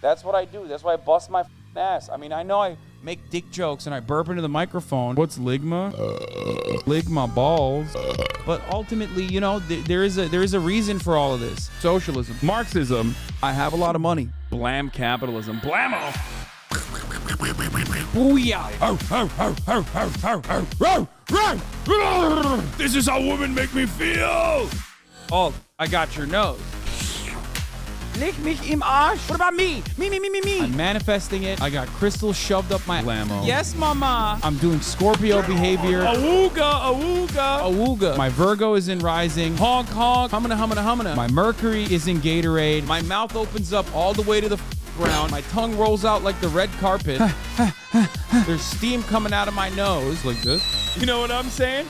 That's what I do. That's why I bust my ass. I mean, I know I make dick jokes and I burp into the microphone. What's ligma? Ligma balls. But ultimately, you know, there is a reason for all of this. Socialism, Marxism. I have a lot of money. Blam capitalism. Blammo. Booyah. This is how women make me feel. Oh, I got your nose. Lick mich im Arsch. What about me? Me. I'm manifesting it. I got crystals shoved up my blammo. Yes, mama. I'm doing Scorpio behavior. Awooga. My Virgo is in rising. Honk. Humana. My Mercury is in Gatorade. My mouth opens up all the way to the ground. My tongue rolls out like the red carpet. There's steam coming out of my nose like this. You know what I'm saying?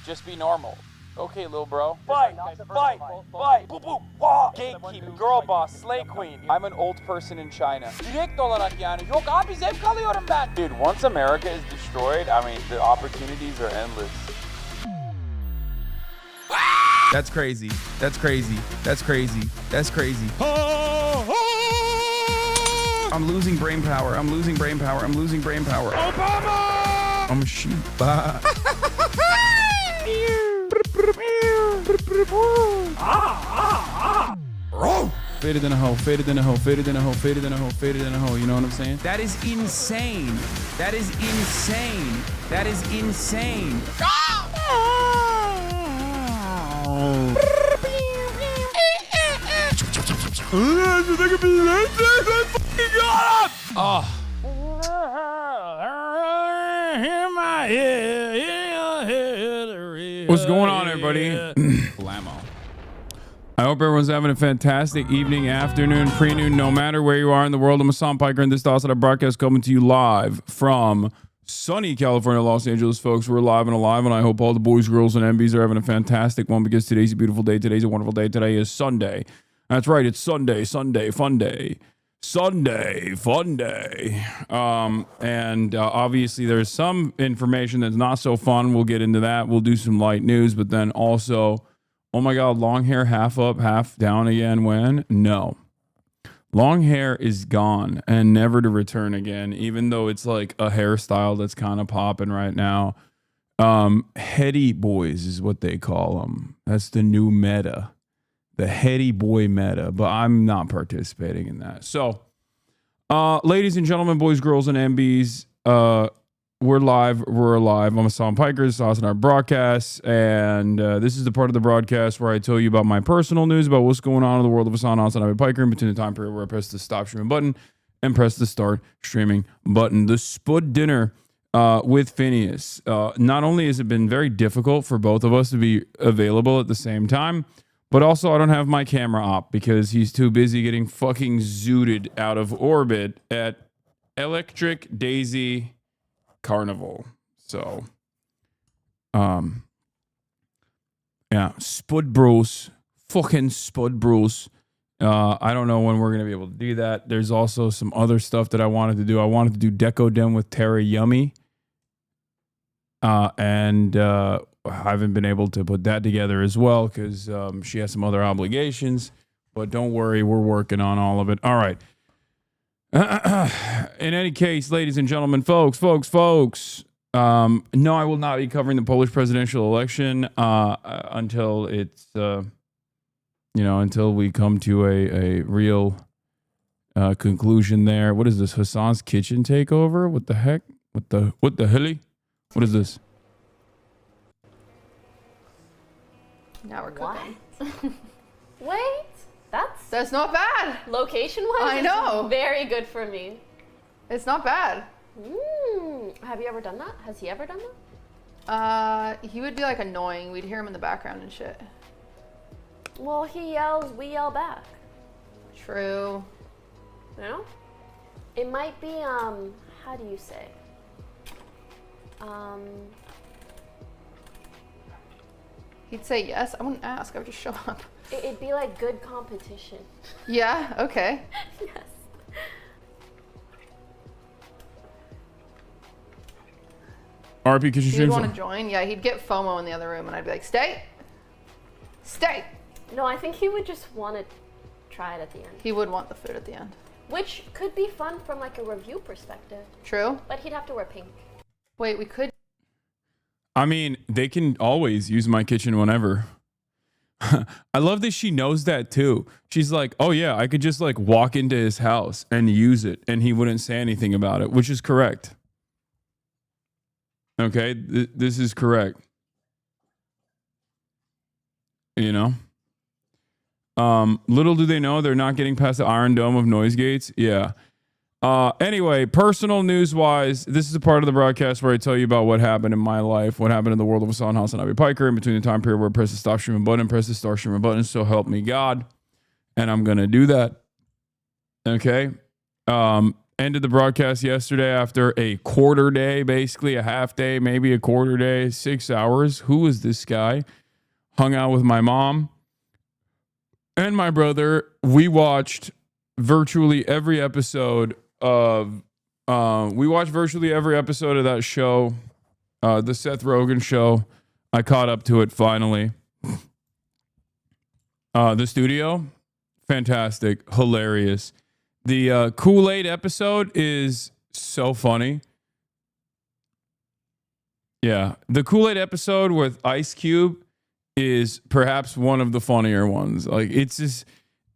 Just be normal. Okay, little bro. Fight. Boop, boop. Wah. Gatekeep, girl boss, slay queen. I'm an old person in China. Direkt olarak yani. Yok abi zevk alıyorum ben. Dude, once America is destroyed, I mean, the opportunities are endless. That's crazy. I'm losing brain power. Obama! I'm a sheep. Faded in a hoe. You know what I'm saying? That is insane. What's going on, everybody? Blammo. I hope everyone's having a fantastic evening, afternoon, pre-noon, no matter where you are in the world. I'm Hasan Piker, and this is the Hasanabi broadcast coming to you live from sunny California, Los Angeles, folks. We're live and alive, and I hope all the boys, girls, and MBs are having a fantastic one because today's a beautiful day. Today's a wonderful day. Today is Sunday. That's right. It's Sunday, fun day. And obviously there's some information that's not so fun. We'll get into that. We'll do some light news, but then also, oh my God, long hair, half up, half down again. When? No. Long hair is gone and never to return again, even though it's like a hairstyle that's kind of popping right now. Heady boys is what they call them. That's the new meta. The heady boy meta, but I'm not participating in that. So, ladies and gentlemen, boys, girls, and MBs, we're live. I'm Hasan Piker. This is Hasanabi broadcast, and this is the part of the broadcast where I tell you about my personal news about what's going on in the world of Hasanabi Piker in between the time period where I press the stop streaming button and press the start streaming button. The Spud dinner with Phineas. Not only has it been very difficult for both of us to be available at the same time, but also I don't have my camera op because he's too busy getting fucking zooted out of orbit at Electric Daisy Carnival. So, yeah, Spud Bros. Fucking Spud Bros. I don't know when we're going to be able to do that. There's also some other stuff that I wanted to do. I wanted to do Deco Den with Tara Yummy. And I haven't been able to put that together as well because she has some other obligations. But don't worry, we're working on all of it. All right. In any case, ladies and gentlemen, folks. No, I will not be covering the Polish presidential election until it's, until we come to a real conclusion there. What is this? Hasan's Kitchen takeover? What the heck? What the hilly? What is this? Now we're cooking. Wait, that's not bad. Location-wise, I know. Very good for me. It's not bad. Have you ever done that? Has he ever done that? He would be like annoying. We'd hear him in the background and shit. Well, he yells, we yell back. True. You know? It might be, how do you say? He'd say yes. I wouldn't ask. I would just show up. It'd be like good competition. Yeah, okay. Yes. RP, could you He'd want to join. Yeah, he'd get FOMO in the other room, and I'd be like, stay. No, I think he would just want to try it at the end. He would want the food at the end. Which could be fun from like a review perspective. True. But he'd have to wear pink. Wait, we could. I mean, they can always use my kitchen whenever. I love that she knows that too. She's like, oh yeah, I could just like walk into his house and use it and he wouldn't say anything about it, which is correct. Okay, this is correct. You know? Little do they know they're not getting past the Iron Dome of noise gates. Yeah. Anyway, personal news wise, this is a part of the broadcast where I tell you about what happened in my life, what happened in the world of Hasan, Hasanabi, Piker, in between the time period where I press the stop streaming button, press the start streaming button, so help me God. And I'm going to do that. Okay. Ended the broadcast yesterday after a quarter day, basically a half day, maybe a quarter day, 6 hours. Who is this guy? Hung out with my mom and my brother. We watched virtually every episode of that show, the Seth Rogen show. I caught up to it finally. The Studio, fantastic, hilarious. The Kool-Aid episode is so funny. Yeah, the Kool-Aid episode with Ice Cube is perhaps one of the funnier ones. Like, it's just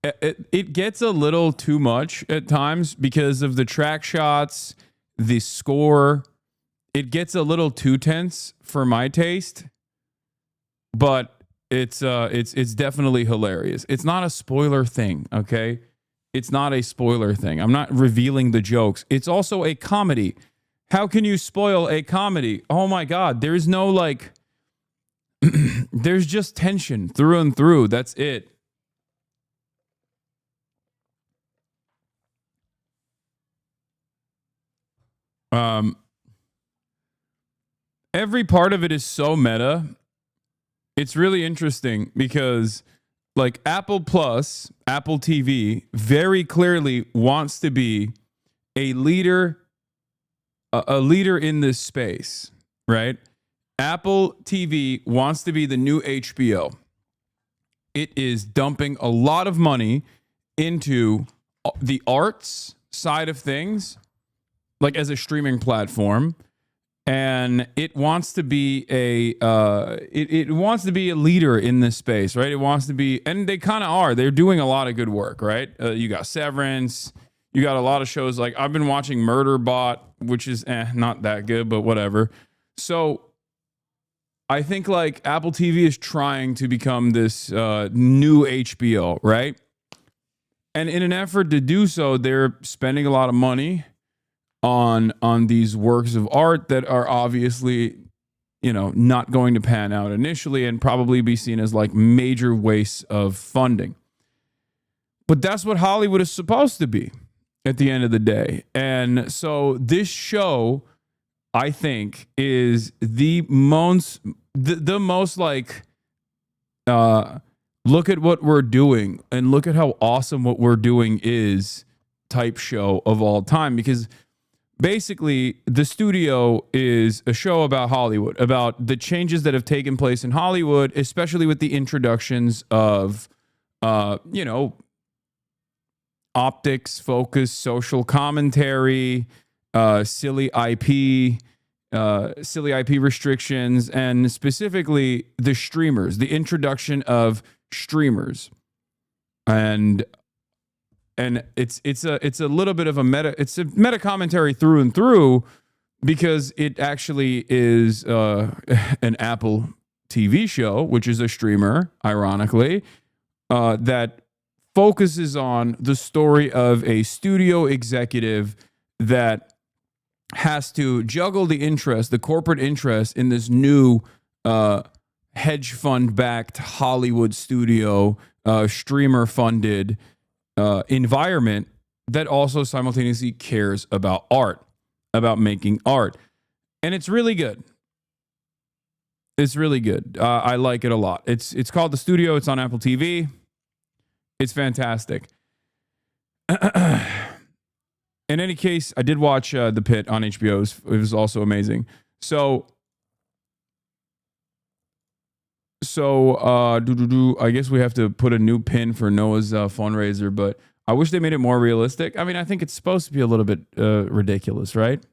it gets a little too much at times because of the track shots, the score. It gets a little too tense for my taste, but it's definitely hilarious. It's not a spoiler thing, okay? It's not a spoiler thing. I'm not revealing the jokes. It's also a comedy. How can you spoil a comedy? Oh my God, there's no like there's just tension through and through. That's it. Every part of it is so meta. It's really interesting because like Apple Plus, Apple TV very clearly wants to be a leader in this space, right? Apple TV wants to be the new HBO. It is dumping a lot of money into the arts side of things, like as a streaming platform, and it wants to be it wants to be a leader in this space, right? It wants to be, and they kind of are. They're doing a lot of good work, right? You got Severance, you got a lot of shows. Like I've been watching Murderbot, which is not that good, but whatever. So I think like Apple TV is trying to become this new HBO, right? And in an effort to do so, they're spending a lot of money on these works of art that are obviously, not going to pan out initially and probably be seen as like major wastes of funding. But that's what Hollywood is supposed to be at the end of the day. And so this show, I think, is the most like, look at what we're doing and look at how awesome what we're doing is type show of all time. Because basically, The Studio is a show about Hollywood, about the changes that have taken place in Hollywood, especially with the introductions of, optics, focus, social commentary, silly IP restrictions, and specifically the streamers, the introduction of streamers. And it's a little bit of a meta commentary through and through, because it actually is an Apple TV show, which is a streamer, ironically, that focuses on the story of a studio executive that has to juggle the corporate interest in this new hedge fund backed Hollywood studio, streamer funded environment that also simultaneously cares about art, about making art. And it's really good. It's really good. I like it a lot. It's called The Studio. It's on Apple TV. It's fantastic. In any case, I did watch The Pit on HBO. It was also amazing. So So, I guess we have to put a new pin for Noah's fundraiser, but I wish they made it more realistic. I mean, I think it's supposed to be a little bit ridiculous, right?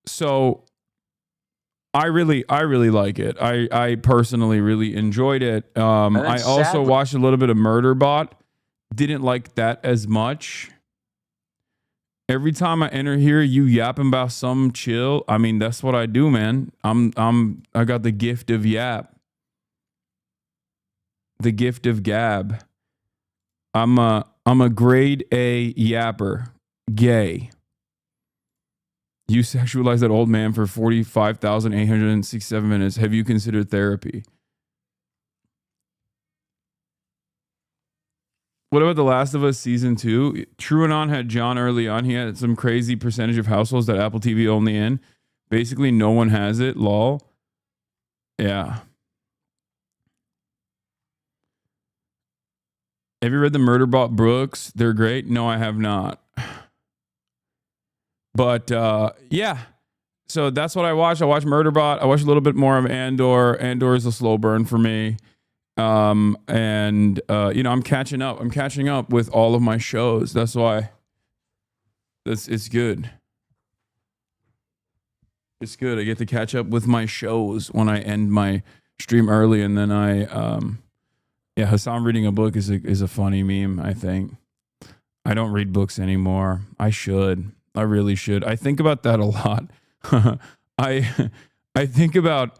So, I really like it. I personally really enjoyed it. I also watched a little bit of Murderbot. Didn't like that as much. Every time I enter here, you yapping about some chill. I mean, that's what I do, man. I got the gift of yap. The gift of gab. I'm a grade A yapper. Gay. You sexualize that old man for 45,867 minutes. Have you considered therapy? What about The Last of Us Season 2? TrueAnon had John early on. He had some crazy percentage of households that Apple TV only in. Basically, no one has it. Lol. Yeah. Have you read the Murderbot books? They're great. No, I have not. But, yeah. So that's what I watched. I watched Murderbot. I watched a little bit more of Andor. Andor is a slow burn for me. I'm catching up. I'm catching up with all of my shows. That's why it's good. It's good. I get to catch up with my shows when I end my stream early, and then Hasan reading a book is a funny meme, I think. I don't read books anymore. I should. I really should. I think about that a lot. I think about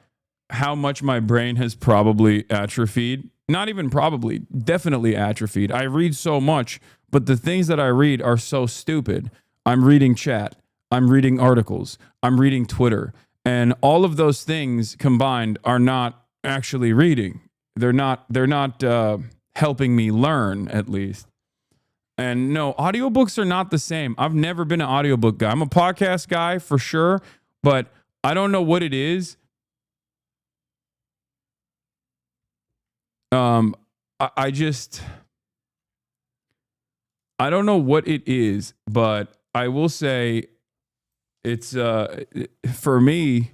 how much my brain has probably atrophied. Not even probably, definitely atrophied. I read so much, but the things that I read are so stupid. I'm reading chat. I'm reading articles. I'm reading Twitter. And all of those things combined are not actually reading. They're not helping me learn, at least. And no, audiobooks are not the same. I've never been an audiobook guy. I'm a podcast guy for sure, but I don't know what it is. I don't know what it is, but I will say it's for me,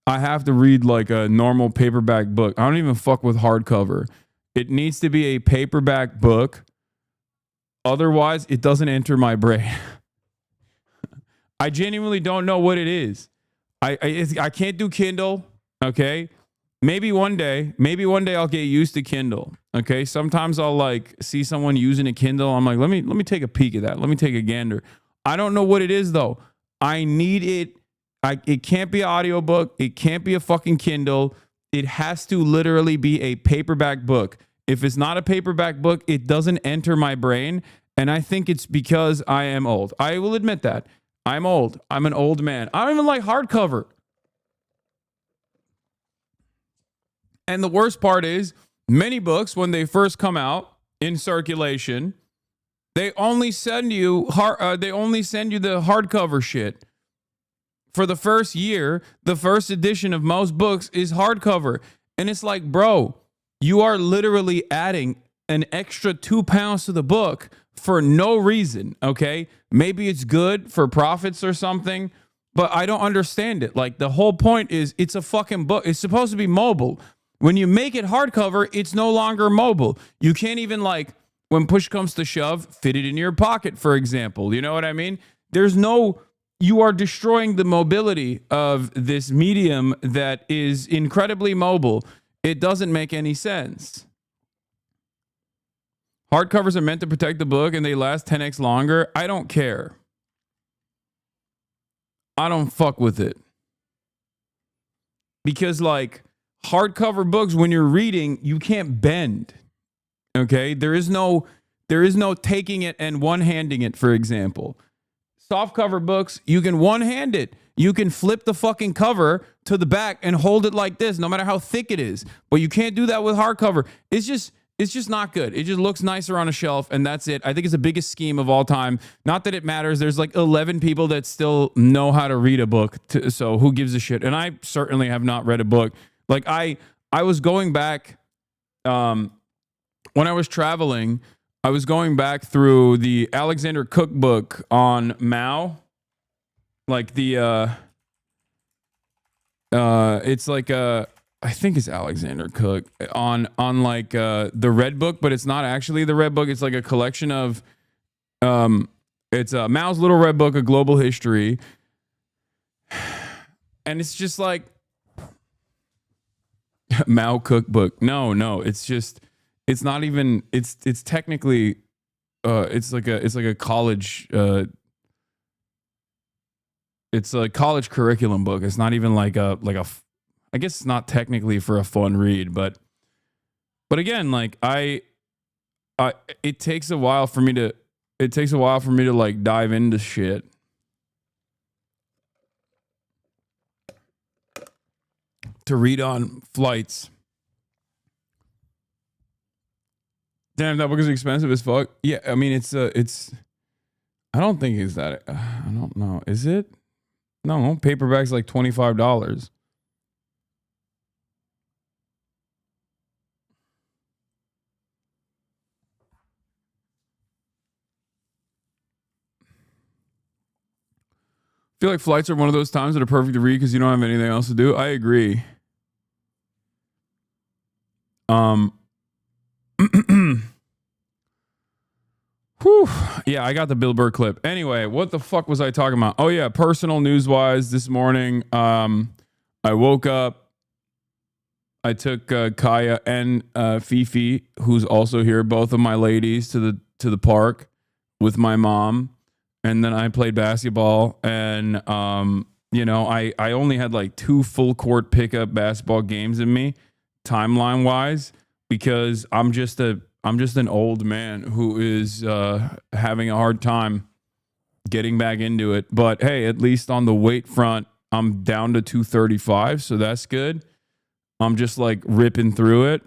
I have to read like a normal paperback book. I don't even fuck with hardcover. It needs to be a paperback book. Otherwise, it doesn't enter my brain. I genuinely don't know what it is. I can't do Kindle, okay? Maybe one day I'll get used to Kindle. Okay. Sometimes I'll like see someone using a Kindle. I'm like, let me take a peek at that. Let me take a gander. I don't know what it is though. I need it. It can't be an audiobook. It can't be a fucking Kindle. It has to literally be a paperback book. If it's not a paperback book, it doesn't enter my brain. And I think it's because I am old. I will admit that. I'm old. I'm an old man. I don't even like hardcover. And the worst part is, many books, when they first come out in circulation, they only send you the hardcover shit. For the first year, the first edition of most books is hardcover. And it's like, bro, you are literally adding an extra 2 pounds to the book for no reason, okay? Maybe it's good for profits or something, but I don't understand it. Like, the whole point is it's a fucking book. It's supposed to be mobile. When you make it hardcover, it's no longer mobile. You can't even, like, when push comes to shove, fit it in your pocket, for example. You know what I mean? You are destroying the mobility of this medium that is incredibly mobile. It doesn't make any sense. Hardcovers are meant to protect the book and they last 10x longer. I don't care. I don't fuck with it. Because, like, hardcover books, when you're reading, you can't bend. Okay? There is no taking it and one-handing it, for example. Softcover books, you can one-hand it. You can flip the fucking cover to the back and hold it like this, no matter how thick it is. But you can't do that with hardcover. It's just not good. It just looks nicer on a shelf, and that's it. I think it's the biggest scheme of all time. Not that it matters. There's like 11 people that still know how to read a book, so who gives a shit? And I certainly have not read a book. Like, I was going back, when I was traveling, I was going back through the Alexander Cookbook on Mao, like the It's like I think it's Alexander Cook on like the Red Book, but it's not actually the Red Book. It's like a collection of it's Mao's Little Red Book, A Global History, and it's just like Mao cookbook. No, it's not even. It's technically it's like a college. It's a college curriculum book. It's not even like a. I guess it's not technically for a fun read, but again, like it takes a while for me to. It takes a while for me to like dive into shit. To read on flights. Damn, that book is expensive as fuck. Yeah, I mean it's I don't think it's that. I don't know. Is it? No, paperback's like $25. I feel like flights are one of those times that are perfect to read because you don't have anything else to do. I agree. Whew. Yeah, I got the Bill Burr clip. Anyway, what the fuck was I talking about? Oh yeah, personal news wise this morning. I woke up. I took Kaya and Fifi, who's also here, both of my ladies, to the park with my mom. And then I played basketball, and I only had like 2 full court pickup basketball games in me, timeline wise, because I'm just an old man who is having a hard time getting back into it. But hey, at least on the weight front, I'm down to 235, so that's good. I'm just like ripping through it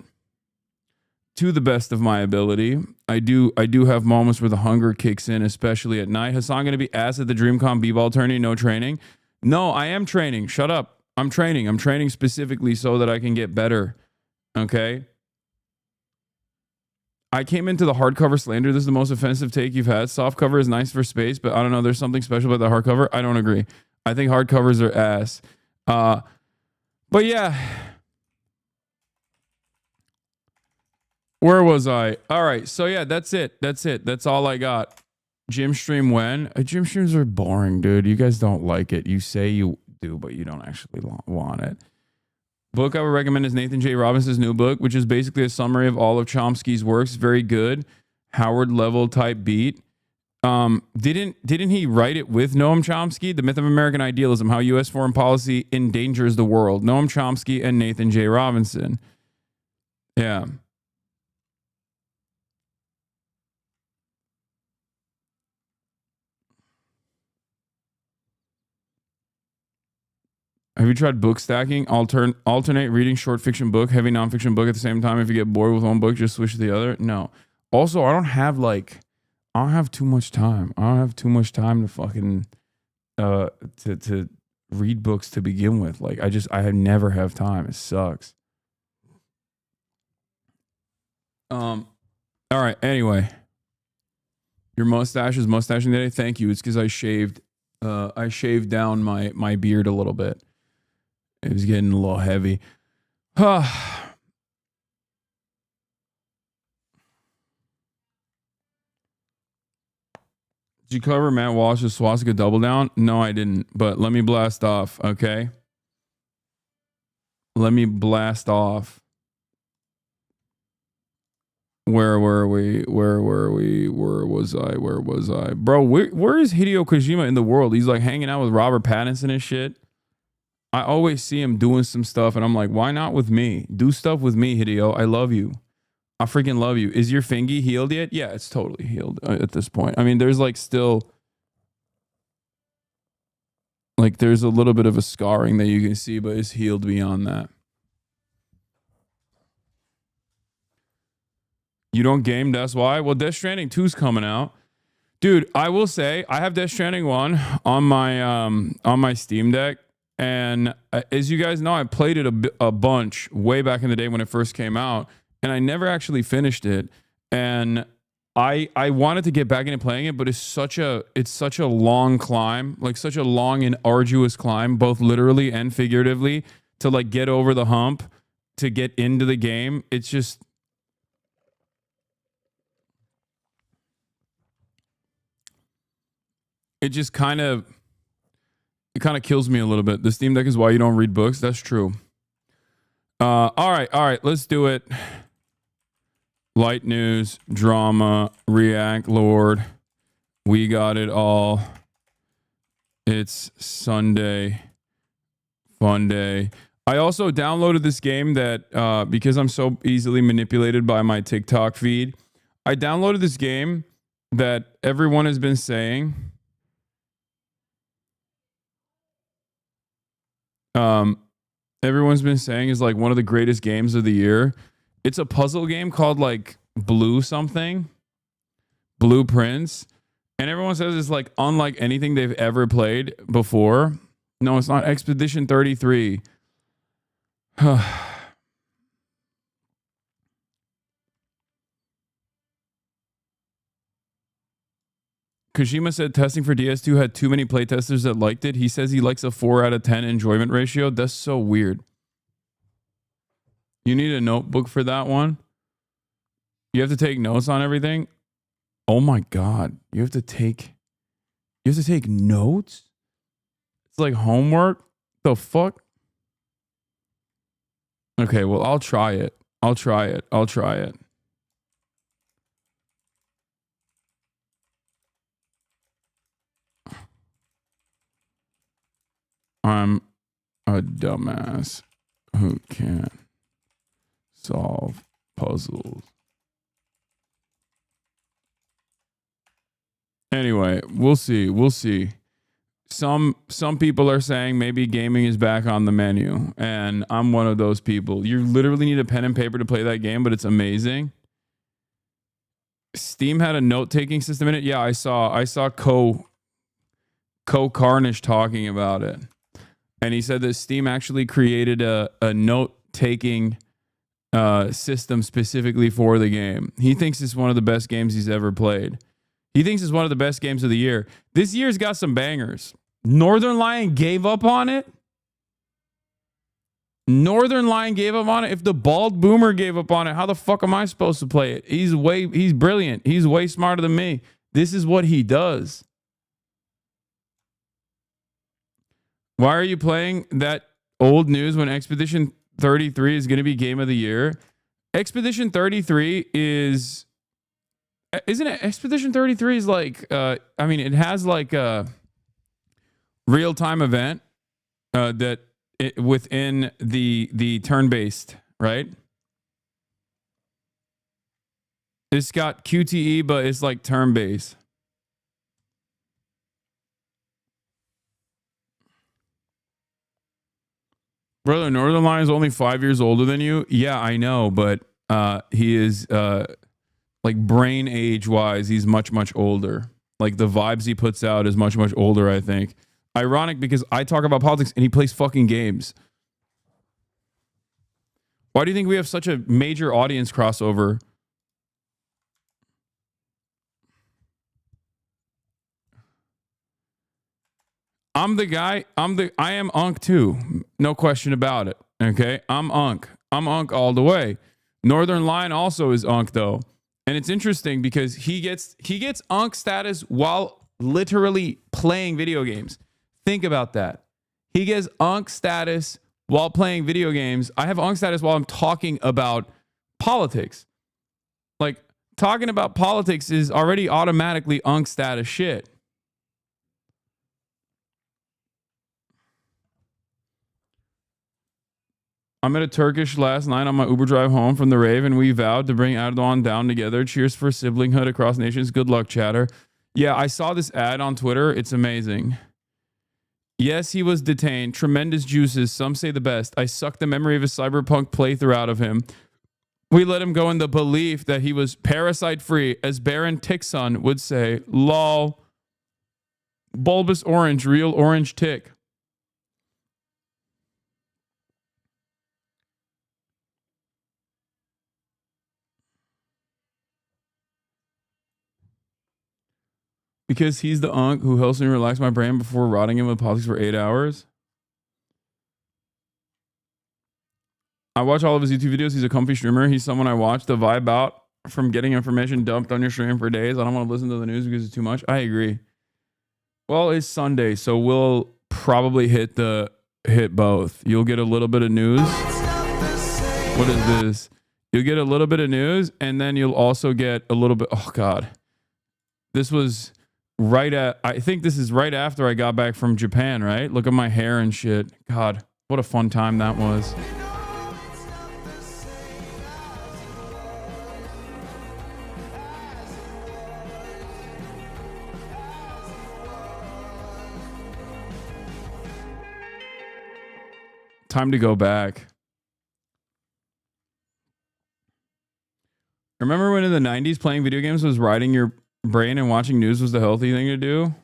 to the best of my ability. I do have moments where the hunger kicks in, especially at night. Hasan going to be asked at the DreamCon b-ball tourney, no training? No, I am training. Shut up. I'm training. I'm training specifically so that I can get better. Okay? I came into the hardcover slander. This is the most offensive take you've had. Softcover is nice for space, but I don't know. There's something special about the hardcover. I don't agree. I think hardcovers are ass. But yeah. Where was I? All right. So yeah, that's it. That's all I got. Gym stream when? Gym streams are boring, dude. You guys don't like it. You say you do, but you don't actually want it. Book I would recommend is Nathan J. Robinson's new book, which is basically a summary of all of Chomsky's works. Very good. Howard level type beat. Didn't he write it with Noam Chomsky? The Myth of American Idealism, How U.S. Foreign Policy Endangers the World. Noam Chomsky and Nathan J. Robinson. Yeah. Have you tried book stacking? Alternate reading short fiction book, heavy nonfiction book at the same time. If you get bored with one book, just switch to the other. No. Also, I don't have too much time. I don't have too much time to fucking to read books to begin with. Like I never have time. It sucks. All right. Anyway, your mustache is mustaching today. Thank you. It's because I shaved down my beard a little bit. It was getting a little heavy. Did you cover Matt Walsh's swastika double down? No, I didn't. But let me blast off, okay? Let me blast off. Where were we? Where was I? Bro, where is Hideo Kojima in the world? He's like hanging out with Robert Pattinson and shit. I always see him doing some stuff, and I'm like, why not with me? Do stuff with me, Hideo. I love you. I freaking love you. Is your fingy healed yet? Yeah, it's totally healed at this point. I mean, there's like still... like there's a little bit of a scarring that you can see, but it's healed beyond that. You don't game, that's why? Well, Death Stranding 2's coming out. Dude, I will say, I have Death Stranding 1 on my Steam Deck. And as you guys know, I played it a bunch way back in the day when it first came out. And I never actually finished it. And I wanted to get back into playing it, but it's such a long climb, like such a long and arduous climb, both literally and figuratively, to like get over the hump to get into the game. It's just kind of kills me a little bit. The Steam Deck is why you don't read books. That's true. All right, let's do it. Light news, drama, react, Lord. We got it all. It's Sunday, Funday. I also downloaded this game that, because I'm so easily manipulated by my TikTok feed, I downloaded this game that everyone has been saying. Everyone's been saying is like one of the greatest games of the year. It's a puzzle game called like Blue something, Blueprints, and everyone says it's like unlike anything they've ever played before. No, it's not. Expedition 33. Kojima said testing for DS2 had too many playtesters that liked it. He says he likes a 4 out of 10 enjoyment ratio. That's so weird. You need a notebook for that one. You have to take notes on everything. Oh my God. You have to take notes? It's like homework? The fuck? Okay, well, I'll try it. I'm a dumbass who can't solve puzzles. Anyway, we'll see. Some people are saying maybe gaming is back on the menu, and I'm one of those people. You literally need a pen and paper to play that game, but it's amazing. Steam had a note-taking system in it. Yeah, I saw Carnage talking about it. And he said that Steam actually created a note-taking system specifically for the game. He thinks it's one of the best games he's ever played. He thinks it's one of the best games of the year. This year's got some bangers. Northern Lion gave up on it. If the bald boomer gave up on it, how the fuck am I supposed to play it? He's brilliant. He's way smarter than me. This is what he does. Why are you playing that old news when Expedition 33 is going to be game of the year? Expedition 33 isn't it? Expedition 33 is like, it has like a real-time event within the turn-based, right? It's got QTE, but it's like turn-based. Brother, Northern Lion is only 5 years older than you. Yeah, I know, but he is like brain age wise, he's much, much older. Like the vibes he puts out is much, much older, I think. Ironic because I talk about politics and he plays fucking games. Why do you think we have such a major audience crossover? I am Unk too. No question about it. Okay. I'm Unk all the way. Northern Lion also is Unk though. And it's interesting because he gets Unk status while literally playing video games. Think about that. He gets Unk status while playing video games. I have Unk status while I'm talking about politics. Like talking about politics is already automatically Unk status shit. I met a Turkish last night on my Uber drive home from the rave, and we vowed to bring Erdogan down together. Cheers for siblinghood across nations. Good luck, chatter. Yeah, I saw this ad on Twitter. It's amazing. Yes, he was detained. Tremendous juices. Some say the best. I sucked the memory of his cyberpunk playthrough out of him. We let him go in the belief that he was parasite-free, as Baron Tickson would say. Lol. Bulbous orange, real orange tick. Because he's the unk who helps me relax my brain before rotting him with politics for 8 hours. I watch all of his YouTube videos. He's a comfy streamer. He's someone I watch to vibe out from getting information dumped on your stream for days. I don't want to listen to the news because it's too much. I agree. Well, it's Sunday, so we'll probably hit both. You'll get a little bit of news. What is this? You'll get a little bit of news, and then you'll also get a little bit. Oh God, this was I think this is right after I got back from Japan. Right? Look at my hair and shit. God, what a fun time that was. Time to go back. Remember when in the 90s playing video games was riding your brain and watching news was the healthy thing to do?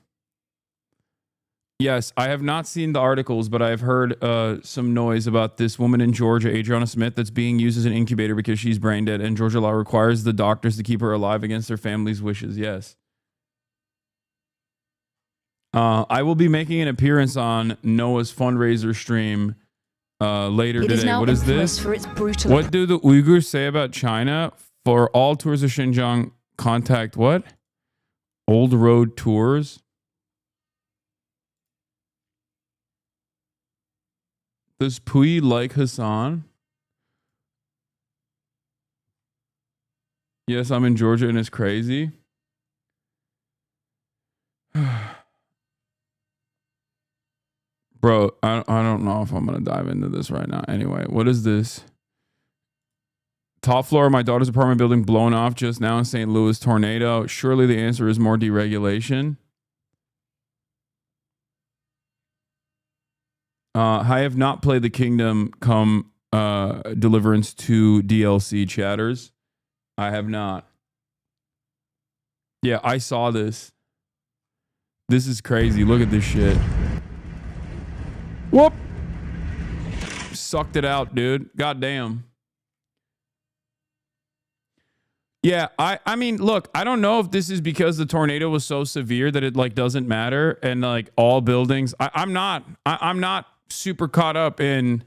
Yes, I have not seen the articles, but I've heard some noise about this woman in Georgia, Adriana Smith, that's being used as an incubator because she's brain dead, and Georgia law requires the doctors to keep her alive against their family's wishes. Yes. I will be making an appearance on Noah's fundraiser stream later today. What is this? What do the Uyghurs say about China? For all tours of Xinjiang, contact what? Old Road Tours. Does Pui like Hasan? Yes, I'm in Georgia and it's crazy. Bro, I don't know if I'm going to dive into this right now. Anyway, what is this? Top floor of my daughter's apartment building blown off just now in St. Louis tornado. Surely the answer is more deregulation. I have not played the Kingdom Come Deliverance 2 DLC, chatters. I have not. Yeah, I saw this. This is crazy. Look at this shit. Whoop. Sucked it out, dude. Goddamn. Yeah, I mean, look, I don't know if this is because the tornado was so severe that it like doesn't matter and like all buildings. I'm not super caught up in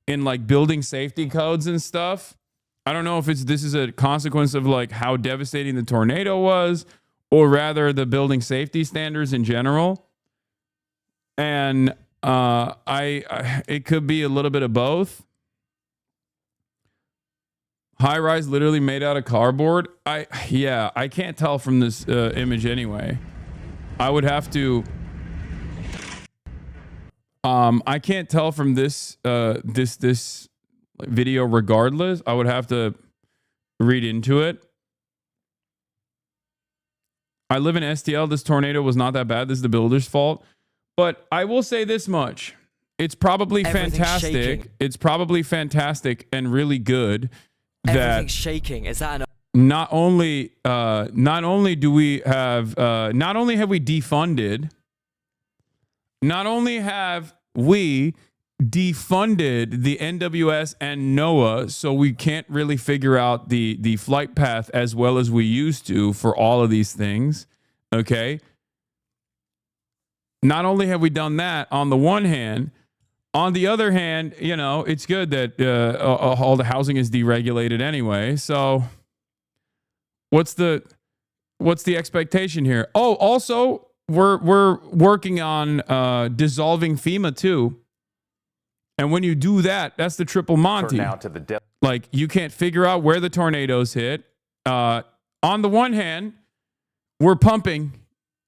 like building safety codes and stuff. I don't know if this is a consequence of like how devastating the tornado was, or rather the building safety standards in general. And it could be a little bit of both. High rise literally made out of cardboard. I can't tell from this image anyway. I would have to. I can't tell from this this video regardless. I would have to read into it. I live in STL. This tornado was not that bad. This is the builder's fault. But I will say this much. It's probably fantastic. Shaking. It's probably fantastic and really good. Everything's shaking. Is that not only do we have not only have we defunded, not only have we defunded the NWS and NOAA, so we can't really figure out the flight path as well as we used to for all of these things. Okay. Not only have we done that on the one hand, on the other hand, you know, it's good that all the housing is deregulated anyway. So what's the expectation here? Oh, also we're working on dissolving FEMA too. And when you do that, that's the triple Monty. Now to the like you can't figure out where the tornadoes hit. On the one hand, we're pumping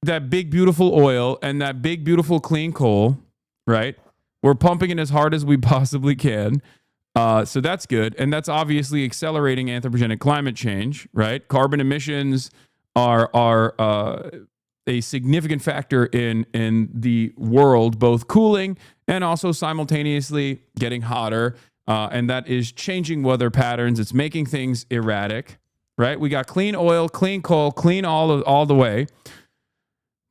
that big beautiful oil and that big beautiful clean coal, right? We're pumping it as hard as we possibly can. So that's good. And that's obviously accelerating anthropogenic climate change, right? Carbon emissions are a significant factor in the world, both cooling and also simultaneously getting hotter. And that is changing weather patterns. It's making things erratic, right? We got clean oil, clean coal, clean all the way.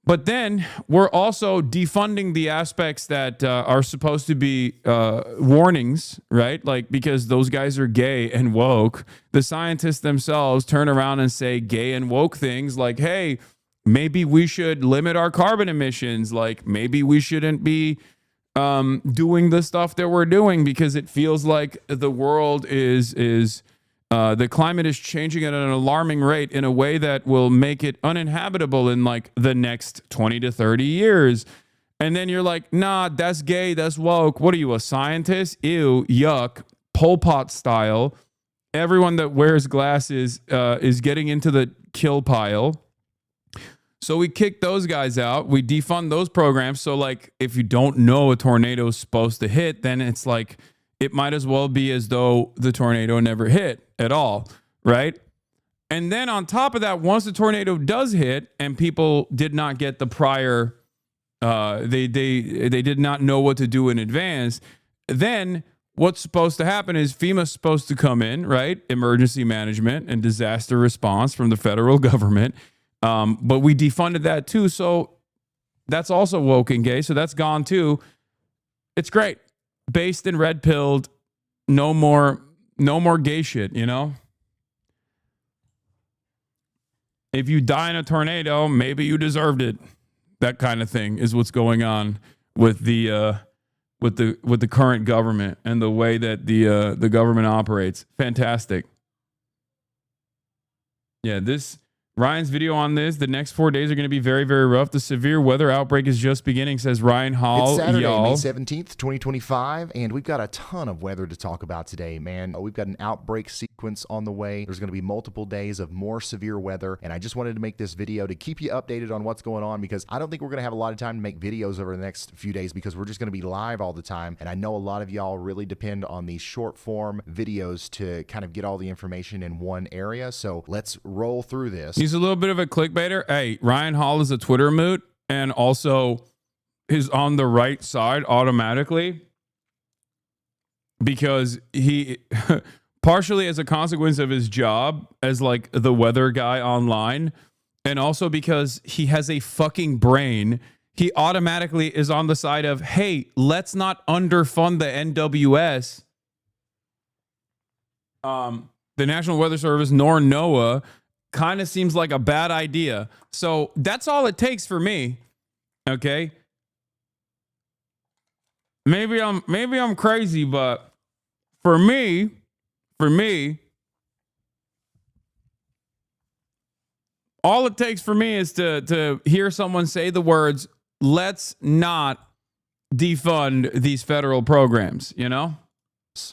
But then we're also defunding the aspects that are supposed to be warnings, right? Like, because those guys are gay and woke. The scientists themselves turn around and say gay and woke things like, hey, maybe we should limit our carbon emissions. Like maybe we shouldn't be doing the stuff that we're doing because it feels like the world is the climate is changing at an alarming rate in a way that will make it uninhabitable in like the next 20 to 30 years. And then you're like, nah, that's gay, that's woke. What are you, a scientist? Ew, yuck, Pol Pot style. Everyone that wears glasses is getting into the kill pile. So we kick those guys out. We defund those programs. So like if you don't know a tornado is supposed to hit, then it's like it might as well be as though the tornado never hit at all, right? And then on top of that, once the tornado does hit and people did not get the prior, they did not know what to do in advance, then what's supposed to happen is FEMA's supposed to come in, right? Emergency management and disaster response from the federal government. But we defunded that too. So that's also woke and gay. So that's gone too. It's great. Based and red pilled. No more gay shit, you know? If you die in a tornado, maybe you deserved it. That kind of thing is what's going on with the current government and the way that the government operates. Fantastic. Yeah, Ryan's video on this, the next 4 days are going to be very, very rough. The severe weather outbreak is just beginning, says Ryan Hall. It's Saturday, May 17th, 2025, and we've got a ton of weather to talk about today, man. We've got an outbreak sequence on the way. There's going to be multiple days of more severe weather, and I just wanted to make this video to keep you updated on what's going on because I don't think we're going to have a lot of time to make videos over the next few days because we're just going to be live all the time, and I know a lot of y'all really depend on these short-form videos to kind of get all the information in one area, so let's roll through this. He's a little bit of a clickbaiter. Hey, Ryan Hall is a Twitter moot and also is on the right side automatically because he partially as a consequence of his job as like the weather guy online and also because he has a fucking brain. He automatically is on the side of, hey, let's not underfund the NWS, the National Weather Service, nor NOAA. Kind of seems like a bad idea. So that's all it takes for me. Okay. Maybe I'm crazy, but for me, all it takes for me is to hear someone say the words, let's not defund these federal programs, you know?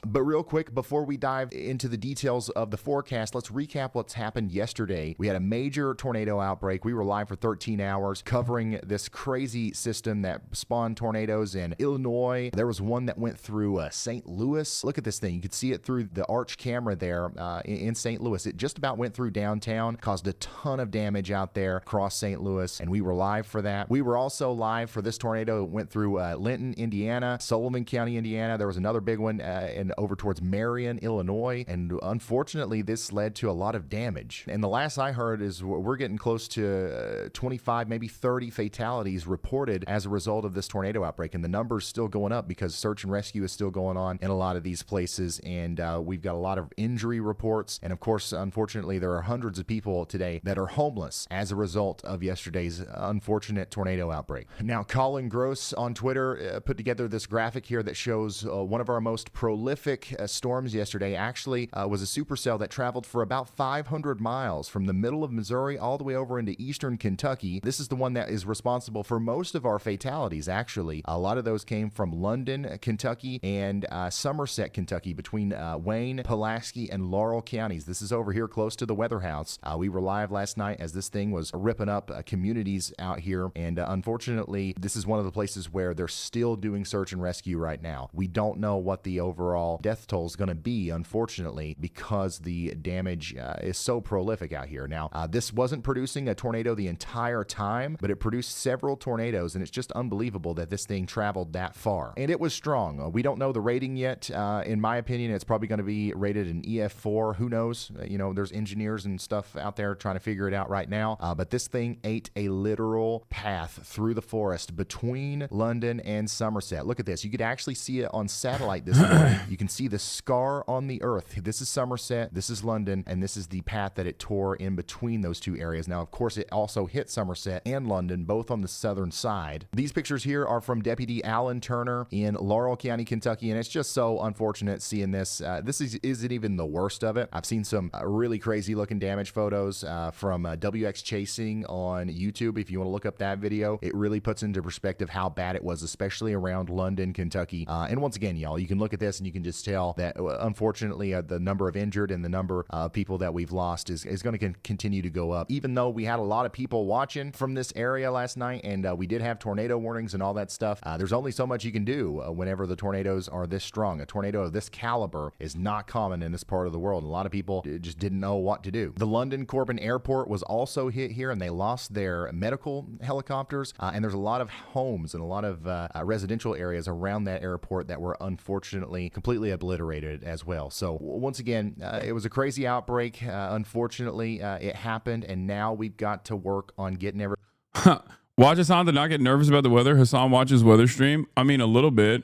But real quick, before we dive into the details of the forecast, let's recap what's happened yesterday. We had a major tornado outbreak. We were live for 13 hours covering this crazy system that spawned tornadoes in Illinois. There was one that went through St. Louis. Look at this thing. You could see it through the arch camera there in St. Louis. It just about went through downtown, caused a ton of damage out there across St. Louis, and we were live for that. We were also live for this tornado. It went through Linton, Indiana, Sullivan County, Indiana. There was another big one and over towards Marion, Illinois, and unfortunately this led to a lot of damage. And the last I heard is we're getting close to 25, maybe 30 fatalities reported as a result of this tornado outbreak, and the number's still going up because search and rescue is still going on in a lot of these places, and we've got a lot of injury reports, and of course, unfortunately, there are hundreds of people today that are homeless as a result of yesterday's unfortunate tornado outbreak. Now, Colin Gross on Twitter put together this graphic here that shows one of our most prolific storms yesterday actually was a supercell that traveled for about 500 miles from the middle of Missouri all the way over into eastern Kentucky. This is the one that is responsible for most of our fatalities, actually. A lot of those came from London, Kentucky, and Somerset, Kentucky, between Wayne, Pulaski, and Laurel counties. This is over here close to the weather house. We were live last night as this thing was ripping up communities out here, and unfortunately, this is one of the places where they're still doing search and rescue right now. We don't know what the overall death toll is going to be, unfortunately, because the damage is so prolific out here. Now, this wasn't producing a tornado the entire time, but it produced several tornadoes, and it's just unbelievable that this thing traveled that far. And it was strong. We don't know the rating yet. In my opinion, it's probably going to be rated an EF4. Who knows? You know, there's engineers and stuff out there trying to figure it out right now. But this thing ate a literal path through the forest between London and Somerset. Look at this. You could actually see it on satellite this morning. you can see the scar on the earth. This is Somerset, this is London, and this is the path that it tore in between those two areas. Now, of course, it also hit Somerset and London, both on the southern side. These pictures here are from Deputy Alan Turner in Laurel County, Kentucky, and it's just so unfortunate seeing this. This isn't even the worst of it. I've seen some really crazy looking damage photos from WX Chasing on YouTube. If you want to look up that video, it really puts into perspective how bad it was, especially around London, Kentucky. And once again, y'all, you can look at this and you can just tell that unfortunately the number of injured and the number of people that we've lost is going to continue to go up. Even though we had a lot of people watching from this area last night, and we did have tornado warnings and all that stuff, there's only so much you can do whenever the tornadoes are this strong. A tornado of this caliber is not common in this part of the world. A lot of people just didn't know what to do. The London Corbin Airport was also hit here, and they lost their medical helicopters, and there's a lot of homes and a lot of residential areas around that airport that were unfortunately completely obliterated as well. So once again, it was a crazy outbreak. Unfortunately, it happened, and now we've got to work on getting everything. Watch Hasan to not get nervous about the weather. Hasan watches weather stream. I mean, a little bit.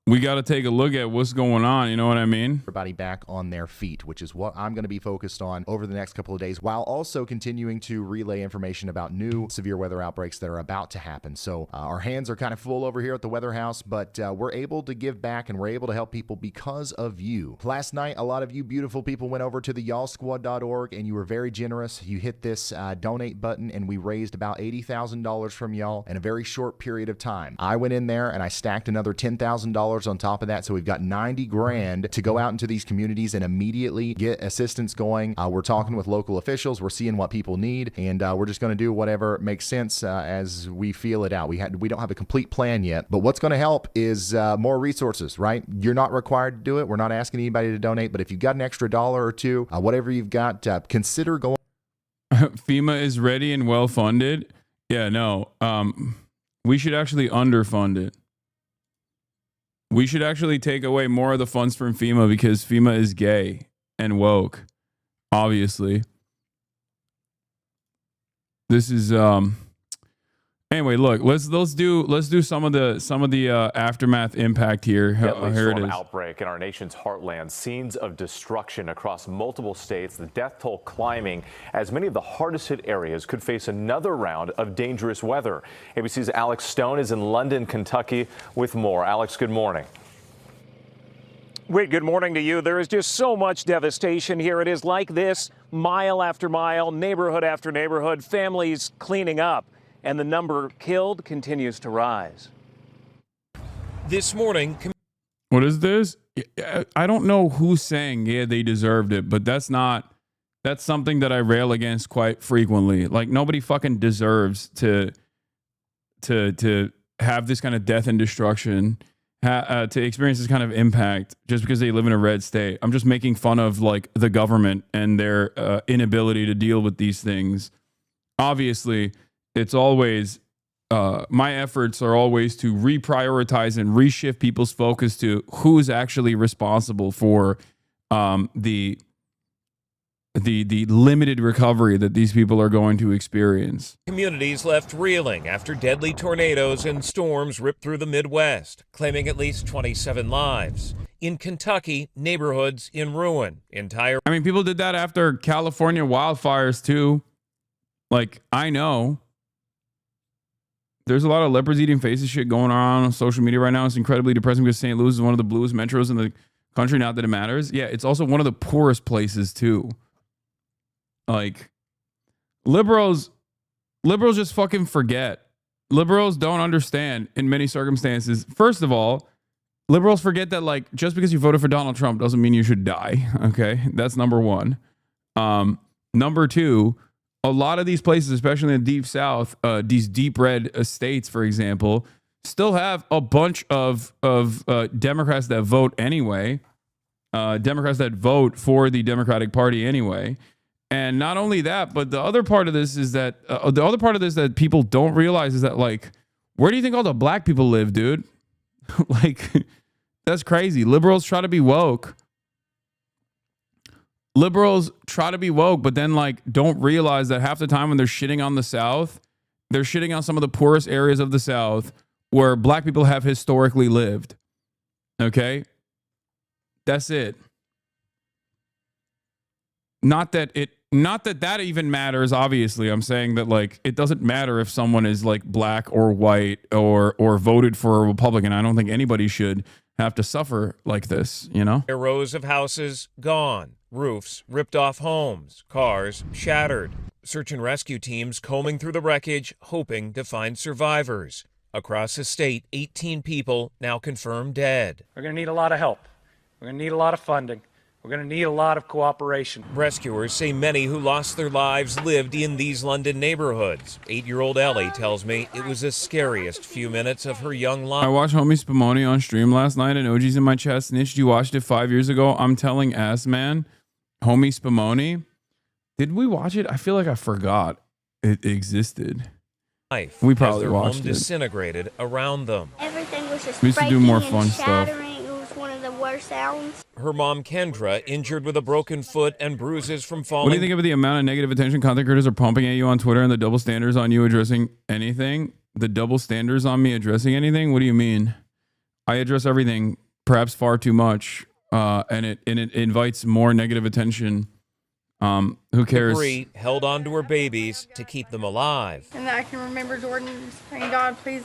We got to take a look at what's going on. You know what I mean? Everybody back on their feet, which is what I'm going to be focused on over the next couple of days, while also continuing to relay information about new severe weather outbreaks that are about to happen. So our hands are kind of full over here at the Weather House, but we're able to give back and we're able to help people because of you. Last night, a lot of you beautiful people went over to the y'allsquad.org and you were very generous. You hit this donate button and we raised about $80,000 from y'all in a very short period of time. I went in there and I stacked another $10,000 on top of that, so we've got 90 grand to go out into these communities and immediately get assistance going. We're talking with local officials, we're seeing what people need, and we're just going to do whatever makes sense as we feel it out. We don't have a complete plan yet, but what's going to help is more resources, right? You're not required to do it. We're not asking anybody to donate, but if you've got an extra dollar or two, whatever you've got, consider going. FEMA is ready and well funded. Yeah, no. We should actually underfund it. We should actually take away more of the funds from FEMA because FEMA is gay and woke, obviously. This is anyway, look, let's do some of the aftermath impact here. Here it is. Outbreak in our nation's heartland, scenes of destruction across multiple states, the death toll climbing as many of the hardest hit areas could face another round of dangerous weather. ABC's Alex Stone is in London, Kentucky with more. Alex, good morning. Wait, good morning to you. There is just so much devastation here. It is like this, mile after mile, neighborhood after neighborhood, families cleaning up, and the number killed continues to rise. This morning, what is this? I don't know who's saying, yeah, they deserved it, but that's something that I rail against quite frequently. Like, nobody fucking deserves to have this kind of death and destruction, to experience this kind of impact just because they live in a red state. I'm just making fun of like the government and their inability to deal with these things. Obviously, it's always my efforts are always to reprioritize and reshift people's focus to who's actually responsible for the limited recovery that these people are going to experience. Communities left reeling after deadly tornadoes and storms ripped through the Midwest, claiming at least 27 lives. In Kentucky, neighborhoods in ruin. I mean, people did that after California wildfires too. Like, I know there's a lot of leopards eating faces shit going on social media right now. It's incredibly depressing because St. Louis is one of the bluest metros in the country. Not that it matters. Yeah, it's also one of the poorest places too. Like, liberals just fucking forget. Liberals don't understand in many circumstances. First of all, liberals forget that, like, just because you voted for Donald Trump doesn't mean you should die. Okay, that's number one. Number two, a lot of these places, especially in the deep South, these deep red states, for example, still have a bunch of Democrats that vote anyway. Democrats that vote for the Democratic Party anyway. And not only that, but the other part of this is that that people don't realize is that, like, where do you think all the black people live, dude? Like, that's crazy. Liberals try to be woke. But then, like, don't realize that half the time when they're shitting on the South, they're shitting on some of the poorest areas of the South where black people have historically lived. Okay? That's it. Not that that even matters. Obviously, I'm saying that like it doesn't matter if someone is like black or white or voted for a Republican. I don't think anybody should have to suffer like this, you know? Rows of houses gone, roofs ripped off homes, cars shattered. Search and rescue teams combing through the wreckage, hoping to find survivors. Across the state, 18 people now confirmed dead. We're going to need a lot of help. We're going to need a lot of funding. We're going to need a lot of cooperation. Rescuers say many who lost their lives lived in these London neighborhoods. 8-year-old Ellie tells me it was the scariest few minutes of her young life. I watched Homie Spumoni on stream last night and OG's in my chat snitched. You watched it 5 years ago. I'm telling ass man, Homie Spumoni. Did we watch it? I feel like I forgot it existed. We probably watched it. Disintegrated around them. Everything was just we used to do more fun stuff. It was one of the worst sounds. Her mom, Kendra, injured with a broken foot and bruises from falling. What do you think of the amount of negative attention content creators are pumping at you on Twitter and the double standards on you addressing anything? The double standards on me addressing anything? What do you mean? I address everything, perhaps far too much, and it invites more negative attention. Who cares? Bree held on to her babies to keep them alive. And I can remember Jordan saying, God, please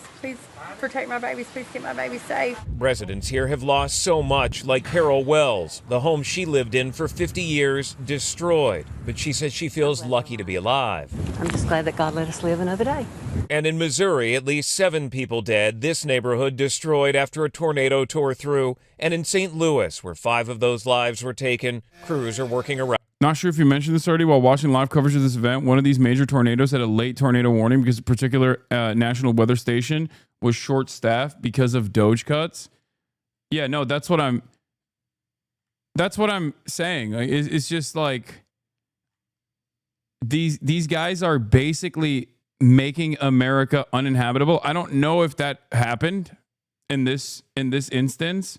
protect my babies. Please keep my babies safe. Residents here have lost so much, like Carol Wells. The home she lived in for 50 years destroyed. But she says she feels lucky to be alive. I'm just glad that God let us live another day. And in Missouri, at least 7 people dead. This neighborhood destroyed after a tornado tore through. And in St. Louis, where 5 of those lives were taken, crews are working around. Not sure if you mentioned this already. While watching live coverage of this event, one of these major tornadoes had a late tornado warning because a particular national weather station was short-staffed because of Doge cuts. Yeah, no, that's what I'm saying. Like, it's just like these guys are basically making America uninhabitable. I don't know if that happened in this instance,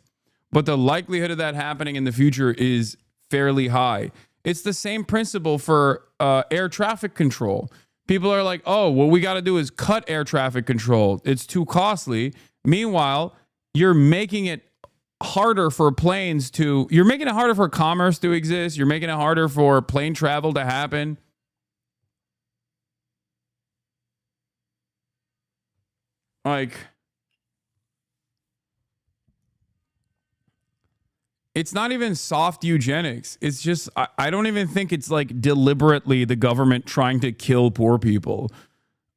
but the likelihood of that happening in the future is fairly high. It's the same principle for air traffic control. People are like, oh, what we got to do is cut air traffic control. It's too costly. Meanwhile, you're making it harder for planes to, you're making it harder for commerce to exist. You're making it harder for plane travel to happen. Like, it's not even soft eugenics. It's just, I don't even think it's like deliberately the government trying to kill poor people.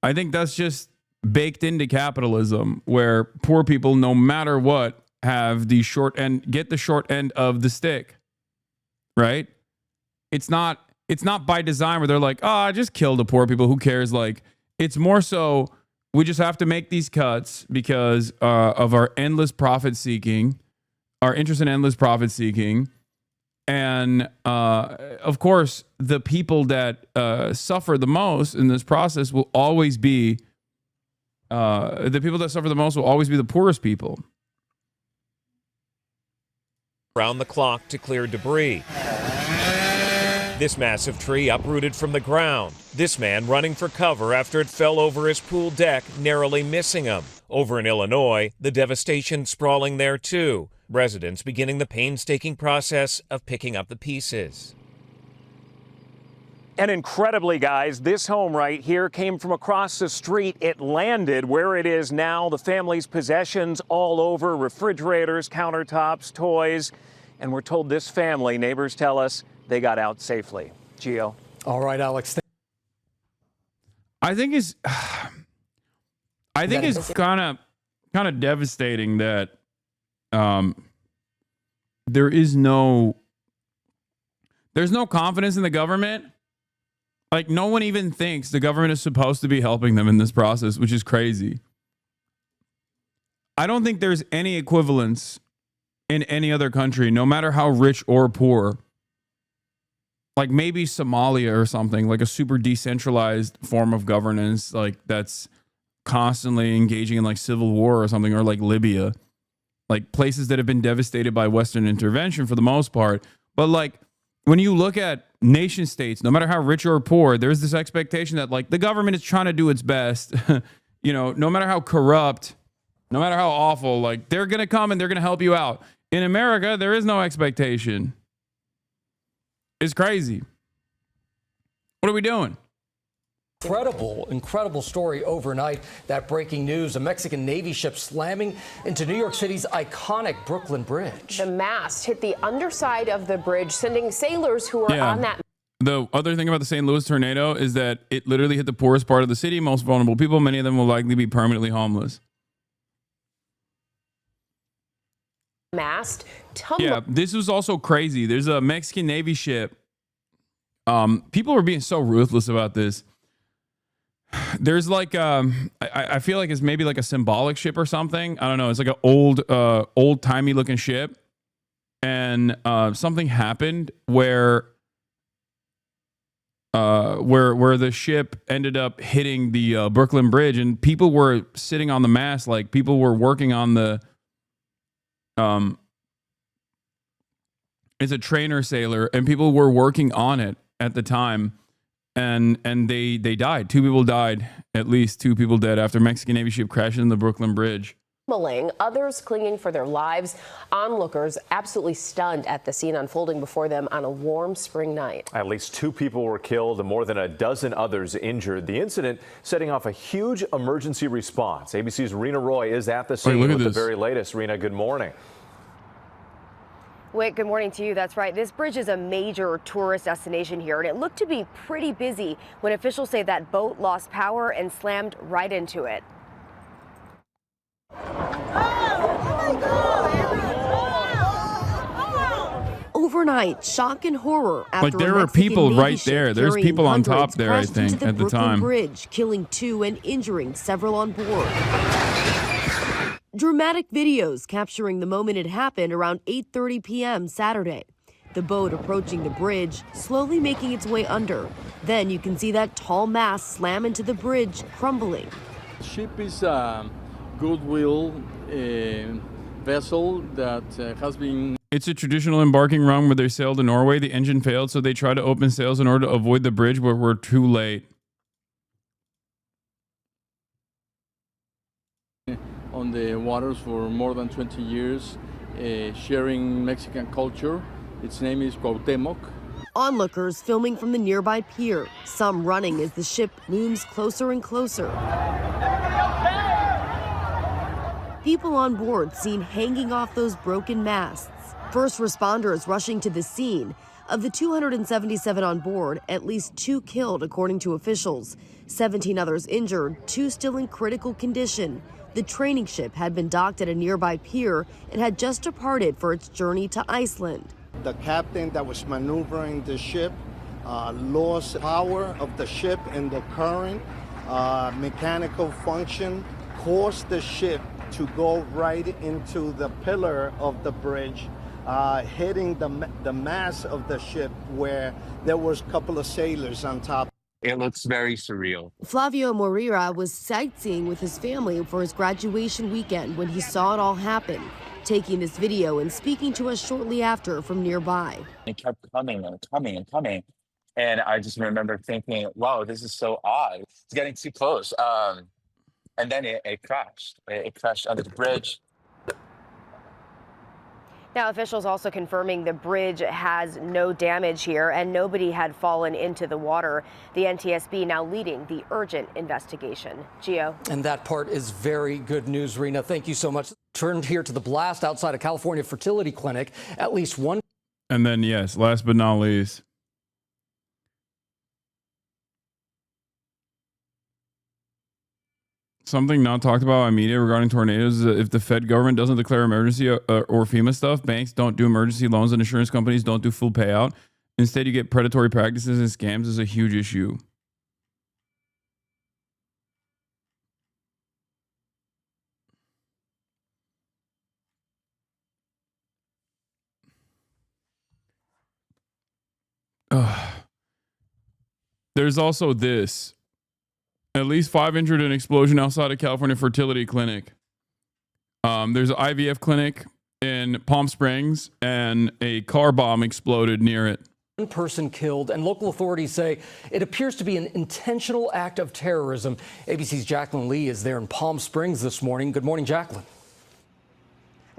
I think that's just baked into capitalism, where poor people, no matter what, have the short end, get the short end of the stick, right? It's not by design where they're like, oh, just kill the poor people. Who cares? Like, it's more so we just have to make these cuts because of our endless profit seeking. Our interest in endless profit seeking. And of course, the people that suffer the most in this process will always be the people that suffer the most will always be the poorest people. Around the clock to clear debris. This massive tree uprooted from the ground. This man running for cover after it fell over his pool deck, narrowly missing him. Over in Illinois, the devastation sprawling there too. Residents beginning the painstaking process of picking up the pieces. And incredibly, guys, this home right here came from across the street. It landed where it is now. The family's possessions all over, refrigerators, countertops, toys. And we're told this family, neighbors tell us, they got out safely. Gio. All right, Alex. I think it's kind of devastating that there's no confidence in the government. Like, no one even thinks the government is supposed to be helping them in this process, which is crazy. I don't think there's any equivalence in any other country, no matter how rich or poor. Like maybe Somalia or something, like a super decentralized form of governance, like that's constantly engaging in like civil war or something, or like Libya, like places that have been devastated by Western intervention for the most part. But like when you look at nation states, no matter how rich or poor, there's this expectation that like the government is trying to do its best, you know, no matter how corrupt, no matter how awful, like they're going to come and they're going to help you out. In America, there is no expectation. It's crazy. What are we doing? Incredible story overnight. That breaking news, a Mexican Navy ship slamming into New York City's iconic Brooklyn Bridge. The mast hit the underside of the bridge, sending sailors who were on that. The other thing about the St. Louis tornado is that it literally hit the poorest part of the city, most vulnerable people. Many of them will likely be permanently homeless. Mast. Yeah, this was also crazy. There's a Mexican Navy ship. People are being so ruthless about this. There's like I feel like it's maybe like a symbolic ship or something. I don't know. It's like an old timey looking ship, and something happened where the ship ended up hitting the Brooklyn Bridge, and people were sitting on the mast, like people were working on the it's a trainer sailor, and people were working on it at the time, and they died. 2 people died, at least 2 people dead after Mexican Navy ship crashed into the Brooklyn Bridge. Others clinging for their lives. Onlookers absolutely stunned at the scene unfolding before them on a warm spring night. At least 2 people were killed and more than a dozen others injured. The incident setting off a huge emergency response. ABC's Rena Roy is at the scene with the very latest. Rena, good morning. Wick, good morning to you. That's right. This bridge is a major tourist destination here, and it looked to be pretty busy when officials say that boat lost power and slammed right into it. Overnight, shock and horror after like there were people right there. There's people on top there, I think, at the time. Bridge, killing 2 and injuring several on board. Dramatic videos capturing the moment it happened around 8:30 p.m. Saturday. The boat approaching the bridge, slowly making its way under. Then you can see that tall mast slam into the bridge, crumbling. The ship is a goodwill vessel that has been... It's a traditional embarking run where they sailed to Norway. The engine failed, so they tried to open sails in order to avoid the bridge, but were too late. On the waters for more than 20 years, sharing Mexican culture. Its name is Cuauhtemoc. Onlookers filming from the nearby pier, some running as the ship looms closer and closer. People on board seen hanging off those broken masts. First responders rushing to the scene. Of the 277 on board, at least 2 killed, according to officials. 17 others injured, 2 still in critical condition. The training ship had been docked at a nearby pier and had just departed for its journey to Iceland. The captain that was maneuvering the ship lost power of the ship and the current. Mechanical function caused the ship to go right into the pillar of the bridge, hitting the mast of the ship where there was a couple of sailors on top. It looks very surreal. Flavio Moreira was sightseeing with his family for his graduation weekend when he saw it all happen, taking this video and speaking to us shortly after from nearby. It kept coming and coming and coming. And I just remember thinking, wow, this is so odd. It's getting too close. And then it crashed. It crashed under the bridge. Now, officials also confirming the bridge has no damage here and nobody had fallen into the water. The NTSB now leading the urgent investigation. Gio. And that part is very good news, Rena. Thank you so much. Turned here to the blast outside a California fertility clinic. At least one. And then, yes, last but not least, something not talked about by media regarding tornadoes is that if the Fed government doesn't declare emergency or FEMA stuff, banks don't do emergency loans and insurance companies don't do full payout. Instead, you get predatory practices and scams is a huge issue. There's also this. At least 5 injured in an explosion outside a California fertility clinic. There's an IVF clinic in Palm Springs, and a car bomb exploded near it. One person killed, and local authorities say it appears to be an intentional act of terrorism. ABC's Jacqueline Lee is there in Palm Springs this morning. Good morning, Jacqueline.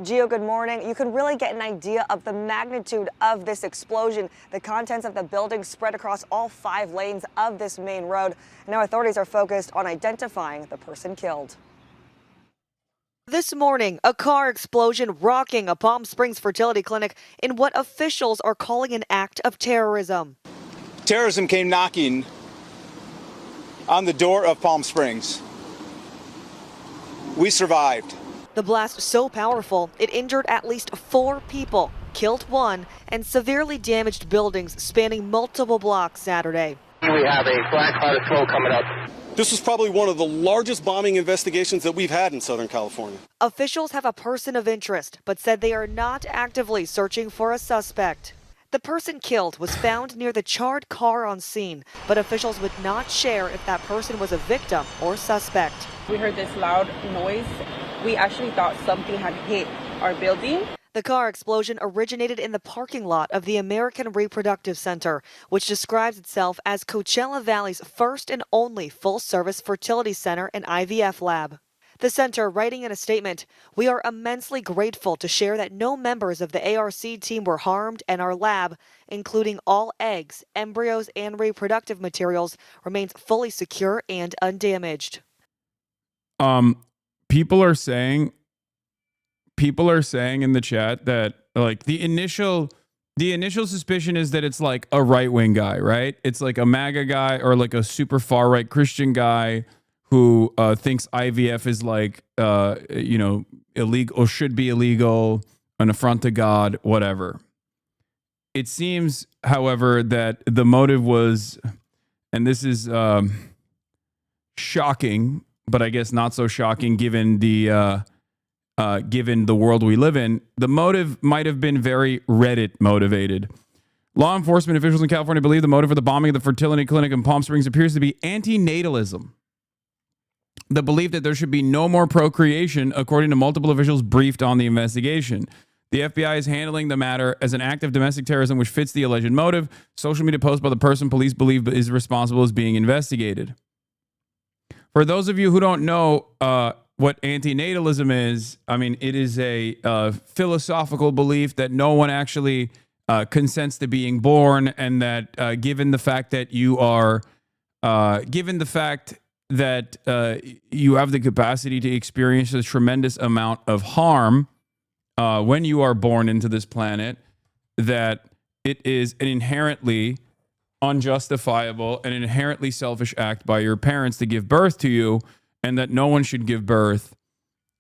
Gio, good morning. You can really get an idea of the magnitude of this explosion. The contents of the building spread across all 5 lanes of this main road. Now authorities are focused on identifying the person killed. This morning, a car explosion rocking a Palm Springs fertility clinic in what officials are calling an act of terrorism. Terrorism came knocking on the door of Palm Springs. We survived. The blast so powerful, it injured at least 4 people, killed 1, and severely damaged buildings spanning multiple blocks Saturday. We have a black cloud of smoke coming up. This was probably one of the largest bombing investigations that we've had in Southern California. Officials have a person of interest, but said they are not actively searching for a suspect. The person killed was found near the charred car on scene, but officials would not share if that person was a victim or suspect. We heard this loud noise. We actually thought something had hit our building. The car explosion originated in the parking lot of the American Reproductive Center, which describes itself as Coachella Valley's first and only full-service fertility center and IVF lab. The center, writing in a statement, "We are immensely grateful to share that no members of the ARC team were harmed and our lab, including all eggs, embryos, and reproductive materials, remains fully secure and undamaged." People are saying in the chat that like the initial suspicion is that it's like a right-wing guy, right? It's like a MAGA guy or like a super far-right Christian guy who thinks IVF is like, illegal or should be illegal, an affront to God, whatever. It seems, however, that the motive was, and this is shocking, but I guess not so shocking given the world we live in, the motive might have been very Reddit motivated. Law enforcement officials in California believe the motive for the bombing of the fertility clinic in Palm Springs appears to be antinatalism. The belief that there should be no more procreation, according to multiple officials briefed on the investigation. The FBI is handling the matter as an act of domestic terrorism which fits the alleged motive. Social media post by the person police believe is responsible is being investigated. For those of you who don't know what antinatalism is, I mean, it is a philosophical belief that no one actually consents to being born, and that given the fact that you are, given the fact that you have the capacity to experience a tremendous amount of harm when you are born into this planet, that it is an inherently unjustifiable and inherently selfish act by your parents to give birth to you, and that no one should give birth.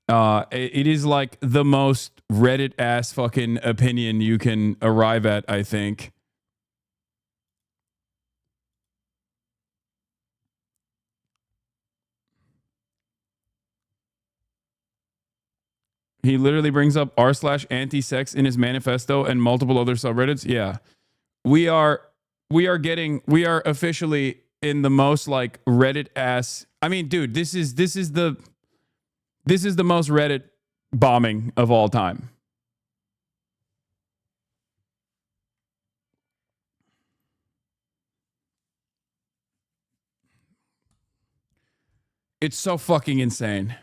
It is like the most Reddit ass fucking opinion you can arrive at, I think. He literally brings up r/anti-sex in his manifesto and multiple other subreddits. Yeah, we are officially in the most like Reddit ass. I mean, dude, this is the most Reddit bombing of all time. It's so fucking insane.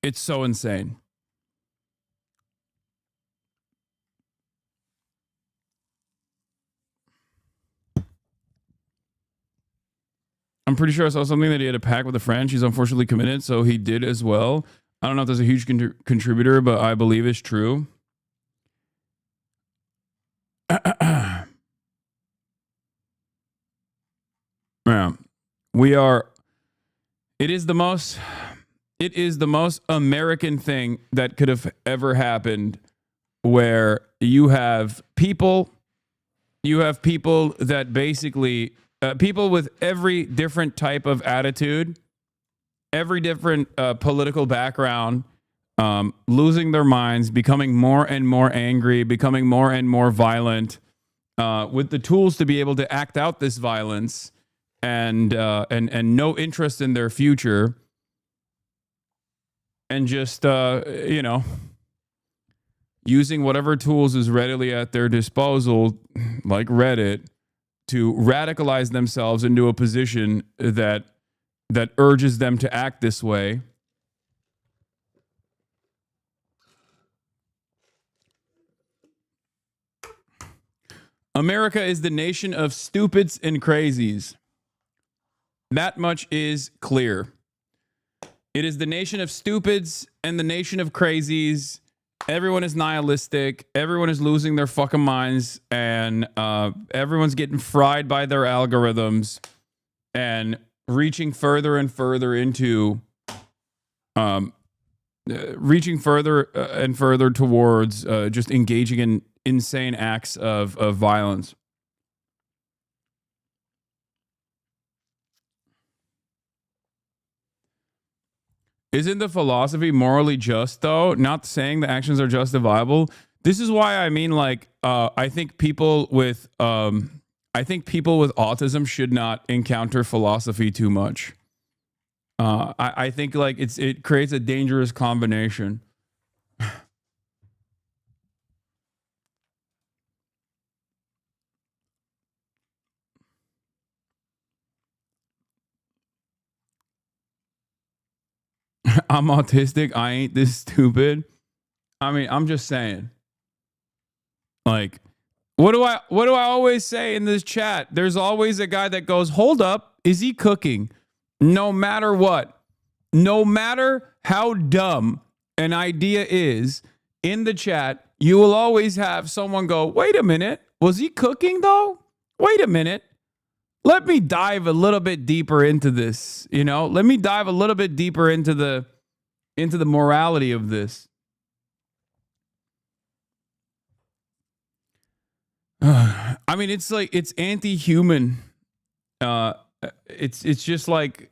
It's so insane. I'm pretty sure I saw something that he had a pact with a friend. She's unfortunately committed, so he did as well. I don't know if there's a huge contributor, but I believe it's true. Yeah. It is the most American thing that could have ever happened, where you have people that basically people with every different type of attitude, every different political background, losing their minds, becoming more and more angry, becoming more and more violent, with the tools to be able to act out this violence, and no interest in their future, and just using whatever tools is readily at their disposal, like Reddit, to radicalize themselves into a position that urges them to act this way. America is the nation of stupids and crazies. That much is clear. It is the nation of stupids and the nation of crazies. Everyone is nihilistic. Everyone is losing their fucking minds. And everyone's getting fried by their algorithms and reaching further and further into... reaching further and further towards just engaging in insane acts of violence. Isn't the philosophy morally just, though? Not saying the actions are justifiable. This is why I mean, like, I think people with autism should not encounter philosophy too much. I think like it creates a dangerous combination. I'm autistic. I ain't this stupid. I mean, I'm just saying. Like, what do I always say in this chat? There's always a guy that goes, "Hold up, is he cooking?" No matter what, no matter how dumb an idea is in the chat, you will always have someone go, "Wait a minute, was he cooking though? Wait a minute. Let me dive a little bit deeper into this, you know? Let me dive a little bit deeper into the morality of this." I mean, it's like it's anti-human. It's just like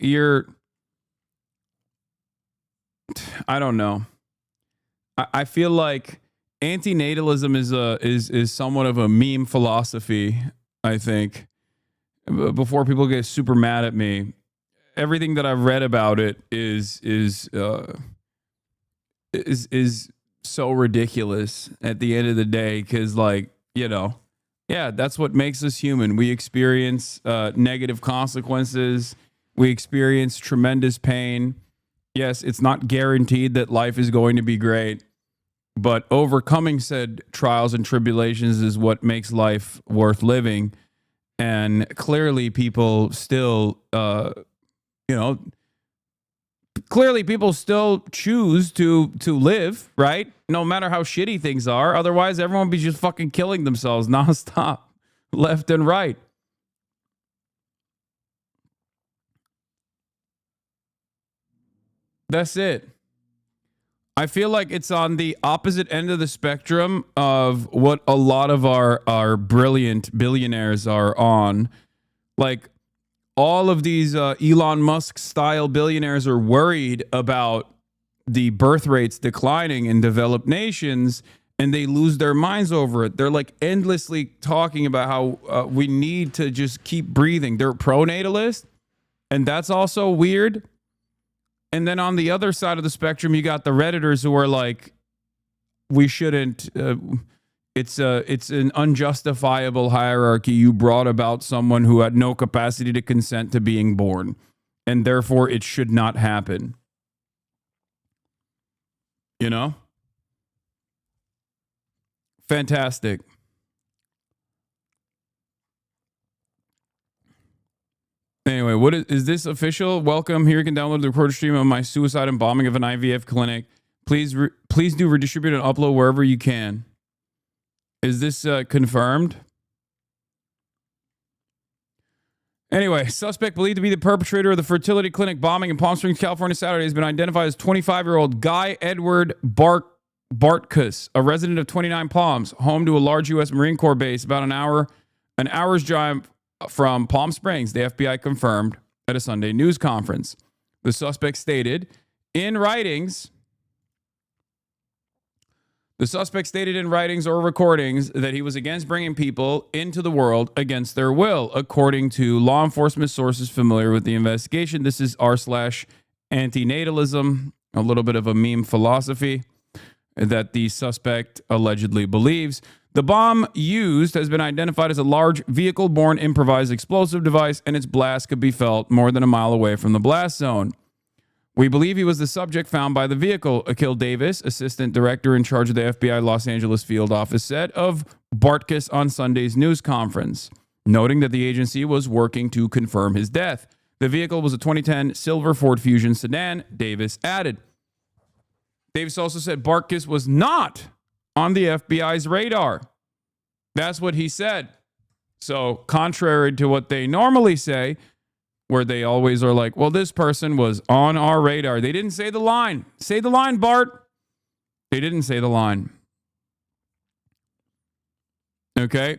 I don't know. I feel like antinatalism is somewhat of a meme philosophy, I think. Before people get super mad at me, everything that I've read about it is so ridiculous at the end of the day, because, like, you know, yeah, that's what makes us human. We experience negative consequences. We experience tremendous pain. Yes, it's not guaranteed that life is going to be great, but overcoming said trials and tribulations is what makes life worth living. And clearly people still, clearly people still choose to live, right? No matter how shitty things are. Otherwise, everyone would be just fucking killing themselves nonstop, left and right. That's it. I feel like it's on the opposite end of the spectrum of what a lot of our brilliant billionaires are on. Like, all of these Elon Musk style billionaires are worried about the birth rates declining in developed nations, and they lose their minds over it. They're like endlessly talking about how we need to just keep breathing. They're pro-natalist, and that's also weird. And then on the other side of the spectrum, you got the Redditors who are like, we shouldn't, it's an unjustifiable hierarchy you brought about someone who had no capacity to consent to being born, and therefore it should not happen. You know? Fantastic. Anyway, what is this official? Welcome. Here you can download the recorded stream of my suicide and bombing of an IVF clinic. Please do redistribute and upload wherever you can. Is this confirmed? Anyway, suspect believed to be the perpetrator of the fertility clinic bombing in Palm Springs, California, Saturday has been identified as 25-year-old Guy Edward Bartkus, a resident of 29 Palms, home to a large U.S. Marine Corps base about an hour's drive from Palm Springs, the FBI confirmed at a Sunday news conference. The suspect stated in writings or recordings that he was against bringing people into the world against their will, according to law enforcement sources familiar with the investigation. This is r/antinatalism, a little bit of a meme philosophy that the suspect allegedly believes. The bomb used has been identified as a large vehicle-borne improvised explosive device, and its blast could be felt more than a mile away from the blast zone. We believe he was the subject found by the vehicle, Akil Davis, assistant director in charge of the FBI Los Angeles field office, said of Bartkus on Sunday's news conference, noting that the agency was working to confirm his death. The vehicle was a 2010 silver Ford Fusion sedan, Davis added. Davis also said Bartkus was not on the FBI's radar. That's what he said. So, contrary to what they normally say, where they always are like, well, this person was on our radar. They didn't say the line. Say the line, Bart. They didn't say the line. Okay.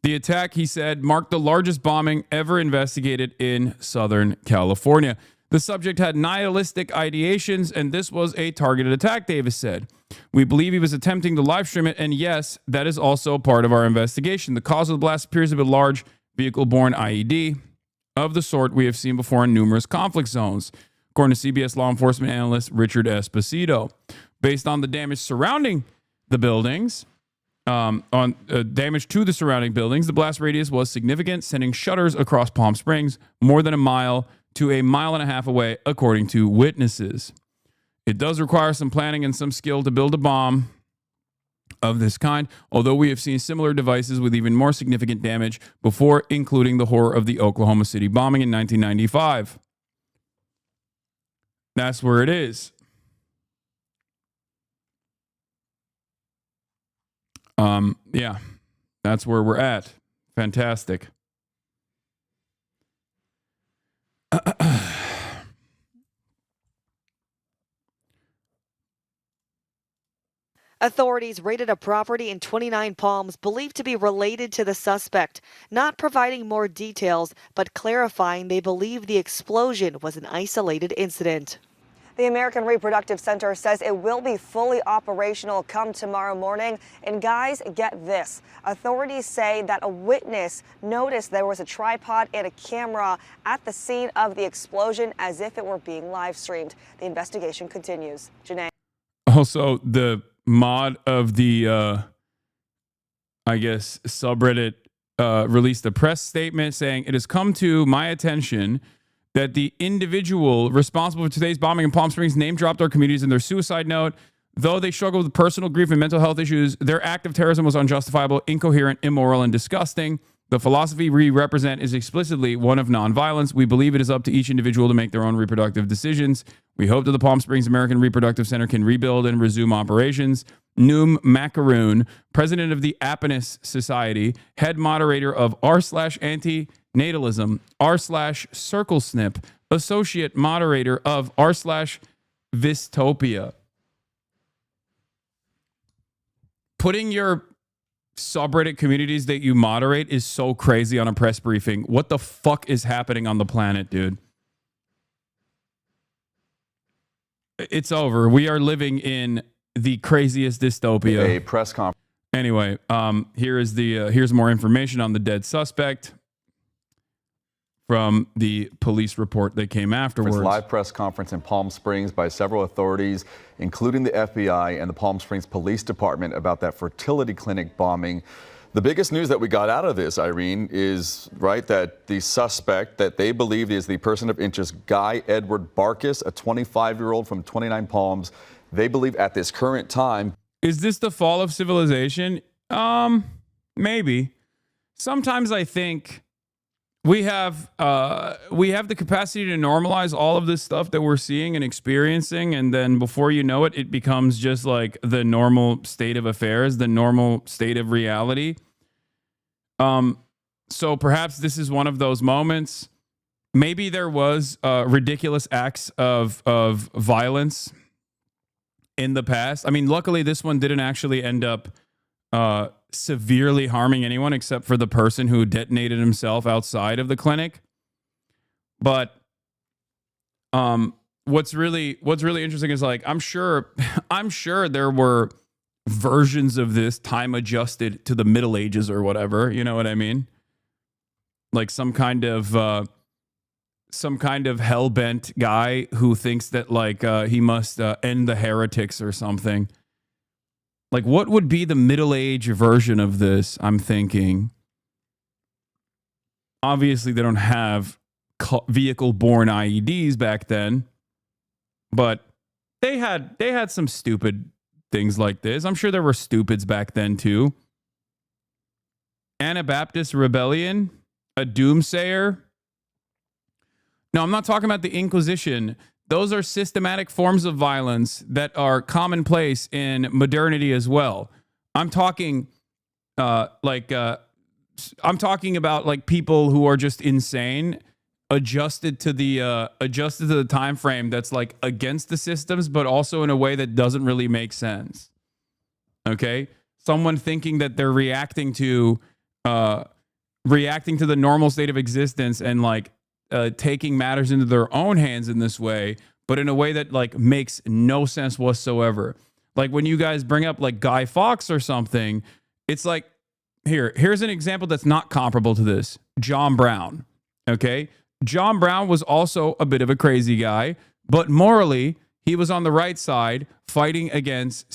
The attack, he said, marked the largest bombing ever investigated in Southern California. The subject had nihilistic ideations, and this was a targeted attack, Davis said. We believe he was attempting to live stream it, and yes, that is also part of our investigation. The cause of the blast appears to be a large vehicle-borne IED of the sort we have seen before in numerous conflict zones, according to CBS law enforcement analyst Richard Esposito. Based on the damage surrounding the buildings, damage to the surrounding buildings, the blast radius was significant, sending shudders across Palm Springs more than a mile to a mile and a half away, according to witnesses. It does require some planning and some skill to build a bomb of this kind, although we have seen similar devices with even more significant damage before, including the horror of the Oklahoma City bombing in 1995. That's where it is. Yeah, that's where we're at. Fantastic. Authorities raided a property in 29 Palms believed to be related to the suspect, not providing more details, but clarifying they believe the explosion was an isolated incident. The American Reproductive Center says it will be fully operational come tomorrow morning. And guys, get this. Authorities say that a witness noticed there was a tripod and a camera at the scene of the explosion as if it were being live streamed. The investigation continues. Janae. Also, the mod of the, I guess, subreddit released a press statement saying, it has come to my attention that the individual responsible for today's bombing in Palm Springs name-dropped our communities in their suicide note. Though they struggle with personal grief and mental health issues, their act of terrorism was unjustifiable, incoherent, immoral, and disgusting. The philosophy we represent is explicitly one of nonviolence. We believe it is up to each individual to make their own reproductive decisions. We hope that the Palm Springs American Reproductive Center can rebuild and resume operations. Noom Macaroon, president of the Apenis Society, head moderator of r/antinatalism, r/circlesnip, associate moderator of r/vistopia. Putting your subreddit communities that you moderate is so crazy on a press briefing. What the fuck is happening on the planet, dude? It's over. We are living in the craziest dystopia. A press conference. Anyway, here's more information on the dead suspect from the police report that came afterwards. Live press conference in Palm Springs by several authorities, including the FBI and the Palm Springs Police Department, about that fertility clinic bombing. The biggest news that we got out of this, Irene, is that the suspect that they believe is the person of interest, Guy Edward Bartkus, a 25-year-old from 29 Palms, they believe at this current time. Is this the fall of civilization? Maybe. Sometimes I think we have the capacity to normalize all of this stuff that we're seeing and experiencing, and then before you know it, it becomes just like the normal state of affairs, the normal state of reality. So perhaps this is one of those moments. Maybe there was ridiculous acts of violence in the past. I mean, luckily this one didn't actually end up severely harming anyone except for the person who detonated himself outside of the clinic. But what's really interesting is I'm sure there were versions of this time adjusted to the Middle Ages or whatever, you know what I mean? Like some kind of hell-bent guy who thinks that he must end the heretics or something. Like, what would be the Middle Age version of this? I'm thinking. Obviously, they don't have vehicle-borne IEDs back then. But they had some stupid things like this. I'm sure there were stupids back then too. Anabaptist rebellion, a doomsayer. No, I'm not talking about the Inquisition. Those are systematic forms of violence that are commonplace in modernity as well. I'm talking about like people who are just insane, adjusted to the time frame that's like against the systems, but also in a way that doesn't really make sense. Okay, someone thinking that they're reacting to the normal state of existence and like taking matters into their own hands in this way, but in a way that like makes no sense whatsoever. Like when you guys bring up like Guy Fawkes or something, it's like, here's an example that's not comparable to this. John Brown. Okay. John Brown was also a bit of a crazy guy, but morally he was on the right side, fighting against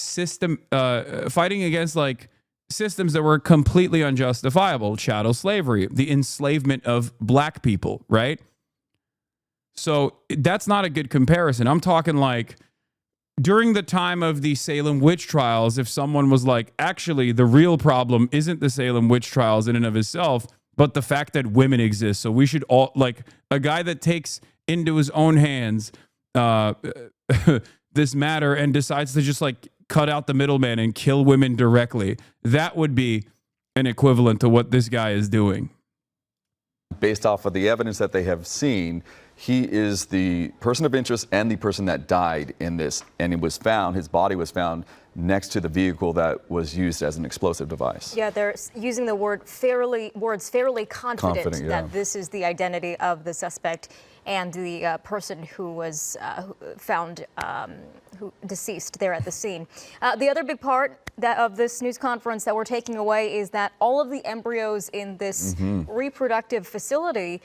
like systems that were completely unjustifiable. Chattel slavery, the enslavement of black people, right? So that's not a good comparison. I'm talking like during the time of the Salem witch trials, if someone was like, actually, the real problem isn't the Salem witch trials in and of itself, but the fact that women exist. So we should all, like a guy that takes into his own hands this matter and decides to just like cut out the middleman and kill women directly. That would be an equivalent to what this guy is doing. Based off of the evidence that they have seen, he is the person of interest and the person that died in this. And his body was found next to the vehicle that was used as an explosive device. Yeah, they're using the words fairly confident that this is the identity of the suspect and the person who was found deceased there at the scene. The other big part of this news conference that we're taking away is that all of the embryos in this reproductive facility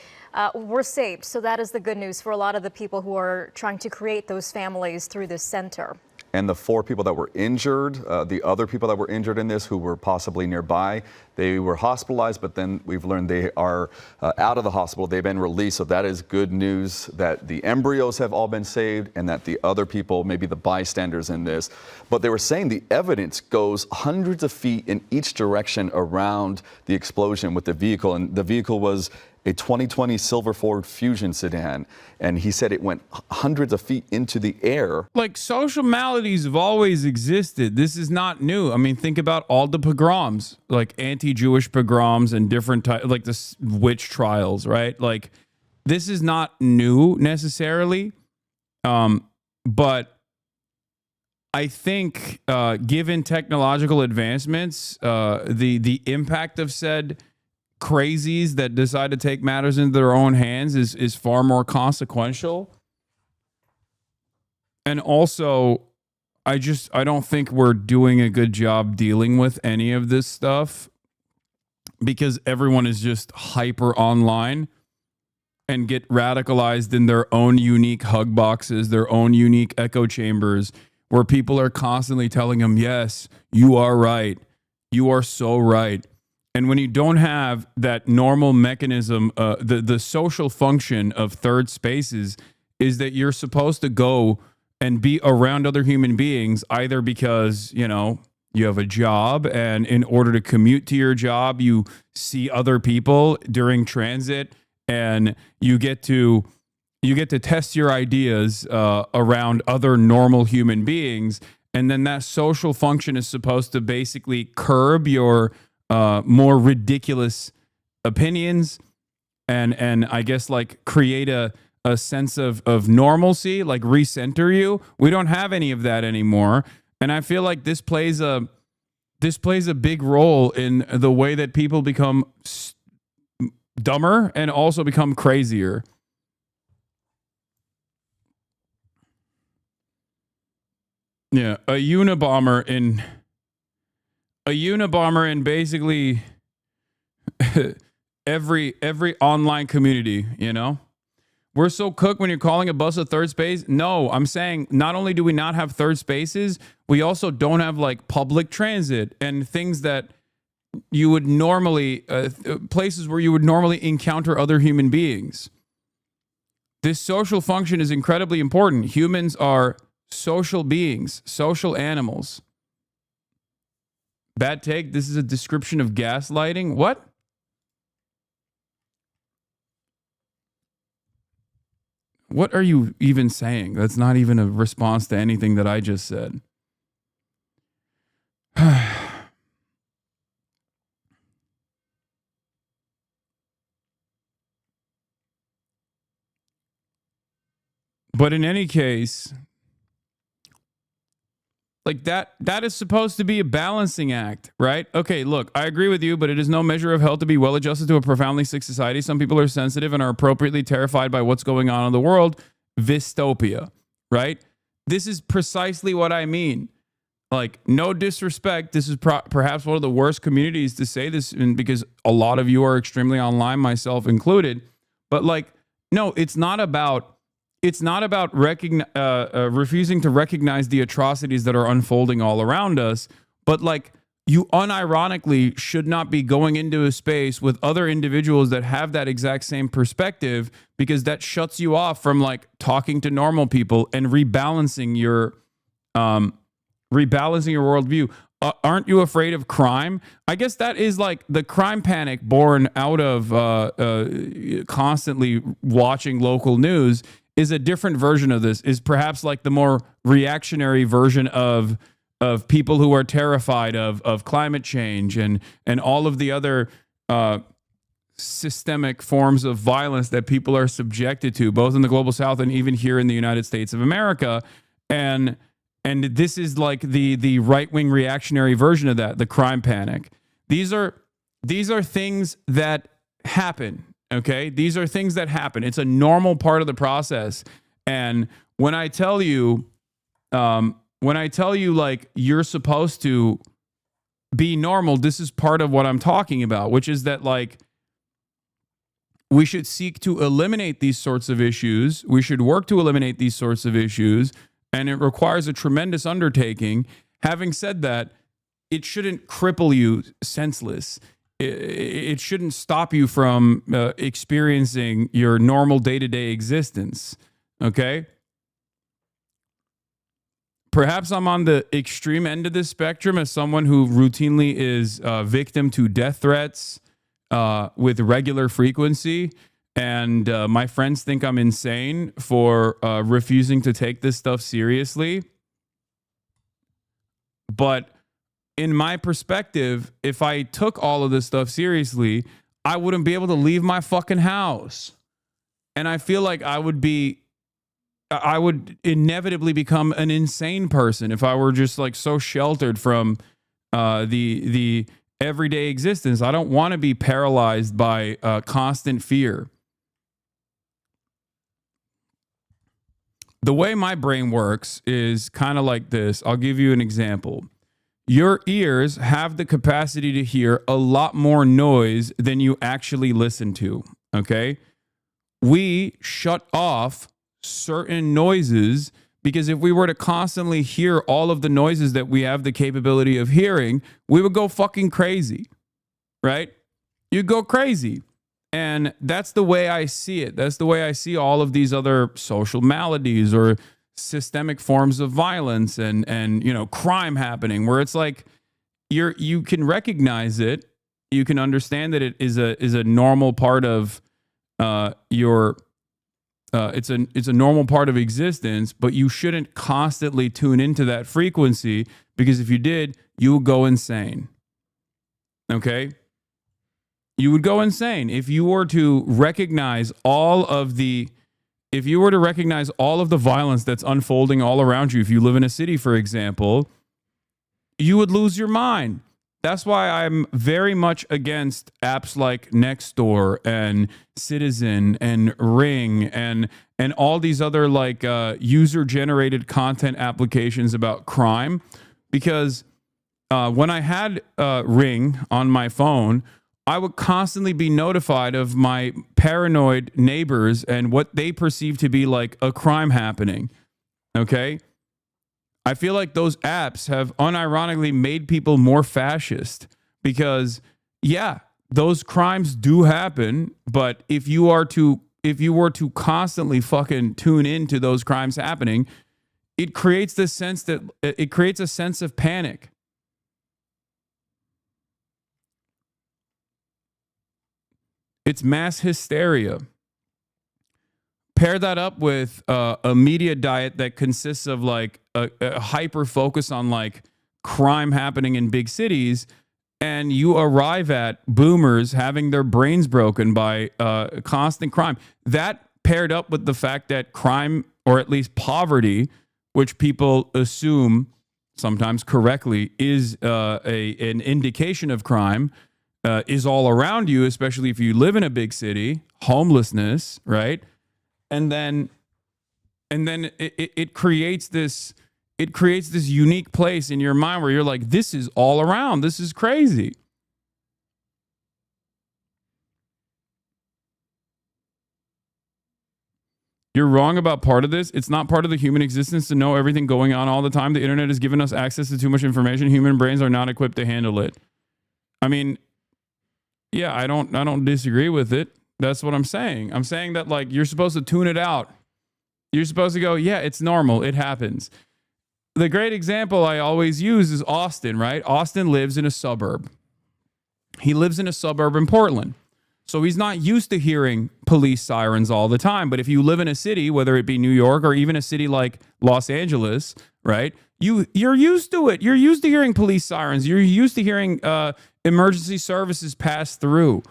were saved. So that is the good news for a lot of the people who are trying to create those families through this center. And the 4 people that were injured, the other people that were injured in this who were possibly nearby, they were hospitalized, but then we've learned they are out of the hospital. They've been released. So that is good news that the embryos have all been saved and that the other people, maybe the bystanders in this. But they were saying the evidence goes hundreds of feet in each direction around the explosion with the vehicle. And the vehicle was a 2020 Silver Ford Fusion sedan, and he said it went hundreds of feet into the air. Like, social maladies have always existed. This is not new. I mean, think about all the pogroms, like anti-Jewish pogroms and different types, like the witch trials, right? Like, this is not new necessarily, but I think given technological advancements, the impact of said crazies that decide to take matters into their own hands is far more consequential. And also, I don't think we're doing a good job dealing with any of this stuff because everyone is just hyper online and get radicalized in their own unique hug boxes, their own unique echo chambers, where people are constantly telling them, yes, you are right. You are so right. And when you don't have that normal mechanism, the social function of third spaces is that you're supposed to go and be around other human beings, either because, you know, you have a job and in order to commute to your job, you see other people during transit and you get to test your ideas around other normal human beings. And then that social function is supposed to basically curb your more ridiculous opinions and I guess like create a sense of normalcy, like recenter you. We don't have any of that anymore. And I feel like this plays a big role in the way that people become dumber and also become crazier. Yeah, a Unabomber in basically every online community, you know? We're so cooked when you're calling a bus a third space. No, I'm saying not only do we not have third spaces, we also don't have like public transit and things that you would normally, places where you would normally encounter other human beings. This social function is incredibly important. Humans are social beings, social animals. Bad take. This is a description of gaslighting. What? What are you even saying? That's not even a response to anything that I just said. But in any case, like that is supposed to be a balancing act, right? Okay, look, I agree with you, but it is no measure of health to be well adjusted to a profoundly sick society. Some people are sensitive and are appropriately terrified by what's going on in the world. Dystopia, right? This is precisely what I mean. Like, no disrespect. This is perhaps one of the worst communities to say this in, because a lot of you are extremely online, myself included. But like, no, it's not about refusing to recognize the atrocities that are unfolding all around us. But like, you unironically should not be going into a space with other individuals that have that exact same perspective, because that shuts you off from like talking to normal people and rebalancing your worldview. Aren't you afraid of crime? I guess that is like the crime panic born out of constantly watching local news is a different version of this, is perhaps like the more reactionary version of people who are terrified of climate change and all of the other systemic forms of violence that people are subjected to, both in the global south and even here in the United States of America. And this is like the right-wing reactionary version of that, the crime panic. These are things that happen. Okay, these are things that happen. It's a normal part of the process. And when I tell you like you're supposed to be normal, this is part of what I'm talking about, which is that like we should seek to eliminate these sorts of issues. We should work to eliminate these sorts of issues, and it requires a tremendous undertaking. Having said that, it shouldn't cripple you senseless. It shouldn't stop you from experiencing your normal day-to-day existence, okay? Perhaps I'm on the extreme end of this spectrum as someone who routinely is victim to death threats with regular frequency, and my friends think I'm insane for refusing to take this stuff seriously. But in my perspective, if I took all of this stuff seriously, I wouldn't be able to leave my fucking house. And I feel like I would inevitably become an insane person if I were just like so sheltered from the everyday existence. I don't want to be paralyzed by constant fear. The way my brain works is kind of like this. I'll give you an example. Your ears have the capacity to hear a lot more noise than you actually listen to, okay? We shut off certain noises because if we were to constantly hear all of the noises that we have the capability of hearing, we would go fucking crazy, right? You'd go crazy. And that's the way I see it. That's the way I see all of these other social maladies or systemic forms of violence and you know, crime happening, where it's like you can recognize it, you can understand that it is a normal part of it's a normal part of existence, but you shouldn't constantly tune into that frequency, because if you did, you would go insane. Okay? You would go insane if you were to recognize all of the violence that's unfolding all around you. If you live in a city, for example, you would lose your mind. That's why I'm very much against apps like Nextdoor and Citizen and Ring and all these other like user-generated content applications about crime. Because when I had Ring on my phone, I would constantly be notified of my paranoid neighbors and what they perceive to be like a crime happening. Okay? I feel like those apps have unironically made people more fascist because, yeah, those crimes do happen. But if you are to to constantly fucking tune into those crimes happening, it creates a sense of panic. It's mass hysteria. Pair that up with a media diet that consists of like a hyper focus on like crime happening in big cities, and you arrive at boomers having their brains broken by constant crime. That paired up with the fact that crime, or at least poverty, which people assume sometimes correctly is an indication of crime, is all around you, especially if you live in a big city. Homelessness, right? And then it creates this unique place in your mind where you're like, this is all around. This is crazy. You're wrong about part of this. It's not part of the human existence to know everything going on all the time. The internet has given us access to too much information. Human brains are not equipped to handle it. I mean, yeah, I don't disagree with it. That's what I'm saying. I'm saying that, like, you're supposed to tune it out. You're supposed to go, yeah, it's normal. It happens. The great example I always use is Austin, right? Austin lives in a suburb. He lives in a suburb in Portland. So he's not used to hearing police sirens all the time. But if you live in a city, whether it be New York or even a city like Los Angeles, right? You're used to it. You're used to hearing police sirens. You're used to hearing emergency services pass through.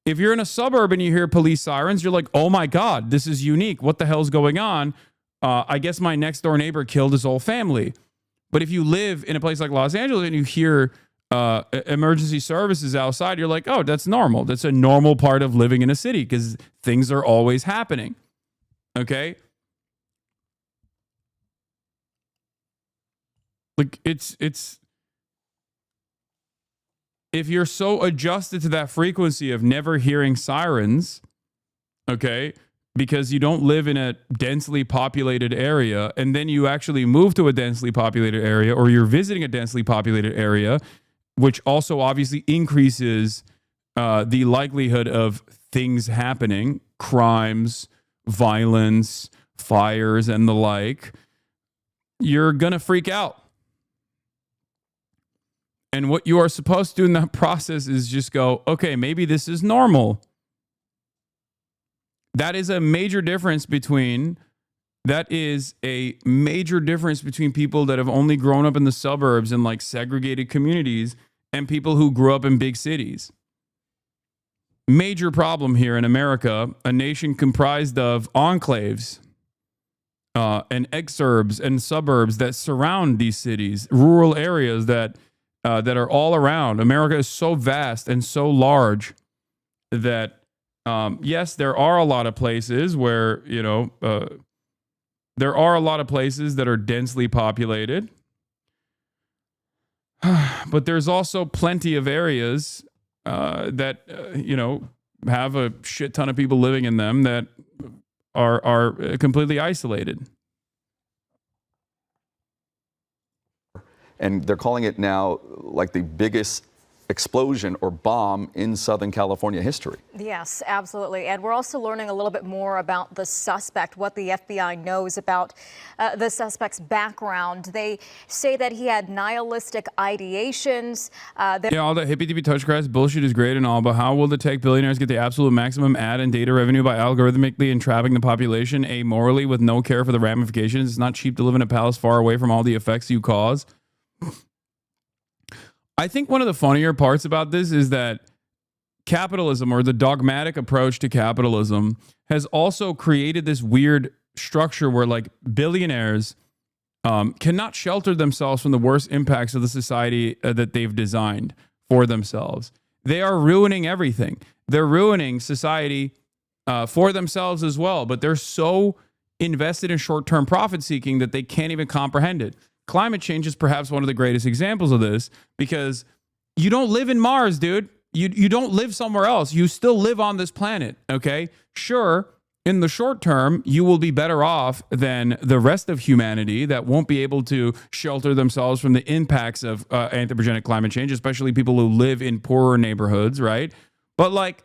If you're in a suburb and you hear police sirens, you're like, oh my God, this is unique. What the hell's going on? I guess my next door neighbor killed his whole family. But if you live in a place like Los Angeles and you hear emergency services outside, you're like, oh, that's normal. That's a normal part of living in a city because things are always happening. Okay? Like, it's if you're so adjusted to that frequency of never hearing sirens, okay, because you don't live in a densely populated area, and then you actually move to a densely populated area, or you're visiting a densely populated area, which also obviously increases the likelihood of things happening, crimes, violence, fires, and the like, you're going to freak out. And what you are supposed to do in that process is just go, okay, maybe this is normal. That is a major difference between people that have only grown up in the suburbs and like segregated communities and people who grew up in big cities. Major problem here in America, a nation comprised of enclaves and exurbs and suburbs that surround these cities, rural areas that are all around. America is so vast and so large that, yes, there are a lot of places where, there are a lot of places that are densely populated. But there's also plenty of areas that, have a shit ton of people living in them that are completely isolated. And they're calling it now like the biggest explosion or bomb in Southern California history. Yes, absolutely. And we're also learning a little bit more about the suspect, what the FBI knows about the suspect's background. They say that he had nihilistic ideations. Yeah, all that hippy-dippy touchgrass bullshit is great and all, but how will the tech billionaires get the absolute maximum ad and data revenue by algorithmically entrapping the population amorally with no care for the ramifications? It's not cheap to live in a palace far away from all the effects you cause. I think one of the funnier parts about this is that capitalism, or the dogmatic approach to capitalism, has also created this weird structure where like billionaires cannot shelter themselves from the worst impacts of the society that they've designed for themselves. They are ruining everything. They're ruining society for themselves as well, but they're so invested in short-term profit seeking that they can't even comprehend it. Climate change is perhaps one of the greatest examples of this, because you don't live in Mars, dude. You don't live somewhere else. You still live on this planet, okay? Sure, in the short term, you will be better off than the rest of humanity that won't be able to shelter themselves from the impacts of anthropogenic climate change, especially people who live in poorer neighborhoods, right? But like,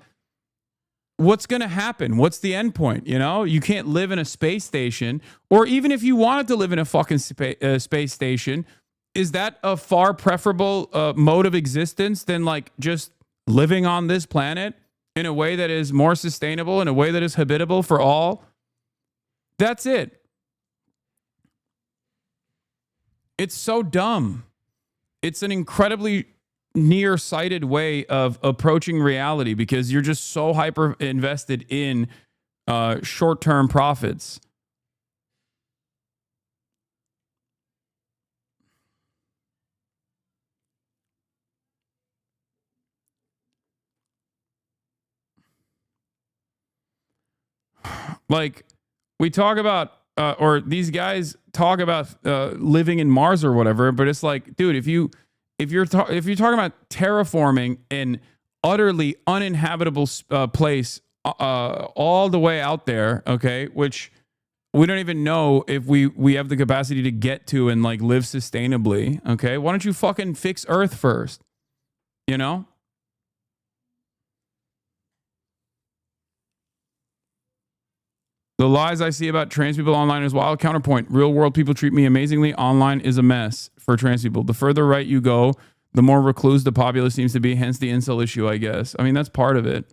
what's going to happen? What's the end point? You know, you can't live in a space station, or even if you wanted to live in a fucking space station, is that a far preferable mode of existence than like just living on this planet in a way that is more sustainable, in a way that is habitable for all? That's it. It's so dumb. It's an incredibly nearsighted way of approaching reality because you're just so hyper invested in short-term profits. Like we talk about, or these guys talk about living in Mars or whatever, but it's like, dude, if you're talking about terraforming an utterly uninhabitable place all the way out there, okay, which we don't even know if we have the capacity to get to and like live sustainably, okay, why don't you fucking fix Earth first, you know? The lies I see about trans people online is wild. Counterpoint. Real world people treat me amazingly. Online is a mess for trans people. The further right you go, the more recluse the populace seems to be. Hence the incel issue, I guess. I mean, that's part of it.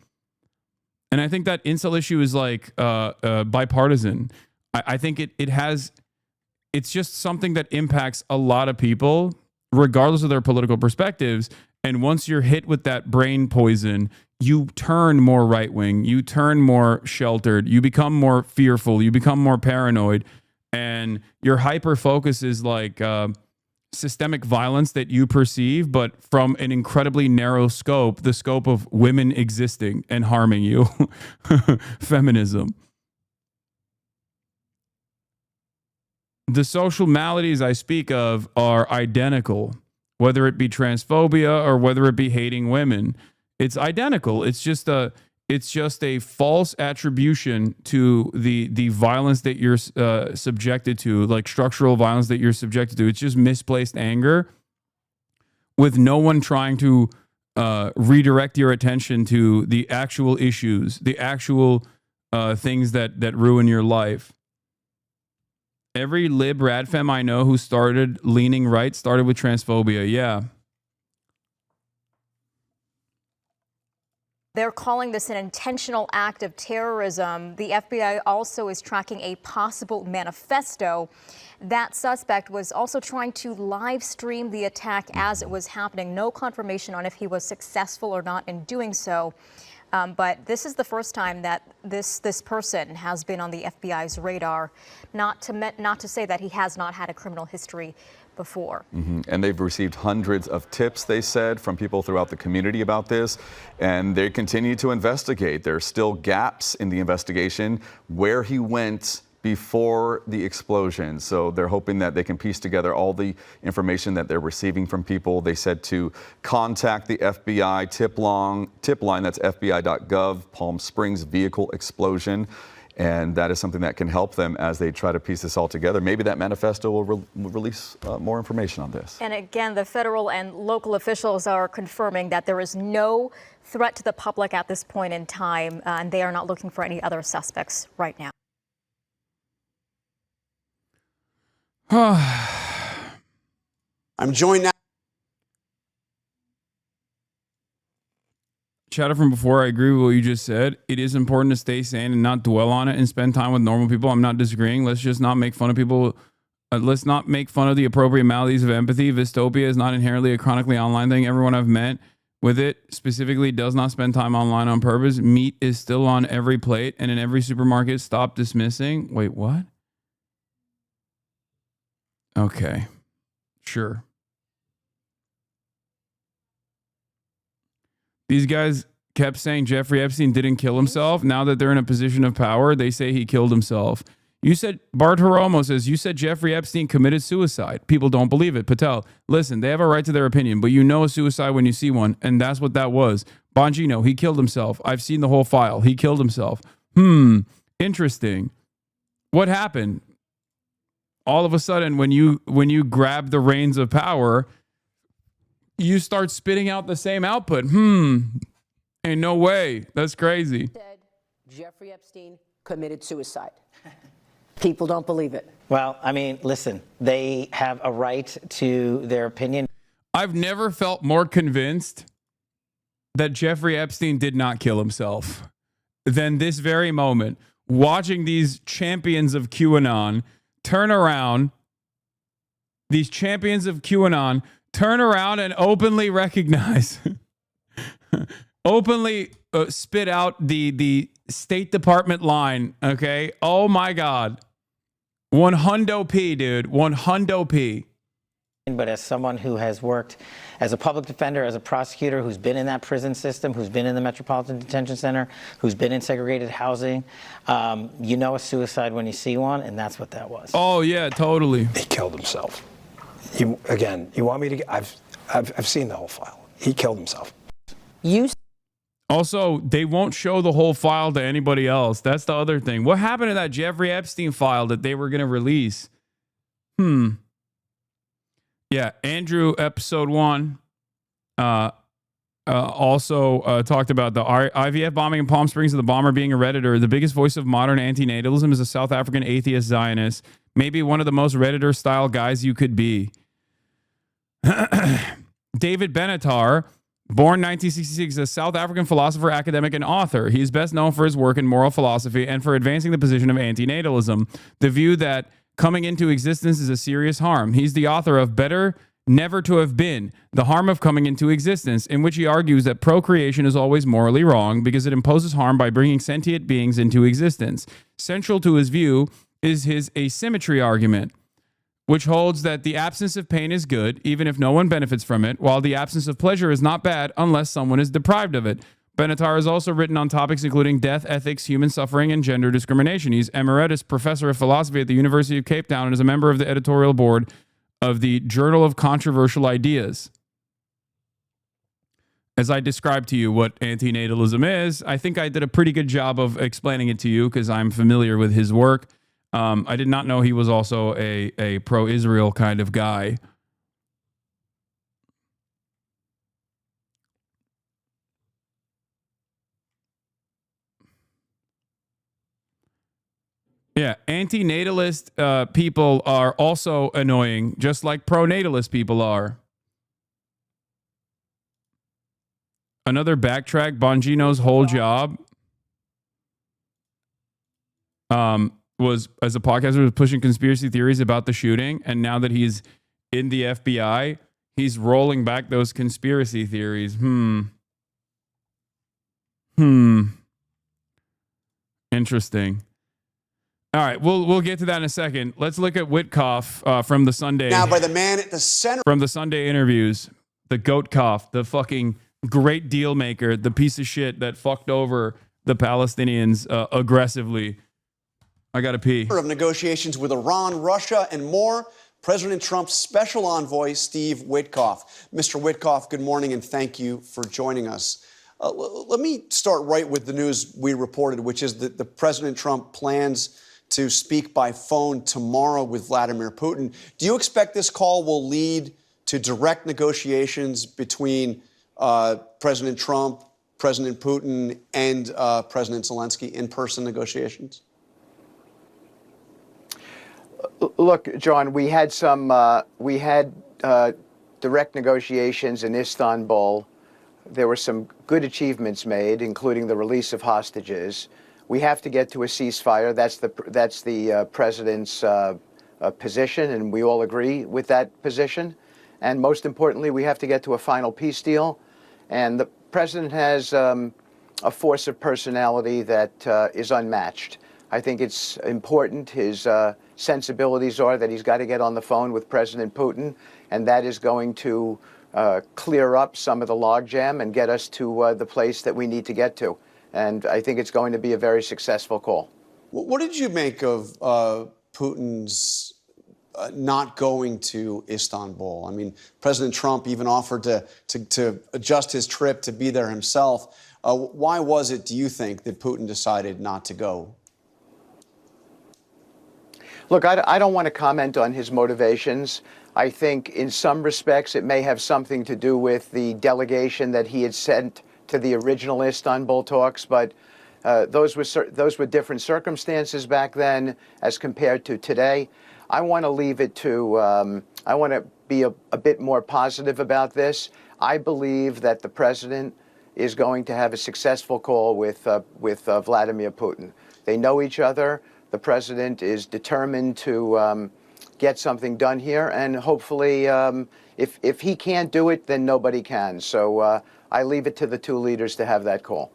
And I think that incel issue is like bipartisan. I think it's just something that impacts a lot of people, regardless of their political perspectives. And once you're hit with that brain poison, you turn more right-wing, you turn more sheltered, you become more fearful, you become more paranoid, and your hyper-focus is like systemic violence that you perceive, but from an incredibly narrow scope, the scope of women existing and harming you. Feminism. The social maladies I speak of are identical, whether it be transphobia or whether it be hating women. It's identical. It's just a false attribution to the violence that you're subjected to, like structural violence that you're subjected to. It's just misplaced anger with no one trying to redirect your attention to the actual issues, the actual things that ruin your life. Every lib radfem I know who started leaning right started with transphobia. Yeah. They're calling this an intentional act of terrorism. The FBI also is tracking a possible manifesto. That suspect was also trying to live stream the attack as it was happening. No confirmation on if he was successful or not in doing so. But this is the first time that this person has been on the FBI's radar. Not to say that he has not had a criminal history before. Mm-hmm. And they've received hundreds of tips, they said, from people throughout the community about this, and they continue to investigate. There are still gaps in the investigation where he went before the explosion. So they're hoping that they can piece together all the information that they're receiving from people. They said to contact the FBI tip line, that's FBI.gov, Palm Springs vehicle explosion. And that is something that can help them as they try to piece this all together. Maybe that manifesto will release more information on this. And again, the federal and local officials are confirming that there is no threat to the public at this point in time, and they are not looking for any other suspects right now. I'm joined now. Chatter from before, I agree with what you just said. It is important to stay sane and not dwell on it and spend time with normal people. I'm not disagreeing. Let's just not make fun of people. Let's not make fun of the appropriate maladies of empathy. Vistopia is not inherently a chronically online thing. Everyone I've met with it specifically does not spend time online on purpose. Meat is still on every plate and in every supermarket. Stop dismissing. Wait, what? Okay. Sure. These guys kept saying Jeffrey Epstein didn't kill himself. Now that they're in a position of power, they say he killed himself. You said, Bart Hiromo says, you said Jeffrey Epstein committed suicide. People don't believe it. Patel, listen, they have a right to their opinion, but you know a suicide when you see one, and that's what that was. Bongino, he killed himself. I've seen the whole file. He killed himself. Interesting. What happened? All of a sudden, when you grab the reins of power, you start spitting out the same output. Ain't no way. That's crazy. Jeffrey Epstein committed suicide. People don't believe it. Well, I mean, listen, they have a right to their opinion. I've never felt more convinced that Jeffrey Epstein did not kill himself than this very moment, watching these champions of QAnon turn around, and openly recognize, openly spit out the State Department line, okay? Oh my God. 100p, dude. 100p. But as someone who has worked as a public defender, as a prosecutor, who's been in that prison system, who's been in the Metropolitan Detention Center, who's been in segregated housing, you know a suicide when you see one, and that's what that was. Oh, yeah, totally. He killed himself. You want me to... I've seen the whole file. He killed himself. Also, they won't show the whole file to anybody else. That's the other thing. What happened to that Jeffrey Epstein file that they were going to release? Yeah, Andrew, episode 1, also talked about the IVF bombing in Palm Springs and the bomber being a Redditor. The biggest voice of modern antinatalism is a South African atheist Zionist. Maybe one of the most Redditor-style guys you could be. David Benatar, born 1966, a South African philosopher, academic, and author. He is best known for his work in moral philosophy and for advancing the position of antinatalism, the view that coming into existence is a serious harm. He's the author of Better Never to Have Been, The Harm of Coming into Existence, in which he argues that procreation is always morally wrong because it imposes harm by bringing sentient beings into existence. Central to his view is his asymmetry argument, which holds that the absence of pain is good, even if no one benefits from it, while the absence of pleasure is not bad unless someone is deprived of it. Benatar has also written on topics including death, ethics, human suffering, and gender discrimination. He's emeritus professor of philosophy at the University of Cape Town and is a member of the editorial board of the Journal of Controversial Ideas. As I described to you what antinatalism is, I think I did a pretty good job of explaining it to you because I'm familiar with his work. I did not know he was also a pro-Israel kind of guy. Yeah, antinatalist people are also annoying, just like pronatalist people are. Another backtrack, Bongino's whole job was, as a podcaster, was pushing conspiracy theories about the shooting, and now that he's in the FBI, he's rolling back those conspiracy theories. Interesting. All right, we'll get to that in a second. Let's look at Witkoff from the Sunday. Now by the man at the center. From the Sunday interviews, the Goatkoff, the fucking great deal maker, the piece of shit that fucked over the Palestinians aggressively. I gotta pee. Of negotiations with Iran, Russia, and more. President Trump's special envoy, Steve Witkoff. Mr. Witkoff, good morning, and thank you for joining us. Let me start right with the news we reported, which is that the President Trump plans to speak by phone tomorrow with Vladimir Putin. Do you expect this call will lead to direct negotiations between President Trump, President Putin, and President Zelensky, in-person negotiations? Look, John, we had direct negotiations in Istanbul. There were some good achievements made, including the release of hostages. We have to get to a ceasefire. That's the president's position, and we all agree with that position. And most importantly, we have to get to a final peace deal. And the president has a force of personality that is unmatched. I think it's important. His sensibilities are that he's got to get on the phone with President Putin, and that is going to clear up some of the logjam and get us to the place that we need to get to. And I think it's going to be a very successful call. What did you make of Putin's not going to Istanbul? I mean, President Trump even offered to adjust his trip to be there himself. Why was it, do you think, that Putin decided not to go? Look, I don't want to comment on his motivations. I think in some respects it may have something to do with the delegation that he had sent to the original Istanbul talks, but Those were different circumstances back then as compared to today. I want to leave it to, I want to be a bit more positive about this. I believe that the president is going to have a successful call with Vladimir Putin. They know each other. The president is determined to get something done here, and hopefully, if he can't do it, then nobody can. So I leave it to the two leaders to have that call.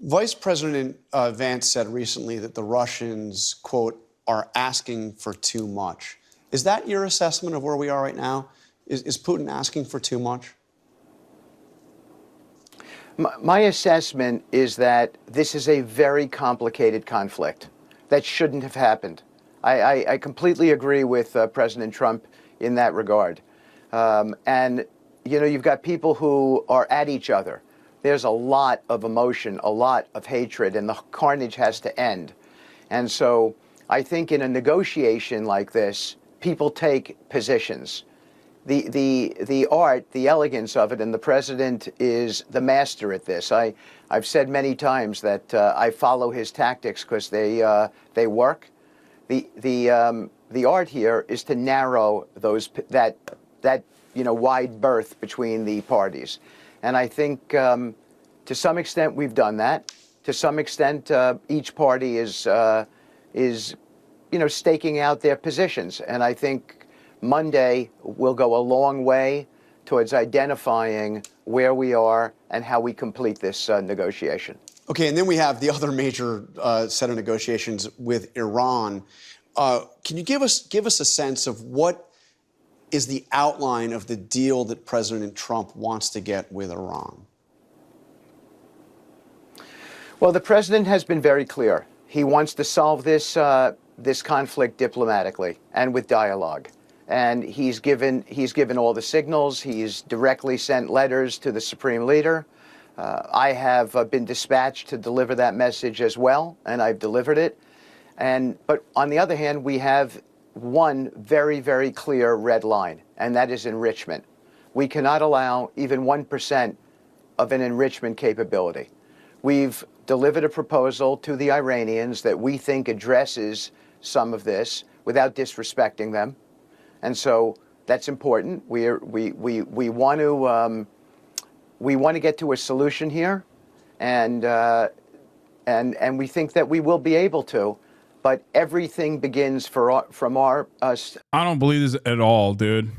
Vice President Vance said recently that the Russians, quote, are asking for too much. Is that your assessment of where we are right now? Is Putin asking for too much? My assessment is that this is a very complicated conflict that shouldn't have happened. I completely agree with President Trump in that regard. And, you know, you've got people who are at each other. There's a lot of emotion, a lot of hatred, and the carnage has to end. And so I think in a negotiation like this, people take positions. The art, the elegance of it, and the president is the master at this. I've said many times that I follow his tactics because they work. The art here is to narrow that wide berth between the parties, and I think to some extent we've done that. To some extent, each party is staking out their positions, and I think Monday will go a long way towards identifying where we are and how we complete this negotiation. Okay, and then we have the other major set of negotiations with Iran. Can you give us a sense of what is the outline of the deal that President Trump wants to get with Iran? Well, the president has been very clear. He wants to solve this conflict diplomatically and with dialogue. And he's given all the signals. He's directly sent letters to the supreme leader. I have been dispatched to deliver that message as well, and I've delivered it. But on the other hand, we have one very, very clear red line, and that is enrichment. We cannot allow even 1% of an enrichment capability. We've delivered a proposal to the Iranians that we think addresses some of this without disrespecting them. And so that's important. We want to get to a solution here, and we think that we will be able to. But everything begins from us. I don't believe this at all, dude.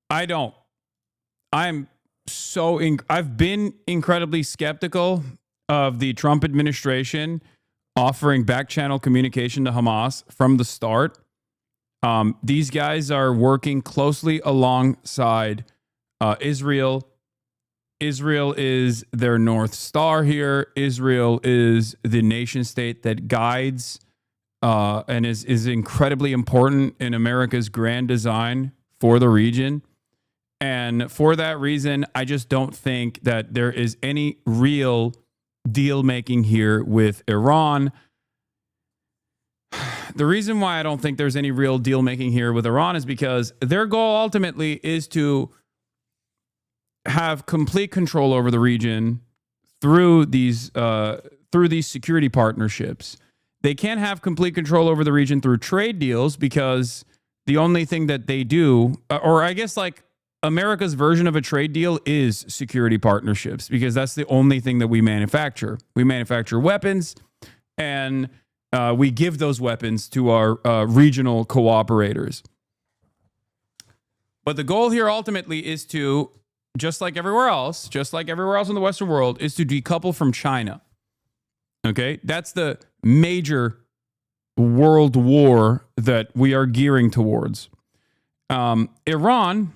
I don't. I've been incredibly skeptical of the Trump administration offering back channel communication to Hamas from the start. These guys are working closely alongside Israel. Israel is their North Star here. Israel is the nation state that guides and is incredibly important in America's grand design for the region. And for that reason, I just don't think that there is any real deal making here with Iran. The reason why I don't think there's any real deal making here with Iran is because their goal ultimately is to have complete control over the region through these security partnerships. They can't have complete control over the region through trade deals because the only thing that they do, or I guess like America's version of a trade deal, is security partnerships, because that's the only thing that we manufacture. We manufacture weapons, and we give those weapons to our regional cooperators. But the goal here ultimately is to, just like everywhere else in the Western world, is to decouple from China. Okay? That's the major world war that we are gearing towards. Iran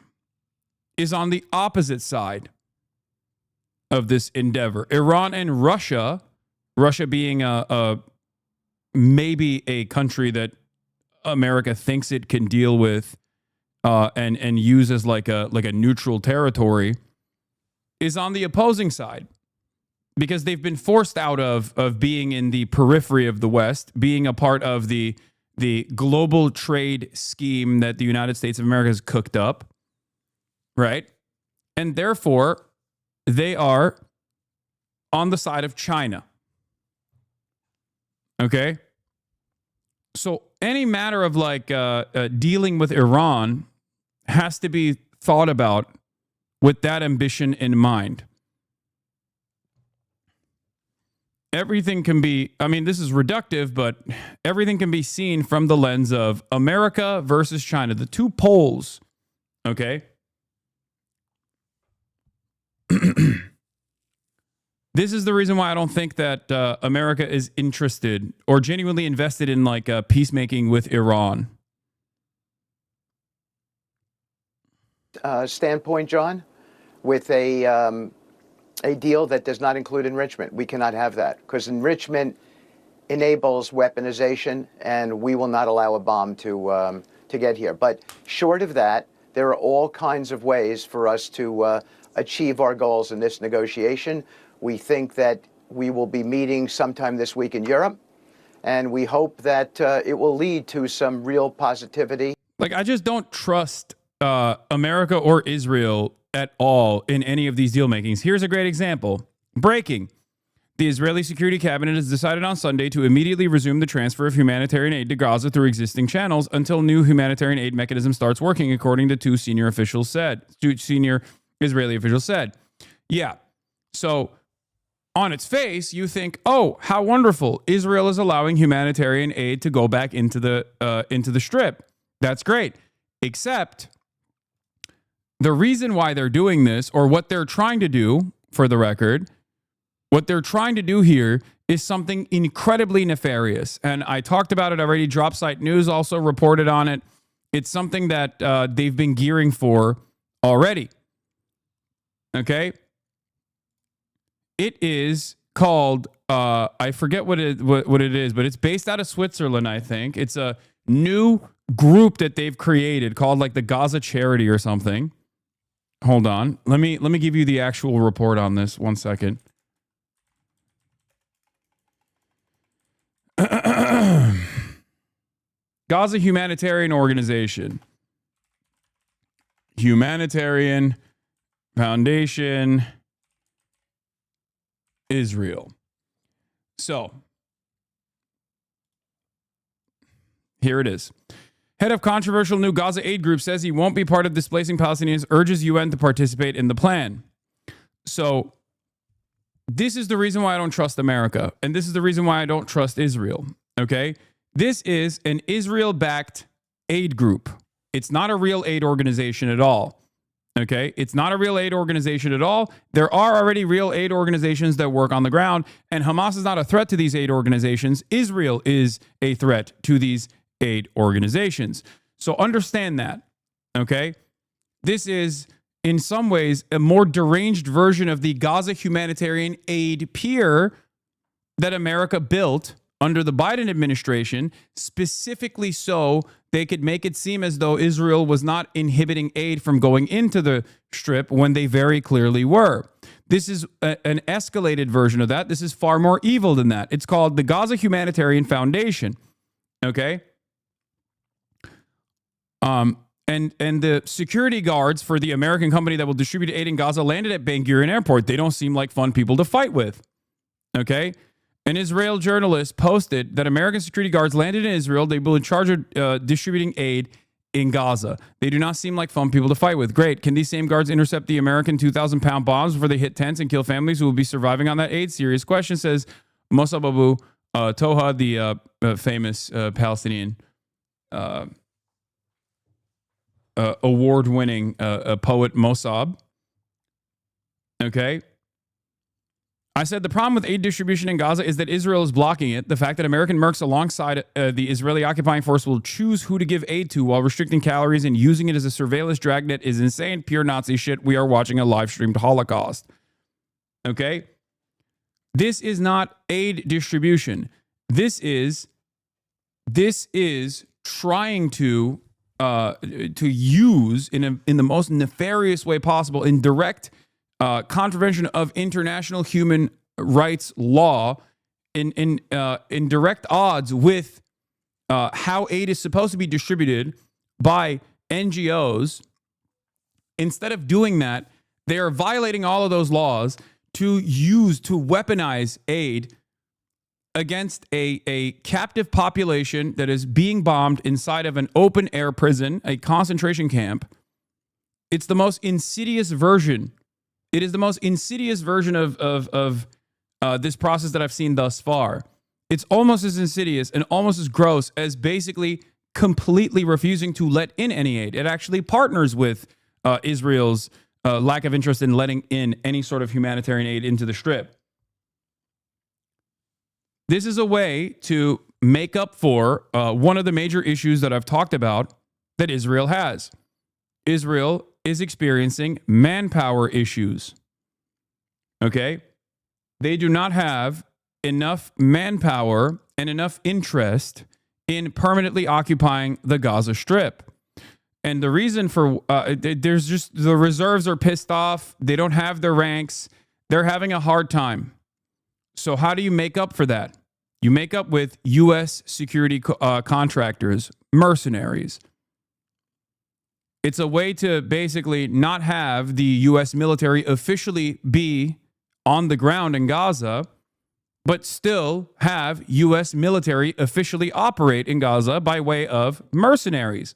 is on the opposite side of this endeavor. Iran and Russia being maybe a country that America thinks it can deal with and use as like a neutral territory, is on the opposing side, because they've been forced out of being in the periphery of the West, being a part of the global trade scheme that the United States of America has cooked up, right? And therefore, they are on the side of China. Okay. So any matter of like dealing with Iran has to be thought about with that ambition in mind. Everything can be, I mean, this is reductive, but everything can be seen from the lens of America versus China, the two poles. Okay. This is the reason why I don't think that America is interested or genuinely invested in like peacemaking with Iran. Standpoint, John, with a deal that does not include enrichment. We cannot have that because enrichment enables weaponization, and we will not allow a bomb to get here. But short of that, there are all kinds of ways for us to achieve our goals in this negotiation. We think that we will be meeting sometime this week in Europe, and we hope that it will lead to some real positivity. Like, I just don't trust America or Israel at all in any of these deal makings. Here's a great example. Breaking. The Israeli Security Cabinet has decided on Sunday to immediately resume the transfer of humanitarian aid to Gaza through existing channels until new humanitarian aid mechanism starts working, according to two senior Israeli officials said. Yeah. So on its face, you think, oh, how wonderful. Israel is allowing humanitarian aid to go back into the strip. That's great. Except the reason why they're doing this, or what they're trying to do, for the record, what they're trying to do here is something incredibly nefarious. And I talked about it already. Dropsite News also reported on it. It's something that they've been gearing for already. Okay? It is called, I forget what it is, but it's based out of Switzerland, I think. It's a new group that they've created called like the Gaza Charity or something. Hold on. Let me give you the actual report on this. 1 second. Gaza Humanitarian Organization. Humanitarian Foundation Israel. So, here it is. Head of controversial new Gaza aid group says he won't be part of displacing Palestinians, urges UN to participate in the plan. So, this is the reason why I don't trust America. And this is the reason why I don't trust Israel. Okay? This is an Israel-backed aid group. It's not a real aid organization at all. Okay? It's not a real aid organization at all. There are already real aid organizations that work on the ground, and Hamas is not a threat to these aid organizations. Israel is a threat to these aid organizations. So understand that. Okay? This is, in some ways, a more deranged version of the Gaza humanitarian aid pier that America built under the Biden administration, specifically so they could make it seem as though Israel was not inhibiting aid from going into the strip when they very clearly were. This is an escalated version of that. This is far more evil than that. It's called the Gaza Humanitarian Foundation. Okay? And the security guards for the American company that will distribute aid in Gaza landed at Ben Gurion Airport. They don't seem like fun people to fight with. Okay? An Israel journalist posted that American security guards landed in Israel. They will in charge of distributing aid in Gaza. They do not seem like fun people to fight with. Great. Can these same guards intercept the American 2,000-pound bombs before they hit tents and kill families who will be surviving on that aid? Serious question, says Mossab Abu Toha, the famous Palestinian award-winning poet Mossab. Okay? I said the problem with aid distribution in Gaza is that Israel is blocking it. The fact that American mercs alongside the Israeli occupying force will choose who to give aid to while restricting calories and using it as a surveillance dragnet is insane, pure Nazi shit. We are watching a live-streamed Holocaust. Okay? This is not aid distribution. This is trying to use in the most nefarious way possible, in direct contravention of international human rights law, in direct odds with how aid is supposed to be distributed by NGOs. Instead of doing that, they are violating all of those laws to weaponize aid against a captive population that is being bombed inside of an open air prison, a concentration camp. It's the most insidious version. It is the most insidious version of this process that I've seen thus far. It's almost as insidious and almost as gross as basically completely refusing to let in any aid. It actually partners with Israel's lack of interest in letting in any sort of humanitarian aid into the Strip. This is a way to make up for one of the major issues that I've talked about that Israel has. Israel is experiencing manpower issues. Okay? They do not have enough manpower and enough interest in permanently occupying the Gaza Strip. And the reason for, there's just, the reserves are pissed off. They don't have their ranks. They're having a hard time. So how do you make up for that? You make up with U.S. security contractors, mercenaries. It's a way to basically not have the U.S. military officially be on the ground in Gaza, but still have U.S. military officially operate in Gaza by way of mercenaries.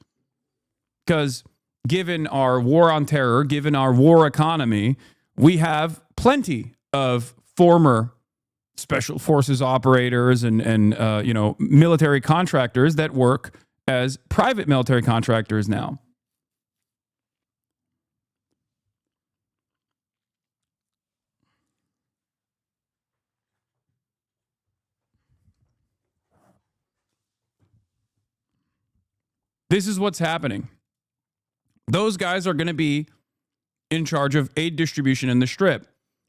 Because given our war on terror, given our war economy, we have plenty of former special forces operators and military contractors that work as private military contractors now. This is what's happening. Those guys are going to be in charge of aid distribution in the Strip.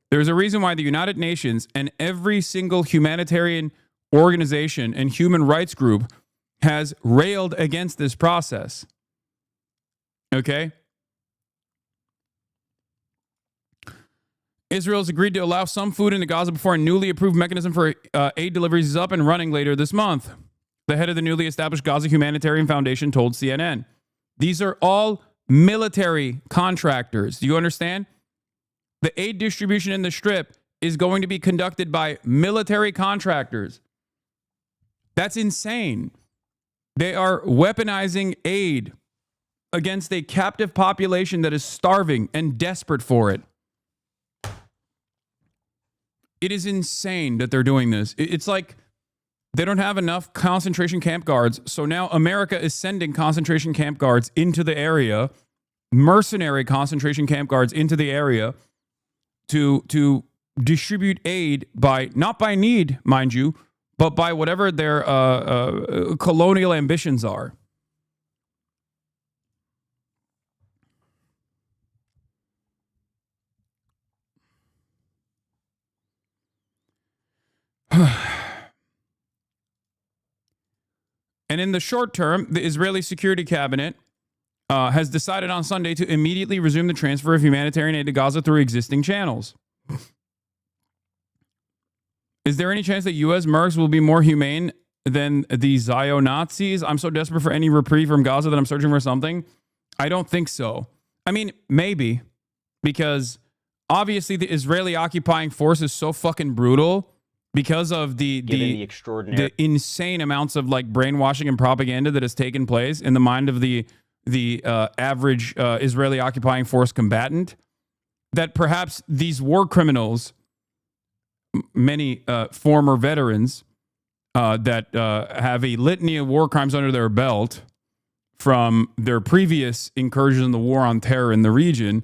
There's a reason why the United Nations and every single humanitarian organization and human rights group has railed against this process. Okay? Israel's agreed to allow some food into Gaza before a newly approved mechanism for aid deliveries is up and running later this month. The head of the newly established Gaza Humanitarian Foundation told CNN. These are all military contractors. Do you understand? The aid distribution in the Strip is going to be conducted by military contractors. That's insane. They are weaponizing aid against a captive population that is starving and desperate for it. It is insane that they're doing this. It's like they don't have enough concentration camp guards. So now America is sending concentration camp guards into the area, mercenary concentration camp guards into the area to distribute aid by, not by need, mind you, but by whatever their colonial ambitions are. And in the short term, the Israeli Security Cabinet has decided on Sunday to immediately resume the transfer of humanitarian aid to Gaza through existing channels. Is there any chance that U.S. mercs will be more humane than the Zio-Nazis? I'm so desperate for any reprieve from Gaza that I'm searching for something. I don't think so. I mean, maybe, because obviously the Israeli occupying force is so fucking brutal because of the extraordinary, the insane amounts of like brainwashing and propaganda that has taken place in the mind of the average Israeli occupying force combatant, that perhaps these war criminals, many former veterans that have a litany of war crimes under their belt from their previous incursion in the war on terror in the region,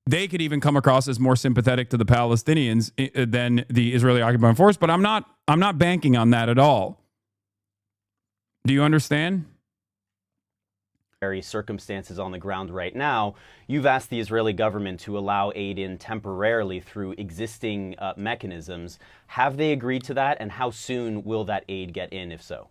they could even come across as more sympathetic to the Palestinians than the Israeli occupying force. But I'm not banking on that at all. Do you understand? Circumstances on the ground right now, you've asked the Israeli government to allow aid in temporarily through existing mechanisms. Have they agreed to that? And how soon will that aid get in, if so?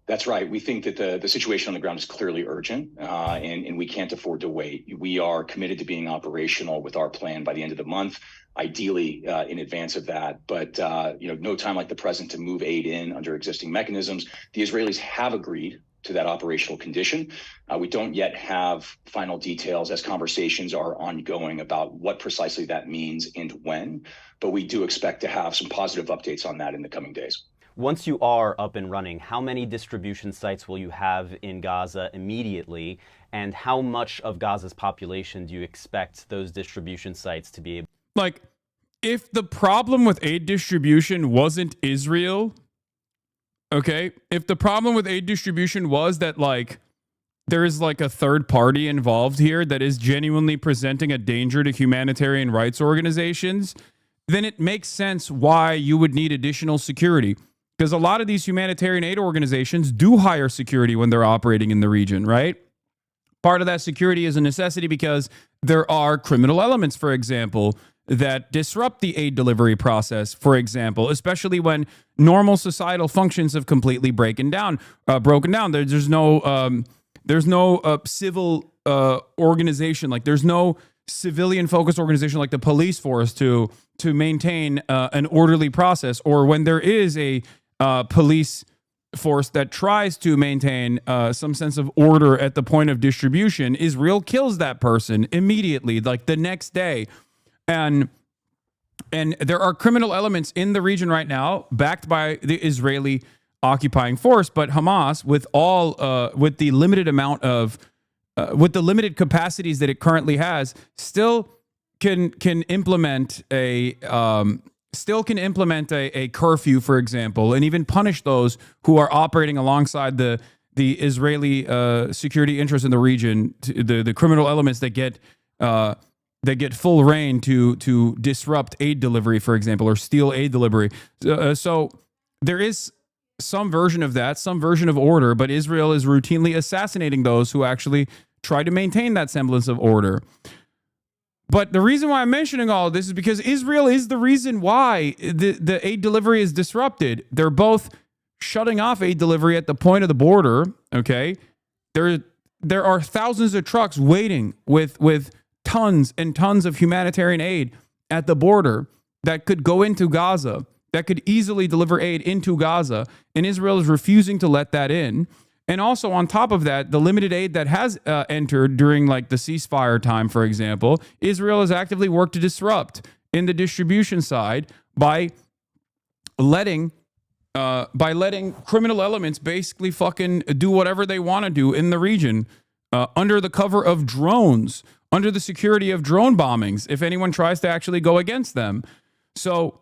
That's right. We think that the situation on the ground is clearly urgent, and we can't afford to wait. We are committed to being operational with our plan by the end of the month, ideally in advance of that. But no time like the present to move aid in under existing mechanisms. The Israelis have agreed to that operational condition. We don't yet have final details as conversations are ongoing about what precisely that means and when, but we do expect to have some positive updates on that in the coming days. Once you are up and running, how many distribution sites will you have in Gaza immediately? And how much of Gaza's population do you expect those distribution sites to be able? Like, if the problem with aid distribution wasn't Israel, okay, if the problem with aid distribution was that, like, there is like a third party involved here that is genuinely presenting a danger to humanitarian rights organizations, then it makes sense why you would need additional security. Because a lot of these humanitarian aid organizations do hire security when they're operating in the region, right? Part of that security is a necessity because there are criminal elements, for example, that disrupt the aid delivery process, for example, especially when normal societal functions have completely broken down. There's no civil organization, like there's no civilian-focused organization like the police force to maintain an orderly process, or when there is a police force that tries to maintain some sense of order at the point of distribution, Israel kills that person immediately, like the next day. And there are criminal elements in the region right now backed by the Israeli occupying force, but Hamas, with the limited amount of with the limited capacities that it currently has, still can implement a curfew, for example, and even punish those who are operating alongside the Israeli security interests in the region, the criminal elements that get full reign to disrupt aid delivery, for example, or steal aid delivery. So there is some version of that, some version of order, but Israel is routinely assassinating those who actually try to maintain that semblance of order. But the reason why I'm mentioning all of this is because Israel is the reason why the aid delivery is disrupted. They're both shutting off aid delivery at the point of the border, okay? There are thousands of trucks waiting with tons and tons of humanitarian aid at the border that could go into Gaza, that could easily deliver aid into Gaza, and Israel is refusing to let that in. And also on top of that, the limited aid that has entered during like the ceasefire time, for example, Israel has actively worked to disrupt in the distribution side by letting criminal elements basically fucking do whatever they want to do in the region under the cover of drones, under the security of drone bombings, if anyone tries to actually go against them. So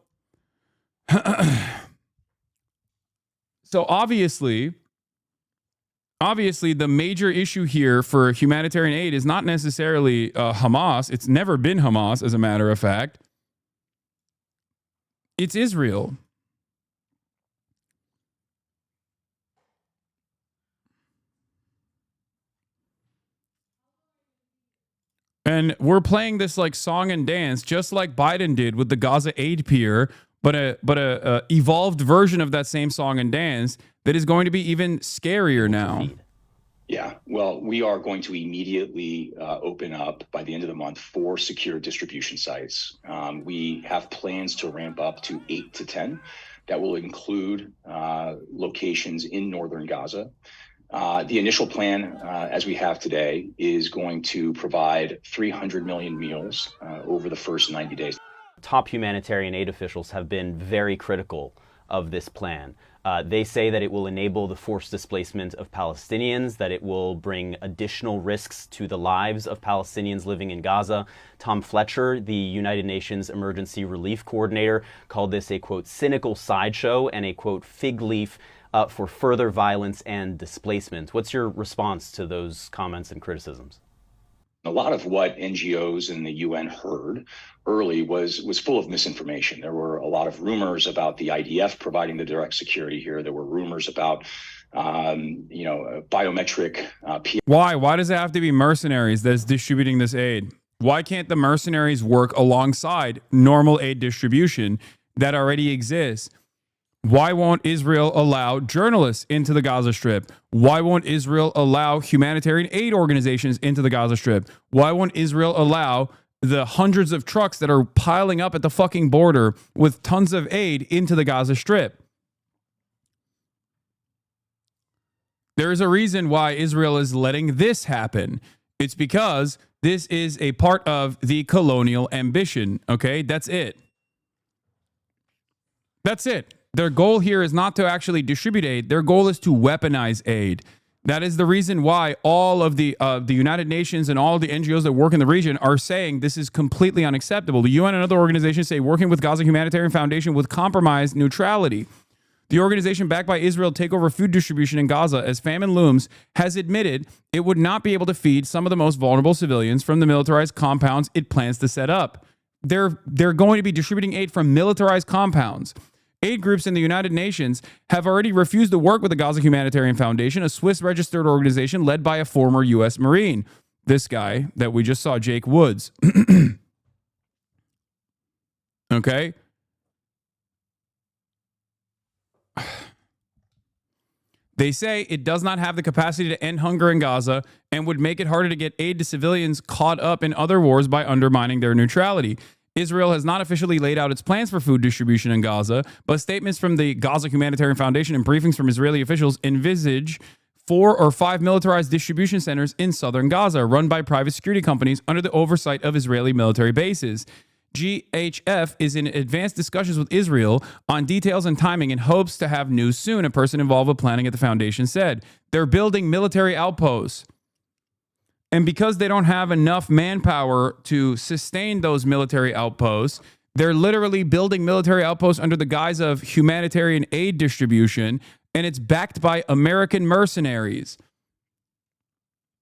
obviously, the major issue here for humanitarian aid is not necessarily Hamas. It's never been Hamas, as a matter of fact. It's Israel. And we're playing this like song and dance, just like Biden did with the Gaza aid pier, but a evolved version of that same song and dance that is going to be even scarier now. Yeah, well, we are going to immediately open up by the end of the month 4 secure distribution sites. We have plans to ramp up to 8 to 10. That will include locations in northern Gaza. The initial plan, as we have today, is going to provide 300 million meals over the first 90 days. Top humanitarian aid officials have been very critical of this plan. They say that it will enable the forced displacement of Palestinians, that it will bring additional risks to the lives of Palestinians living in Gaza. Tom Fletcher, the United Nations Emergency Relief Coordinator, called this a, quote, cynical sideshow and a, quote, fig leaf for further violence and displacement. What's your response to those comments and criticisms? A lot of what NGOs and the UN heard early was full of misinformation. There were a lot of rumors about the IDF providing the direct security here. There were rumors about, biometric. Why does it have to be mercenaries that's distributing this aid? Why can't the mercenaries work alongside normal aid distribution that already exists? Why won't Israel allow journalists into the Gaza Strip? Why won't Israel allow humanitarian aid organizations into the Gaza Strip? Why won't Israel allow the hundreds of trucks that are piling up at the fucking border with tons of aid into the Gaza Strip? There is a reason why Israel is letting this happen. It's because this is a part of the colonial ambition, okay? That's it. That's it. Their goal here is not to actually distribute aid. Their goal is to weaponize aid. That is the reason why all of the United Nations and all the NGOs that work in the region are saying this is completely unacceptable. The UN and other organizations say working with Gaza Humanitarian Foundation with compromised neutrality. The organization backed by Israel to take over food distribution in Gaza as famine looms has admitted it would not be able to feed some of the most vulnerable civilians from the militarized compounds it plans to set up. They're going to be distributing aid from militarized compounds. Aid groups in the United Nations have already refused to work with the Gaza Humanitarian Foundation, a Swiss-registered organization led by a former U.S. Marine. This guy that we just saw, Jake Woods. Okay? They say it does not have the capacity to end hunger in Gaza and would make it harder to get aid to civilians caught up in other wars by undermining their neutrality. Israel has not officially laid out its plans for food distribution in Gaza, but statements from the Gaza Humanitarian Foundation and briefings from Israeli officials envisage 4 or 5 militarized distribution centers in southern Gaza, run by private security companies under the oversight of Israeli military bases. GHF is in advanced discussions with Israel on details and timing and hopes to have news soon, a person involved with planning at the foundation said. They're building military outposts. And because they don't have enough manpower to sustain those military outposts, they're literally building military outposts under the guise of humanitarian aid distribution, and it's backed by American mercenaries.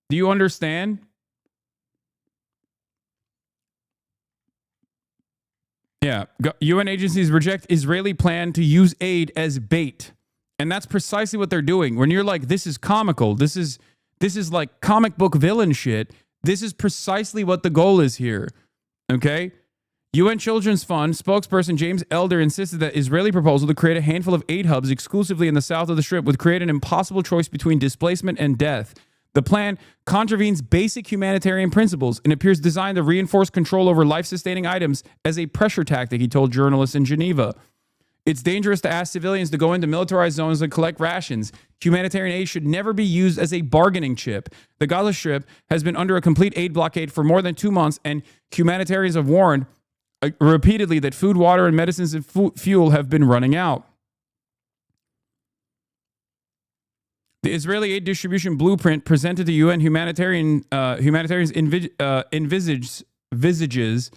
Do you understand? Yeah, UN agencies reject Israeli plan to use aid as bait. And that's precisely what they're doing. When you're like, this is comical, this is like comic book villain shit, this is precisely what the goal is here. Okay? UN Children's Fund spokesperson James Elder insisted that Israeli proposal to create a handful of aid hubs exclusively in the south of the Strip would create an impossible choice between displacement and death. The plan contravenes basic humanitarian principles and appears designed to reinforce control over life-sustaining items as a pressure tactic, he told journalists in Geneva. It's dangerous to ask civilians to go into militarized zones and collect rations. Humanitarian aid should never be used as a bargaining chip. The Gaza Strip has been under a complete aid blockade for more than 2 months, and humanitarians have warned repeatedly that food, water, and medicines and fuel have been running out. The Israeli aid distribution blueprint presented to UN humanitarians envisages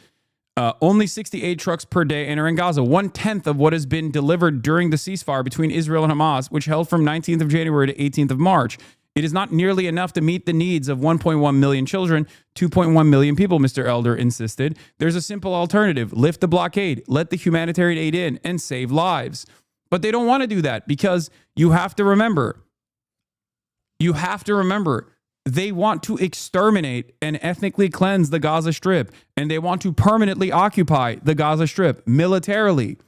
only 68 trucks per day entering Gaza, 1/10 of what has been delivered during the ceasefire between Israel and Hamas, which held from 19th of January to 18th of March. It is not nearly enough to meet the needs of 1.1 million children, 2.1 million people, Mr. Elder insisted. There's a simple alternative. Lift the blockade, let the humanitarian aid in, and save lives. But they don't want to do that because you have to remember, they want to exterminate and ethnically cleanse the Gaza Strip, and they want to permanently occupy the Gaza Strip militarily.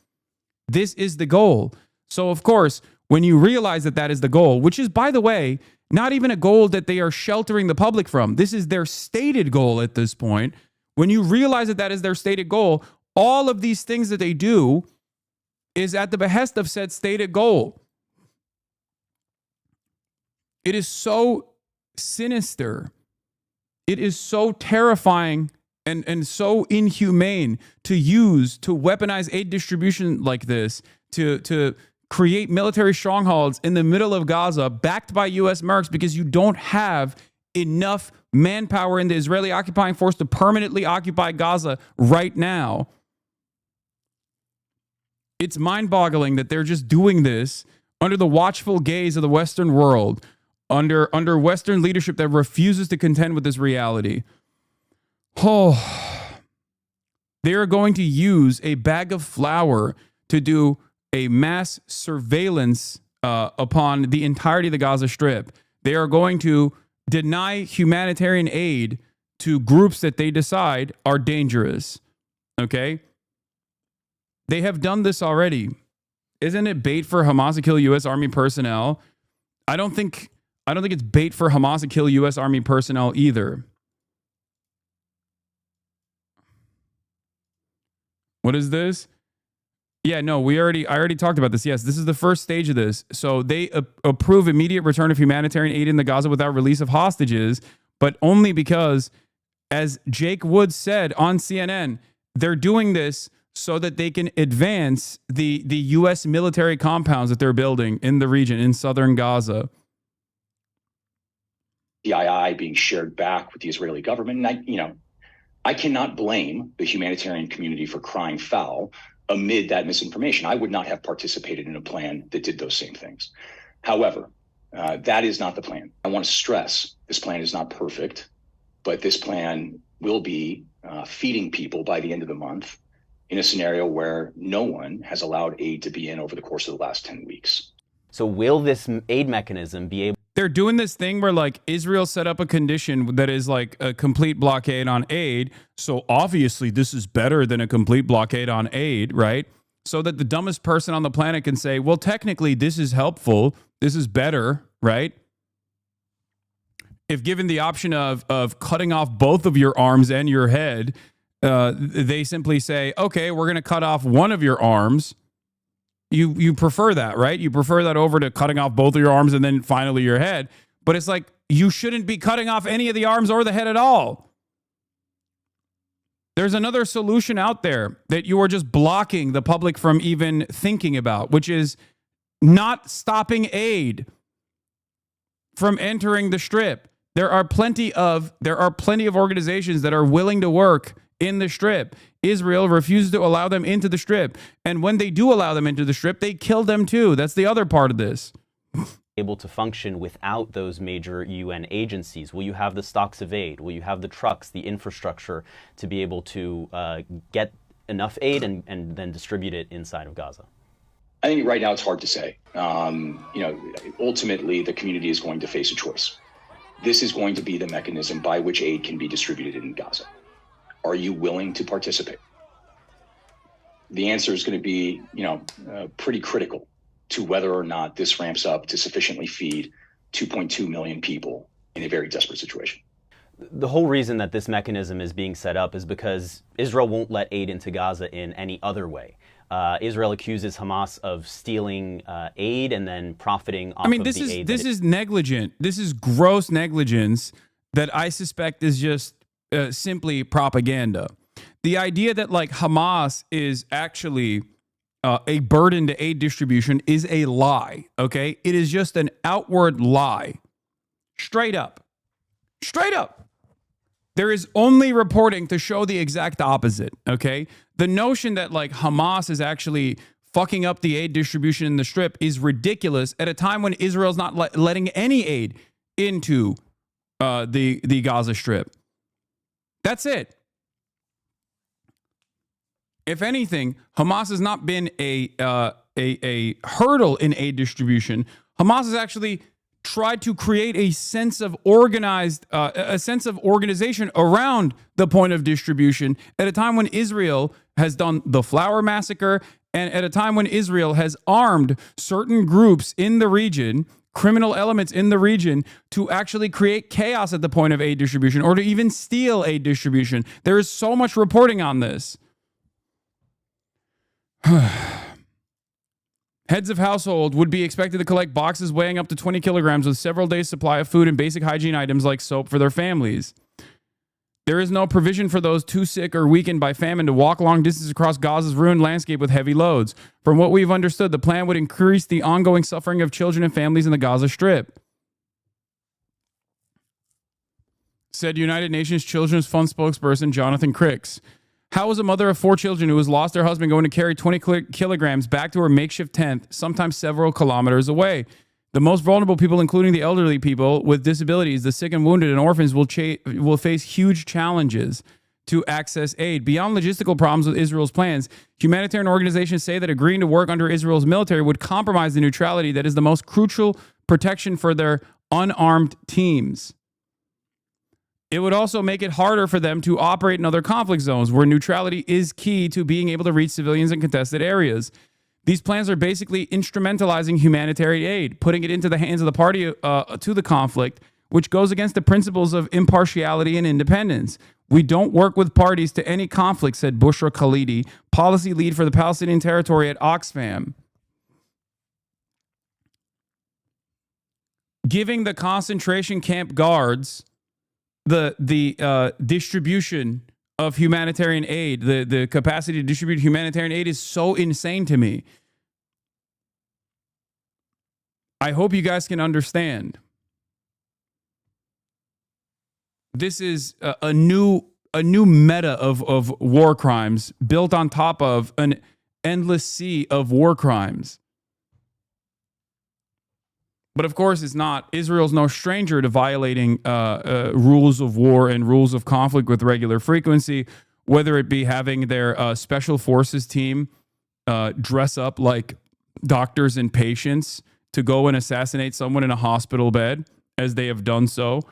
This is the goal. So, of course, when you realize that that is the goal, which is, by the way, not even a goal that they are sheltering the public from. This is their stated goal at this point. When you realize that that is their stated goal, all of these things that they do is at the behest of said stated goal. It is so sinister. It is so terrifying and so inhumane to weaponize aid distribution like this, to create military strongholds in the middle of Gaza backed by U.S. mercs because you don't have enough manpower in the Israeli occupying force to permanently occupy Gaza right now. It's mind-boggling that they're just doing this under the watchful gaze of the Western world, under Western leadership that refuses to contend with this reality. Oh, they are going to use a bag of flour to do a mass surveillance upon the entirety of the Gaza Strip. They are going to deny humanitarian aid to groups that they decide are dangerous. Okay? They have done this already. Isn't it bait for Hamas to kill U.S. Army personnel? I don't think it's bait for Hamas to kill U.S. Army personnel either. What is this? Yeah, no, I already talked about this. Yes, this is the first stage of this. So they approve immediate return of humanitarian aid in the Gaza without release of hostages, but only because, as Jake Woods said on CNN, they're doing this so that they can advance the U.S. military compounds that they're building in the region in southern Gaza. PII being shared back with the Israeli government. And I cannot blame the humanitarian community for crying foul amid that misinformation. I would not have participated in a plan that did those same things. However, that is not the plan. I want to stress this plan is not perfect, but this plan will be feeding people by the end of the month in a scenario where no one has allowed aid to be in over the course of the last 10 weeks. So will this aid mechanism be able? They're doing this thing where like Israel set up a condition that is like a complete blockade on aid. So obviously this is better than a complete blockade on aid, right? So that the dumbest person on the planet can say, well, technically this is helpful. This is better, right? If given the option of cutting off both of your arms and your head, they simply say, okay, we're going to cut off one of your arms. You prefer that, right? You prefer that over to cutting off both of your arms and then finally your head. But it's like, you shouldn't be cutting off any of the arms or the head at all. There's another solution out there that you are just blocking the public from even thinking about, which is not stopping aid from entering the Strip. There are plenty of organizations that are willing to work in the Strip. Israel refuses to allow them into the Strip. And when they do allow them into the Strip, they kill them too. That's the other part of this. Able to function without those major UN agencies? Will you have the stocks of aid? Will you have the trucks, the infrastructure to be able to get enough aid and then distribute it inside of Gaza? I think right now it's hard to say. Ultimately, the community is going to face a choice. This is going to be the mechanism by which aid can be distributed in Gaza. Are you willing to participate? The answer is going to be, pretty critical to whether or not this ramps up to sufficiently feed 2.2 million people in a very desperate situation. The whole reason that this mechanism is being set up is because Israel won't let aid into Gaza in any other way. Israel accuses Hamas of stealing aid and then profiting off of the aid. This is negligent. This is gross negligence that I suspect is just simply propaganda. The idea that like Hamas is actually a burden to aid distribution is a lie, okay? It is just an outward lie. Straight up. Straight up. There is only reporting to show the exact opposite, okay? The notion that like Hamas is actually fucking up the aid distribution in the Strip is ridiculous at a time when Israel's not letting any aid into the Gaza Strip. That's it. If anything, Hamas has not been a hurdle in aid distribution. Hamas has actually tried to create a sense of organization around the point of distribution at a time when Israel has done the flower massacre and at a time when Israel has armed certain groups in the region, criminal elements in the region, to actually create chaos at the point of aid distribution or to even steal aid distribution. There is so much reporting on this. Heads of household would be expected to collect boxes weighing up to 20 kilograms with several days' supply of food and basic hygiene items like soap for their families. There is no provision for those too sick or weakened by famine to walk long distances across Gaza's ruined landscape with heavy loads. From what we've understood, the plan would increase the ongoing suffering of children and families in the Gaza Strip. Said United Nations Children's Fund spokesperson Jonathan Cricks. How is a mother of 4 children who has lost their husband going to carry 20 kilograms back to her makeshift tent, sometimes several kilometers away? The most vulnerable people, including the elderly people with disabilities, the sick and wounded, and orphans, will face huge challenges to access aid. Beyond logistical problems with Israel's plans, humanitarian organizations say that agreeing to work under Israel's military would compromise the neutrality that is the most crucial protection for their unarmed teams. It would also make it harder for them to operate in other conflict zones where neutrality is key to being able to reach civilians in contested areas. These plans are basically instrumentalizing humanitarian aid, putting it into the hands of the party to the conflict, which goes against the principles of impartiality and independence. We don't work with parties to any conflict, said Bushra Khalidi, policy lead for the Palestinian Territory at Oxfam. Giving the concentration camp guards the distribution of humanitarian aid. The capacity to distribute humanitarian aid is so insane to me. I hope you guys can understand. This is a new meta of war crimes built on top of an endless sea of war crimes. But of course, it's not. Israel's no stranger to violating rules of war and rules of conflict with regular frequency, whether it be having their special forces team dress up like doctors and patients to go and assassinate someone in a hospital bed, as they have done so,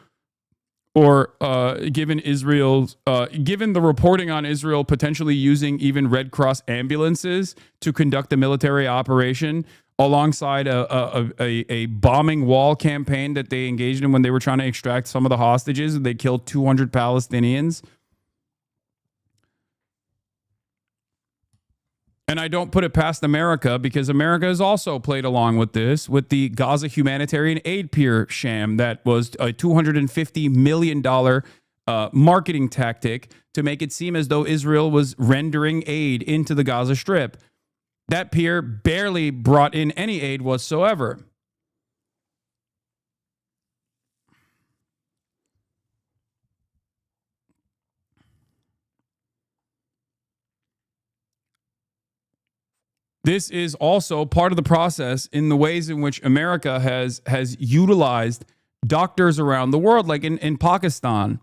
or given the reporting on Israel potentially using even Red Cross ambulances to conduct a military operation alongside a bombing wall campaign that they engaged in when they were trying to extract some of the hostages. They killed 200 Palestinians. And I don't put it past America, because America has also played along with this, with the Gaza humanitarian aid pier sham that was a $250 million marketing tactic to make it seem as though Israel was rendering aid into the Gaza Strip. That pier barely brought in any aid whatsoever. This is also part of the process in the ways in which America has utilized doctors around the world, like in Pakistan.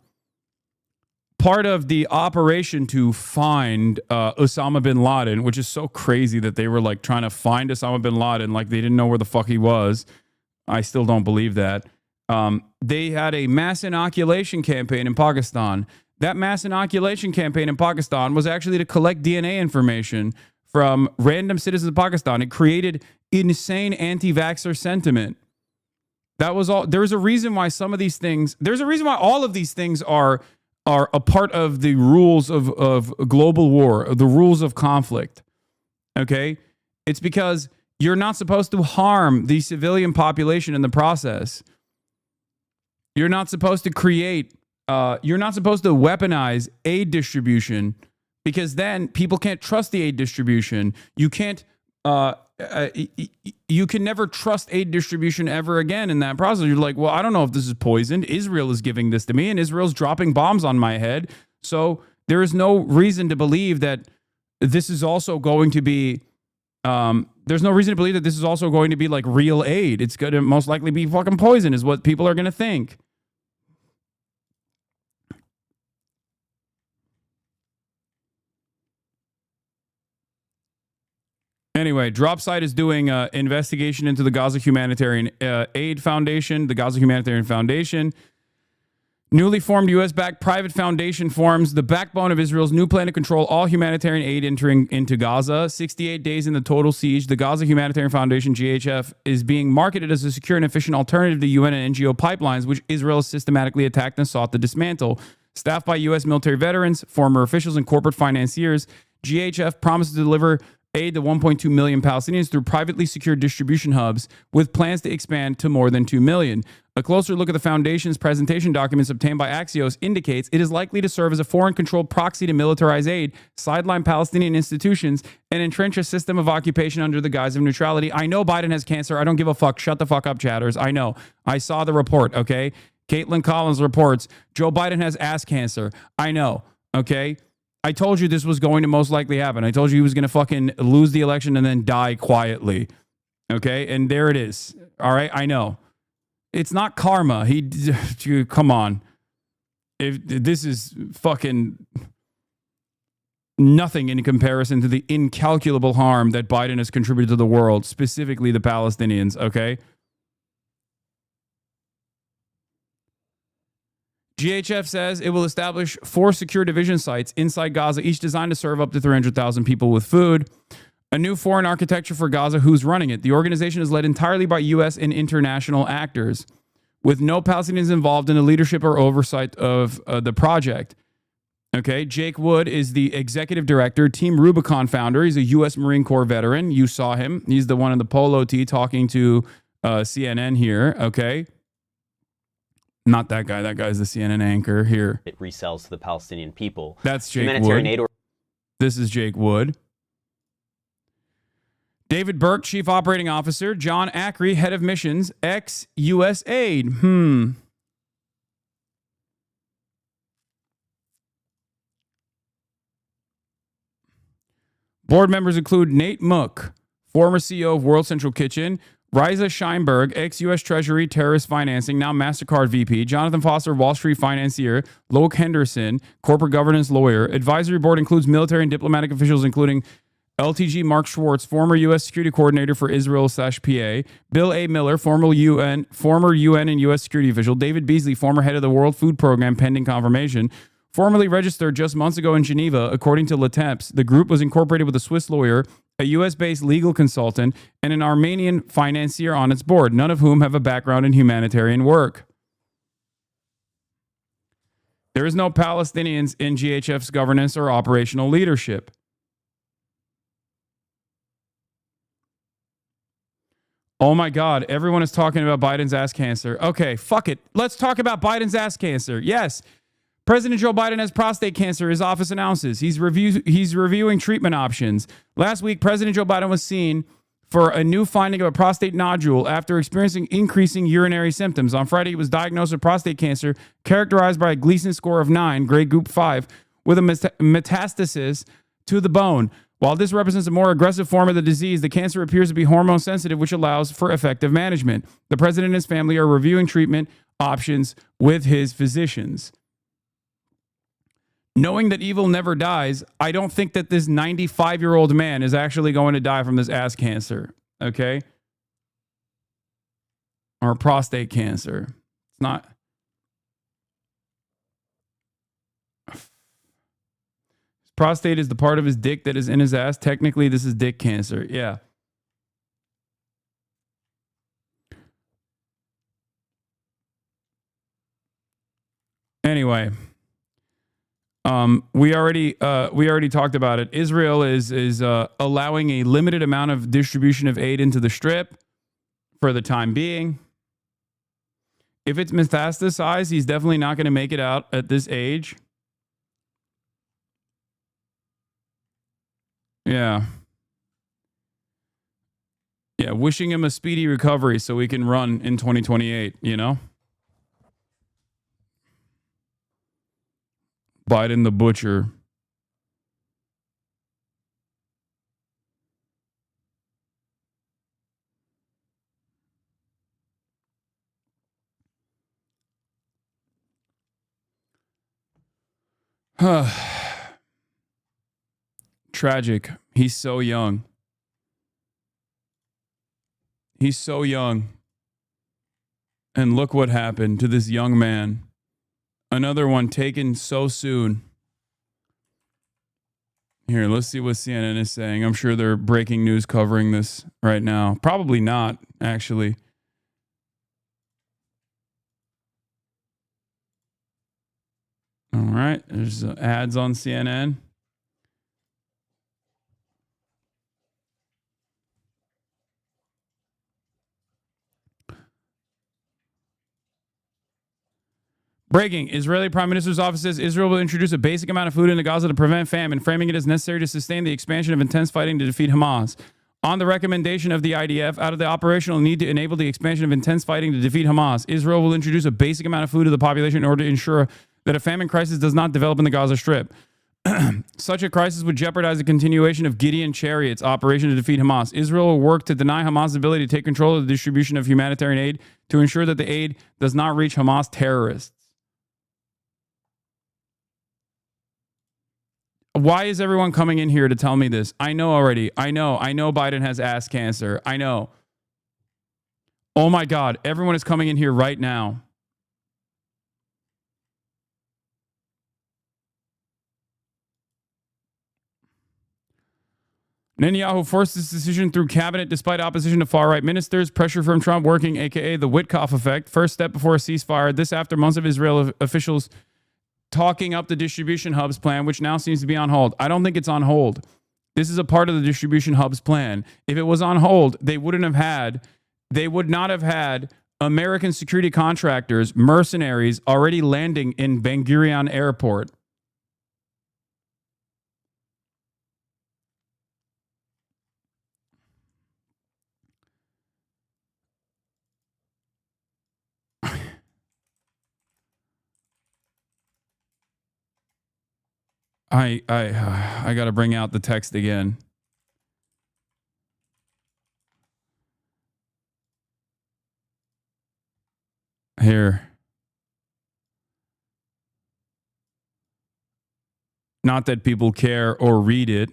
Part of the operation to find Osama bin Laden, which is so crazy that they were like trying to find Osama bin Laden like they didn't know where the fuck he was. I still don't believe that. They had a mass inoculation campaign in Pakistan. That mass inoculation campaign in Pakistan was actually to collect DNA information from random citizens of Pakistan. It created insane anti-vaxxer sentiment. That was all. There's a reason why some of these things, there's a reason why all of these things are a part of the rules of global war, the rules of conflict. Okay? It's because you're not supposed to harm the civilian population in the process. You're not supposed to you're not supposed to weaponize aid distribution, because then people can't trust the aid distribution. You can't, you can never trust aid distribution ever again in that process. You're like, well, I don't know if this is poisoned. Israel is giving this to me, and Israel's dropping bombs on my head. So there is no reason to believe that this is also going to be, there's no reason to believe that this is also going to be like real aid. It's going to most likely be fucking poison, is what people are going to think. Anyway, Dropsite is doing an investigation into the Gaza Humanitarian Aid Foundation, the Gaza Humanitarian Foundation. Newly formed U.S.-backed private foundation forms the backbone of Israel's new plan to control all humanitarian aid entering into Gaza. 68 days in the total siege, the Gaza Humanitarian Foundation, GHF, is being marketed as a secure and efficient alternative to UN and NGO pipelines, which Israel has systematically attacked and sought to dismantle. Staffed by U.S. military veterans, former officials, and corporate financiers, GHF promises to deliver aid to 1.2 million Palestinians through privately secured distribution hubs, with plans to expand to more than 2 million. A closer look at the foundation's presentation documents obtained by Axios indicates it is likely to serve as a foreign-controlled proxy to militarize aid, sideline Palestinian institutions, and entrench a system of occupation under the guise of neutrality. I know Biden has cancer. I don't give a fuck. Shut the fuck up, chatters. I know. I saw the report, okay? Caitlin Collins reports Joe Biden has ass cancer. I know, okay? I told you this was going to most likely happen. I told you he was going to fucking lose the election and then die quietly. Okay? And there it is. All right? I know. It's not karma. Come on. If this is fucking nothing in comparison to the incalculable harm that Biden has contributed to the world, specifically the Palestinians, okay? GHF says it will establish 4 secure division sites inside Gaza, each designed to serve up to 300,000 people with food. A new foreign architecture for Gaza. Who's running it? The organization is led entirely by U.S. and international actors, with no Palestinians involved in the leadership or oversight of the project. Okay, Jake Wood is the executive director, Team Rubicon founder. He's a U.S. Marine Corps veteran. You saw him. He's the one in the polo tee talking to CNN here, okay? Not that guy. That guy's the CNN anchor here. It resells to the Palestinian people. That's Jake Humanitarian Wood. aid This is Jake Wood. David Burke, Chief Operating Officer. John Ackrey, Head of Missions, ex-U.S. Aid. Board members include Nate Mook, former CEO of World Central Kitchen, Riza Scheinberg, ex-U.S. Treasury terrorist financing, now MasterCard VP, Jonathan Foster, Wall Street financier, Loke Henderson, corporate governance lawyer. Advisory board includes military and diplomatic officials, including LTG Mark Schwartz, former U.S. security coordinator for Israel/PA, Bill A. Miller, former UN and U.S. security official, David Beasley, former head of the World Food Program, pending confirmation, formerly registered just months ago in Geneva. According to Letemps, the group was incorporated with a Swiss lawyer, a U.S.-based legal consultant, and an Armenian financier on its board, none of whom have a background in humanitarian work. There is no Palestinians in GHF's governance or operational leadership. Oh my God, everyone is talking about Biden's ass cancer. Okay, fuck it. Let's talk about Biden's ass cancer. Yes, President Joe Biden has prostate cancer, his office announces. He's reviewing treatment options. Last week, President Joe Biden was seen for a new finding of a prostate nodule after experiencing increasing urinary symptoms. On Friday, he was diagnosed with prostate cancer, characterized by a Gleason score of 9, grade group 5, with a metastasis to the bone. While this represents a more aggressive form of the disease, the cancer appears to be hormone sensitive, which allows for effective management. The president and his family are reviewing treatment options with his physicians. Knowing that evil never dies, I don't think that this 95-year-old man is actually going to die from this ass cancer, okay? Or prostate cancer. It's not. Prostate is the part of his dick that is in his ass. Technically, this is dick cancer. Yeah. Anyway, we already talked about it. Israel is allowing a limited amount of distribution of aid into the Strip for the time being. If it's metastasized, he's definitely not going to make it out at this age. Yeah. Yeah, wishing him a speedy recovery so we can run in 2028, you know? Biden the Butcher. Tragic. He's so young. He's so young. And look what happened to this young man. Another one taken so soon. Here, let's see what CNN is saying. I'm sure they're breaking news covering this right now. Probably not, actually. All right, there's ads on CNN. Breaking. Israeli Prime Minister's office says Israel will introduce a basic amount of food into Gaza to prevent famine, framing it as necessary to sustain the expansion of intense fighting to defeat Hamas. On the recommendation of the IDF, out of the operational need to enable the expansion of intense fighting to defeat Hamas, Israel will introduce a basic amount of food to the population in order to ensure that a famine crisis does not develop in the Gaza Strip. Such a crisis would jeopardize the continuation of Gideon Chariot's operation to defeat Hamas. Israel will work to deny Hamas' ability to take control of the distribution of humanitarian aid to ensure that the aid does not reach Hamas terrorists. Why is everyone coming in here to tell me this? I know already. I know Biden has ass cancer. I know. Oh my God. Everyone is coming in here right now. Netanyahu forced this decision through cabinet despite opposition to far-right ministers, pressure from Trump working, aka the Witkoff effect. First step before a ceasefire. This after months of Israel officials talking up the distribution hubs plan, which now seems to be on hold. I don't think it's on hold. This is a part of the distribution hubs plan. If it was on hold, they would not have had American security contractors, mercenaries already landing in Ben Gurion Airport. I got to bring out the text again. Here. Not that people care or read it.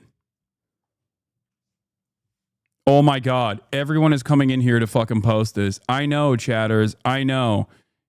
Oh my God. Everyone is coming in here to fucking post this. I know, chatters. I know.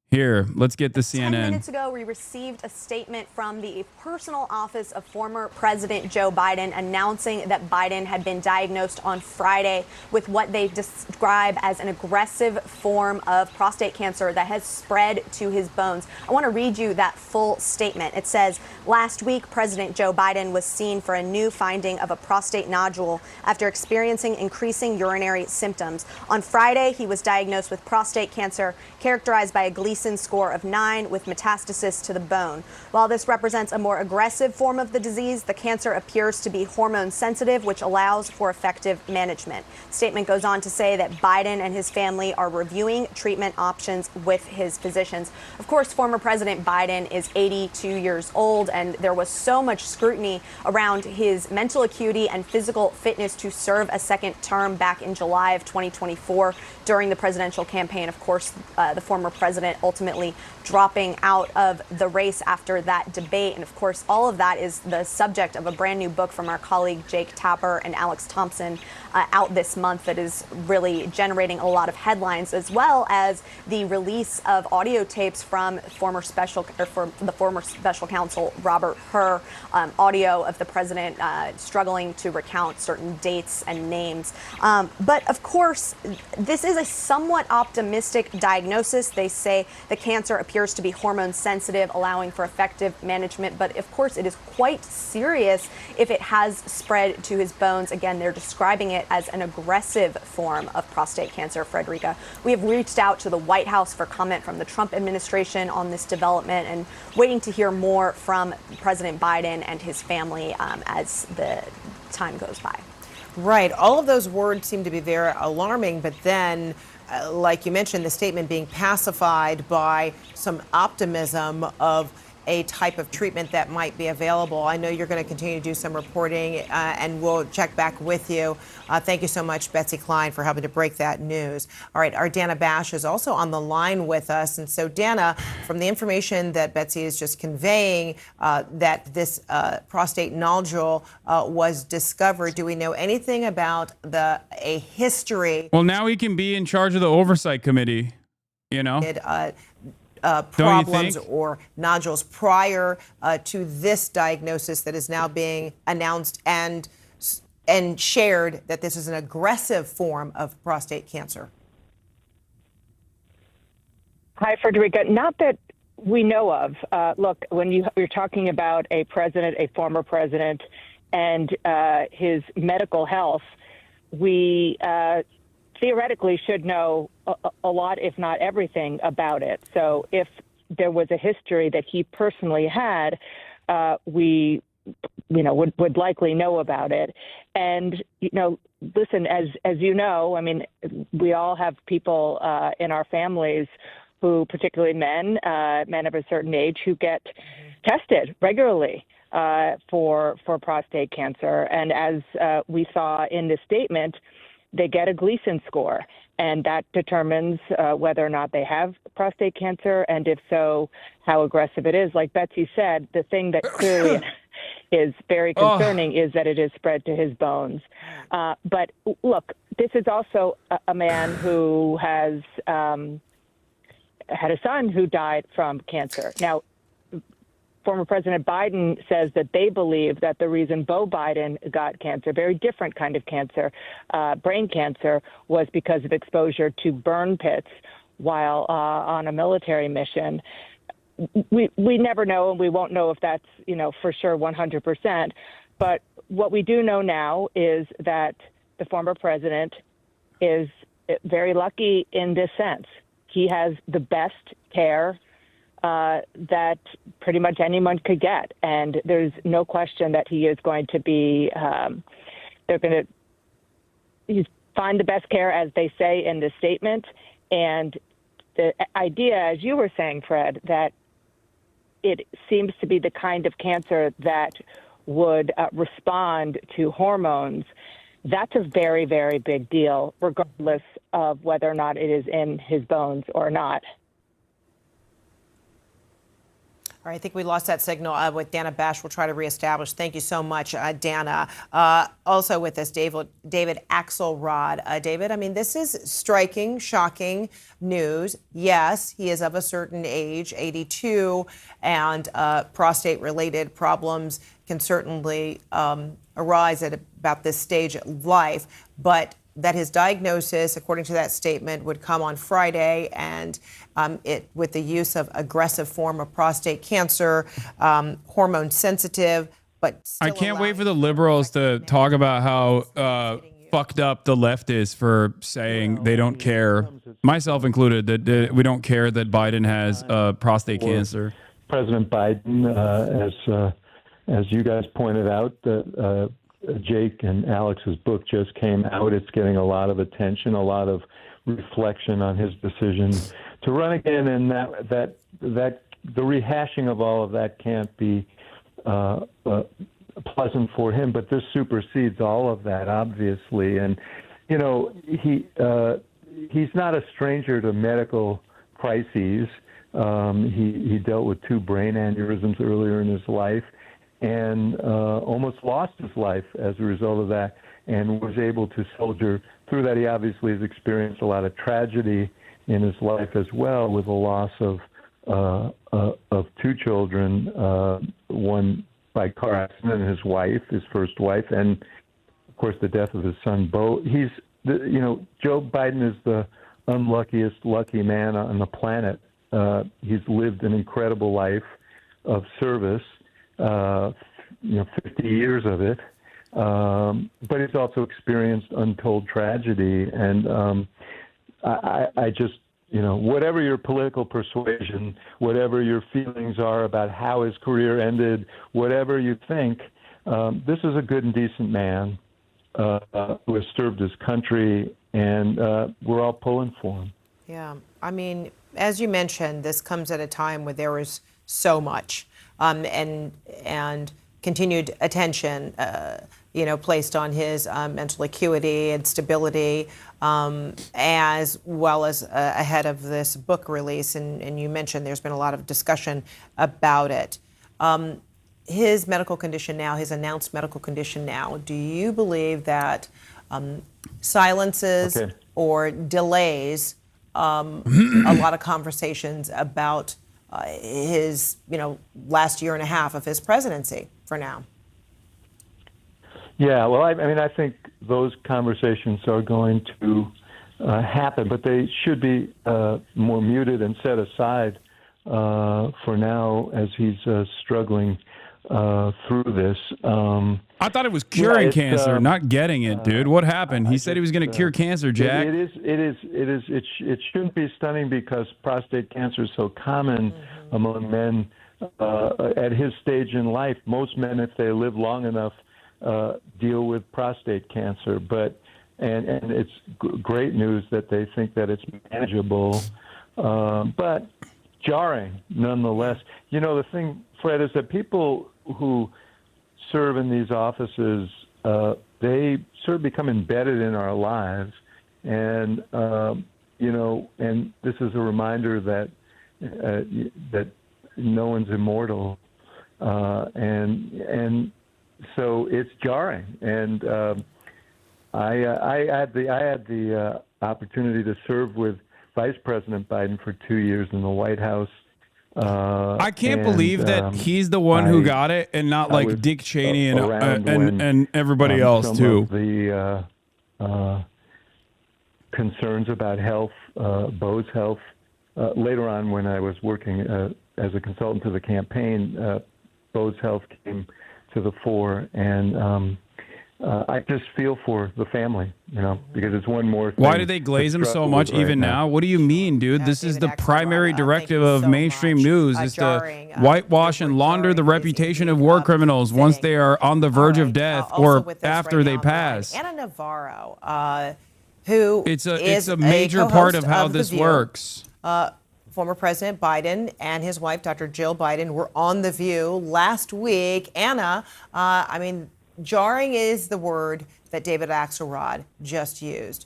Here, let's get the CNN. 10 minutes ago, we received a statement from the personal office of former President Joe Biden announcing that Biden had been diagnosed on Friday with what they describe as an aggressive form of prostate cancer that has spread to his bones. I want to read you that full statement. It says, last week, President Joe Biden was seen for a new finding of a prostate nodule after experiencing increasing urinary symptoms. On Friday, he was diagnosed with prostate cancer characterized by a Gleason score of 9 with metastasis to the bone. While this represents a more aggressive form of the disease, the cancer appears to be hormone sensitive, which allows for effective management. The statement goes on to say that Biden and his family are reviewing treatment options with his physicians. Of course, former President Biden is 82 years old, and there was so much scrutiny around his mental acuity and physical fitness to serve a second term back in July of 2024 during the presidential campaign. Of course, the former president ultimately dropping out of the race after that debate. And of course, all of that is the subject of a brand new book from our colleague Jake Tapper and Alex Thompson out this month that is really generating a lot of headlines, as well as the release of audio tapes from the former special counsel Robert Hur, audio of the president struggling to recount certain dates and names. But of course, this is a somewhat optimistic diagnosis. They say the cancer appears to be hormone sensitive, allowing for effective management. But of course, it is quite serious if it has spread to his bones. Again, they're describing it as an aggressive form of prostate cancer, Frederica. We have reached out to the White House for comment from the Trump administration on this development and waiting to hear more from President Biden and his family as the time goes by. Right. All of those words seem to be very alarming, but then like you mentioned, the statement being pacified by some optimism of a type of treatment that might be available. I know you're going to continue to do some reporting, and we'll check back with you. Thank you so much, Betsy Klein, for helping to break that news. All right, our Dana Bash is also on the line with us. And so, Dana, from the information that Betsy is just conveying, that this prostate nodule was discovered, do we know anything about a history? Well, now he can be in charge of the oversight committee, you know? Problems or nodules prior to this diagnosis that is now being announced and shared that this is an aggressive form of prostate cancer? Hi, Frederica. Not that we know of. Look, when you're talking about a president, a former president, and his medical health, we theoretically should know a lot, if not everything, about it. So if there was a history that he personally had, we, would likely know about it. And, listen, as you know, I mean, we all have people in our families who, particularly men of a certain age, who get tested regularly for prostate cancer. And as we saw in the statement, they get a Gleason score, and that determines whether or not they have prostate cancer, and if so, how aggressive it is. Like Betsy said, the thing that clearly is very concerning is that it is spread to his bones. But look, this is also a man who has had a son who died from cancer. Now, former President Biden says that they believe that the reason Beau Biden got cancer, very different kind of cancer, brain cancer, was because of exposure to burn pits while on a military mission. We never know, and we won't know if that's, for sure 100%. But what we do know now is that the former president is very lucky in this sense. he has the best care that pretty much anyone could get. And there's no question that he is going to be, he's find the best care, as they say in the statement. And the idea, as you were saying, Fred, that it seems to be the kind of cancer that would respond to hormones, that's a very, very big deal, regardless of whether or not it is in his bones or not. All right, I think we lost that signal with Dana Bash. We'll try to reestablish. Thank you so much, Dana. Also with us, David Axelrod. David, I mean, this is striking, shocking news. Yes, he is of a certain age, 82, and prostate-related problems can certainly arise at about this stage of life, but that his diagnosis, according to that statement, would come on Friday, and with the use of aggressive form of prostate cancer, hormone sensitive, but I can't wait for the liberals to talk about how fucked up the left is for saying they don't care, myself included, that we don't care that Biden has prostate cancer. President Biden, as you guys pointed out, Jake and Alex's book just came out. It's getting a lot of attention, a lot of reflection on his decision to run again, and that the rehashing of all of that can't be pleasant for him. But this supersedes all of that, obviously, and you know he's not a stranger to medical crises. He dealt with 2 brain aneurysms earlier in his life, and almost lost his life as a result of that, and was able to soldier through that. He obviously has experienced a lot of tragedy in his life as well, with the loss of 2 children, one by car accident, and his wife, his first wife, and of course the death of his son, Bo. Joe Biden is the unluckiest lucky man on the planet. He's lived an incredible life of service. 50 years of it, but he's also experienced untold tragedy. And I just, whatever your political persuasion, whatever your feelings are about how his career ended, whatever you think, this is a good and decent man who has served his country, and we're all pulling for him. Yeah, I mean, as you mentioned, this comes at a time where there is so much. And continued attention, placed on his mental acuity and stability, as well as ahead of this book release. And you mentioned there's been a lot of discussion about it. His medical condition now, his announced medical condition now, do you believe that silences or delays a lot of conversations about his, last year and a half of his presidency for now? Yeah, well, I mean, I think those conversations are going to happen, but they should be more muted and set aside for now as he's struggling through this. I thought it was curing cancer, not getting it, dude. What happened? He said he was going to cure cancer, Jack. It shouldn't be stunning because prostate cancer is so common among men at his stage in life. Most men, if they live long enough, deal with prostate cancer. And it's great news that they think that it's manageable, but jarring nonetheless. The thing, Fred, is that people who serve in these offices, they sort of become embedded in our lives, and and this is a reminder that that no one's immortal, and so it's jarring. And I had the opportunity to serve with Vice President Biden for 2 years in the White House. I can't believe that he's the one who got it, and not like Dick Cheney and everybody else too. The concerns about health, Bo's health. Later on, when I was working as a consultant to the campaign, Bo's health came to the fore, and I just feel for the family, because it's one more thing. Why do they glaze him so much even now? What do you mean, dude? This is the primary directive of mainstream news is to whitewash and launder the reputation of war criminals once they are on the verge of death or after they pass. Anna Navarro, who it's a major part of how this works. Former President Biden and his wife, Dr. Jill Biden, were on The View last week. Anna, jarring is the word that David Axelrod just used.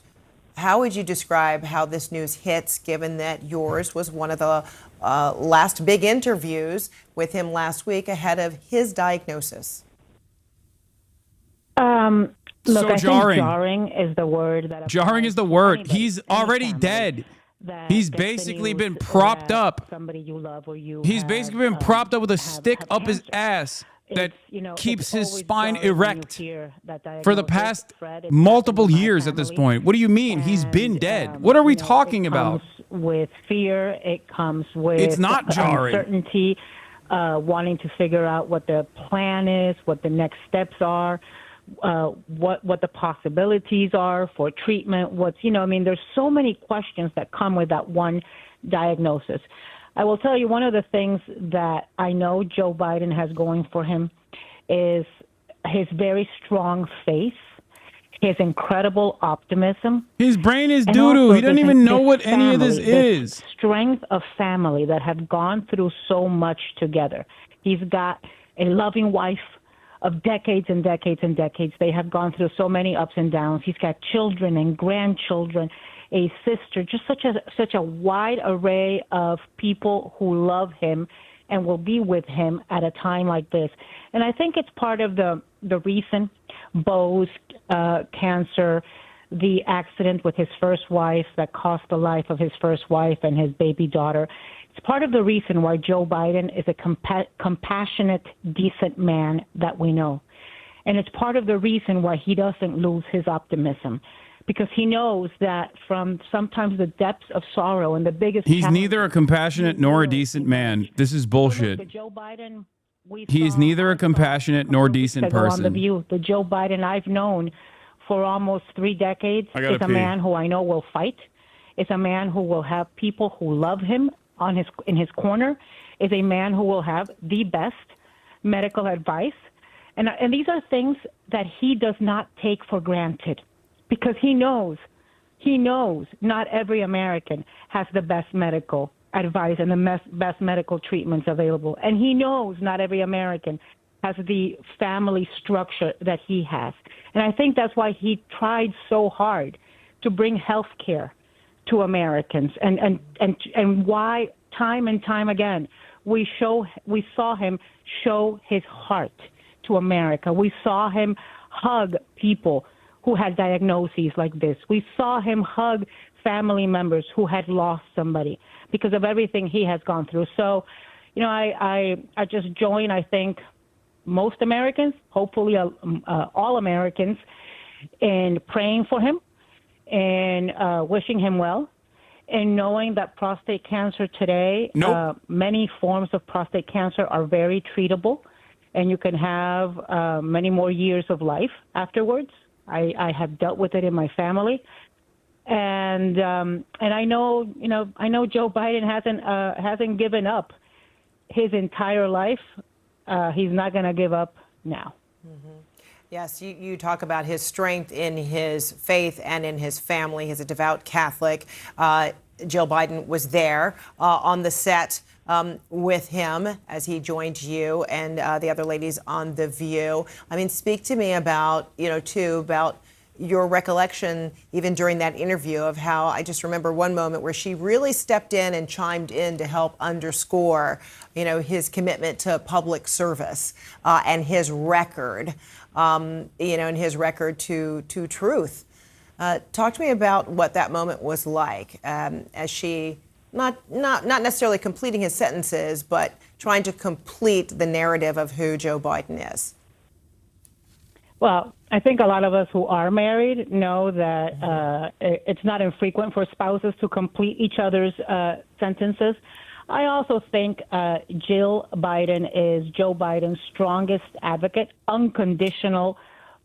How would you describe how this news hits, given that yours was one of the last big interviews with him last week ahead of his diagnosis? Look, so I jarring. Think jarring is the word. Jarring is the word. He's already dead. He's basically been propped up. Somebody you love or you He's basically been propped up with a stick up his ass that keeps his spine erect for the past multiple years at this point. What do you mean? He's been dead. What are we talking about? With fear, it comes with it's not jarring. Uncertainty, wanting to figure out what the plan is, what the next steps are, what the possibilities are for treatment. There's so many questions that come with that one diagnosis. I will tell you, one of the things that I know Joe Biden has going for him is his very strong faith, his incredible optimism. His brain is doo-doo. He doesn't even know what any of this is. Strength of family that have gone through so much together. He's got a loving wife of decades and decades and decades. They have gone through so many ups and downs. He's got children and grandchildren, a sister, just such a wide array of people who love him and will be with him at a time like this. And I think it's part of the recent Bo's cancer, the accident with his first wife that cost the life of his first wife and his baby daughter. It's part of the reason why Joe Biden is a compassionate, decent man that we know. And it's part of the reason why he doesn't lose his optimism, because he knows that from sometimes the depths of sorrow and the biggest... He's neither a compassionate nor a decent man. This is bullshit. Joe Biden, he is neither a compassionate nor decent person. On The View, the Joe Biden I've known for almost 3 decades is a man who I know will fight, is a man who will have people who love him in his corner, is a man who will have the best medical advice. And these are things that he does not take for granted, because he knows not every American has the best medical advice and the best medical treatments available. And he knows not every American has the family structure that he has. And I think that's why he tried so hard to bring health care to Americans, and why time and time again we saw him show his heart to America. We saw him hug people who had diagnoses like this. We saw him hug family members who had lost somebody because of everything he has gone through. So, I just join, I think, most Americans, hopefully all Americans, in praying for him and wishing him well, and knowing that prostate cancer today, many forms of prostate cancer are very treatable, and you can have many more years of life afterwards. I have dealt with it in my family, and I know Joe Biden hasn't given up his entire life. He's not going to give up now. Mm-hmm. Yes, you talk about his strength in his faith and in his family. He's a devout Catholic. Jill Biden was there on the set with him as he joined you and the other ladies on The View. Speak to me about, about your recollection, even during that interview, of how I just remember one moment where she really stepped in and chimed in to help underscore, his commitment to public service and his record, and his record to truth. Talk to me about what that moment was like as she, not necessarily completing his sentences, but trying to complete the narrative of who Joe Biden is. Well, I think a lot of us who are married know that it's not infrequent for spouses to complete each other's sentences. I also think Jill Biden is Joe Biden's strongest advocate, unconditional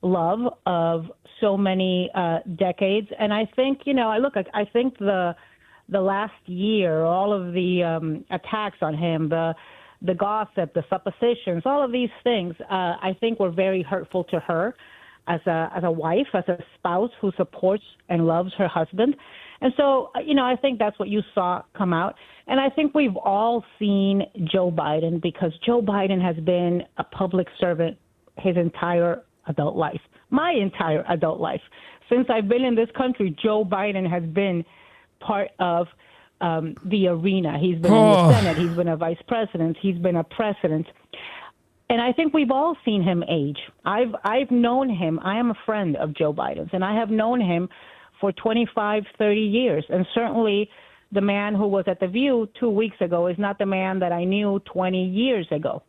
love of so many decades. And I think, I think the last year, all of the attacks on him, the gossip, the suppositions, all of these things, I think were very hurtful to her as a wife, as a spouse who supports and loves her husband. And so, I think that's what you saw come out. And I think we've all seen Joe Biden, because Joe Biden has been a public servant his entire adult life, my entire adult life. Since I've been in this country, Joe Biden has been part of the arena. He's been in the Senate. He's been a vice president. He's been a president. And I think we've all seen him age. I've known him. I am a friend of Joe Biden's, and I have known him for 25, 30 years. And certainly the man who was at The View 2 weeks ago is not the man that I knew 20 years ago.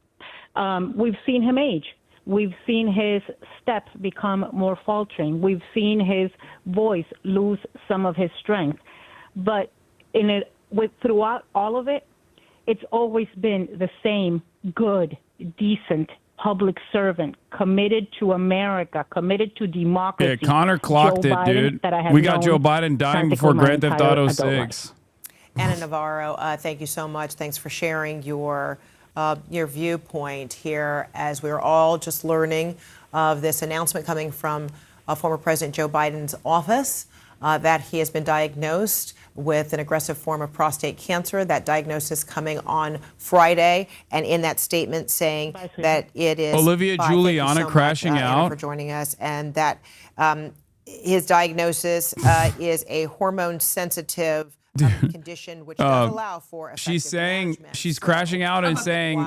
We've seen him age. We've seen his steps become more faltering. We've seen his voice lose some of his strength. But throughout all of it, it's always been the same good, decent public servant, committed to America, committed to democracy. Yeah, Connor clocked it, dude. We got Joe Biden dying before Grand Theft Auto 6. Anna Navarro, thank you so much. Thanks for sharing your viewpoint here, as we're all just learning of this announcement coming from former President Joe Biden's office that he has been diagnosed with an aggressive form of prostate cancer. That diagnosis coming on Friday, and in that statement saying that it is Olivia Giuliana crashing out. Anna, for joining us, and that his diagnosis is a hormone-sensitive condition which does allow for she's saying she's crashing out and saying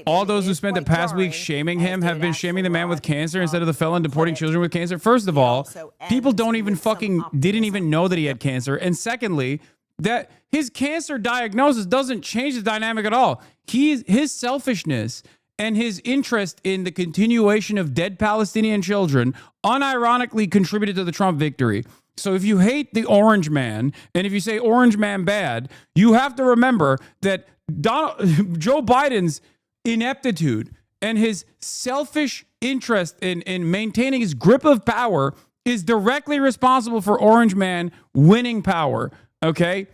all those who spent the past week shaming him have been shaming the man with cancer instead of the felon deporting children with cancer. First of all, people didn't even know that he had cancer. And secondly, that his cancer diagnosis doesn't change the dynamic at all. His selfishness and his interest in the continuation of dead Palestinian children unironically contributed to the Trump victory. So if you hate the orange man, and if you say orange man bad, you have to remember that Joe Biden's ineptitude and his selfish interest in maintaining his grip of power is directly responsible for orange man winning power. Okay?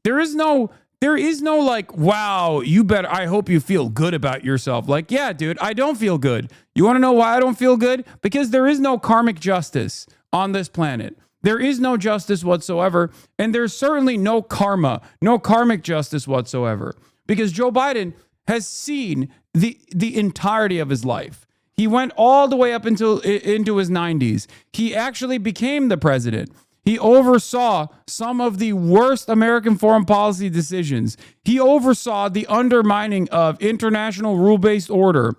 There is no like, wow, I hope you feel good about yourself. Like, yeah, dude, I don't feel good. You want to know why I don't feel good? Because there is no karmic justice on this planet. There is no justice whatsoever, and there's certainly no karma, no karmic justice whatsoever, because Joe Biden has seen the entirety of his life. He went all the way up into his 90s. He actually became the president. He oversaw some of the worst American foreign policy decisions. He oversaw the undermining of international rule-based order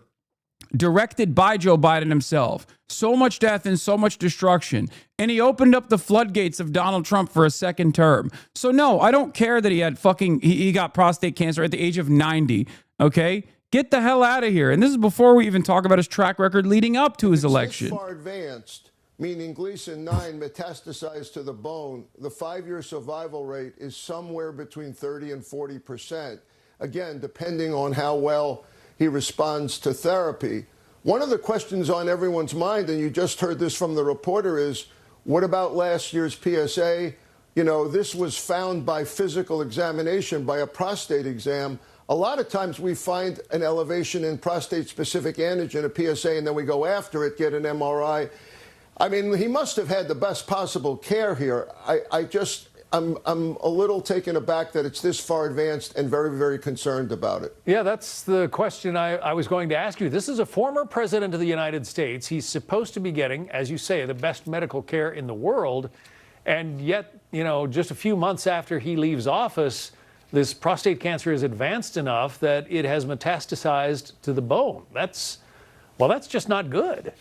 directed by Joe Biden himself. So much death and so much destruction. And he opened up the floodgates of Donald Trump for a second term. So no, I don't care that he got prostate cancer at the age of 90. Okay? Get the hell out of here. And this is before we even talk about his track record leading up to his election. This far advanced, meaning Gleason 9 metastasized to the bone, the 5-year survival rate is somewhere between 30 and 40%. Again, depending on how well he responds to therapy. One of the questions on everyone's mind, and you just heard this from the reporter, is what about last year's PSA? You know, this was found by physical examination, by a prostate exam. A lot of times we find an elevation in prostate-specific antigen, a PSA, and then we go after it, get an MRI. I mean, he must have had the best possible care here. I'm a little taken aback that it's this far advanced and very, very concerned about it. Yeah, that's the question I was going to ask you. This is a former president of the United States. He's supposed to be getting, as you say, the best medical care in the world. And yet, just a few months after he leaves office, this prostate cancer is advanced enough that it has metastasized to the bone. That's just not good.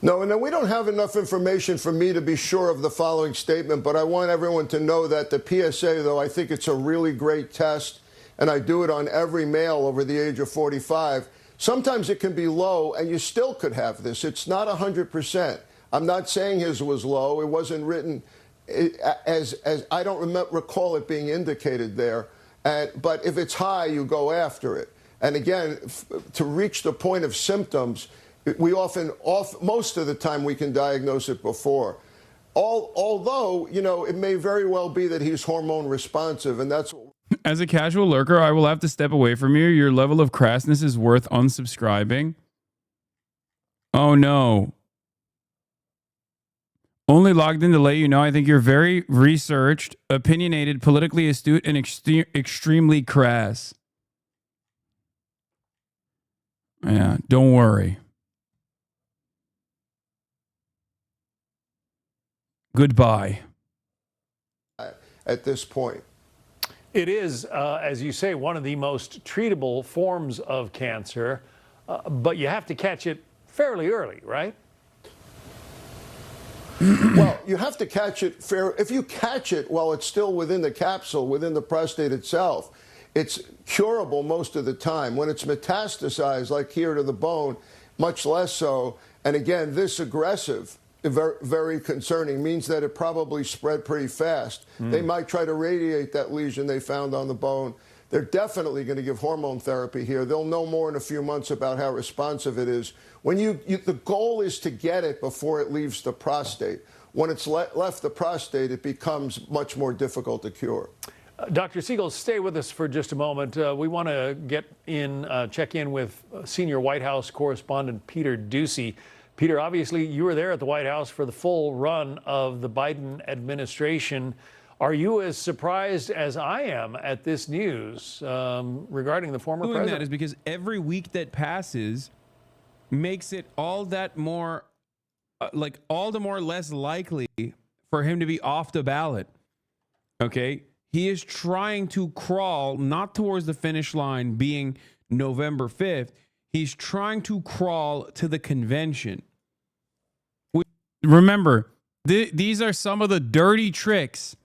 No, and we don't have enough information for me to be sure of the following statement, but I want everyone to know that the PSA, though, I think it's a really great test, and I do it on every male over the age of 45. Sometimes it can be low, and you still could have this. It's not 100%. I'm not saying his was low. It wasn't written as I don't recall it being indicated there. But if it's high, you go after it. And again, to reach the point of symptoms, most of the time we can diagnose it before. Although, it may very well be that he's hormone responsive, and that's what. As a casual lurker, I will have to step away from you. Your level of crassness is worth unsubscribing. Oh, no. Only logged in to let you know I think you're very researched, opinionated, politically astute, and extremely crass. Yeah, don't worry. Goodbye. At this point. It is, as you say, one of the most treatable forms of cancer, but you have to catch it fairly early, right? Well, you have to catch it if you catch it while it's still within the capsule, within the prostate itself, it's curable most of the time. When it's metastasized, like here to the bone, much less so. And again, this aggressive, very, very concerning, means that it probably spread pretty fast. They might try to radiate that lesion they found on the bone. They're definitely going to give hormone therapy here. They'll know more in a few months about how responsive it is. When the goal is to get it before it leaves the prostate. When it's left the prostate, it becomes much more difficult to cure. Dr. Siegel, stay with us for just a moment. We want to check in with senior White House correspondent Peter Doocy. Peter, obviously you were there at the White House for the full run of the Biden administration. Are you as surprised as I am at this news regarding the former president? That is because every week that passes makes it all that more, all the more less likely for him to be off the ballot. Okay? He is trying to crawl, not towards the finish line being November 5th. He's trying to crawl to the convention. Remember, these are some of the dirty tricks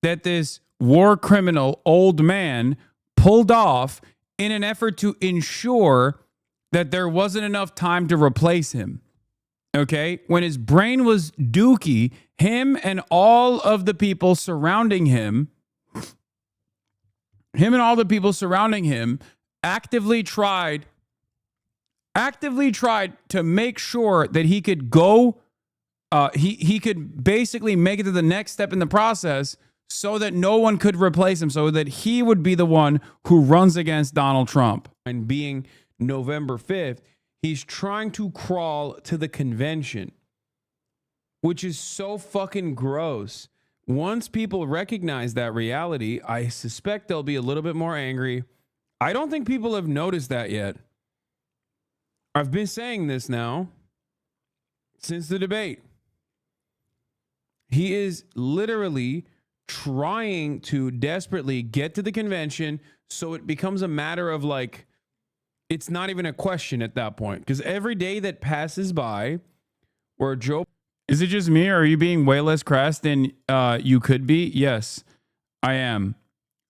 that this war criminal old man pulled off in an effort to ensure that there wasn't enough time to replace him. Okay? When his brain was dookie, him and all of the people surrounding him, actively tried to make sure that he could go, he could basically make it to the next step in the process so that no one could replace him, so that he would be the one who runs against Donald Trump. And being November 5th, he's trying to crawl to the convention, which is so fucking gross. Once people recognize that reality, I suspect they'll be a little bit more angry. I don't think people have noticed that yet. I've been saying this now since the debate. He is literally trying to desperately get to the convention so it becomes a matter of it's not even a question at that point. Because every day that passes by where Joe... Is it just me, or are you being way less crass than you could be? Yes, I am.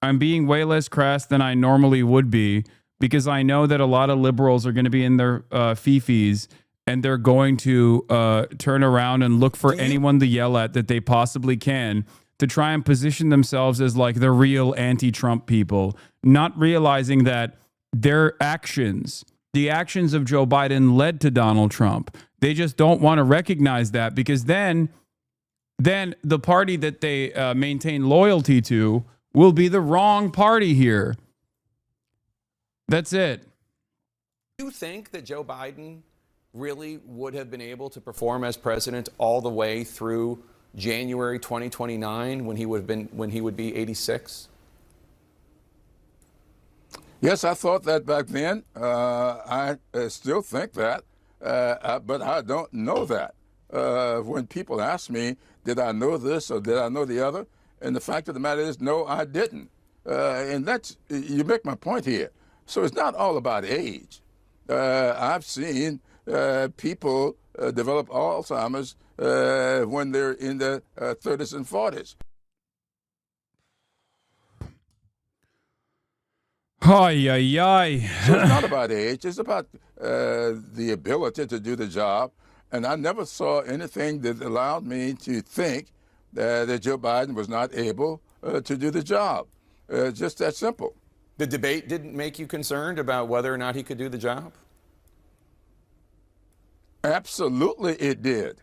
I'm being way less crass than I normally would be because I know that a lot of liberals are going to be in their fifis and they're going to turn around and look for anyone to yell at that they possibly can to try and position themselves as the real anti-Trump people, not realizing that their actions, the actions of Joe Biden, led to Donald Trump. They just don't want to recognize that because then the party that they maintain loyalty to will be the wrong party here. That's it. Do you think that Joe Biden really would have been able to perform as president all the way through January 2029 when he would be 86? Yes, I thought that back then. I still think that, but I don't know that. When people ask me, did I know this or did I know the other? And the fact of the matter is, no, I didn't. And you make my point here. So it's not all about age. I've seen people develop Alzheimer's when they're in their 30s and 40s. Ay, ay, ay. So it's not about age. It's about the ability to do the job. And I never saw anything that allowed me to think that Joe Biden was not able to do the job. Just that simple. The debate didn't make you concerned about whether or not he could do the job? Absolutely, it did.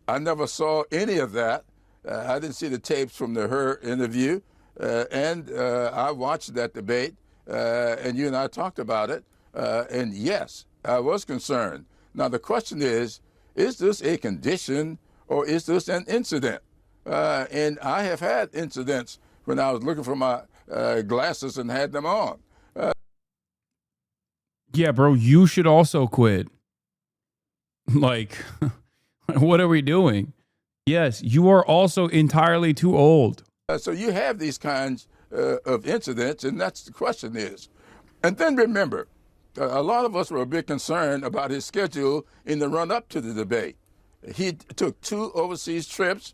I never saw any of that. I didn't see the tapes from her interview, and I watched that debate, and you and I talked about it. And yes, I was concerned. Now the question is this a condition or is this an incident? And I have had incidents when I was looking for my glasses and had them on. Yeah, bro, you should also quit. Like, what are we doing? Yes, you are also entirely too old. So you have these kinds of incidents, and that's the question is. And then remember, a lot of us were a bit concerned about his schedule in the run-up to the debate. He took 2 overseas trips,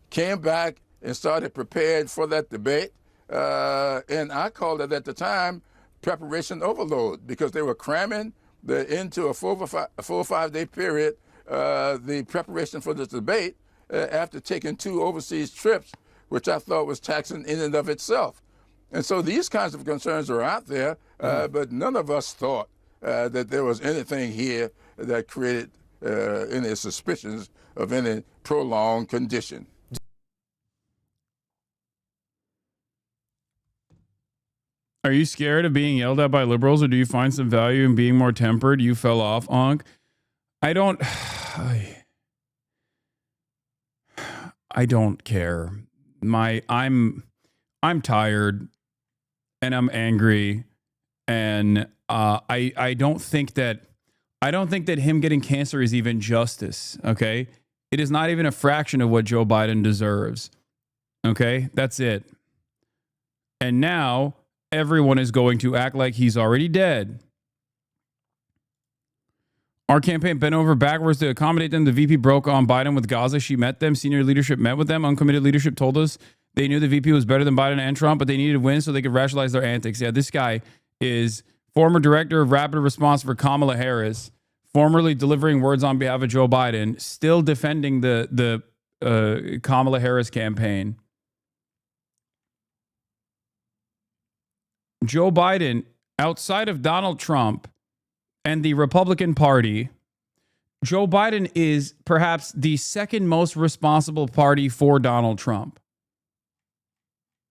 came back, and started preparing for that debate. And I called it at the time preparation overload because they were cramming into a 4 or 5 day period the preparation for this debate after taking 2 overseas trips, which I thought was taxing in and of itself. And so these kinds of concerns are out there, but none of us thought that there was anything here that created any suspicions of any prolonged condition. Are you scared of being yelled at by liberals, or do you find some value in being more tempered? You fell off, Onk. I don't care. I'm tired and I'm angry, and I don't think that him getting cancer is even justice. Okay, it is not even a fraction of what Joe Biden deserves. Okay, that's it. And now everyone is going to act like he's already dead. Our campaign bent over backwards to accommodate them. The VP broke on Biden with Gaza. She met them. Senior leadership met with them. Uncommitted leadership told us they knew the VP was better than Biden and Trump, but they needed to win so they could rationalize their antics. Yeah, this guy is former director of rapid response for Kamala Harris, formerly delivering words on behalf of Joe Biden, still defending the Kamala Harris campaign. Joe Biden, outside of Donald Trump and the Republican Party, Joe Biden is perhaps the second most responsible party for Donald Trump.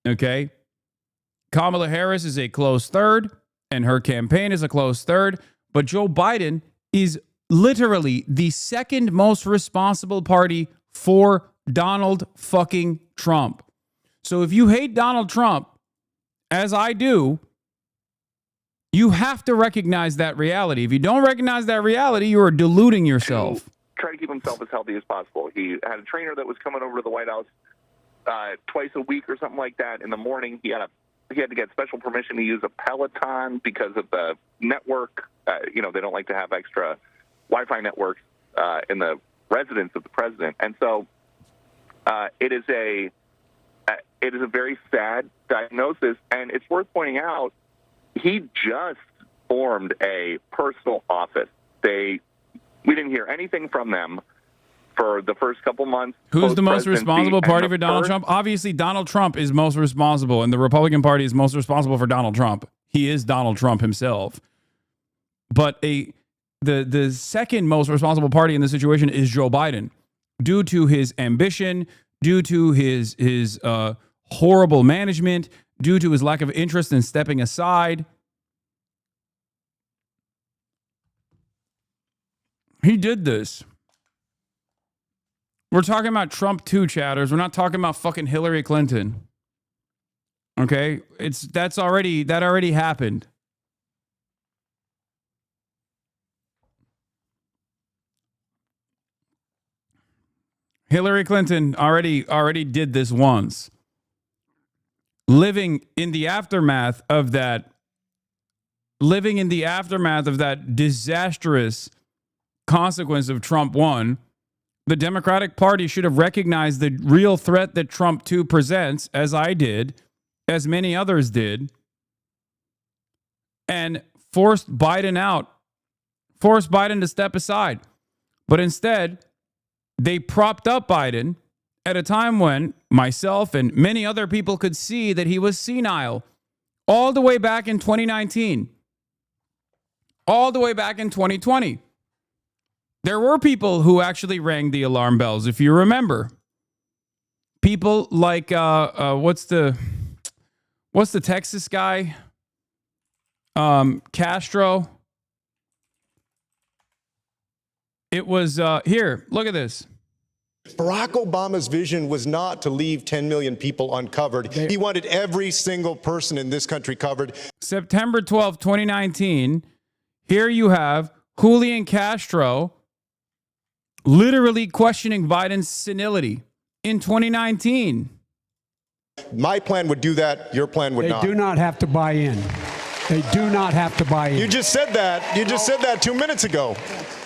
Okay? Kamala Harris is a close third, and her campaign is a close third, but Joe Biden is literally the second most responsible party for Donald fucking Trump. So if you hate Donald Trump, as I do, you have to recognize that reality. If you don't recognize that reality, you are deluding yourself. Try to keep himself as healthy as possible. He had a trainer that was coming over to the White House twice a week or something like that. In the morning, he had to get special permission to use a Peloton because of the network. They don't like to have extra Wi-Fi networks in the residence of the president, and so it is a very sad diagnosis. And it's worth pointing out, he just formed a personal office. We didn't hear anything from them for the first couple months. Who's the most responsible party for Donald Trump? Obviously, Donald Trump is most responsible, and the Republican Party is most responsible for Donald Trump. He is Donald Trump himself. But the second most responsible party in this situation is Joe Biden, due to his ambition, due to his horrible management, due to his lack of interest in stepping aside. He did this. We're talking about Trump 2 chatters. We're not talking about fucking Hillary Clinton. Okay? That already happened. Hillary Clinton already did this once. Living in the aftermath of that disastrous consequence of Trump 1, the Democratic Party should have recognized the real threat that Trump 2 presents, as I did, as many others did, and forced Biden out, forced Biden to step aside. But instead, they propped up Biden at a time when myself and many other people could see that he was senile, all the way back in 2019, all the way back in 2020. There were people who actually rang the alarm bells, if you remember. People like what's the Texas guy? Castro. It was here. Look at this. Barack Obama's vision was not to leave 10 million people uncovered. He wanted every single person in this country covered. September 12, 2019. Here you have Julian Castro literally questioning Biden's senility in 2019. My plan would do that. Your plan would not. They do not have to buy in. They do not have to buy in. You just said that. You just said that 2 minutes ago.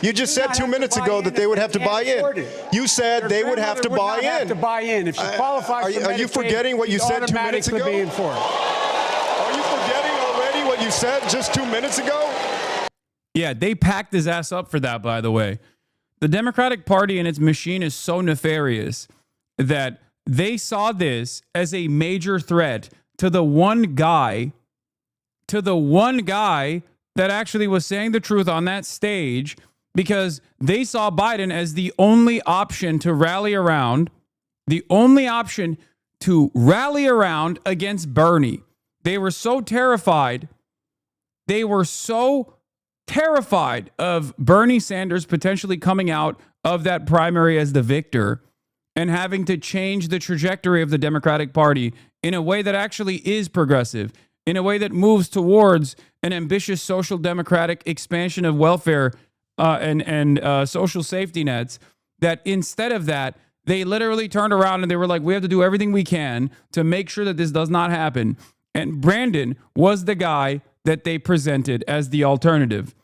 You just said 2 minutes ago that they would have to buy in. You said they would have to buy in. Have to buy in. If she qualifies for Medicaid, are you forgetting what you said 2 minutes ago? Are you forgetting already what you said just 2 minutes ago? Yeah, they packed his ass up for that, by the way. The Democratic Party and its machine is so nefarious that they saw this as a major threat to the one guy that actually was saying the truth on that stage, because they saw Biden as the only option to rally around, against Bernie. They were so terrified. Of Bernie Sanders potentially coming out of that primary as the victor and having to change the trajectory of the Democratic Party in a way that actually is progressive, in a way that moves towards an ambitious social democratic expansion of welfare and social safety nets, that instead of that, they literally turned around and they were like, we have to do everything we can to make sure that this does not happen. And Brandon was the guy that they presented as the alternative.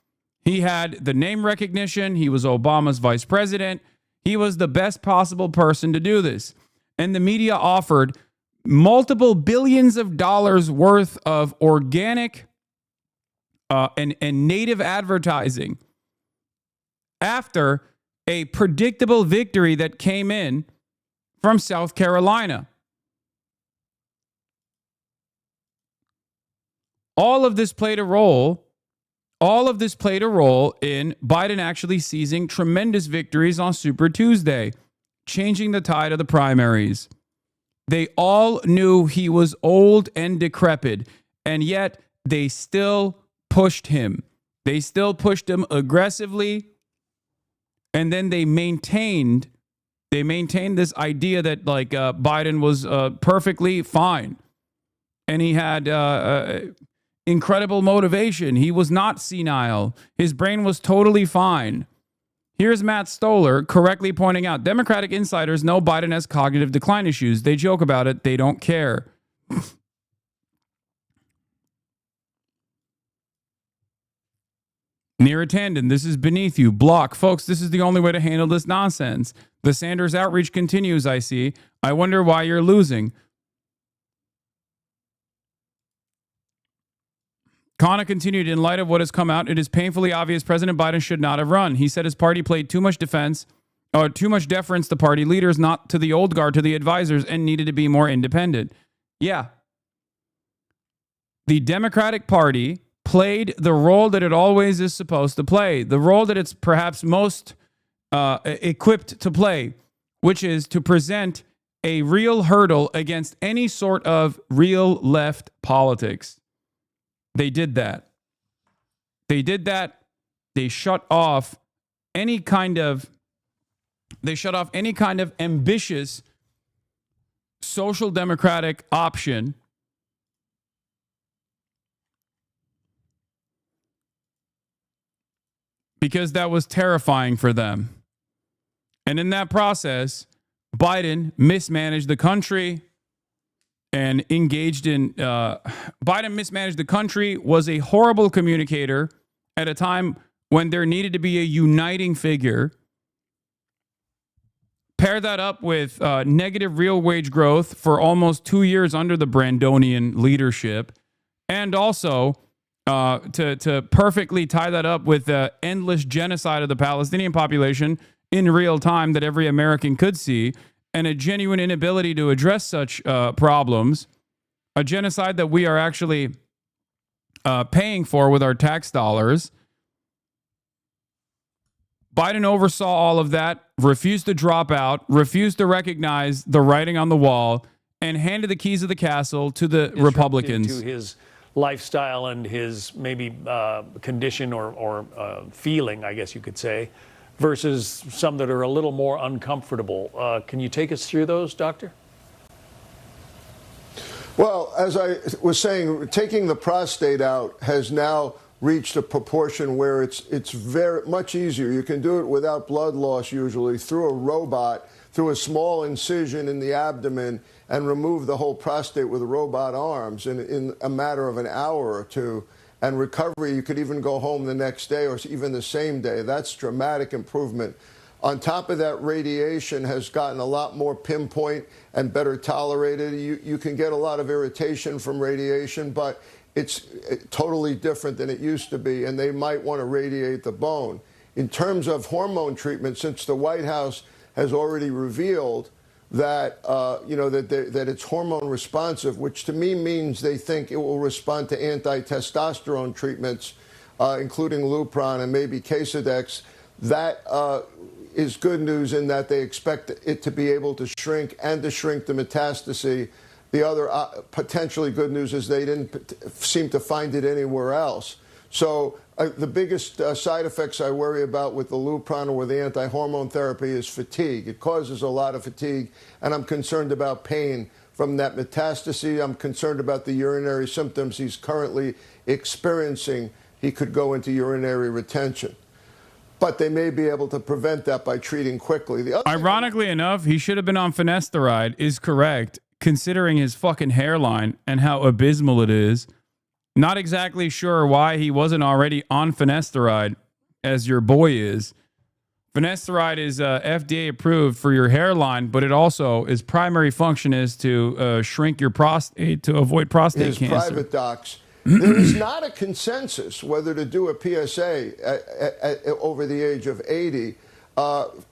He had the name recognition. He was Obama's vice president. He was the best possible person to do this. And the media offered multiple billions of dollars worth of organic and native advertising after a predictable victory that came in from South Carolina. All of this played a role in Biden actually seizing tremendous victories on Super Tuesday, changing the tide of the primaries. They all knew he was old and decrepit, and yet they still pushed him. They still pushed him aggressively, and then they maintained this idea that Biden was perfectly fine, and he had incredible motivation. He was not senile. His brain was totally fine. Here's Matt Stoller correctly pointing out, Democratic insiders know Biden has cognitive decline issues. They joke about it. They don't care. Neera Tandon, this is beneath you. Block. Folks, this is the only way to handle this nonsense. The Sanders outreach continues, I see. I wonder why you're losing. Kana continued, in light of what has come out, it is painfully obvious President Biden should not have run. He said his party played too much deference to party leaders, not to the old guard, to the advisors, and needed to be more independent. Yeah. The Democratic Party played the role that it always is supposed to play, the role that it's perhaps most equipped to play, which is to present a real hurdle against any sort of real left politics. They did that. They shut off any kind of ambitious social democratic option because that was terrifying for them. And in that process, Biden mismanaged the country and engaged in Biden mismanaged the country, was a horrible communicator at a time when there needed to be a uniting figure. Pair that up with negative real wage growth for almost 2 years under the Brandonian leadership, and also to perfectly tie that up with the endless genocide of the Palestinian population in real time that every American could see, and a genuine inability to address such problems, a genocide that we are actually paying for with our tax dollars. Biden oversaw all of that, refused to drop out, refused to recognize the writing on the wall, and handed the keys of the castle to the Republicans. To his lifestyle and his maybe condition or feeling, I guess you could say, versus some that are a little more uncomfortable. Can you take us through those, Doctor? Well, as I was saying, taking the prostate out has now reached a proportion where it's very much easier. You can do it without blood loss, usually through a robot, through a small incision in the abdomen, and remove the whole prostate with robot arms in a matter of an hour or two. And recovery, you could even go home the next day or even the same day. That's dramatic improvement. On top of that, radiation has gotten a lot more pinpoint and better tolerated. You can get a lot of irritation from radiation, but it's totally different than it used to be, and they might want to radiate the bone. In terms of hormone treatment, since the White House has already revealed that that it's hormone responsive, which to me means they think it will respond to anti-testosterone treatments, including Lupron and maybe Casodex. That is good news in that they expect it to be able to shrink and to shrink the metastasis. The other potentially good news is they didn't seem to find it anywhere else. So the biggest side effects I worry about with the Lupron or with the anti-hormone therapy is fatigue. It causes a lot of fatigue, and I'm concerned about pain from that metastasis. I'm concerned about the urinary symptoms he's currently experiencing. He could go into urinary retention. But they may be able to prevent that by treating quickly. Ironically enough, he should have been on finasteride, is correct, considering his fucking hairline and how abysmal it is. Not exactly sure why he wasn't already on finasteride, as your boy is. Finasteride is FDA approved for your hairline, but it also, its primary function is to shrink your prostate to avoid prostate cancer. Private docs. There is not a consensus whether to do a PSA over the age of 80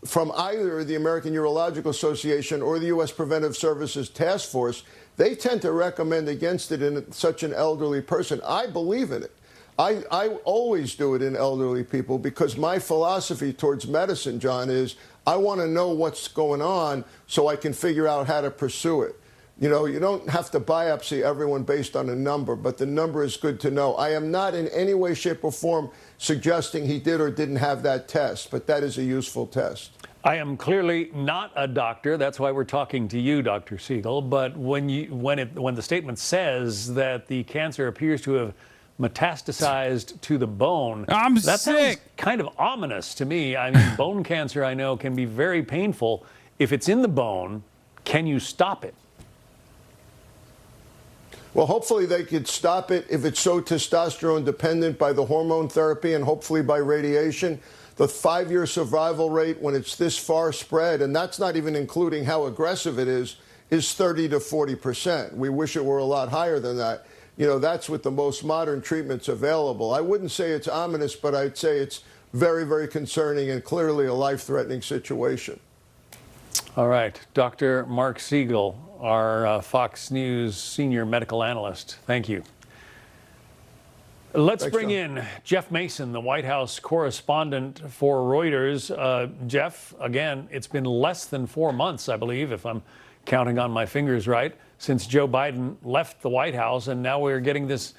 from either the American Urological Association or the U.S. Preventive Services Task Force. They tend to recommend against it in such an elderly person. I believe in it. I always do it in elderly people because my philosophy towards medicine, John, is I want to know what's going on so I can figure out how to pursue it. You know, you don't have to biopsy everyone based on a number, but the number is good to know. I am not in any way, shape, or form suggesting he did or didn't have that test, but that is a useful test. I am clearly not a doctor. That's why we're talking to you, Dr. Siegel. But when the statement says that the cancer appears to have metastasized to the bone, that sounds kind of ominous to me. I mean, bone cancer, I know, can be very painful. If it's in the bone, can you stop it? Well, hopefully they could stop it if it's so testosterone dependent by the hormone therapy and hopefully by radiation. The 5-year survival rate when it's this far spread, and that's not even including how aggressive it is 30 to 40%. We wish it were a lot higher than that. You know, that's with the most modern treatments available. I wouldn't say it's ominous, but I'd say it's very, very concerning and clearly a life-threatening situation. All right. Dr. Mark Siegel, our Fox News senior medical analyst. Thank you. Let's bring in Jeff Mason, the White House correspondent for Reuters. Jeff, again, it's been less than 4 months, I believe, if I'm counting on my fingers right, since Joe Biden left the White House, and now we're getting this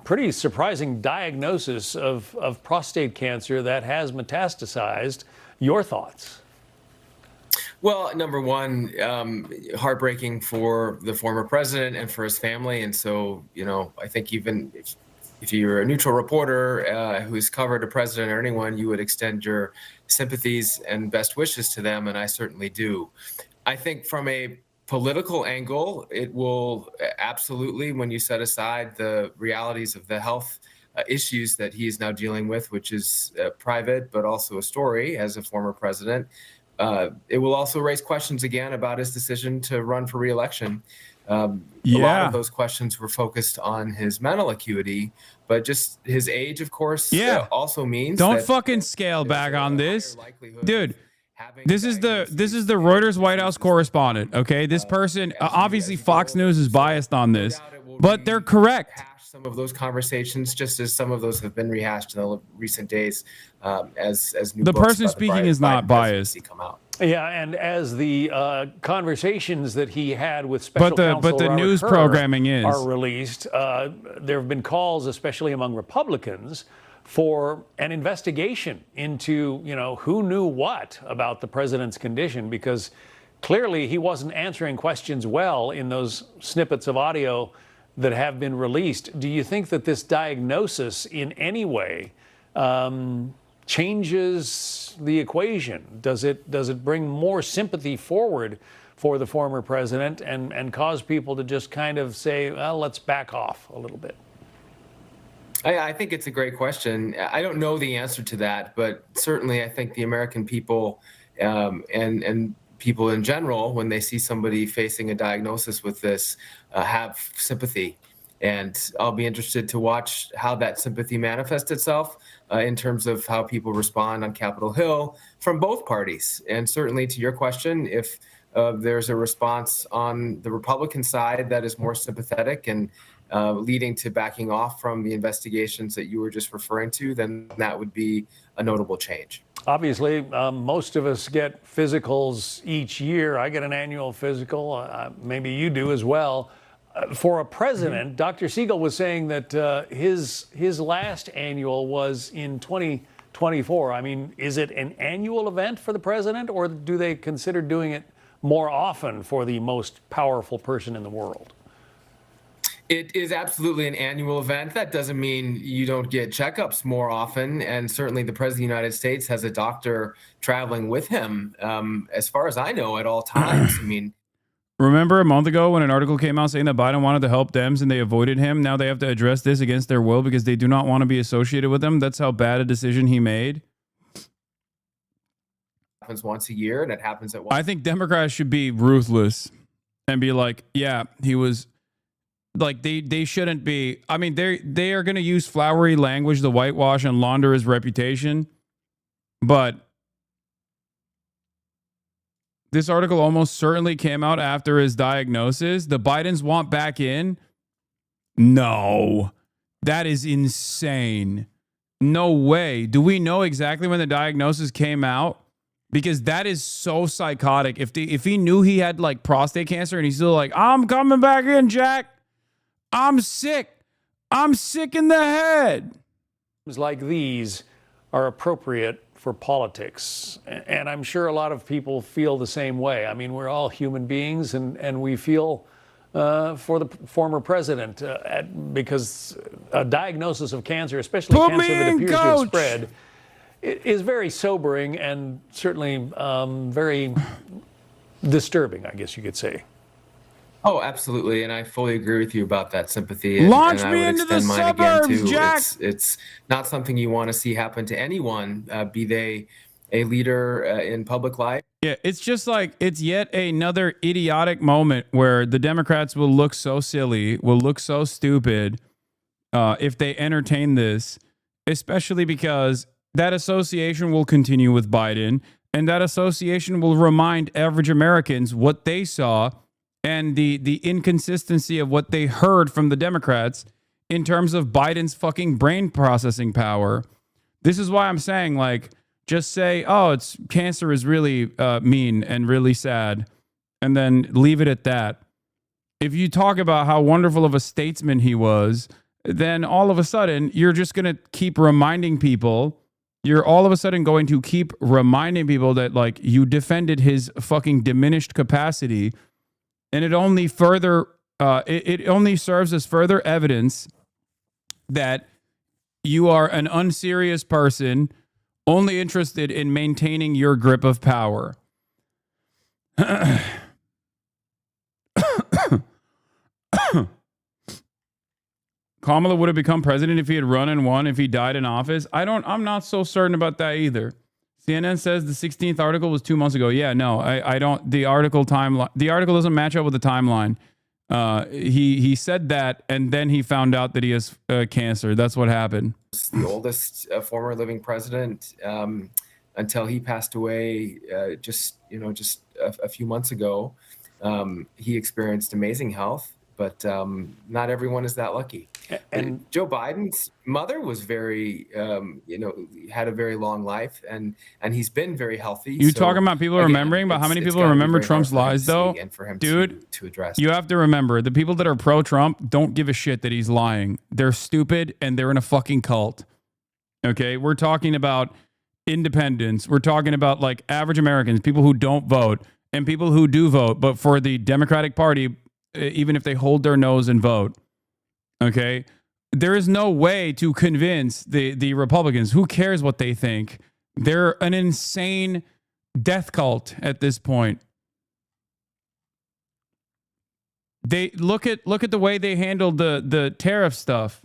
pretty surprising diagnosis of prostate cancer that has metastasized. Your thoughts? Well, number one, heartbreaking for the former president and for his family. And so, you know, I think even if you're a neutral reporter who's covered a president or anyone, you would extend your sympathies and best wishes to them. And I certainly do. I think from a political angle, it will absolutely, when you set aside the realities of the health issues that he is now dealing with, which is private, but also a story as a former president, it will also raise questions again about his decision to run for re-election. A lot of those questions were focused on his mental acuity, but just his age, of course, also means don't fucking scale back on this, dude. This is the Reuters White House correspondent. Okay, this person obviously Fox News is biased on this, but they're correct. some of those conversations, just as some of those have been rehashed in the recent days, as new The books person about the speaking is not Biden biased. presidency come out. Yeah, and as the conversations that he had with special counsel But the Robert news Hur programming is are released, there have been calls, especially among Republicans, for an investigation into, who knew what about the president's condition, because clearly he wasn't answering questions well in those snippets of audio that have been released. Do you think that this diagnosis in any way changes the equation? Does it bring more sympathy forward for the former president and cause people to just kind of say, well, let's back off a little bit? I think it's a great question. I don't know the answer to that, but certainly I think the American people and people in general, when they see somebody facing a diagnosis with this, have sympathy. And I'll be interested to watch how that sympathy manifests itself in terms of how people respond on Capitol Hill from both parties. And certainly to your question, if there's a response on the Republican side that is more sympathetic and leading to backing off from the investigations that you were just referring to, then that would be a notable change. Obviously, most of us get physicals each year. I get an annual physical. Maybe you do as well. For a president, Dr. Siegel was saying that his last annual was in 2024. I mean, is it an annual event for the president, or do they consider doing it more often for the most powerful person in the world? It is absolutely an annual event. That doesn't mean you don't get checkups more often. And certainly the President of the United States has a doctor traveling with him, as far as I know, at all times. I mean, remember a month ago when an article came out saying that Biden wanted to help Dems and they avoided him? Now they have to address this against their will because they do not want to be associated with him. That's how bad a decision he made. Happens once a year, and it happens at once. I think Democrats should be ruthless and be like, yeah, he was like, they shouldn't be. I mean, they are going to use flowery language to whitewash and launder his reputation. But this article almost certainly came out after his diagnosis. The Bidens want back in? No, that is insane. No way. Do we know exactly when the diagnosis came out? Because that is so psychotic. If he knew he had like prostate cancer and he's still like, I'm coming back in, Jack. I'm sick. I'm sick in the head. Like these are appropriate for politics. And I'm sure a lot of people feel the same way. I mean, we're all human beings, and we feel for the former president because a diagnosis of cancer, especially cancer that appears to have spread, is very sobering and certainly very disturbing, I guess you could say. Oh, absolutely, and I fully agree with you about that sympathy. Launch and me I would into the extend mine again, suburbs, too. Jack. It's not something you want to see happen to anyone, be they a leader in public life. Yeah, it's just like it's yet another idiotic moment where the Democrats will look so silly, will look so stupid if they entertain this, especially because that association will continue with Biden, and that association will remind average Americans what they saw and the inconsistency of what they heard from the Democrats in terms of Biden's fucking brain processing power. This is why I'm saying, like, just say, oh, it's cancer is really mean and really sad, and then leave it at that. If you talk about how wonderful of a statesman he was, then all of a sudden you're just going to keep reminding people. You're all of a sudden going to keep reminding people that, like, you defended his fucking diminished capacity. And it only further, it only serves as further evidence that you are an unserious person, only interested in maintaining your grip of power. Kamala would have become president if he had run and won, if he died in office. I'm not so certain about that either. CNN says the 16th article was 2 months ago. Yeah, no, I don't. The article doesn't match up with the timeline. He said that, and then he found out that he has cancer. That's what happened. The oldest former living president until he passed away just a few months ago. He experienced amazing health. but not everyone is that lucky. And Joe Biden's mother was very, had a very long life, and he's been very healthy. You talking about people remembering, but how many people remember Trump's lies, though? And for him Dude, to address. You have to remember, the people that are pro-Trump don't give a shit that he's lying. They're stupid, and they're in a fucking cult. Okay? We're talking about independents. We're talking about, like, average Americans, people who don't vote, and people who do vote, but for the Democratic Party, even if they hold their nose and vote. Okay? There is no way to convince the Republicans. Who cares what they think? They're an insane death cult at this point. They look at the way they handled the tariff stuff.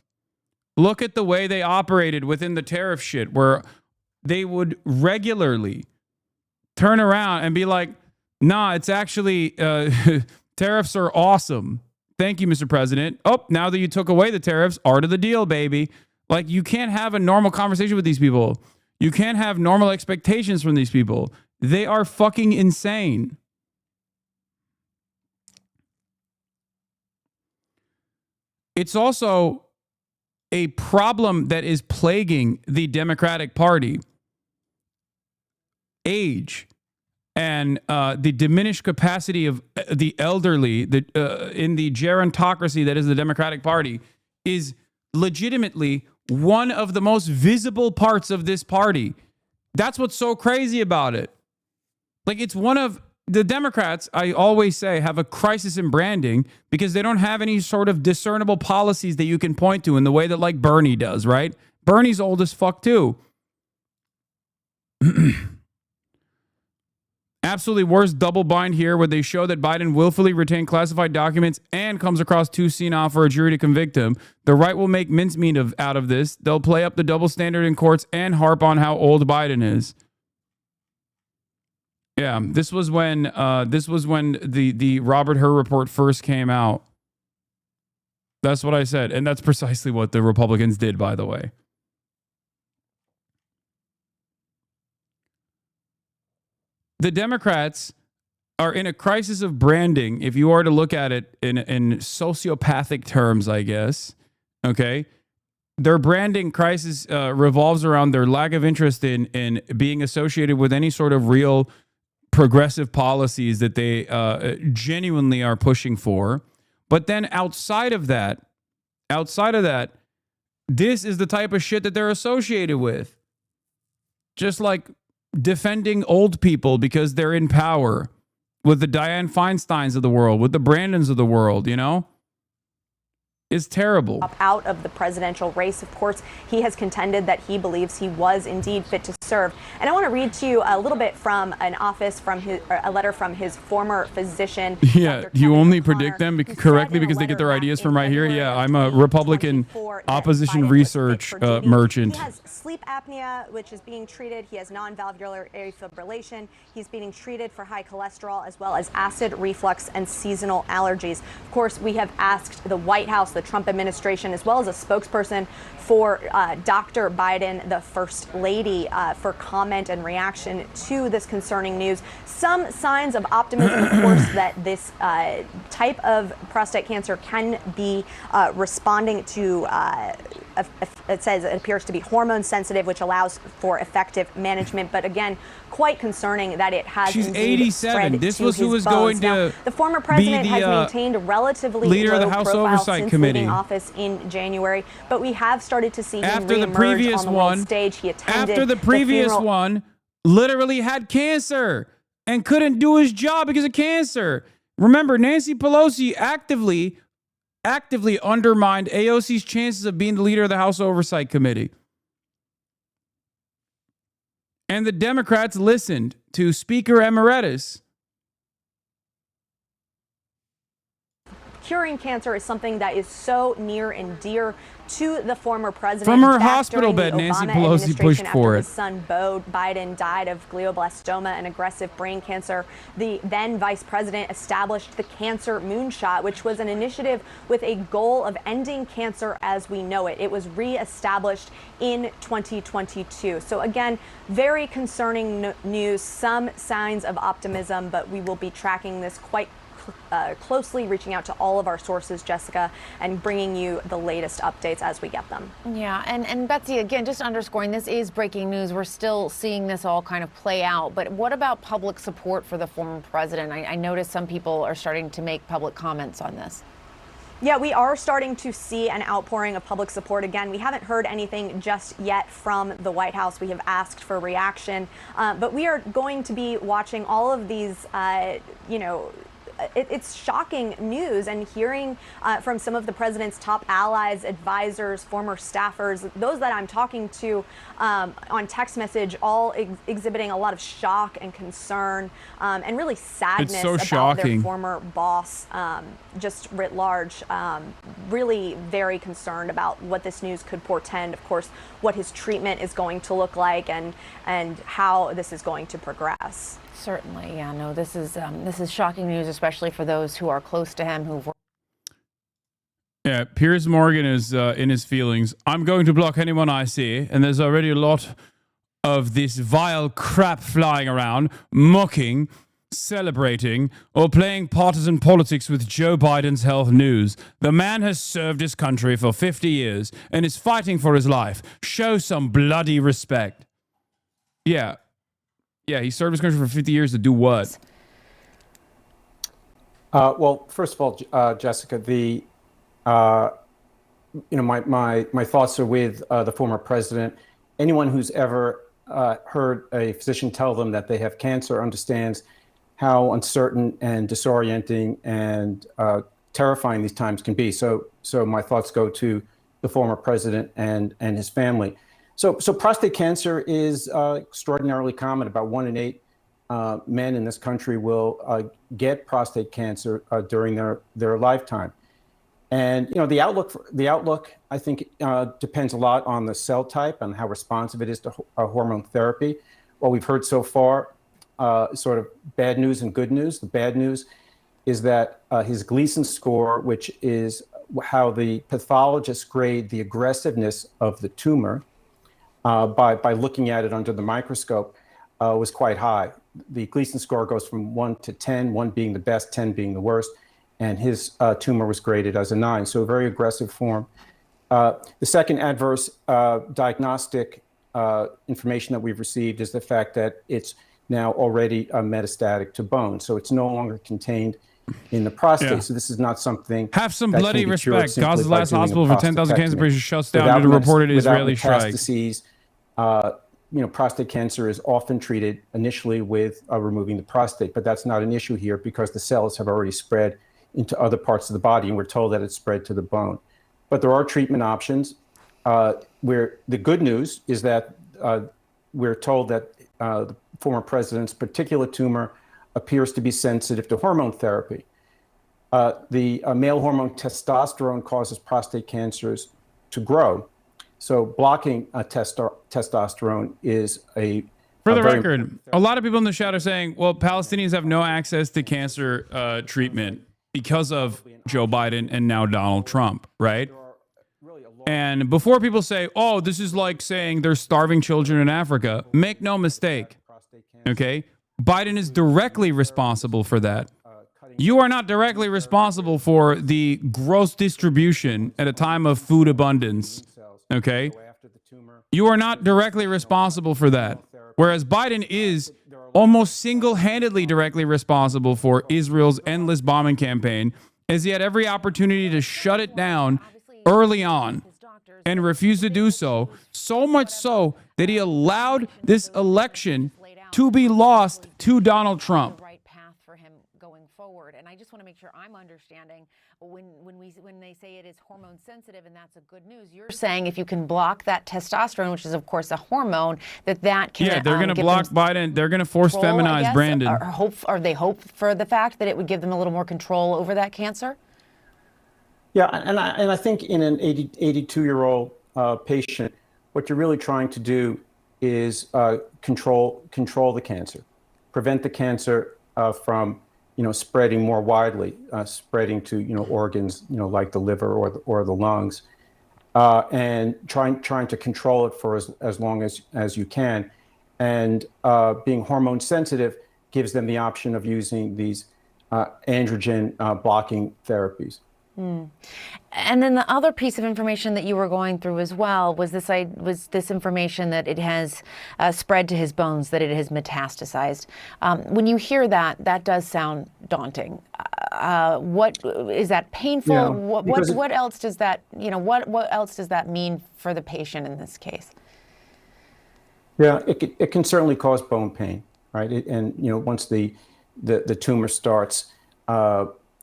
Look at the way they operated within the tariff shit, where they would regularly turn around and be like, nah, it's actually tariffs are awesome. Thank you, Mr. President. Oh, now that you took away the tariffs, art of the deal, baby. Like, you can't have a normal conversation with these people. You can't have normal expectations from these people. They are fucking insane. It's also a problem that is plaguing the Democratic Party. Age. And the diminished capacity of the elderly in the gerontocracy that is the Democratic Party is legitimately one of the most visible parts of this party. That's what's so crazy about it. Like, it's one of the Democrats, I always say, have a crisis in branding because they don't have any sort of discernible policies that you can point to in the way that, like, Bernie does, right? Bernie's old as fuck, too. Absolutely worst double bind here, where they show that Biden willfully retained classified documents and comes across too senile for a jury to convict him. The right will make mincemeat out of this. They'll play up the double standard in courts and harp on how old Biden is. Yeah, this was when the Robert Hur report first came out. That's what I said, and that's precisely what the Republicans did, by the way. The Democrats are in a crisis of branding, if you are to look at it in sociopathic terms, I guess. Okay? Their branding crisis revolves around their lack of interest in being associated with any sort of real progressive policies that they genuinely are pushing for. But then outside of that, this is the type of shit that they're associated with. Just like defending old people because they're in power, with the Dianne Feinsteins of the world, with the Brandons of the world, you know? Is terrible. Out of the presidential race, of course, he has contended that he believes he was indeed fit to serve. And I want to read to you a little bit from a letter from his former physician. Yeah, you only predict them correctly because they get their ideas from right here. Yeah, I'm a Republican opposition research merchant. He has sleep apnea, which is being treated. He has non-valvular fibrillation. He's being treated for high cholesterol, as well as acid reflux and seasonal allergies. Of course, we have asked the White House, the Trump administration, as well as a spokesperson for Dr. Biden, the First Lady, for comment and reaction to this concerning news. Some signs of optimism, of course, that this type of prostate cancer can be responding to, it says it appears to be hormone sensitive, which allows for effective management. But again, quite concerning that it has She's indeed 87. Spread this to was who his was bones. going now, to the former president be the, has maintained a relatively leader low of the House profile Oversight since Committee. leaving office in January, but we have started to see him After the reemerge previous on the one, world stage. He attended after the previous funeral. one, literally had cancer and couldn't do his job because of cancer. Remember, Nancy Pelosi actively undermined AOC's chances of being the leader of the House Oversight Committee. And the Democrats listened to Speaker Emeritus. Curing cancer is something that is so near and dear to the former president. From her Back hospital during bed, the Nancy Obama Pelosi administration, pushed after for his it. son Beau Biden died of glioblastoma and aggressive brain cancer, the then vice president established the Cancer Moonshot, which was an initiative with a goal of ending cancer as we know it. It was reestablished in 2022. So again, very concerning news, some signs of optimism, but we will be tracking this quite closely, reaching out to all of our sources, Jessica, and bringing you the latest updates as we get them. Yeah, and Betsy, again, just underscoring, this is breaking news. We're still seeing this all kind of play out. But what about public support for the former president? I noticed some people are starting to make public comments on this. Yeah, we are starting to see an outpouring of public support again. We haven't heard anything just yet from the White House. We have asked for reaction, but we are going to be watching all of these, it's shocking news, and hearing from some of the president's top allies, advisors, former staffers, those that I'm talking to on text message, all exhibiting a lot of shock and concern and really sadness about their former boss, just writ large. Really very concerned about what this news could portend, of course, what his treatment is going to look like, and how this is going to progress. Certainly, yeah, no, this is shocking news, especially for those who are close to him, who've. Yeah, Piers Morgan is in his feelings. I'm going to block anyone I see, and there's already a lot of this vile crap flying around, mocking, celebrating, or playing partisan politics with Joe Biden's health news. The man has served his country for 50 years and is fighting for his life. Show some bloody respect. Yeah. Yeah, he served his country for 50 years to do what? Well, first of all, Jessica, my thoughts are with the former president. Anyone who's ever heard a physician tell them that they have cancer understands how uncertain and disorienting and terrifying these times can be. So my thoughts go to the former president and his family. So prostate cancer is extraordinarily common. About 1 in 8 men in this country will get prostate cancer during their lifetime. And the outlook I think depends a lot on the cell type and how responsive it is to hormone therapy. What we've heard so far, sort of bad news and good news. The bad news is that his Gleason score, which is how the pathologists grade the aggressiveness of the tumor, by looking at it under the microscope, was quite high. The Gleason score goes from 1 to 10, 1 being the best, 10 being the worst, and his tumor was graded as a 9, so a very aggressive form. The second adverse diagnostic information that we've received is the fact that it's now already metastatic to bone, so it's no longer contained in the prostate. Yeah. So this is not something. Have some bloody respect. Gaza's last hospital for 10,000 cancer patients shuts down due to reported Israeli strike. Prostate cancer is often treated initially with removing the prostate, but that's not an issue here because the cells have already spread into other parts of the body, and we're told that it's spread to the bone. But there are treatment options. Where the good news is that we're told that the former president's particular tumor appears to be sensitive to hormone therapy. The male hormone testosterone causes prostate cancers to grow. So blocking testosterone is For the record, a lot of people in the chat are saying, well, Palestinians have no access to cancer treatment because of Joe Biden and now Donald Trump, right? And before people say, oh, this is like saying there's starving children in Africa, make no mistake, okay? Biden is directly responsible for that. You are not directly responsible for the gross distribution at a time of food abundance, okay? You are not directly responsible for that. Whereas Biden is almost single-handedly directly responsible for Israel's endless bombing campaign, as he had every opportunity to shut it down early on and refused to do so, so much so that he allowed this election to be lost to Donald Trump. Right path for him going forward. And I just want to make sure I'm understanding when they say it is hormone sensitive, and that's a good news. You're saying if you can block that testosterone, which is of course a hormone, that can they're going to block Biden. They're going to force feminize Brandon. Or they hope for the fact that it would give them a little more control over that cancer. Yeah, and I think in an 82-year-old patient, what you're really trying to do is control the cancer, prevent the cancer from spreading more widely, spreading to organs like the liver or the lungs, and trying to control it for as long as you can. And being hormone sensitive gives them the option of using these androgen blocking therapies. And then the other piece of information that you were going through as well was this information that it has spread to his bones, that it has metastasized. When you hear that, that does sound daunting. What is that painful? Yeah, what else does that what else does that mean for the patient in this case? Yeah, it can certainly cause bone pain, right? And once the tumor starts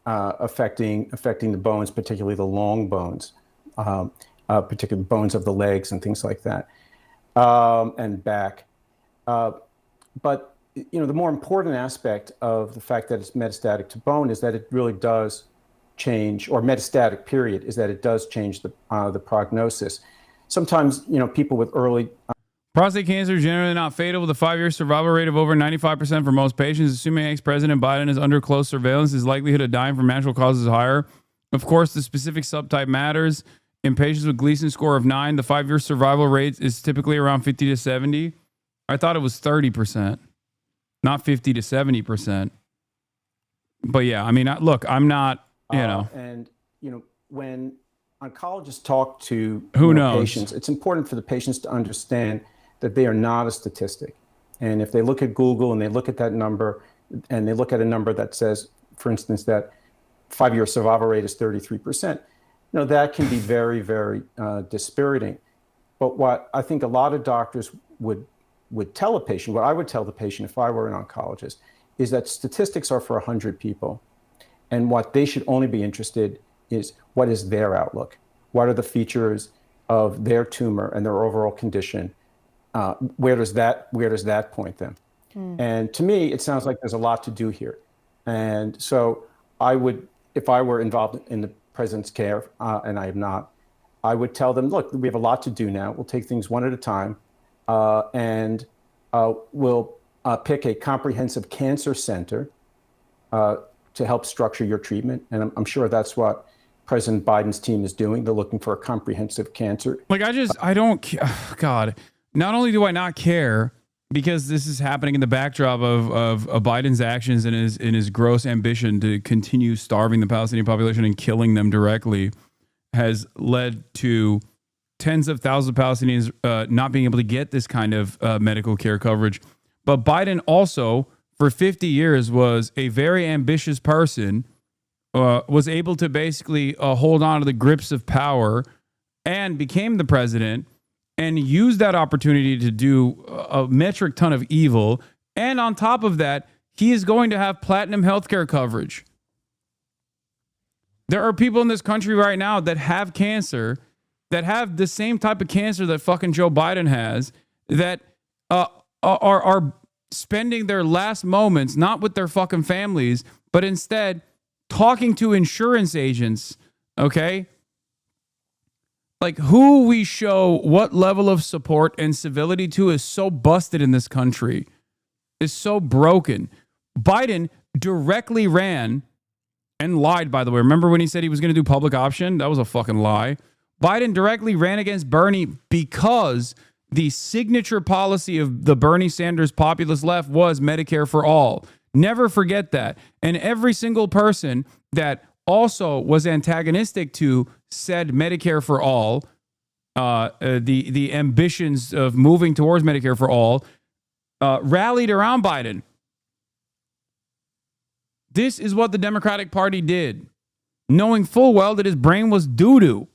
affecting the bones, particularly the long bones, particularly bones of the legs and things like that, and back. But the more important aspect of the fact that it's metastatic to bone is that it really does change, or metastatic period, is that it does change the prognosis. Sometimes people with early prostate cancer is generally not fatal, with a 5-year survival rate of over 95% for most patients. Assuming ex-President Biden is under close surveillance, his likelihood of dying from natural causes is higher. Of course, the specific subtype matters. In patients with Gleason score of 9, the 5-year survival rate is typically around 50 to 70. I thought it was 30%, not 50 to 70%. But yeah, I mean, look, I'm not, And, when oncologists talk to patients, it's important for the patients to understand that they are not a statistic. And if they look at Google and they look at that number, and they look at a number that says, for instance, that 5-year survival rate is 33%, that can be very, very dispiriting. But what I think a lot of doctors would tell a patient, what I would tell the patient if I were an oncologist, is that statistics are for 100 people. And what they should only be interested is, what is their outlook? What are the features of their tumor and their overall condition? Where does that point them? And to me, it sounds like there's a lot to do here. And so I would, if I were involved in the president's care, and I am not, I would tell them, look, we have a lot to do now. We'll take things one at a time, and we'll pick a comprehensive cancer center to help structure your treatment. And I'm sure that's what President Biden's team is doing. They're looking for a comprehensive cancer. Like, I don't, God, not only do I not care, because this is happening in the backdrop of Biden's actions and his gross ambition to continue starving the Palestinian population and killing them directly, has led to tens of thousands of Palestinians not being able to get this kind of medical care coverage. But Biden also, for 50 years, was a very ambitious person, was able to basically hold on to the grips of power, and became the president, and used that opportunity to do a metric ton of evil. And on top of that, he is going to have platinum healthcare coverage. There are people in this country right now that have cancer, that have the same type of cancer that fucking Joe Biden has, that are spending their last moments not with their fucking families, but instead talking to insurance agents, okay? Like, who we show what level of support and civility to is so busted in this country, is so broken. Biden directly ran and lied, by the way. Remember when he said he was going to do public option? That was a fucking lie. Biden directly ran against Bernie because the signature policy of the Bernie Sanders populist left was Medicare for all. Never forget that. And every single person that also was antagonistic to said Medicare for all, the ambitions of moving towards Medicare for all, rallied around Biden. This is what the Democratic Party did, knowing full well that his brain was doo-doo.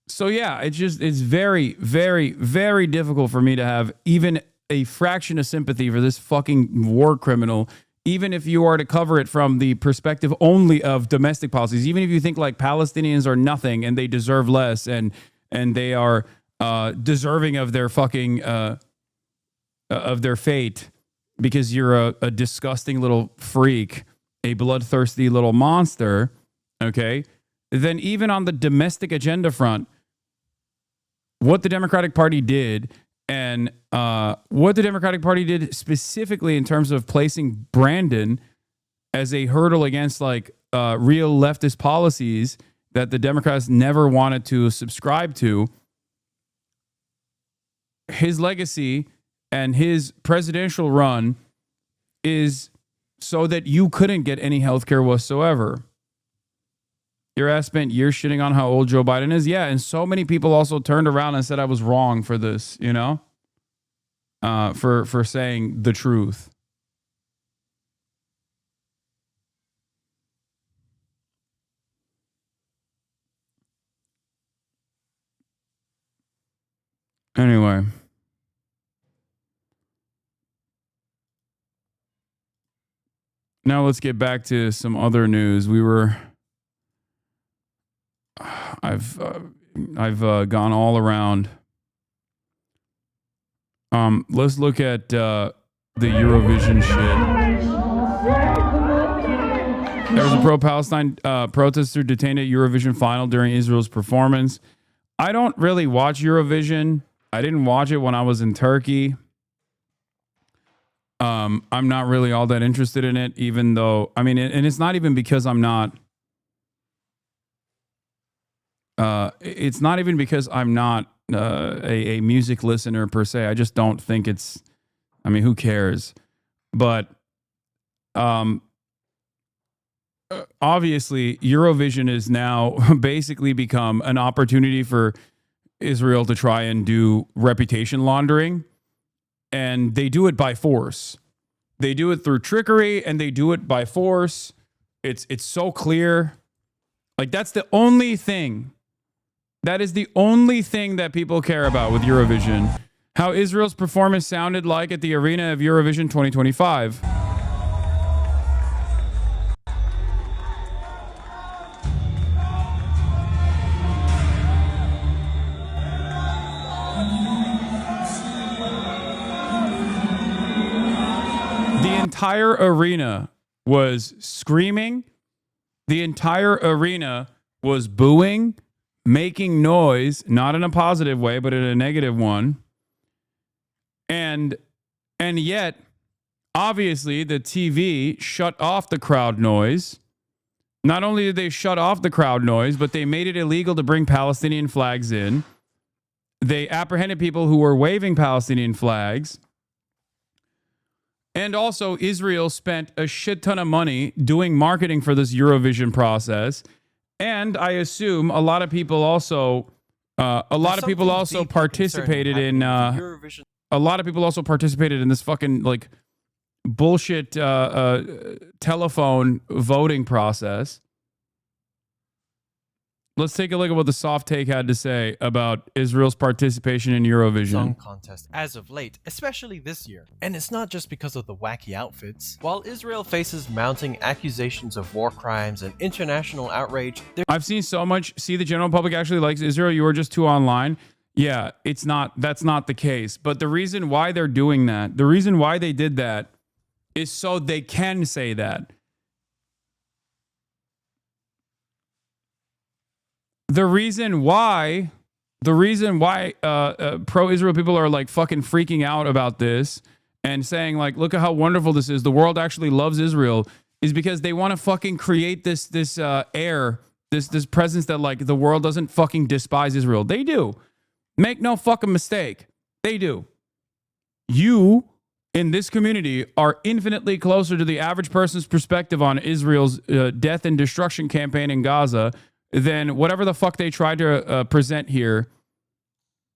So yeah, it's very, very, very difficult for me to have even a fraction of sympathy for this fucking war criminal, even if you are to cover it from the perspective only of domestic policies, even if you think like Palestinians are nothing and they deserve less and they are deserving of their fucking of their fate because you're a disgusting little freak, a bloodthirsty little monster, okay? Then even on the domestic agenda front, what the Democratic Party did, and what the Democratic Party did specifically in terms of placing Brandon as a hurdle against like real leftist policies that the Democrats never wanted to subscribe to, his legacy and his presidential run is so that you couldn't get any health care whatsoever. Your ass spent years shitting on how old Joe Biden is. Yeah, and so many people also turned around and said I was wrong for this, you know? For saying the truth. Anyway. Now let's get back to some other news. I've gone all around. Let's look at the Eurovision shit. There was a pro-Palestine protester detained at Eurovision final during Israel's performance. I don't really watch Eurovision. I didn't watch it when I was in Turkey. I'm not really all that interested in it, even though, I mean, and it's not even because I'm not, it's not even because I'm not a music listener per se. I just don't think it's, I mean, who cares? But obviously, Eurovision is now basically become an opportunity for Israel to try and do reputation laundering. And they do it by force. They do it through trickery and they do it by force. It's so clear. Like, that's the only thing. That is the only thing that people care about with Eurovision. How Israel's performance sounded like at the arena of Eurovision 2025. The entire arena was screaming. The entire arena was booing, making noise, not in a positive way, but in a negative one. And yet, obviously, the TV shut off the crowd noise. Not only did they shut off the crowd noise, but they made it illegal to bring Palestinian flags in. They apprehended people who were waving Palestinian flags. And also, Israel spent a shit ton of money doing marketing for this Eurovision process. And I assume a lot of people also, participated in. A lot of people also participated in this fucking like bullshit telephone voting process. Let's take a look at what the Soft Take had to say about Israel's participation in Eurovision. Song contest as of late, especially this year. And it's not just because of the wacky outfits. While Israel faces mounting accusations of war crimes and international outrage, I've seen so much. See, the general public actually likes Israel. You are just too online. Yeah, that's not the case. But the reason why they're doing that, the reason why they did that is so they can say that. The reason why pro-Israel people are like fucking freaking out about this and saying like, look at how wonderful this is. The world actually loves Israel is because they want to fucking create this air, this presence that like the world doesn't fucking despise Israel. They do. Make no fucking mistake. They do. You in this community are infinitely closer to the average person's perspective on Israel's death and destruction campaign in Gaza than whatever the fuck they tried to present here.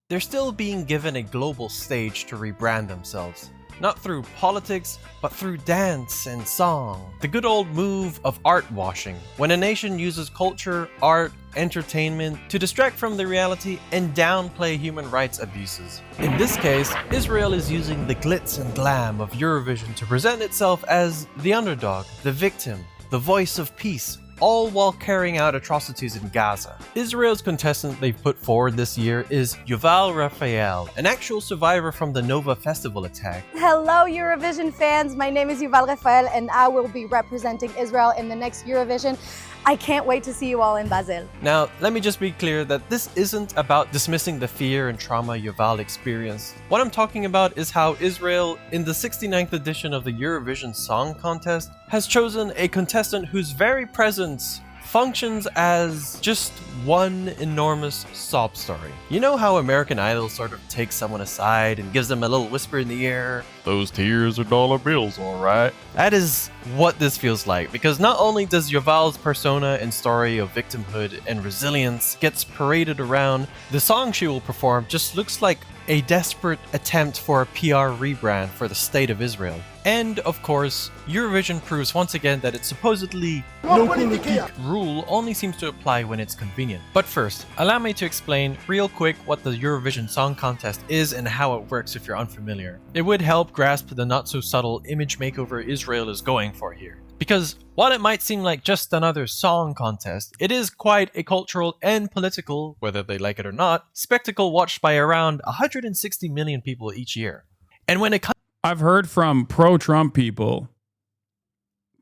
They're still being given a global stage to rebrand themselves. Not through politics, but through dance and song. The good old move of art washing, when a nation uses culture, art, entertainment to distract from the reality and downplay human rights abuses. In this case, Israel is using the glitz and glam of Eurovision to present itself as the underdog, the victim, the voice of peace, all while carrying out atrocities in Gaza. Israel's contestant they've put forward this year is Yuval Raphael, an actual survivor from the Nova Festival attack. Hello Eurovision fans, my name is Yuval Raphael and I will be representing Israel in the next Eurovision. I can't wait to see you all in Basel. Now, let me just be clear that this isn't about dismissing the fear and trauma Yuval experienced. What I'm talking about is how Israel, in the 69th edition of the Eurovision Song Contest, has chosen a contestant whose very presence functions as just one enormous sob story. You know how American Idol sort of takes someone aside and gives them a little whisper in the ear? Those tears are dollar bills, alright? That is what this feels like, because not only does Yuval's persona and story of victimhood and resilience gets paraded around, the song she will perform just looks like a desperate attempt for a PR rebrand for the state of Israel. And, of course, Eurovision proves once again that its supposedly rule only seems to apply when it's convenient. But first, allow me to explain real quick what the Eurovision Song Contest is and how it works if you're unfamiliar. It would help grasp the not-so-subtle image makeover Israel is going for here. Because while it might seem like just another song contest, it is quite a cultural and political, whether they like it or not, spectacle watched by around 160 million people each year. And when it comes, I've heard from pro-Trump people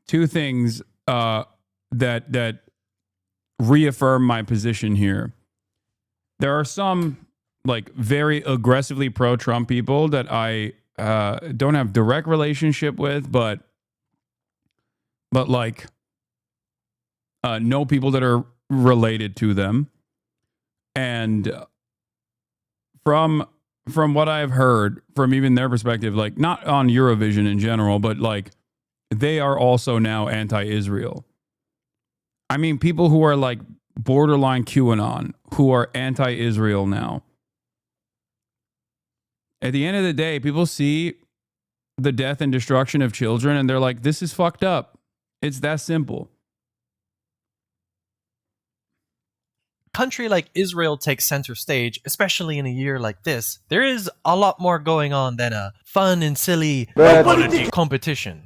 two things that reaffirm my position here. There are some like very aggressively pro-Trump people that I don't have direct relationship with, but like know people that are related to them. And from what I've heard, from even their perspective, like not on Eurovision in general, but like they are also now anti-Israel. I mean, people who are like borderline QAnon, who are anti-Israel now. At the end of the day, people see the death and destruction of children and they're like, this is fucked up. It's that simple. Country like Israel takes center stage, especially in a year like this, there is a lot more going on than a fun and silly competition.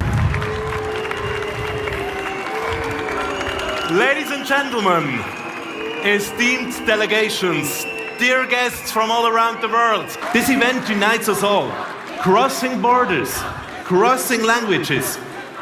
Ladies and gentlemen, esteemed delegations, dear guests from all around the world, this event unites us all, crossing borders, crossing languages,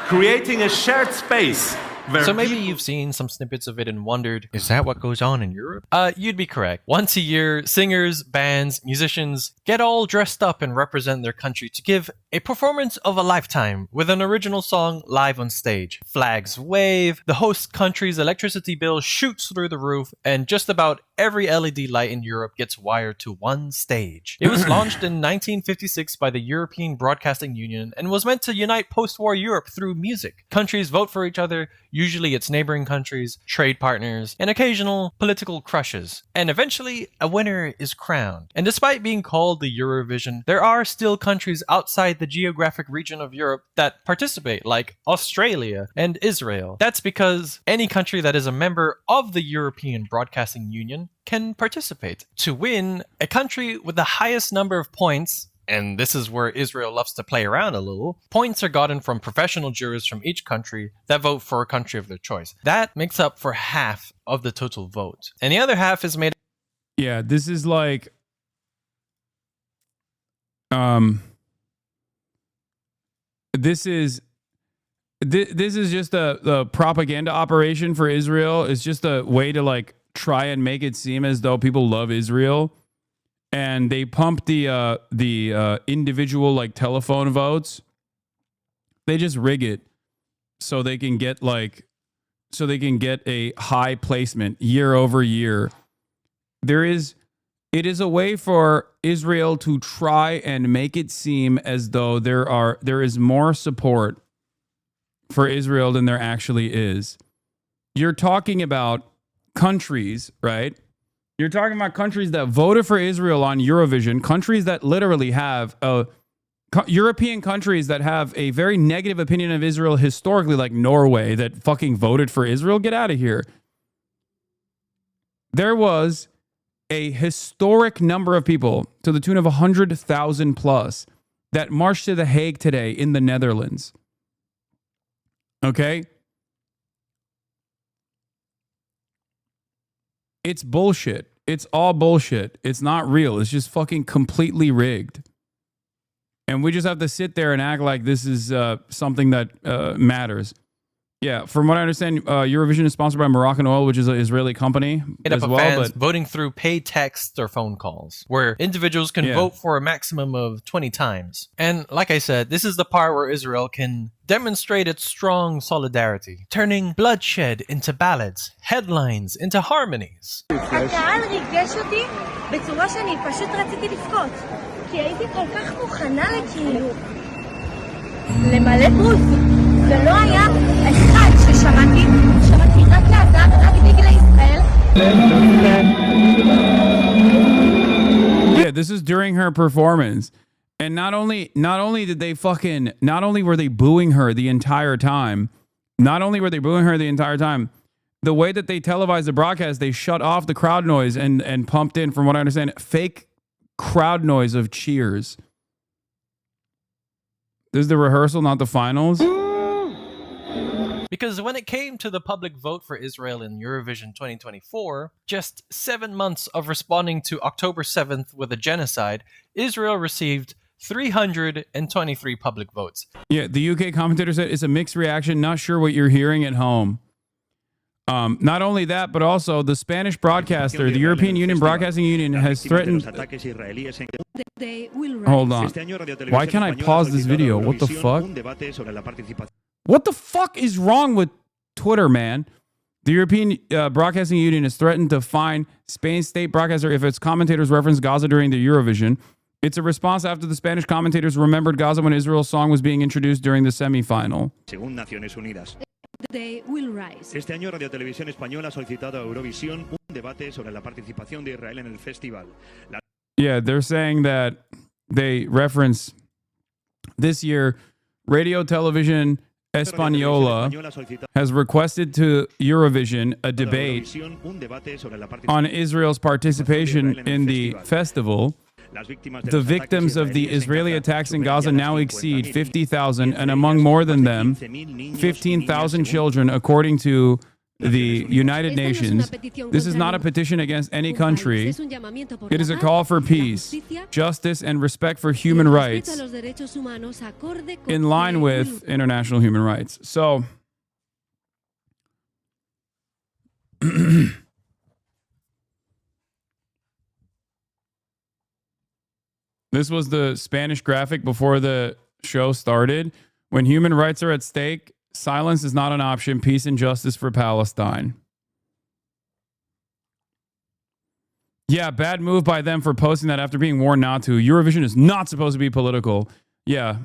creating a shared space. So maybe you've seen some snippets of it and wondered, is that what goes on in Europe? You'd be correct. Once a year, singers, bands, musicians get all dressed up and represent their country to give a performance of a lifetime with an original song live on stage. Flags wave, the host country's electricity bill shoots through the roof, and just about every LED light in Europe gets wired to one stage. It was launched in 1956 by the European Broadcasting Union and was meant to unite post-war Europe through music. Countries vote for each other, usually its neighboring countries, trade partners, and occasional political crushes. And eventually, a winner is crowned. And despite being called the Eurovision, there are still countries outside the geographic region of Europe that participate, like Australia and Israel. That's because any country that is a member of the European Broadcasting Union can participate. To win, a country with the highest number of points, and this is where Israel loves to play around a little, points are gotten from professional jurors from each country that vote for a country of their choice. That makes up for half of the total vote. And the other half is made... Yeah, this is like... This is just a propaganda operation for Israel. It's just a way to like try and make it seem as though people love Israel. And they pump the individual like telephone votes. They just rig it so they can get a high placement year over year. It is a way for Israel to try and make it seem as though there is more support for Israel than there actually is. You're talking about countries, right? You're talking about countries that voted for Israel on Eurovision, countries that literally have European countries that have a very negative opinion of Israel historically, like Norway, that fucking voted for Israel. Get out of here. There was a historic number of people to the tune of 100,000 plus that marched to The Hague today in the Netherlands. Okay? It's bullshit. It's all bullshit. It's not real. It's just fucking completely rigged. And we just have to sit there and act like this is something that matters. Yeah, from what I understand, Eurovision is sponsored by Moroccan Oil, which is an Israeli company Made as up of well. fans But voting through paid texts or phone calls, where individuals can vote for a maximum of 20 times. And like I said, this is the part where Israel can demonstrate its strong solidarity, turning bloodshed into ballads, headlines into harmonies. הקהל ריגש אותי בצורה שאני פשוט רציתי לבכות, כי הייתי כל כך מוכנה למלא בוז. ולא היה אחד ששמעתי רק להזר, רק דגל ישראל. Yeah, this is during her performance. And not only did they not only were they booing her the entire time, the way that they televised the broadcast, they shut off the crowd noise and pumped in, from what I understand, fake crowd noise of cheers. This is the rehearsal, not the finals. Because when it came to the public vote for Israel in Eurovision 2024, just 7 months of responding to October 7th with a genocide, Israel received 323 public votes. Yeah, the UK commentator said it's a mixed reaction, not sure what you're hearing at home. Not only that, but also the Spanish broadcaster, the European Union Broadcasting Union, has threatened... Hold on. Why can't I pause this video? What the fuck? What the fuck is wrong with Twitter, man? The European Broadcasting Union has threatened to fine Spain's state broadcaster if its commentators reference Gaza during the Eurovision. It's a response after the Spanish commentators remembered Gaza when Israel's song was being introduced during the semifinal. Según Naciones Unidas. They will rise. Este año Radio Televisión Española ha solicitado a Eurovisión un debate sobre la participación de Israel en el festival. Yeah, they're saying that they reference this year Radio Television Española has requested to Eurovision a debate on Israel's participation in the festival. The victims of the Israeli attacks in Gaza now exceed 50,000, and among more than them, 15,000 children, according to the United Nations. This is not a petition against any country. It is a call for peace, justice, and respect for human rights in line with international human rights. So, this was the Spanish graphic before the show started. When human rights are at stake, silence is not an option. Peace and justice for Palestine. Yeah, bad move by them for posting that after being warned not to. Eurovision is not supposed to be political. Yeah,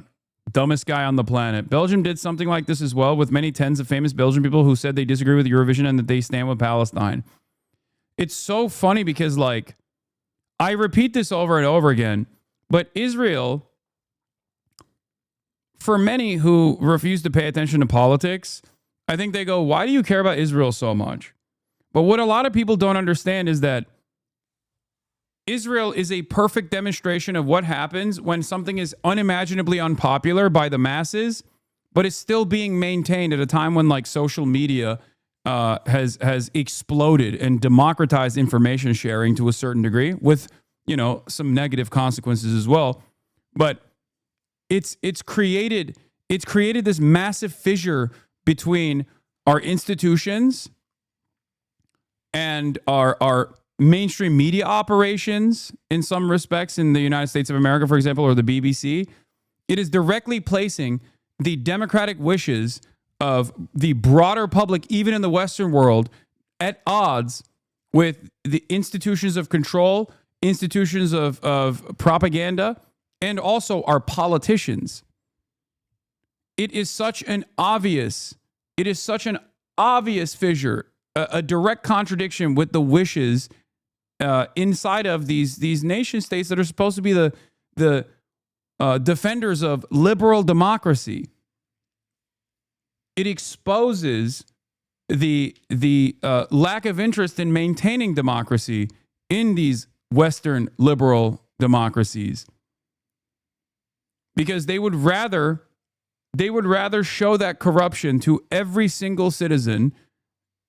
dumbest guy on the planet. Belgium did something like this as well, with many tens of famous Belgian people who said they disagree with Eurovision and that they stand with Palestine. It's so funny because, like, I repeat this over and over again, but Israel, for many who refuse to pay attention to politics, I think they go, why do you care about Israel so much? But what a lot of people don't understand is that Israel is a perfect demonstration of what happens when something is unimaginably unpopular by the masses, but is still being maintained at a time when, like, social media has exploded and democratized information sharing to a certain degree, with, you know, some negative consequences as well. But it's created this massive fissure between our institutions and our mainstream media operations in some respects in the United States of America, for example, or the BBC. It is directly placing the democratic wishes of the broader public, even in the Western world, at odds with the institutions of control, institutions of propaganda, and also our politicians. It is such an obvious fissure, a direct contradiction with the wishes inside of these nation states that are supposed to be the defenders of liberal democracy. It exposes the lack of interest in maintaining democracy in these Western liberal democracies, because they would rather show that corruption to every single citizen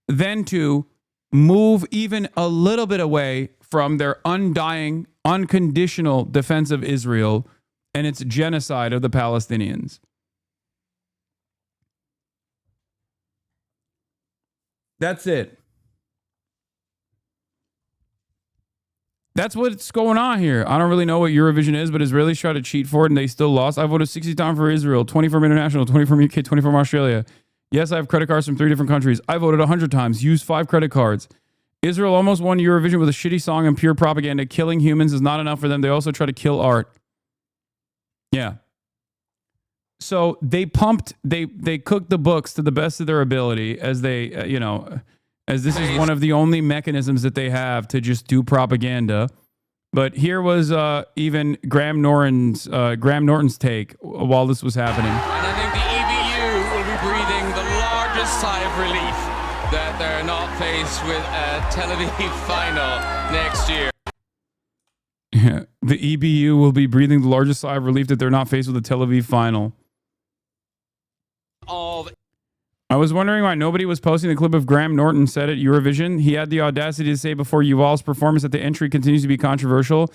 than to move even a little bit away from their undying, unconditional defense of Israel and its genocide of the Palestinians. That's it. That's what's going on here. I don't really know what Eurovision is, but Israelis tried to cheat for it and they still lost. I voted 60 times for Israel, 20 from International, 20 from UK, 20 from Australia. Yes, I have credit cards from 3 different countries. I voted 100 times, used 5 credit cards. Israel almost won Eurovision with a shitty song and pure propaganda. Killing humans is not enough for them. They also try to kill art. Yeah. So they cooked the books to the best of their ability as they, as this is one of the only mechanisms that they have to just do propaganda. But here was even Graham Norton's take while this was happening. And I think the EBU will be breathing the largest sigh of relief that they're not faced with a Tel Aviv final next year. Yeah, the EBU will be breathing the largest sigh of relief that they're not faced with a Tel Aviv final. I was wondering why nobody was posting the clip of Graham Norton said at Eurovision. He had the audacity to say before Yuval's performance that the entry continues to be controversial,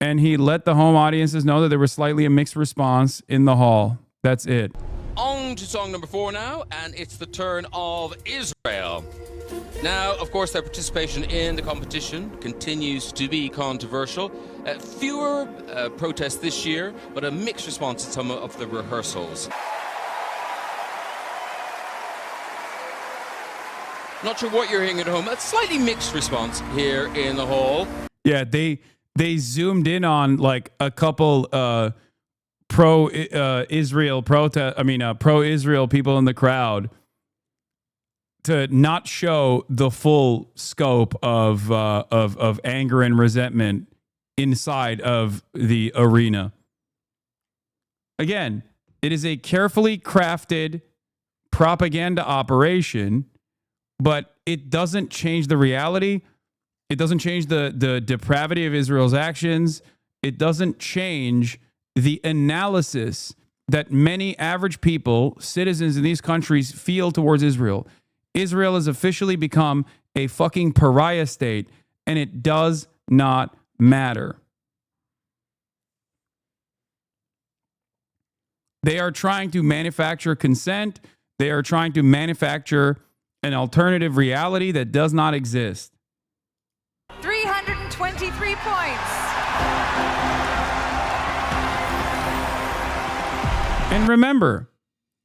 and he let the home audiences know that there was slightly a mixed response in the hall. That's it. On to song number 4 now, and it's the turn of Israel. Now, of course, their participation in the competition continues to be controversial. Fewer protests this year, but a mixed response at some of the rehearsals. Not sure what you're hearing at home. A slightly mixed response here in the hall. Yeah, they zoomed in on like a couple pro-Israel people in the crowd to not show the full scope of anger and resentment inside of the arena. Again, it is a carefully crafted propaganda operation, but it doesn't change the reality. It doesn't change the depravity of Israel's actions. It doesn't change the analysis that many average people, citizens in these countries, feel towards Israel. Israel has officially become a fucking pariah state, and it does not matter. They are trying to manufacture consent. They are trying to manufacture an alternative reality that does not exist. 323 points. And remember,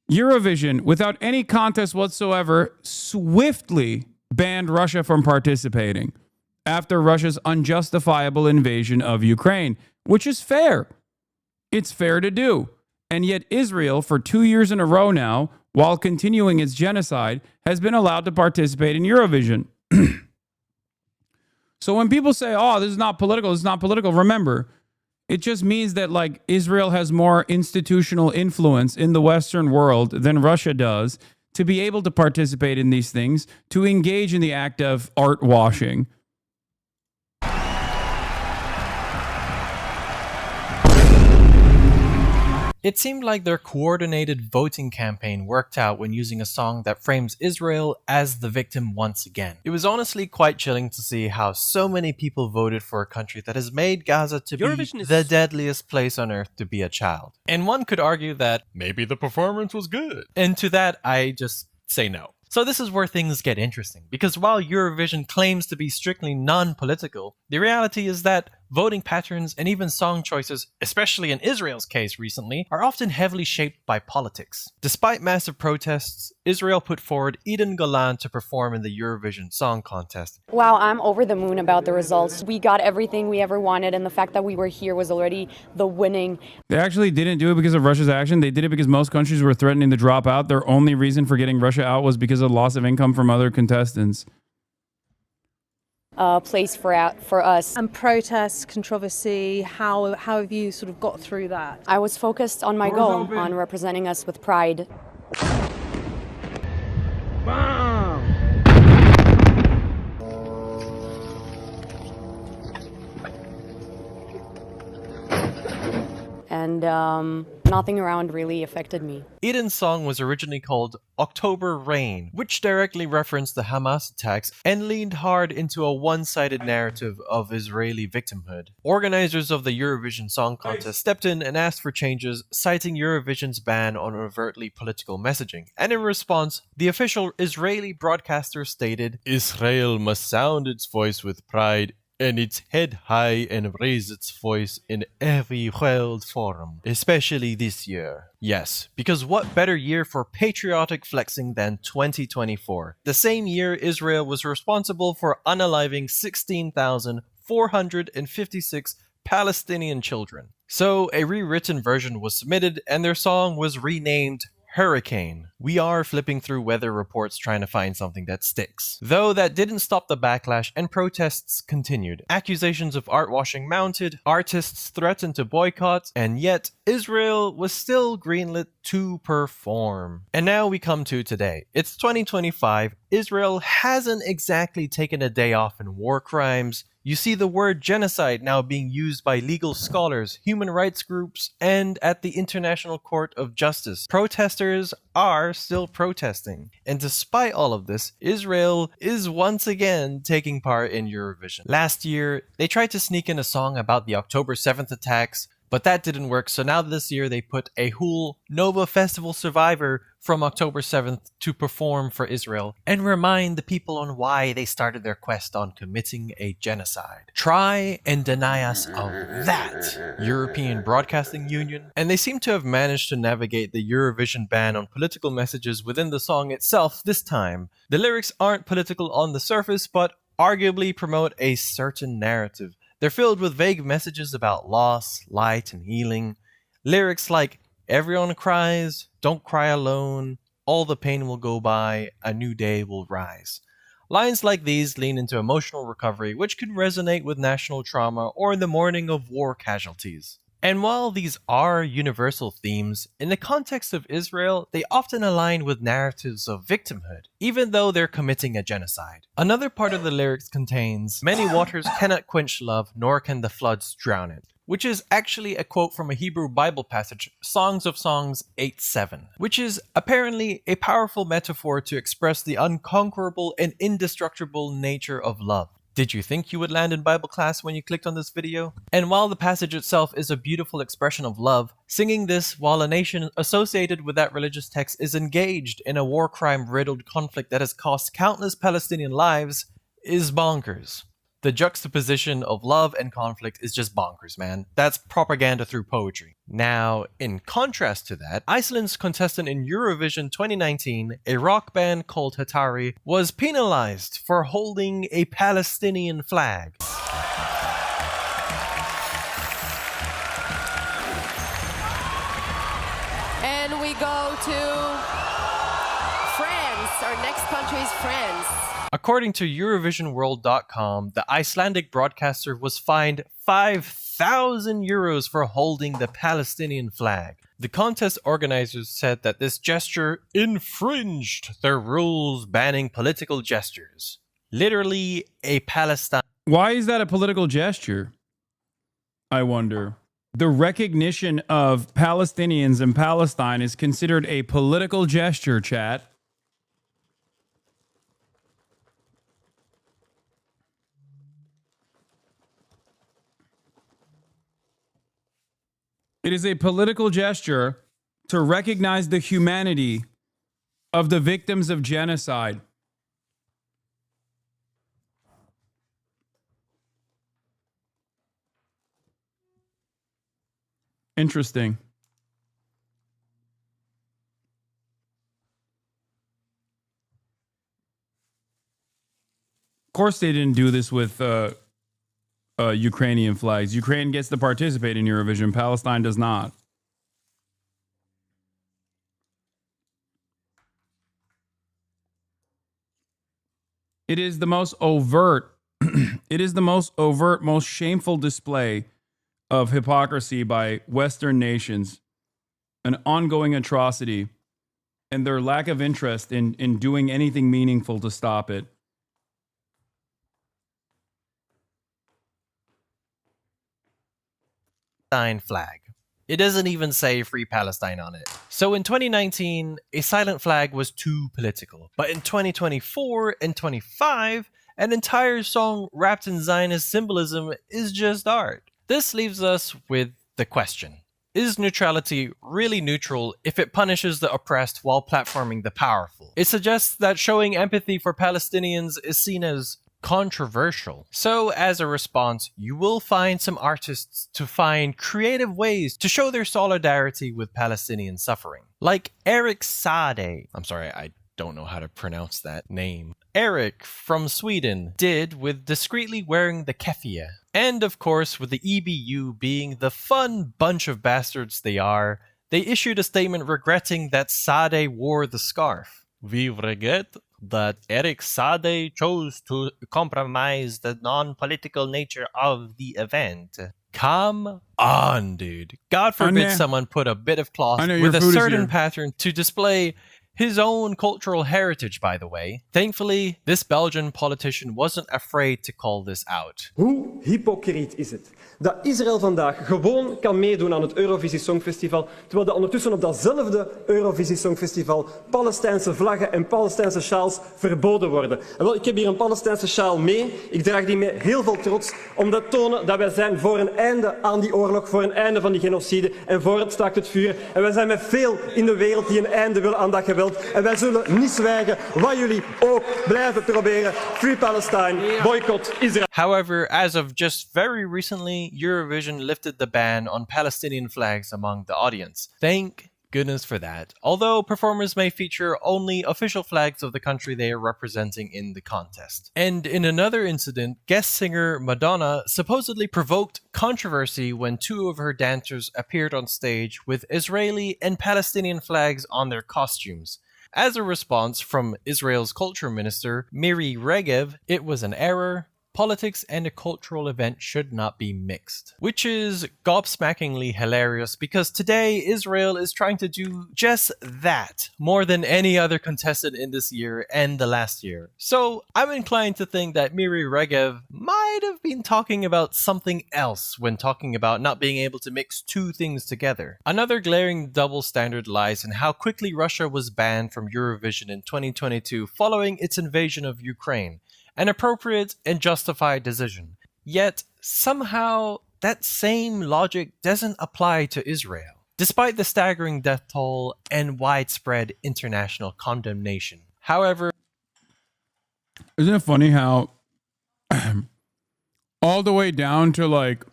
Eurovision, without any contest whatsoever, swiftly banned Russia from participating after Russia's unjustifiable invasion of Ukraine, which is fair. It's fair to do. And yet Israel, for 2 years in a row now, while continuing its genocide, has been allowed to participate in Eurovision. So when people say, oh, this is not political, remember, it just means that like Israel has more institutional influence in the Western world than Russia does to be able to participate in these things, to engage in the act of art washing. It seemed like their coordinated voting campaign worked out when using a song that frames Israel as the victim once again. It was honestly quite chilling to see how so many people voted for a country that has made Gaza to be the deadliest place on earth to be a child. And one could argue that maybe the performance was good. And to that, I just say no. So this is where things get interesting, because while Eurovision claims to be strictly non-political, the reality is that voting patterns and even song choices, especially in Israel's case recently, are often heavily shaped by politics. Despite massive protests, Israel put forward Eden Golan to perform in the Eurovision Song Contest. Wow, I'm over the moon about the results. We got everything we ever wanted, and the fact that we were here was already the winning. They actually didn't do it because of Russia's action. They did it because most countries were threatening to drop out. Their only reason for getting Russia out was because of loss of income from other contestants. Place for us. And protests, controversy, how have you sort of got through that? I was focused on my goal, on representing us with pride. And nothing around really affected me. Eden's song was originally called October Rain, which directly referenced the Hamas attacks and leaned hard into a one-sided narrative of Israeli victimhood. Organizers of the Eurovision Song Contest stepped in and asked for changes, citing Eurovision's ban on overtly political messaging. And in response, the official Israeli broadcaster stated, "Israel must sound its voice with pride and its head high and raise its voice in every world forum, especially this year." Yes, because what better year for patriotic flexing than 2024? The same year Israel was responsible for unaliving 16,456 Palestinian children. So a rewritten version was submitted and their song was renamed Hurricane. We are flipping through weather reports trying to find something that sticks. Though that didn't stop the backlash and protests continued. Accusations of art washing mounted, artists threatened to boycott, and yet Israel was still greenlit to perform. And now we come to today. It's 2025. Israel hasn't exactly taken a day off in war crimes. You see the word genocide now being used by legal scholars, human rights groups, and at the International Court of Justice. Protesters are still protesting. And despite all of this, Israel is once again taking part in Eurovision. Last year, they tried to sneak in a song about the October 7th attacks, but that didn't work, so now this year they put a whole Nova Festival survivor from October 7th to perform for Israel and remind the people on why they started their quest on committing a genocide. Try and deny us of that, European Broadcasting Union. And they seem to have managed to navigate the Eurovision ban on political messages within the song itself this time. The lyrics aren't political on the surface, but arguably promote a certain narrative. They're filled with vague messages about loss, light, and healing. Lyrics like, "Everyone cries, don't cry alone, all the pain will go by, a new day will rise." Lines like these lean into emotional recovery, which can resonate with national trauma or the mourning of war casualties. And while these are universal themes, in the context of Israel, they often align with narratives of victimhood, even though they're committing a genocide. Another part of the lyrics contains, "Many waters cannot quench love, nor can the floods drown it," which is actually a quote from a Hebrew Bible passage, Songs of Songs 8:7, which is apparently a powerful metaphor to express the unconquerable and indestructible nature of love. Did you think you would land in Bible class when you clicked on this video? And while the passage itself is a beautiful expression of love, singing this while a nation associated with that religious text is engaged in a war crime-riddled conflict that has cost countless Palestinian lives is bonkers. The juxtaposition of love and conflict is just bonkers, man. That's propaganda through poetry. Now, in contrast to that, Iceland's contestant in Eurovision 2019, a rock band called Hatari, was penalized for holding a Palestinian flag. And we go to France, our next country's France. According to EurovisionWorld.com, the Icelandic broadcaster was fined 5,000 euros for holding the Palestinian flag. The contest organizers said that this gesture infringed their rules banning political gestures. Literally a Palestine. Why is that a political gesture? I wonder. The recognition of Palestinians in Palestine is considered a political gesture, chat. It is a political gesture to recognize the humanity of the victims of genocide. Interesting. Of course, they didn't do this with Ukrainian flags. Ukraine gets to participate in Eurovision. Palestine does not. It is the most overt. It is the most overt, most shameful display of hypocrisy by Western nations, an ongoing atrocity, and their lack of interest in doing anything meaningful to stop it. Flag. It doesn't even say Free Palestine on it. So in 2019, a silent flag was too political. But in 2024 and 25, an entire song wrapped in Zionist symbolism is just art. This leaves us with the question. Is neutrality really neutral if it punishes the oppressed while platforming the powerful? It suggests that showing empathy for Palestinians is seen as controversial. So as a response, you will find some artists to find creative ways to show their solidarity with Palestinian suffering. Like Eric Sade. I'm sorry, I don't know how to pronounce that name. Eric from Sweden did with discreetly wearing the keffiyeh. And of course, with the EBU being the fun bunch of bastards they are, they issued a statement regretting that Sade wore the scarf. We regret that Eric Sade chose to compromise the non-political nature of the event. Come on, dude. God forbid someone put a bit of cloth with a certain pattern to display his own cultural heritage, by the way. Thankfully, this Belgian politician wasn't afraid to call this out. Hoe hypocriet is het dat Israël vandaag gewoon kan meedoen aan het Eurovisie Songfestival, terwijl er ondertussen op datzelfde Eurovisie Songfestival Palestijnse vlaggen en Palestijnse sjaals verboden worden. En wel, ik heb hier een Palestijnse sjaal mee. Ik draag die met heel veel trots om te tonen dat wij zijn voor een einde aan die oorlog, voor een einde van die genocide en voor het staakt het vuur. En wij zijn met veel in de wereld die een einde willen aan dat geweld. En wij zullen niet zwijgen wat jullie ook blijven proberen. Free Palestine, boycott Israel. However, as of just very recently, Eurovision lifted the ban on Palestinian flags among the audience. Thank goodness for that. Although performers may feature only official flags of the country they are representing in the contest. And in another incident, guest singer Madonna supposedly provoked controversy when two of her dancers appeared on stage with Israeli and Palestinian flags on their costumes. As a response from Israel's culture minister, Miri Regev, it was an error. Politics and a cultural event should not be mixed. Which is gobsmackingly hilarious because today Israel is trying to do just that more than any other contestant in this year and the last year. So I'm inclined to think that Miri Regev might have been talking about something else when talking about not being able to mix two things together. Another glaring double standard lies in how quickly Russia was banned from Eurovision in 2022 following its invasion of Ukraine. An appropriate and justified decision. Yet, somehow, that same logic doesn't apply to Israel, despite the staggering death toll and widespread international condemnation. However, isn't it funny how all the way down to like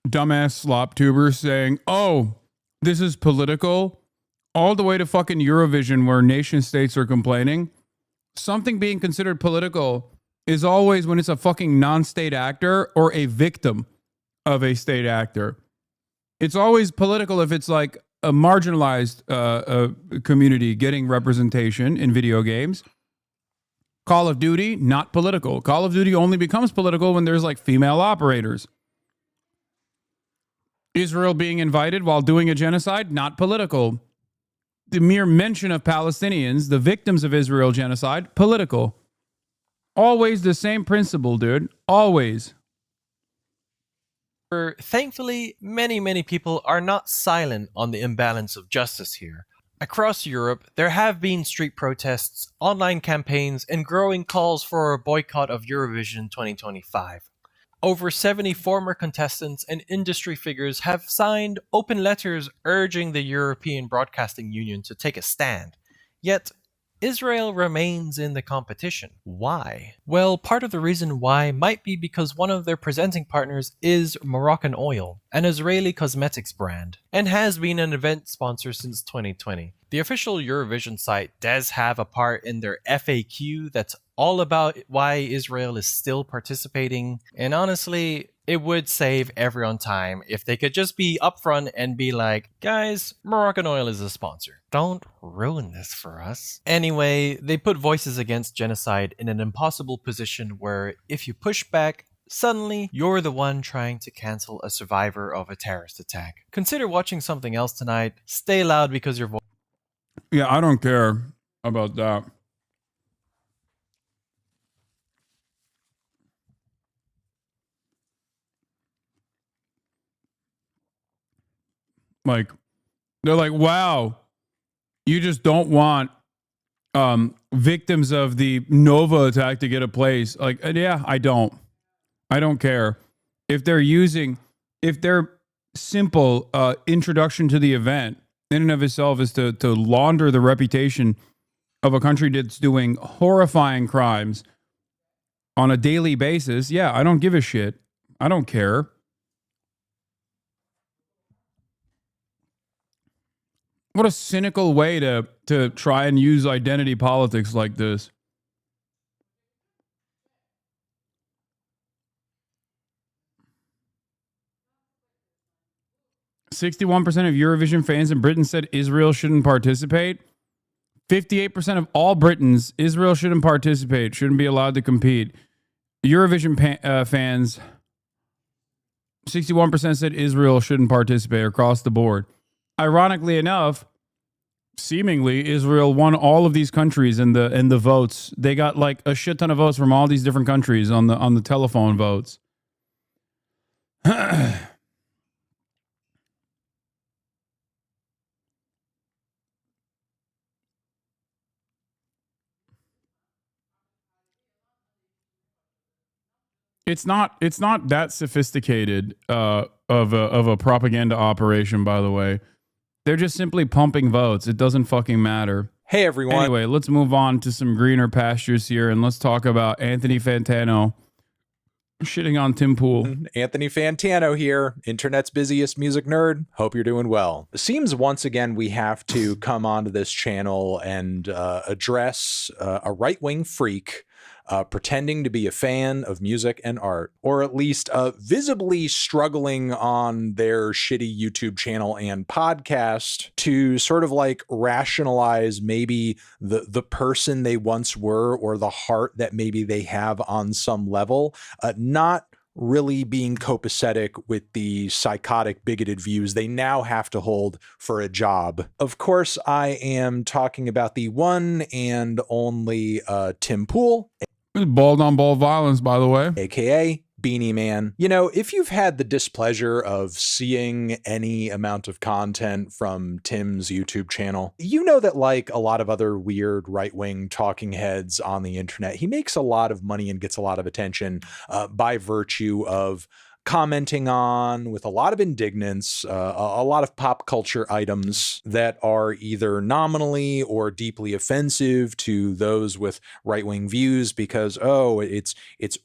dumbass slop tubers saying, oh, this is political, all the way to fucking Eurovision where nation states are complaining, something being considered political is always when it's a fucking non-state actor or a victim of a state actor. It's always political if it's like a marginalized community getting representation in video games. Call of Duty, not political. Call of Duty only becomes political when there's like female operators. Israel being invited while doing a genocide, not political. The mere mention of Palestinians, the victims of Israel genocide, political. Always the same principle, dude. Always. Thankfully, many people are not silent on the imbalance of justice here. Across Europe, there have been street protests, online campaigns, and growing calls for a boycott of Eurovision 2025. Over 70 former contestants and industry figures have signed open letters urging the European Broadcasting Union to take a stand. Yet, Israel remains in the competition. Why? Well, part of the reason why might be because one of their presenting partners is Moroccan Oil, an Israeli cosmetics brand, and has been an event sponsor since 2020. The official Eurovision site does have a part in their FAQ that's all about why Israel is still participating, and honestly, it would save everyone time if they could just be upfront and be like, guys, Moroccan Oil is a sponsor. Don't ruin this for us. Anyway, they put voices against genocide in an impossible position where if you push back, suddenly you're the one trying to cancel a survivor of a terrorist attack. Consider watching something else tonight. Stay loud because your voice... Yeah, I don't care about that. Like, they're like, wow, you just don't want victims of the Nova attack to get a place. Like, yeah, I don't care. If their simple introduction to the event in and of itself is to launder the reputation of a country that's doing horrifying crimes on a daily basis, yeah, I don't give a shit. I don't care. What a cynical way to try and use identity politics like this. "61% of Eurovision fans in Britain said Israel shouldn't participate. 58% of all Britons, Israel shouldn't participate, shouldn't be allowed to compete. Eurovision fans, 61% said Israel shouldn't participate across the board. Ironically enough, seemingly Israel won all of these countries in the votes. They got like a shit ton of votes from all these different countries on the telephone votes. It's not that sophisticated of a propaganda operation, by the way. They're just simply pumping votes. It doesn't fucking matter. Hey, everyone. Anyway, let's move on to some greener pastures here, and let's talk about Anthony Fantano shitting on Tim Pool. Anthony Fantano here, internet's busiest music nerd. Hope you're doing well. It seems once again we have to come onto this channel and address a right-wing freak pretending to be a fan of music and art, or at least visibly struggling on their shitty YouTube channel and podcast to sort of like rationalize maybe the person they once were or the heart that maybe they have on some level, not really being copacetic with the psychotic, bigoted views they now have to hold for a job. Of course, I am talking about the one and only Tim Pool. Bald on bald violence, by the way. AKA Beanie Man. You know, if you've had the displeasure of seeing any amount of content from Tim's YouTube channel, you know that like a lot of other weird right-wing talking heads on the internet, he makes a lot of money and gets a lot of attention by virtue of commenting on with a lot of indignance, a lot of pop culture items that are either nominally or deeply offensive to those with right-wing views because, oh, it's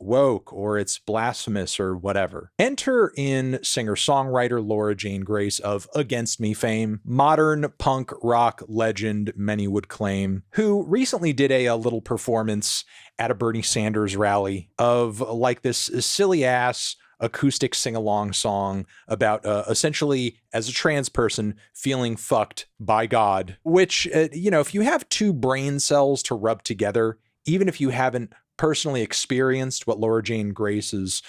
woke or it's blasphemous or whatever. Enter in singer-songwriter Laura Jane Grace of Against Me fame, modern punk rock legend many would claim, who recently did a little performance at a Bernie Sanders rally of like this silly ass acoustic sing-along song about essentially as a trans person feeling fucked by God, which, you know, if you have two brain cells to rub together, even if you haven't personally experienced what Laura Jane Grace is,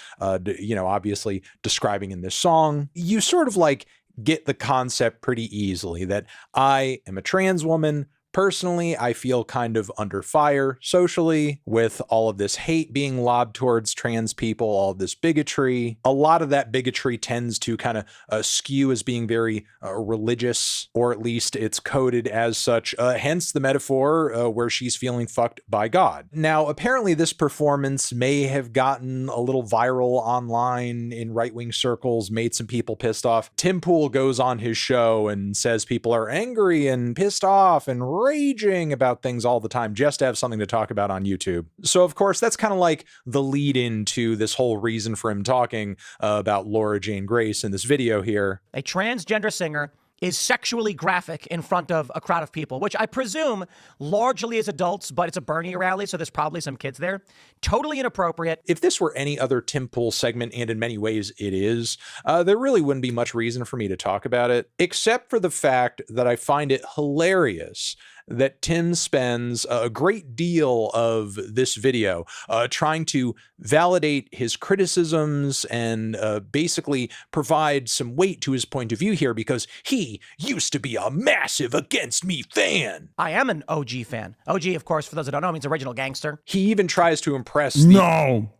you know, obviously describing in this song, you sort of like get the concept pretty easily that I am a trans woman. Personally, I feel kind of under fire socially with all of this hate being lobbed towards trans people, all of this bigotry. A lot of that bigotry tends to kind of skew as being very religious, or at least it's coded as such, hence the metaphor where she's feeling fucked by God. Now, apparently this performance may have gotten a little viral online in right-wing circles, made some people pissed off. Tim Pool goes on his show and says people are angry and pissed off and raging about things all the time just to have something to talk about on YouTube. So of course that's kind of like the lead into this whole reason for him talking about Laura Jane Grace in this video here. A transgender singer is sexually graphic in front of a crowd of people, which I presume largely is adults, but it's a Bernie rally, so there's probably some kids there. Totally inappropriate. If this were any other Tim Pool segment, and in many ways it is, there really wouldn't be much reason for me to talk about it, except for the fact that I find it hilarious that Tim spends a great deal of this video trying to validate his criticisms and basically provide some weight to his point of view here because he used to be a massive Against Me fan. I am an OG fan. OG, of course, for those that don't know, means original gangster. He even tries to impress No.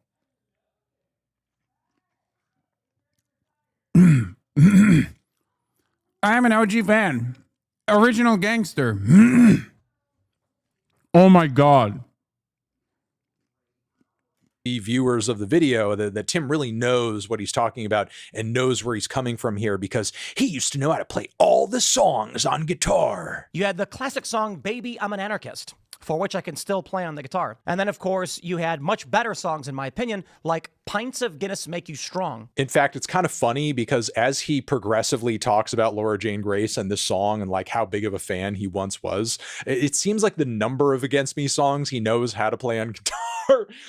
I'm an OG fan. Original gangster. Oh my God. The viewers of the video that Tim really knows what he's talking about and knows where he's coming from here because he used to know how to play all the songs on guitar. You had the classic song, Baby, I'm an Anarchist, for which I can still play on the guitar. And then, of course, you had much better songs, in my opinion, like Pints of Guinness Make You Strong. In fact, it's kind of funny because as he progressively talks about Laura Jane Grace and this song and like how big of a fan he once was, it seems like the number of Against Me songs he knows how to play on guitar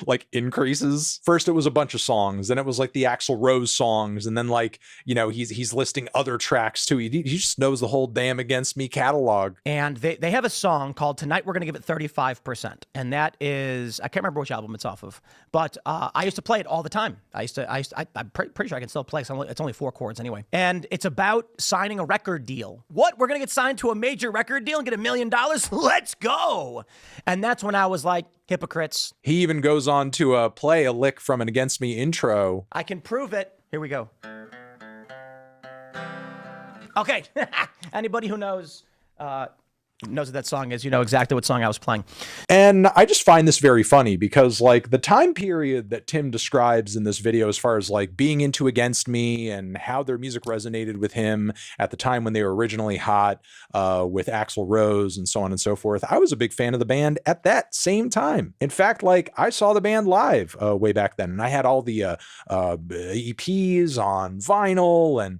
like increases. First it was a bunch of songs, then it was like the Axl Rose songs, and then like, you know, he's listing other tracks too. He just knows the whole damn Against Me catalog. And they have a song called Tonight We're Gonna Give It 35%, and that is, I can't remember which album it's off of, but I used to play it all the time. I'm pretty sure I can still play, so it's only 4 chords anyway. And it's about signing a record deal. What? We're gonna get signed to a major record deal and get $1 million? Let's go! And that's when I was like, hypocrites. He even goes on to play a lick from an Against Me intro. I can prove it. Here we go. Okay. Anybody who knows what that song is, you know exactly what song I was playing. And I just find this very funny because like the time period that Tim describes in this video as far as like being into Against Me and how their music resonated with him at the time when they were originally hot with Axl Rose and so on and so forth. I was a big fan of the band at that same time. In fact, like I saw the band live way back then, and I had all the EPs on vinyl and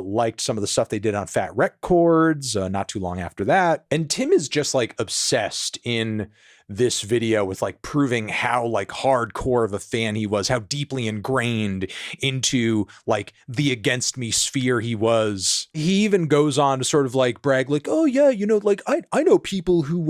liked some of the stuff they did on Fat Wreck Chords not too long after that. And Tim is just like obsessed in this video with like proving how like hardcore of a fan he was, how deeply ingrained into like the Against Me sphere he was. He even goes on to sort of like brag like, oh yeah, you know, like I know people who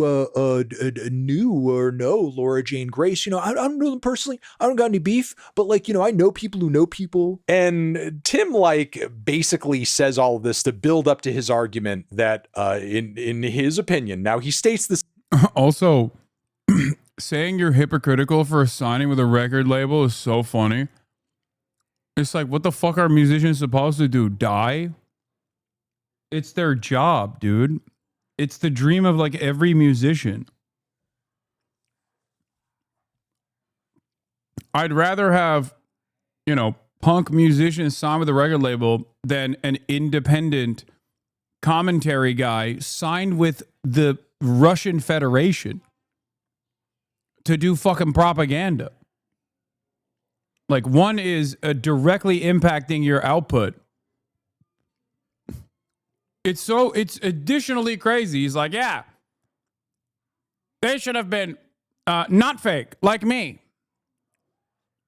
knew or know Laura Jane Grace. You know, I don't know them personally. I don't got any beef, but like, you know, I know people who know people. And Tim like basically says all of this to build up to his argument that in his opinion, now he states this also. Saying you're hypocritical for signing with a record label is so funny. It's like, what the fuck are musicians supposed to do? Die? It's their job, dude. It's the dream of like every musician. I'd rather have, you know, punk musicians sign with a record label than an independent commentary guy signed with the Russian Federation to do fucking propaganda. Like one is directly impacting your output. It's additionally crazy. He's like, yeah, they should have been not fake like me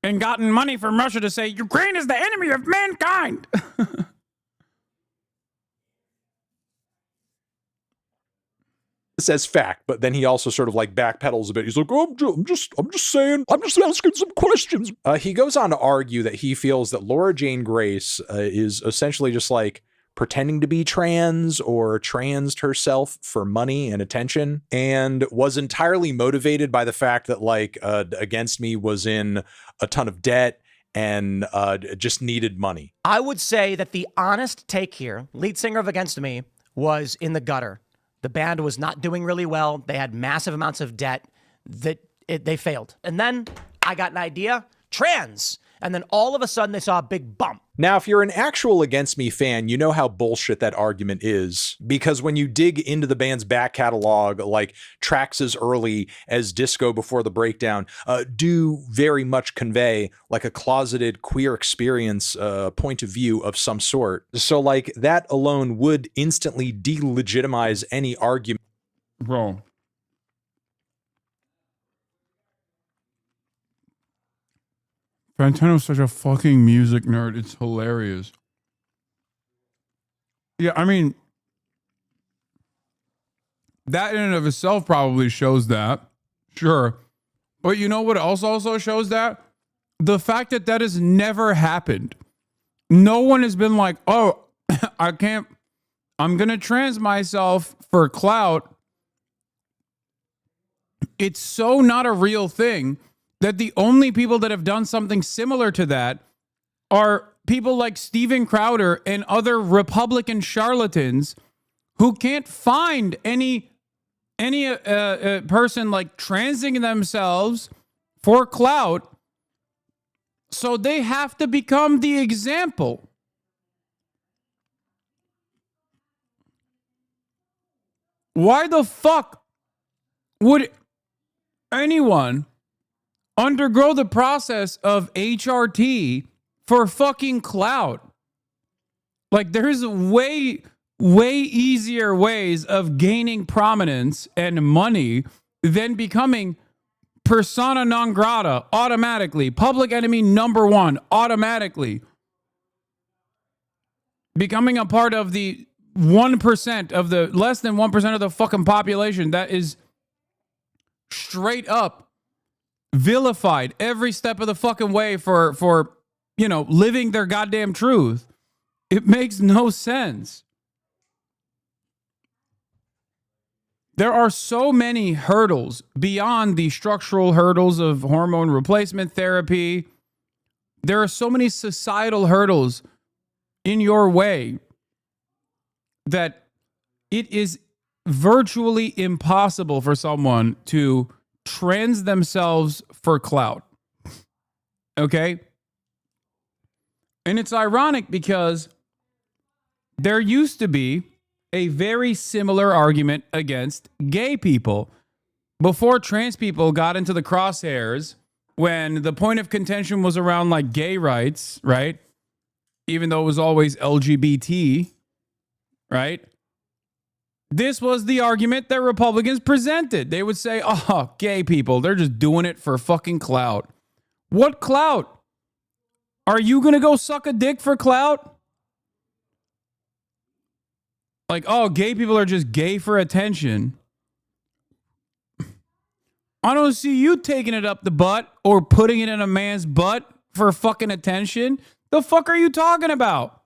and gotten money from Russia to say Ukraine is the enemy of mankind. As fact, but then he also sort of like backpedals a bit. He's like, oh, I'm just saying, I'm just asking some questions. He goes on to argue that he feels that Laura Jane Grace is essentially just like pretending to be trans or transed herself for money and attention, and was entirely motivated by the fact that like Against Me was in a ton of debt and just needed money. I would say that the honest take here, lead singer of Against Me, was in the gutter. The band was not doing really well. They had massive amounts of debt. They failed. And then I got an idea, trans. And then all of a sudden they saw a big bump. Now, if you're an actual Against Me fan, you know how bullshit that argument is. Because when you dig into the band's back catalog, like tracks as early as Disco Before the Breakdown do very much convey like a closeted queer experience point of view of some sort. So like that alone would instantly delegitimize any argument. Bro. Fantano's such a fucking music nerd. It's hilarious. Yeah, I mean, that in and of itself probably shows that. Sure. But you know what else also shows that? The fact that that has never happened. No one has been like, oh, I'm going to trans myself for clout. It's so not a real thing that the only people that have done something similar to that are people like Steven Crowder and other Republican charlatans who can't find any person like transing themselves for clout, so they have to become the example. Why the fuck would anyone undergo the process of HRT for fucking clout? Like, there's way easier ways of gaining prominence and money than becoming persona non grata automatically, public enemy number one automatically, becoming a part of the 1% of the less than 1% of the fucking population that is straight up vilified every step of the fucking way for living their goddamn truth. It makes no sense. There are so many hurdles beyond the structural hurdles of hormone replacement therapy. There are so many societal hurdles in your way that it is virtually impossible for someone to trans themselves for clout. Okay? And it's ironic because there used to be a very similar argument against gay people before trans people got into the crosshairs, when the point of contention was around like gay rights, right? Even though it was always LGBT, right? This was the argument that Republicans presented. They would say, oh, gay people, they're just doing it for fucking clout. What clout? Are you going to go suck a dick for clout? Like, oh, gay people are just gay for attention. I don't see you taking it up the butt or putting it in a man's butt for fucking attention. The fuck are you talking about?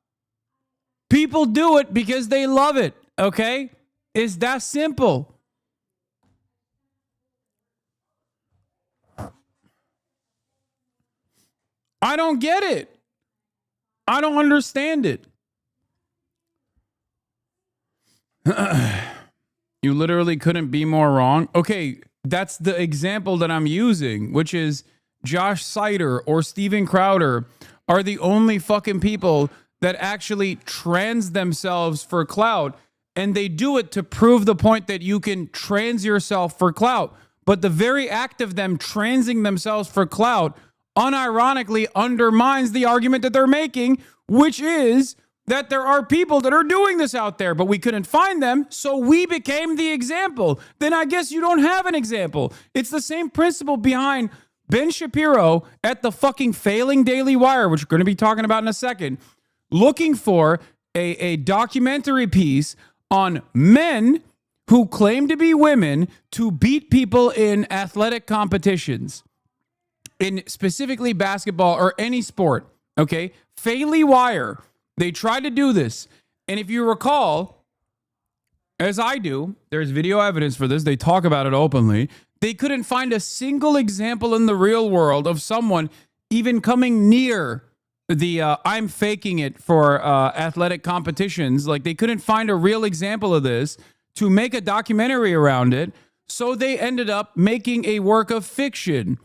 People do it because they love it, okay? It's that simple. I don't get it. I don't understand it. You literally couldn't be more wrong. Okay, that's the example that I'm using, which is Josh Sider or Steven Crowder are the only fucking people that actually trans themselves for clout, and they do it to prove the point that you can trans yourself for clout. But the very act of them transing themselves for clout unironically undermines the argument that they're making, which is that there are people that are doing this out there, but we couldn't find them, so we became the example. Then I guess you don't have an example. It's the same principle behind Ben Shapiro at the fucking failing Daily Wire, which we're going to be talking about in a second, looking for a documentary piece on men who claim to be women to beat people in athletic competitions, in specifically basketball or any sport, okay? Daily Wire. They tried to do this. And if you recall, as I do, there's video evidence for this. They talk about it openly. They couldn't find a single example in the real world of someone even coming near the I'm faking it for athletic competitions. Like, they couldn't find a real example of this to make a documentary around it. So they ended up making a work of fiction.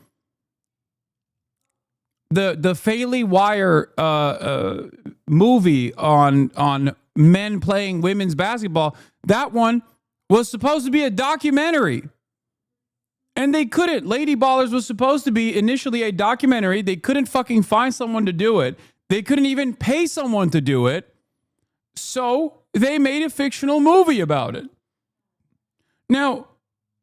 The Daily Wire movie on men playing women's basketball, that one was supposed to be a documentary. And they couldn't. Lady Ballers was supposed to be initially a documentary. They couldn't fucking find someone to do it. They couldn't even pay someone to do it. So they made a fictional movie about it. Now,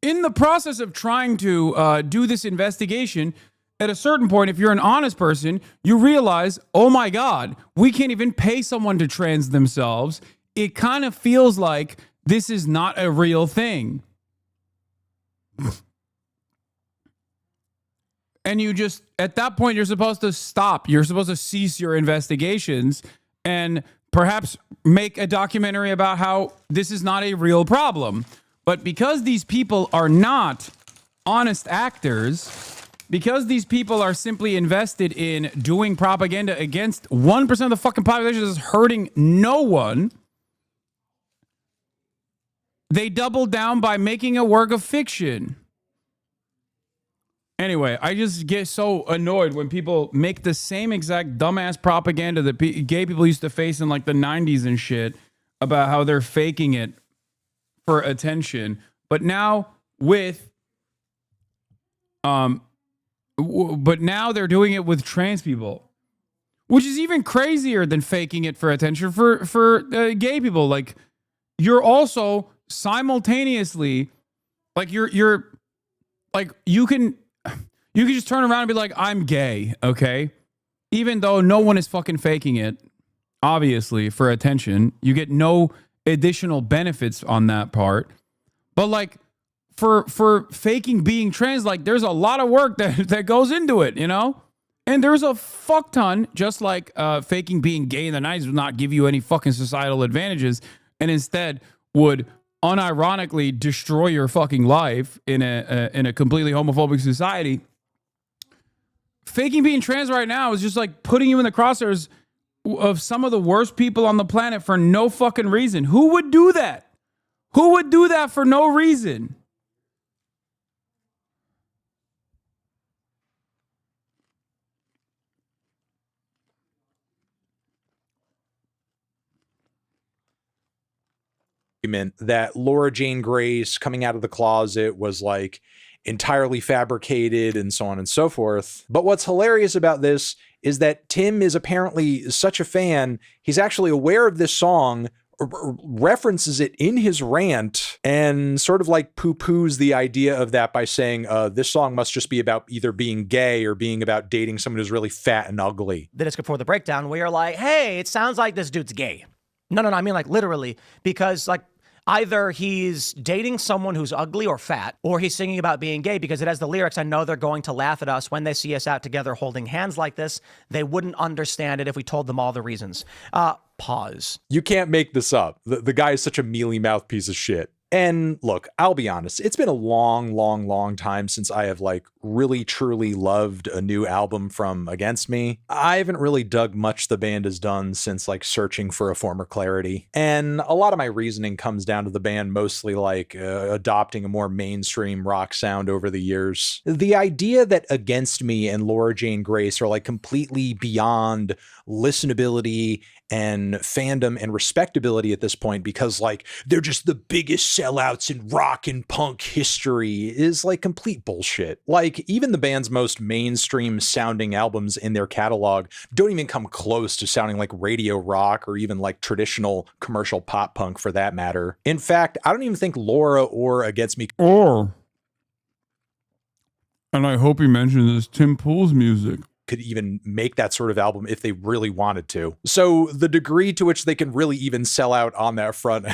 in the process of trying to do this investigation, at a certain point, if you're an honest person, you realize, oh my God, we can't even pay someone to trans themselves. It kind of feels like this is not a real thing. And you just, at that point, you're supposed to stop. You're supposed to cease your investigations and perhaps make a documentary about how this is not a real problem. But because these people are not honest actors, because these people are simply invested in doing propaganda against 1% of the fucking population that's hurting no one, they double down by making a work of fiction. Anyway, I just get so annoyed when people make the same exact dumbass propaganda that gay people used to face in like the 90s and shit about how they're faking it for attention. But now with, but now they're doing it with trans people, which is even crazier than faking it for attention for gay people. Like, you're also simultaneously, like, you're like, you can just turn around and be like, I'm gay, okay? Even though no one is fucking faking it, obviously, for attention. You get no additional benefits on that part. But like, for faking being trans, like, there's a lot of work that goes into it, you know? And there's a fuck ton, just like faking being gay in the 90s would not give you any fucking societal advantages, and instead would unironically destroy your fucking life in a completely homophobic society. Faking being trans right now is just like putting you in the crosshairs of some of the worst people on the planet for no fucking reason. Who would do that? Who would do that for no reason? That Laura Jane Grace coming out of the closet was like entirely fabricated and so on and so forth. But what's hilarious about this is that Tim is apparently such a fan, he's actually aware of this song, references it in his rant, and sort of like poo-poos the idea of that by saying this song must just be about either being gay or being about dating someone who's really fat and ugly. The disc before the breakdown, where you're like, hey, it sounds like this dude's gay. No, I mean like literally, because like either he's dating someone who's ugly or fat, or he's singing about being gay, because it has the lyrics, I know they're going to laugh at us when they see us out together holding hands like this. They wouldn't understand it if we told them all the reasons. Pause. You can't make this up. The guy is such a mealy-mouthed piece of shit. And look, I'll be honest, it's been a long time since I have like really truly loved a new album from Against Me. I haven't really dug much the band has done since like Searching for a Former Clarity. And a lot of my reasoning comes down to the band mostly like adopting a more mainstream rock sound over the years. The idea that Against Me and Laura Jane Grace are like completely beyond listenability and fandom and respectability at this point because like they're just the biggest sellouts in rock and punk history is like complete bullshit. Like even the band's most mainstream sounding albums in their catalog don't even come close to sounding like radio rock or even like traditional commercial pop punk for that matter. In fact, I don't even think Laura or Against Me and I hope he mentions this, Tim Pool's music could even make that sort of album if they really wanted to. So the degree to which they can really even sell out on that front,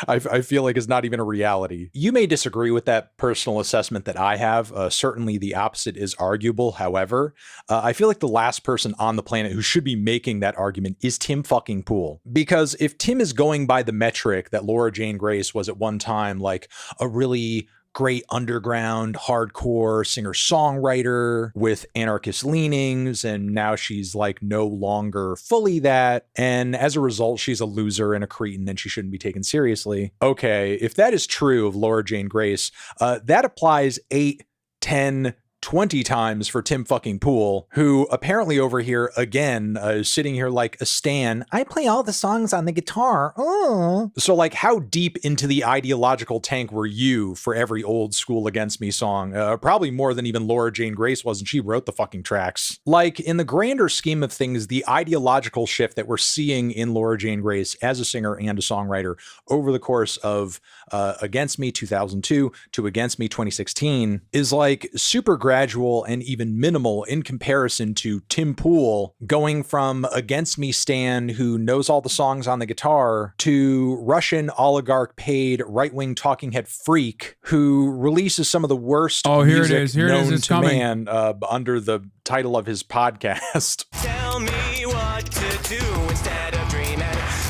I feel like is not even a reality. You may disagree with that personal assessment that I have. Certainly the opposite is arguable. However, I feel like the last person on the planet who should be making that argument is Tim fucking Pool. Because if Tim is going by the metric that Laura Jane Grace was at one time, like a really great underground hardcore singer-songwriter with anarchist leanings, and now she's like no longer fully that, and as a result she's a loser and a cretin and she shouldn't be taken seriously. Okay, if that is true of Laura Jane Grace, that applies 8, 10, 20 times for Tim fucking Pool, who apparently over here again is sitting here like a stan. I play all the songs on the guitar. Oh. So like how deep into the ideological tank were you for every old school Against Me song? Probably more than even Laura Jane Grace was, and she wrote the fucking tracks. Like in the grander scheme of things, the ideological shift that we're seeing in Laura Jane Grace as a singer and a songwriter over the course of Against Me 2002 to Against Me 2016 is like super gradual and even minimal in comparison to Tim Pool going from Against Me stan who knows all the songs on the guitar to Russian oligarch paid right-wing talking head freak who releases some of the worst music known to man under the title of his podcast. Tell me what to do instead of dreaming.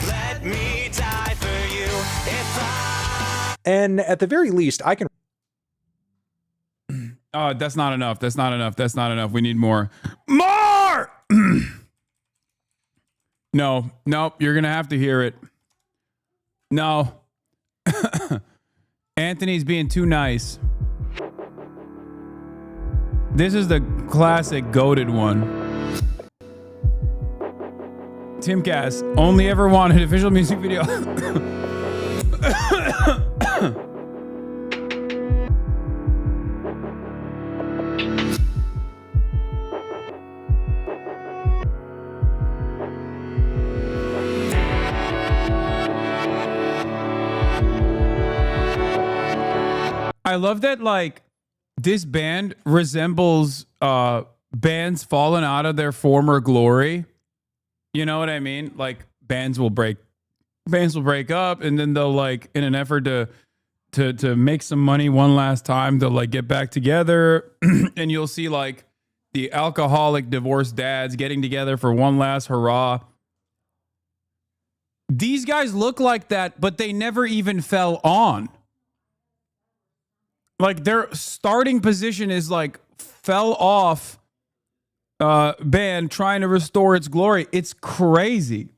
Let me die for you if I... And at the very least, I can... That's not enough. That's not enough. That's not enough. We need more. More! No, nope. You're going to have to hear it. No. Anthony's being too nice. This is the classic goated one. Timcast only ever wanted official music video. I love that, like, this band resembles bands fallen out of their former glory. You know what I mean? Like, bands will break up, and then they'll, like, in an effort to make some money one last time, they'll, like, get back together, and you'll see, like, the alcoholic divorced dads getting together for one last hurrah. These guys look like that, but they never even fell on. Like, their starting position is like fell off band trying to restore its glory. It's crazy.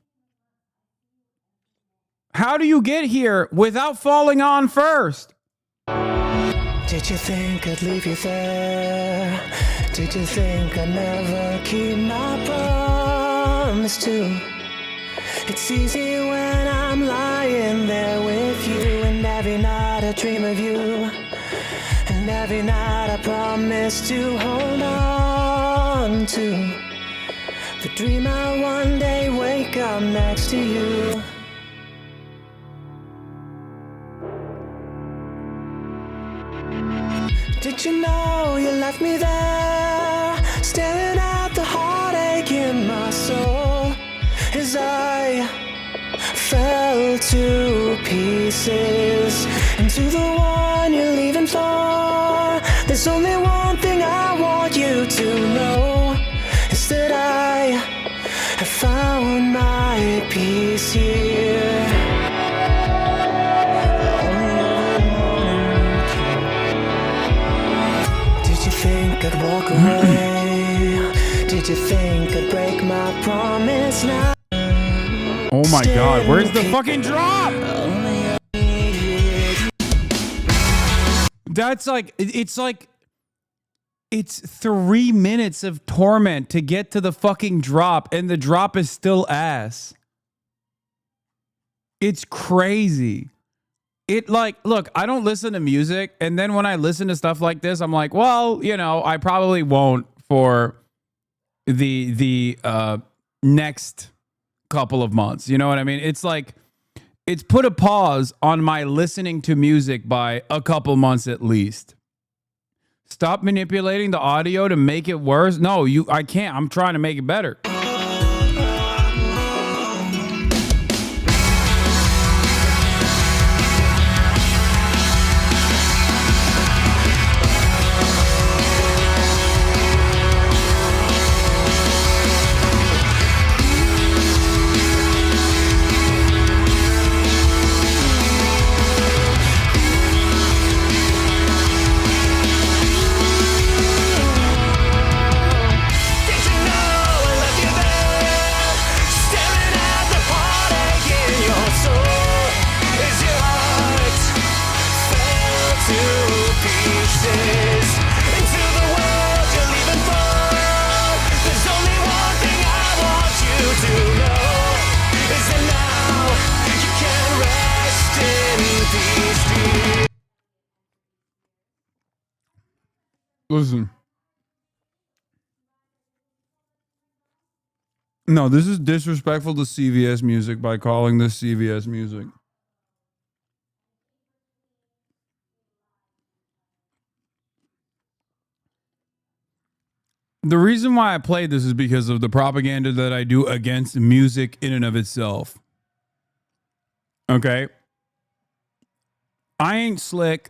How do you get here without falling on first? Did you think I'd leave you there? Did you think I'd never keep my promise to? It's easy when I'm lying there with you, and every night I dream of you. And every night I promise to hold on to the dream I one day wake up next to you. Did you know you left me there, staring at the heartache in my soul, as I fell to pieces into the one you're leaving for? There's only one thing I want you to know, is that I have found my peace here. Did you think I'd walk away? Did you think I'd break my promise now? Oh my God, where's the fucking drop? That's like, it's 3 minutes of torment to get to the fucking drop, and the drop is still ass. It's crazy. It, like, look, I don't listen to music, and then when I listen to stuff like this, I'm like, well, you know, I probably won't for the next couple of months. You know what I mean? It's like, it's put a pause on my listening to music by a couple months at least. Stop manipulating the audio to make it worse. No, I can't. I'm trying to make it better. Listen. No, this is disrespectful to CVS music by calling this CVS music. The reason why I played this is because of the propaganda that I do against music in and of itself. Okay? I ain't slick.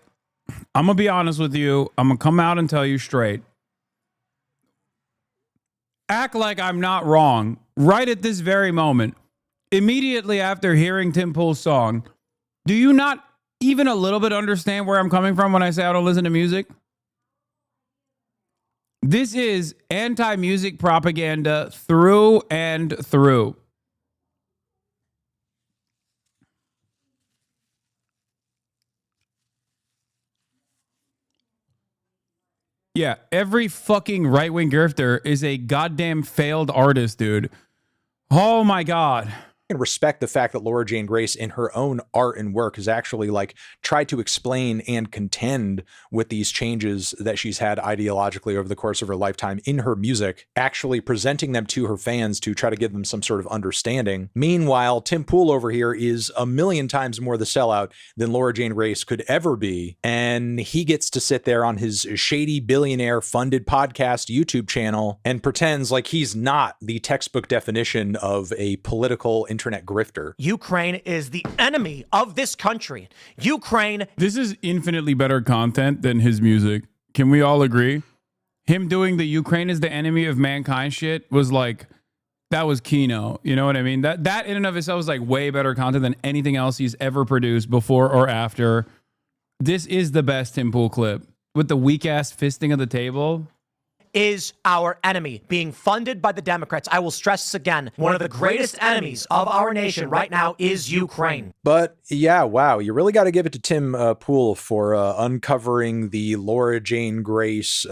I'm going to be honest with you. I'm going to come out and tell you straight. Act like I'm not wrong right at this very moment. Immediately after hearing Tim Pool's song, do you not even a little bit understand where I'm coming from when I say I don't listen to music? This is anti-music propaganda through and through. Yeah, every fucking right-wing grifter is a goddamn failed artist, dude. Oh my God. And respect the fact that Laura Jane Grace in her own art and work has actually like tried to explain and contend with these changes that she's had ideologically over the course of her lifetime in her music, actually presenting them to her fans to try to give them some sort of understanding. Meanwhile, Tim Pool over here is a million times more the sellout than Laura Jane Grace could ever be. And he gets to sit there on his shady billionaire funded podcast YouTube channel and pretends like he's not the textbook definition of a political internet grifter. Ukraine is the enemy of this country. Ukraine. This is infinitely better content than his music. Can we all agree? Him doing the Ukraine is the enemy of mankind shit was like, that was Kino. You know what I mean? That in and of itself was like way better content than anything else he's ever produced before or after. This is the best Tim Pool clip with the weak ass fisting of the table. Is our enemy, being funded by the Democrats. I will stress this again. One of the greatest enemies of our nation right now is Ukraine. But yeah, wow, you really got to give it to Tim Pool for uncovering the Laura Jane Grace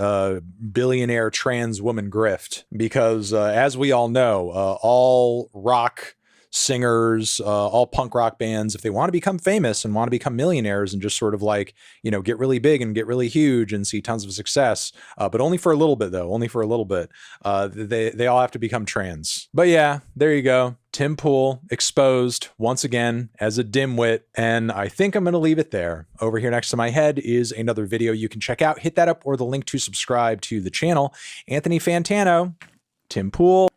billionaire trans woman grift. Because as we all know, all rock singers, all punk rock bands, if they want to become famous and want to become millionaires and just sort of like, you know, get really big and get really huge and see tons of success, but only for a little bit though, only for a little bit, they all have to become trans. But yeah, there you go. Tim Pool exposed once again as a dimwit, and I think I'm going to leave it there. Over here next to my head is another video you can check out. Hit that up or the link to subscribe to the channel. Anthony Fantano, Tim Pool.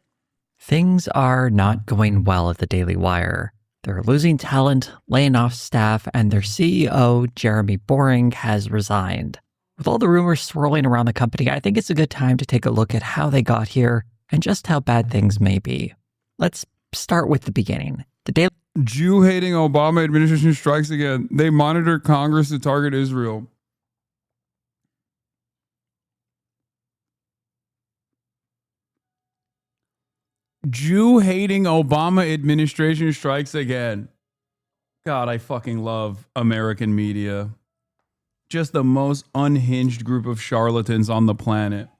Things are not going well at the Daily Wire. They're losing talent, laying off staff, and their CEO, Jeremy Boring, has resigned. With all the rumors swirling around the company, I think it's a good time to take a look at how they got here and just how bad things may be. Let's start with the beginning. The Daily Jew-hating Obama administration strikes again. They monitor Congress to target Israel. Jew-hating Obama administration strikes again. God, I fucking love American media. Just the most unhinged group of charlatans on the planet.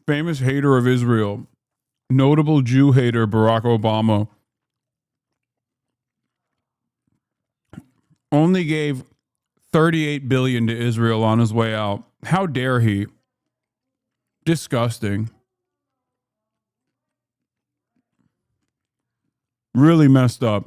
Famous hater of Israel. Notable Jew hater Barack Obama. Only gave $38 billion to Israel on his way out. How dare he? Disgusting. Really messed up.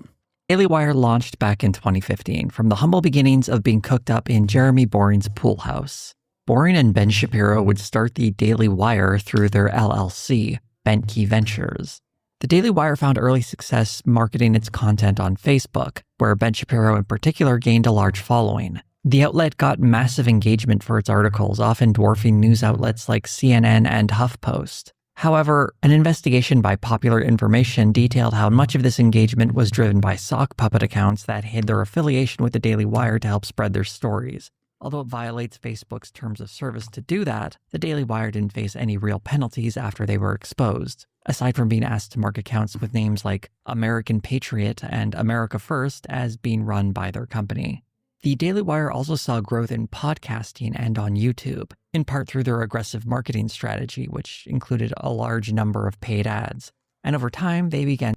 Daily Wire launched back in 2015 from the humble beginnings of being cooked up in Jeremy Boring's pool house. Boring and Ben Shapiro would start the Daily Wire through their LLC, Bentkey Ventures. The Daily Wire found early success marketing its content on Facebook, where Ben Shapiro in particular gained a large following. The outlet got massive engagement for its articles, often dwarfing news outlets like CNN and HuffPost. However, an investigation by Popular Information detailed how much of this engagement was driven by sock puppet accounts that hid their affiliation with the Daily Wire to help spread their stories. Although it violates Facebook's terms of service to do that, the Daily Wire didn't face any real penalties after they were exposed, aside from being asked to mark accounts with names like American Patriot and America First as being run by their company. The Daily Wire also saw growth in podcasting and on YouTube, in part through their aggressive marketing strategy, which included a large number of paid ads. And over time, they began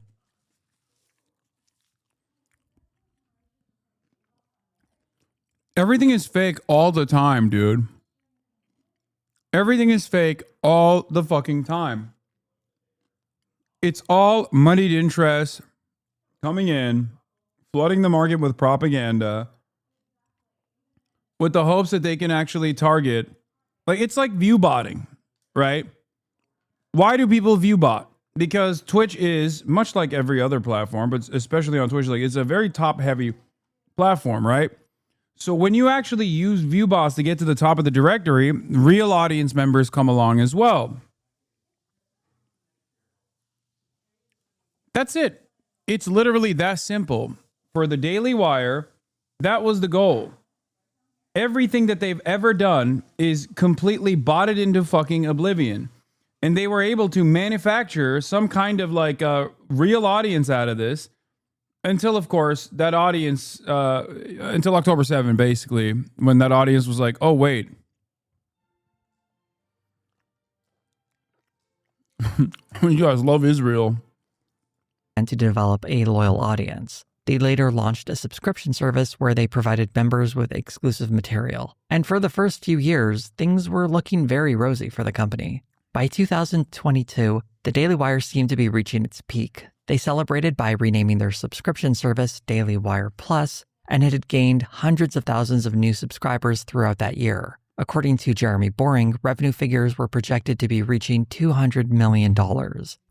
Everything is fake all the time, dude. Everything is fake all the fucking time. It's all moneyed interest coming in, flooding the market with propaganda with the hopes that they can actually target. Like, it's like view botting, right? Why do people view bot? Because Twitch is, much like every other platform, but especially on Twitch, like it's a very top heavy platform, right? So when you actually use ViewBots to get to the top of the directory, real audience members come along as well. That's it. It's literally that simple. For the Daily Wire, that was the goal. Everything that they've ever done is completely botted into fucking oblivion. And they were able to manufacture some kind of like a real audience out of this until, of course, that audience, until October 7, basically, when that audience was like, oh, wait. You guys love Israel. And to develop a loyal audience. They later launched a subscription service where they provided members with exclusive material. And for the first few years, things were looking very rosy for the company. By 2022, the Daily Wire seemed to be reaching its peak. They celebrated by renaming their subscription service Daily Wire Plus, and it had gained hundreds of thousands of new subscribers throughout that year. According to Jeremy Boring, revenue figures were projected to be reaching $200 million.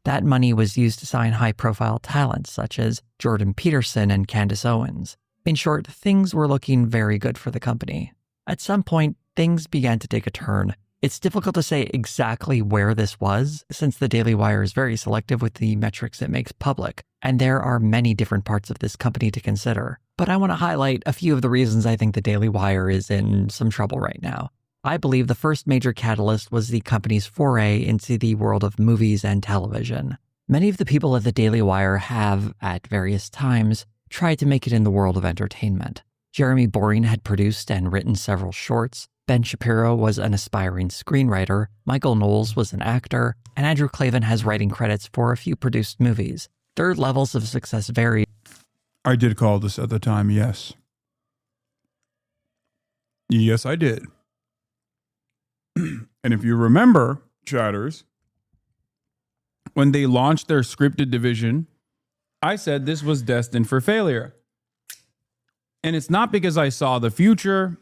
That money was used to sign high-profile talents such as Jordan Peterson and Candace Owens. In short, things were looking very good for the company. At some point, things began to take a turn. It's difficult to say exactly where this was, since the Daily Wire is very selective with the metrics it makes public, and there are many different parts of this company to consider. But I want to highlight a few of the reasons I think the Daily Wire is in some trouble right now. I believe the first major catalyst was the company's foray into the world of movies and television. Many of the people at the Daily Wire have, at various times, tried to make it in the world of entertainment. Jeremy Boring had produced and written several shorts, Ben Shapiro was an aspiring screenwriter, Michael Knowles was an actor, and Andrew Klavan has writing credits for a few produced movies. Their levels of success vary. I did call this at the time, yes. Yes, I did. And if you remember, chatters, when they launched their scripted division, I said this was destined for failure. And it's not because I saw the future.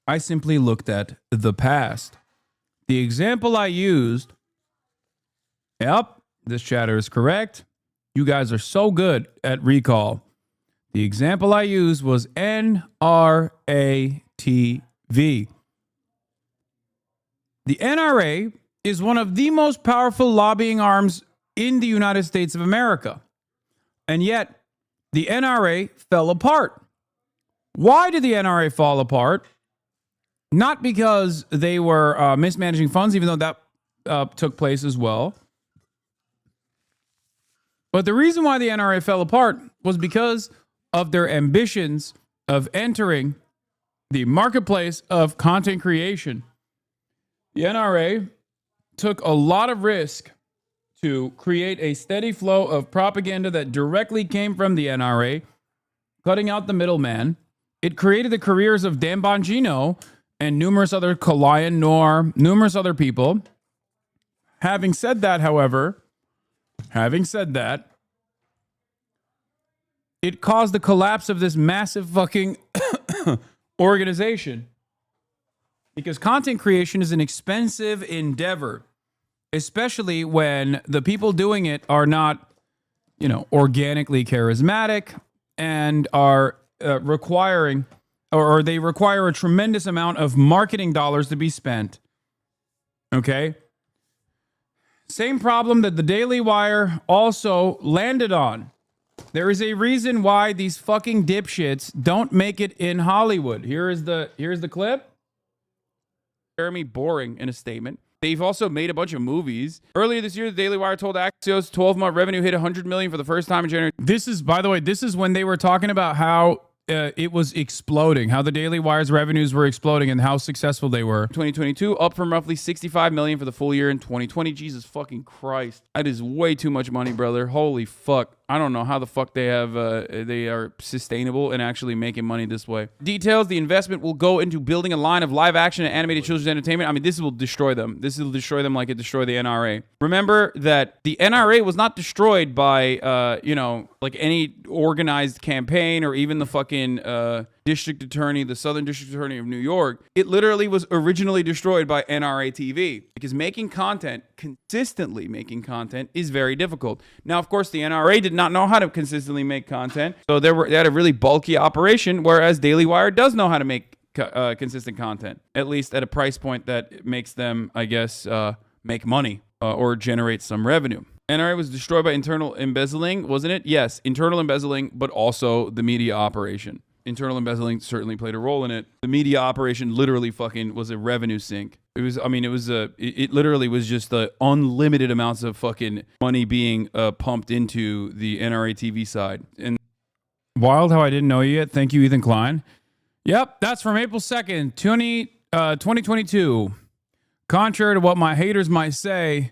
I simply looked at the past. The example I used, yep, this chatter is correct. You guys are so good at recall. The example I used was NRA-TV. The NRA is one of the most powerful lobbying arms in the United States of America. And yet, the NRA fell apart. Why did the NRA fall apart? Not because they were mismanaging funds, even though that took place as well. But the reason why the NRA fell apart was because of their ambitions of entering the marketplace of content creation. The NRA took a lot of risk to create a steady flow of propaganda that directly came from the NRA, cutting out the middleman. It created the careers of Dan Bongino and numerous other Kalayan Noor, numerous other people. Having said that, however, it caused the collapse of this massive fucking organization. Because content creation is an expensive endeavor, especially when the people doing it are not, organically charismatic and are requiring, or they require a tremendous amount of marketing dollars to be spent. Okay? Same problem that the Daily Wire also landed on. There is a reason why these fucking dipshits don't make it in Hollywood. Here's the clip. Jeremy Boring in a statement. They've also made a bunch of movies. Earlier this year, the Daily Wire told Axios 12-month revenue hit $100 million for the first time in January. This is, by the way, when they were talking about how it was exploding, how the Daily Wire's revenues were exploding and how successful they were. 2022, up from roughly $65 million for the full year in 2020. Jesus fucking Christ. That is way too much money, brother. Holy fuck. I don't know how the fuck they are sustainable and actually making money this way. Details, the investment will go into building a line of live action and animated children's entertainment. I mean, this will destroy them. This will destroy them like it destroyed the NRA. Remember that the NRA was not destroyed by, like any organized campaign or even the fucking district attorney, the Southern District Attorney of New York. It literally was originally destroyed by NRA TV because consistently making content is very difficult. Now, of course, the NRA did not know how to consistently make content, so they had a really bulky operation, whereas Daily Wire does know how to make consistent content, at least at a price point that makes them, I guess, make money or generate some revenue. NRA was destroyed by internal embezzling, wasn't it? Yes, internal embezzling, but also the media operation. Internal embezzling certainly played a role in it. The media operation literally fucking was a revenue sink. It was, I mean, it literally was just the unlimited amounts of fucking money being pumped into the NRA TV side. And wild how I didn't know you yet. Thank you, Ethan Klein. Yep, that's from April 2nd, 2022. Contrary to what my haters might say,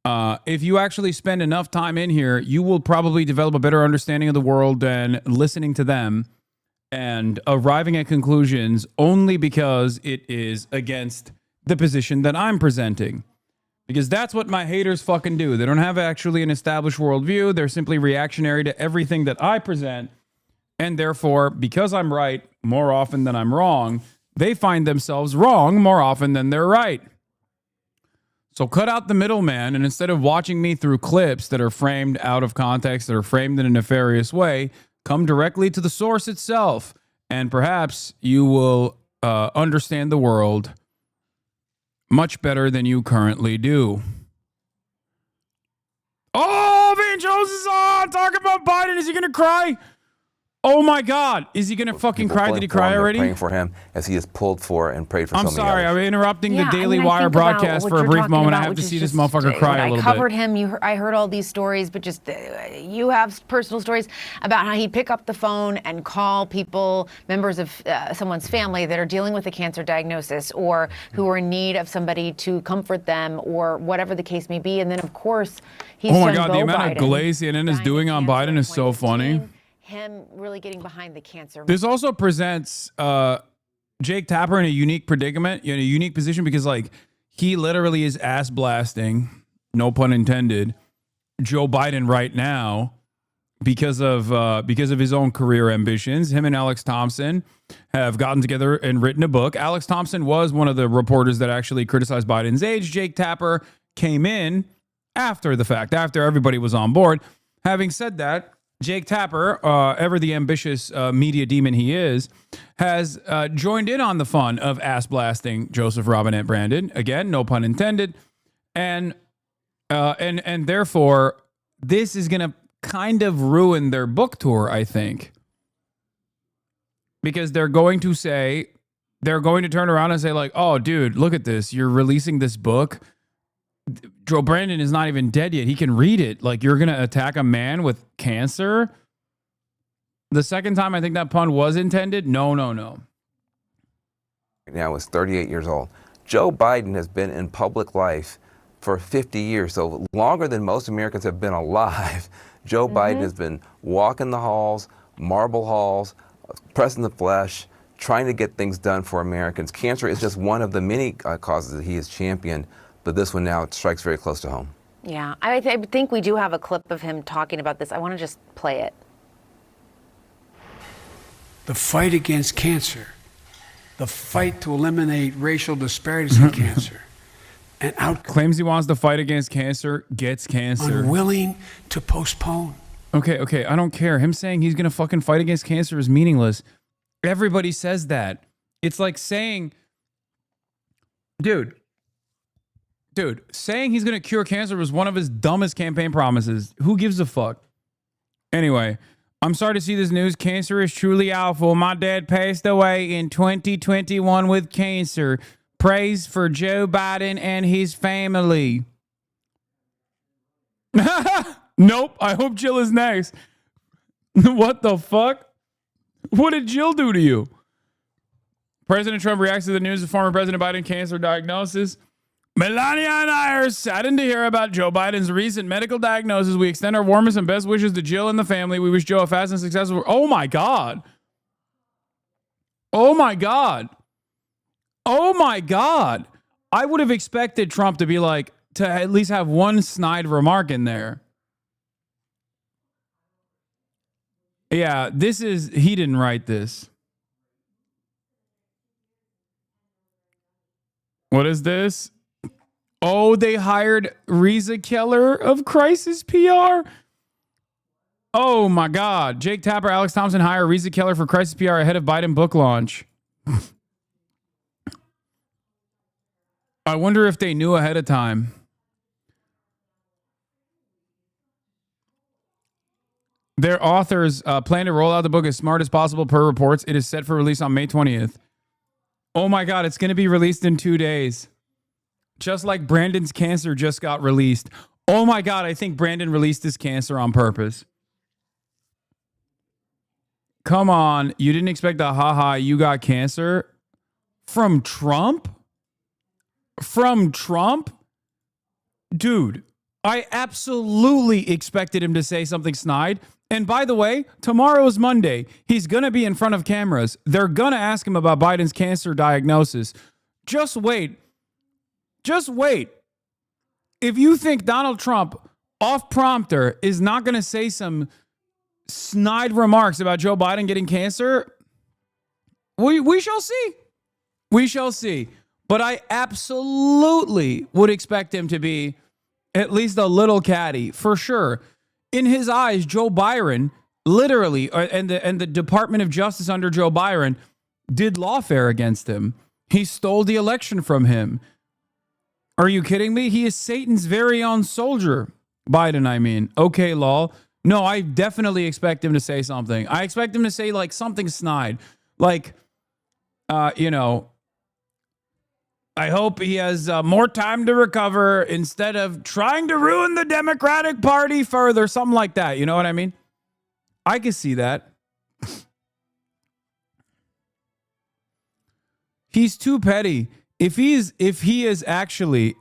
if you actually spend enough time in here, you will probably develop a better understanding of the world than listening to them and arriving at conclusions only because it is against the position that I'm presenting. Because that's what my haters fucking do. They don't have actually an established worldview. They're simply reactionary to everything that I present. And therefore, because I'm right more often than I'm wrong, they find themselves wrong more often than they're right. So cut out the middleman, and instead of watching me through clips that are framed out of context, that are framed in a nefarious way, come directly to the source itself, and perhaps you will understand the world much better than you currently do. Oh, Van Jones is on! Talking about Biden. Is he going to cry? Oh my God! Is he gonna fucking cry? Did he cry already? Praying for him as he is pulled for and prayed for. I'm so many sorry, others. I'm interrupting the Daily Wire broadcast for a brief moment. I have to see this motherfucker cry a little bit. I covered him. I heard all these stories, but just you have personal stories about how he'd pick up the phone and call people, members of someone's family that are dealing with a cancer diagnosis or who are in need of somebody to comfort them or whatever the case may be. And then, of course, he's oh my God, the amount of glaze CNN is doing on Biden is so funny. Him really getting behind the cancer. This also presents Jake Tapper in a unique predicament, in a unique position, because like he literally is ass blasting, no pun intended, Joe Biden right now because of his own career ambitions. Him and Alex Thompson have gotten together and written a book. Alex Thompson was one of the reporters that actually criticized Biden's age. Jake Tapper came in after the fact, after everybody was on board. Having said that, Jake Tapper, ever the ambitious media demon he is, has joined in on the fun of ass blasting Joseph Robinette Brandon. Again, no pun intended. And therefore, this is going to kind of ruin their book tour, I think. Because they're going to turn around and say like, oh, dude, look at this. You're releasing this book. Joe Brandon is not even dead yet. He can read it. Like, you're going to attack a man with cancer? The second time I think that pun was intended? No. Now is 38 years old. Joe Biden has been in public life for 50 years, so longer than most Americans have been alive. Joe Biden has been walking the halls, marble halls, pressing the flesh, trying to get things done for Americans. Cancer is just one of the many causes that he has championed. But this one now strikes very close to home. Yeah, I think we do have a clip of him talking about this. I want to just play it. The fight against cancer, the fight to eliminate racial disparities in cancer, and claims he wants to fight against cancer, gets cancer. Unwilling to postpone. Okay, I don't care. Him saying he's going to fucking fight against cancer is meaningless. Everybody says that. It's like saying, Dude, saying he's going to cure cancer was one of his dumbest campaign promises. Who gives a fuck? Anyway, I'm sorry to see this news. Cancer is truly awful. My dad passed away in 2021 with cancer. Praise for Joe Biden and his family. Nope. I hope Jill is next. What the fuck? What did Jill do to you? President Trump reacts to the news of former President Biden cancer diagnosis. Melania and I are saddened to hear about Joe Biden's recent medical diagnosis. We extend our warmest and best wishes to Jill and the family. We wish Joe a fast and successful. Oh my God. Oh my God. Oh my God. I would have expected Trump to be like, to at least have one snide remark in there. Yeah, he didn't write this. What is this? Oh, they hired Reza Keller of Crisis PR. Oh my God. Jake Tapper, Alex Thompson hire Reza Keller for Crisis PR ahead of Biden book launch. I wonder if they knew ahead of time. Their authors plan to roll out the book as smart as possible per reports. It is set for release on May 20th. Oh my God, it's going to be released in 2 days. Just like Brandon's cancer just got released. Oh my God, I think Brandon released his cancer on purpose. Come on, you didn't expect the haha, you got cancer from Trump? From Trump? Dude, I absolutely expected him to say something snide. And by the way, tomorrow is Monday. He's going to be in front of cameras. They're going to ask him about Biden's cancer diagnosis. Just wait. Just wait. If you think Donald Trump off prompter is not going to say some snide remarks about Joe Biden getting cancer, we shall see. We shall see. But I absolutely would expect him to be at least a little catty, for sure. In his eyes, Joe Biden, literally, and the Department of Justice under Joe Biden did lawfare against him. He stole the election from him. Are you kidding me? He is Satan's very own soldier. Biden, I mean. Okay, law. No, I definitely expect him to say something. I expect him to say like something snide. Like, you know, I hope he has more time to recover instead of trying to ruin the Democratic Party further. Something like that. You know what I mean? I can see that. He's too petty. If he is actually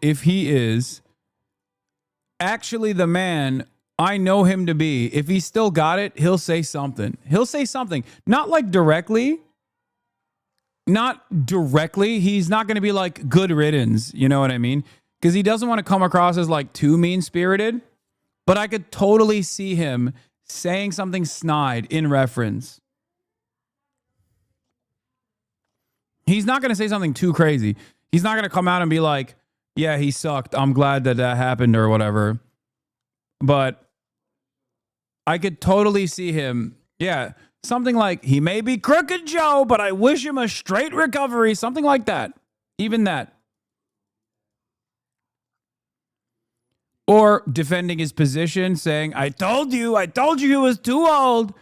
the man I know him to be, if he still got it, he'll say something. He'll say something. Not like directly. Not directly. He's not going to be like good riddance. You know what I mean? Because he doesn't want to come across as like too mean-spirited. But I could totally see him saying something snide in reference. He's not going to say something too crazy. He's not going to come out and be like, yeah, he sucked. I'm glad that happened or whatever. But I could totally see him, yeah, something like, he may be crooked Joe, but I wish him a straight recovery. Something like that. Even that. Or defending his position, saying, I told you he was too old.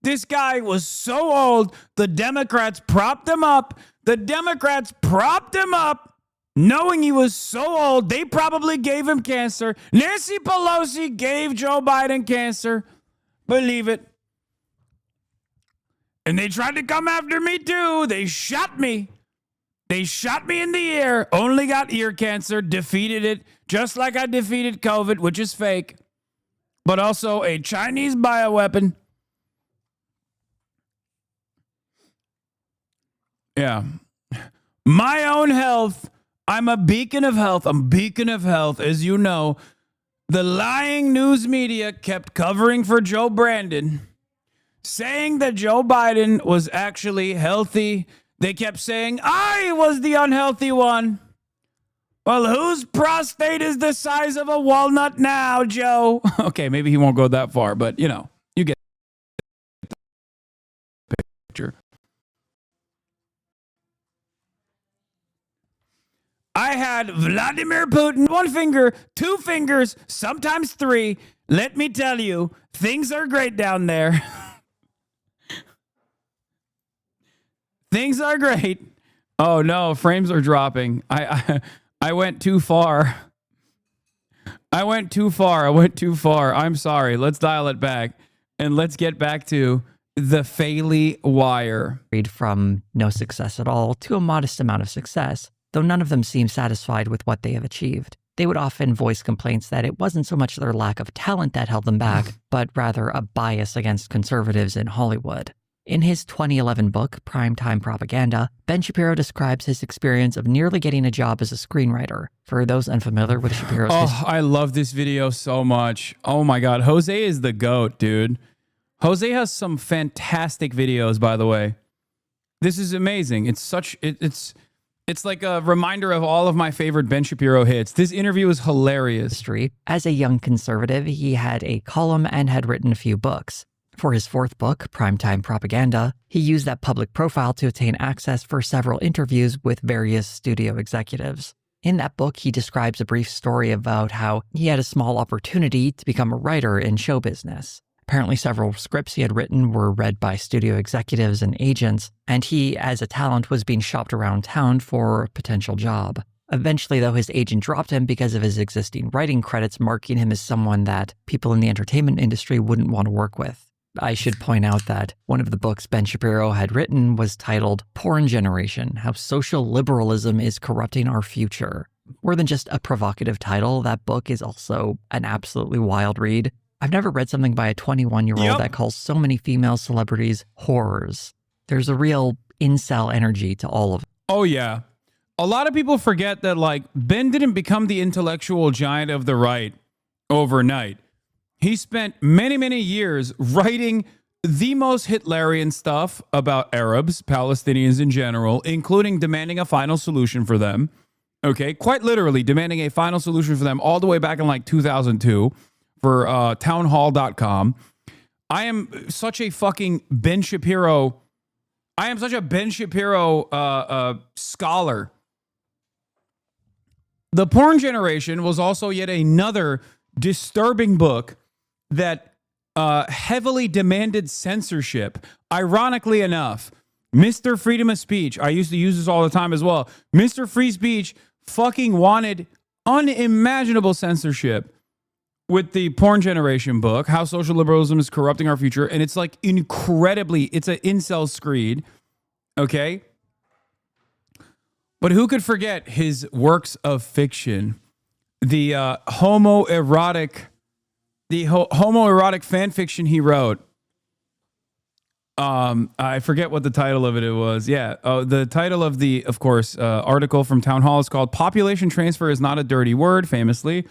This guy was so old, the Democrats propped him up. The Democrats propped him up. Knowing he was so old, they probably gave him cancer. Nancy Pelosi gave Joe Biden cancer. Believe it. And they tried to come after me too. They shot me. They shot me in the ear. Only got ear cancer. Defeated it. Just like I defeated COVID, which is fake. But also a Chinese bioweapon. Yeah. My own health. I'm a beacon of health. I'm a beacon of health. As you know, the lying news media kept covering for Joe Brandon, saying that Joe Biden was actually healthy. They kept saying, I was the unhealthy one. Well, whose prostate is the size of a walnut now, Joe? Okay, maybe he won't go that far, but, you know, you get the picture. I had Vladimir Putin, 1 finger, 2 fingers, sometimes 3. Let me tell you, things are great down there. Things are great. Oh no, frames are dropping. I went too far. I went too far. I'm sorry. Let's dial it back and let's get back to the Faley Wire. From no success at all to a modest amount of success, though none of them seem satisfied with what they have achieved. They would often voice complaints that it wasn't so much their lack of talent that held them back, but rather a bias against conservatives in Hollywood. In his 2011 book, Primetime Propaganda, Ben Shapiro describes his experience of nearly getting a job as a screenwriter. For those unfamiliar with Shapiro's I love this video so much. Oh my God. Jose is the GOAT, dude. Jose has some fantastic videos, by the way. This is amazing. It's like a reminder of all of my favorite Ben Shapiro hits. This interview is hilarious. As a young conservative, he had a column and had written a few books. For his 4th book, Primetime Propaganda, he used that public profile to attain access for several interviews with various studio executives. In that book, he describes a brief story about how he had a small opportunity to become a writer in show business. Apparently, several scripts he had written were read by studio executives and agents, and he, as a talent, was being shopped around town for a potential job. Eventually, though, his agent dropped him because of his existing writing credits, marking him as someone that people in the entertainment industry wouldn't want to work with. I should point out that one of the books Ben Shapiro had written was titled Porn Generation: How Social Liberalism is Corrupting Our Future. More than just a provocative title, that book is also an absolutely wild read. I've never read something by a 21-year-old that calls so many female celebrities whores. There's a real incel energy to all of it. Oh, yeah. A lot of people forget that, like, Ben didn't become the intellectual giant of the right overnight. He spent many, many years writing the most Hitlerian stuff about Arabs, Palestinians in general, including demanding a final solution for them. Okay, quite literally demanding a final solution for them all the way back in like 2002 for townhall.com. I am such a fucking Ben Shapiro. I am such a Ben Shapiro scholar. The Porn Generation was also yet another disturbing book that heavily demanded censorship. Ironically enough, Mr. Freedom of Speech, I used to use this all the time as well. Mr. Free Speech fucking wanted unimaginable censorship with the Porn Generation book, How Social Liberalism is Corrupting Our Future. And it's like incredibly, it's an incel screed. Okay. But who could forget his works of fiction? The homoerotic fan fiction he wrote. I forget what the title of it was. Yeah. The title of the, of course, article from Town Hall is called Population Transfer is Not a Dirty Word, famously.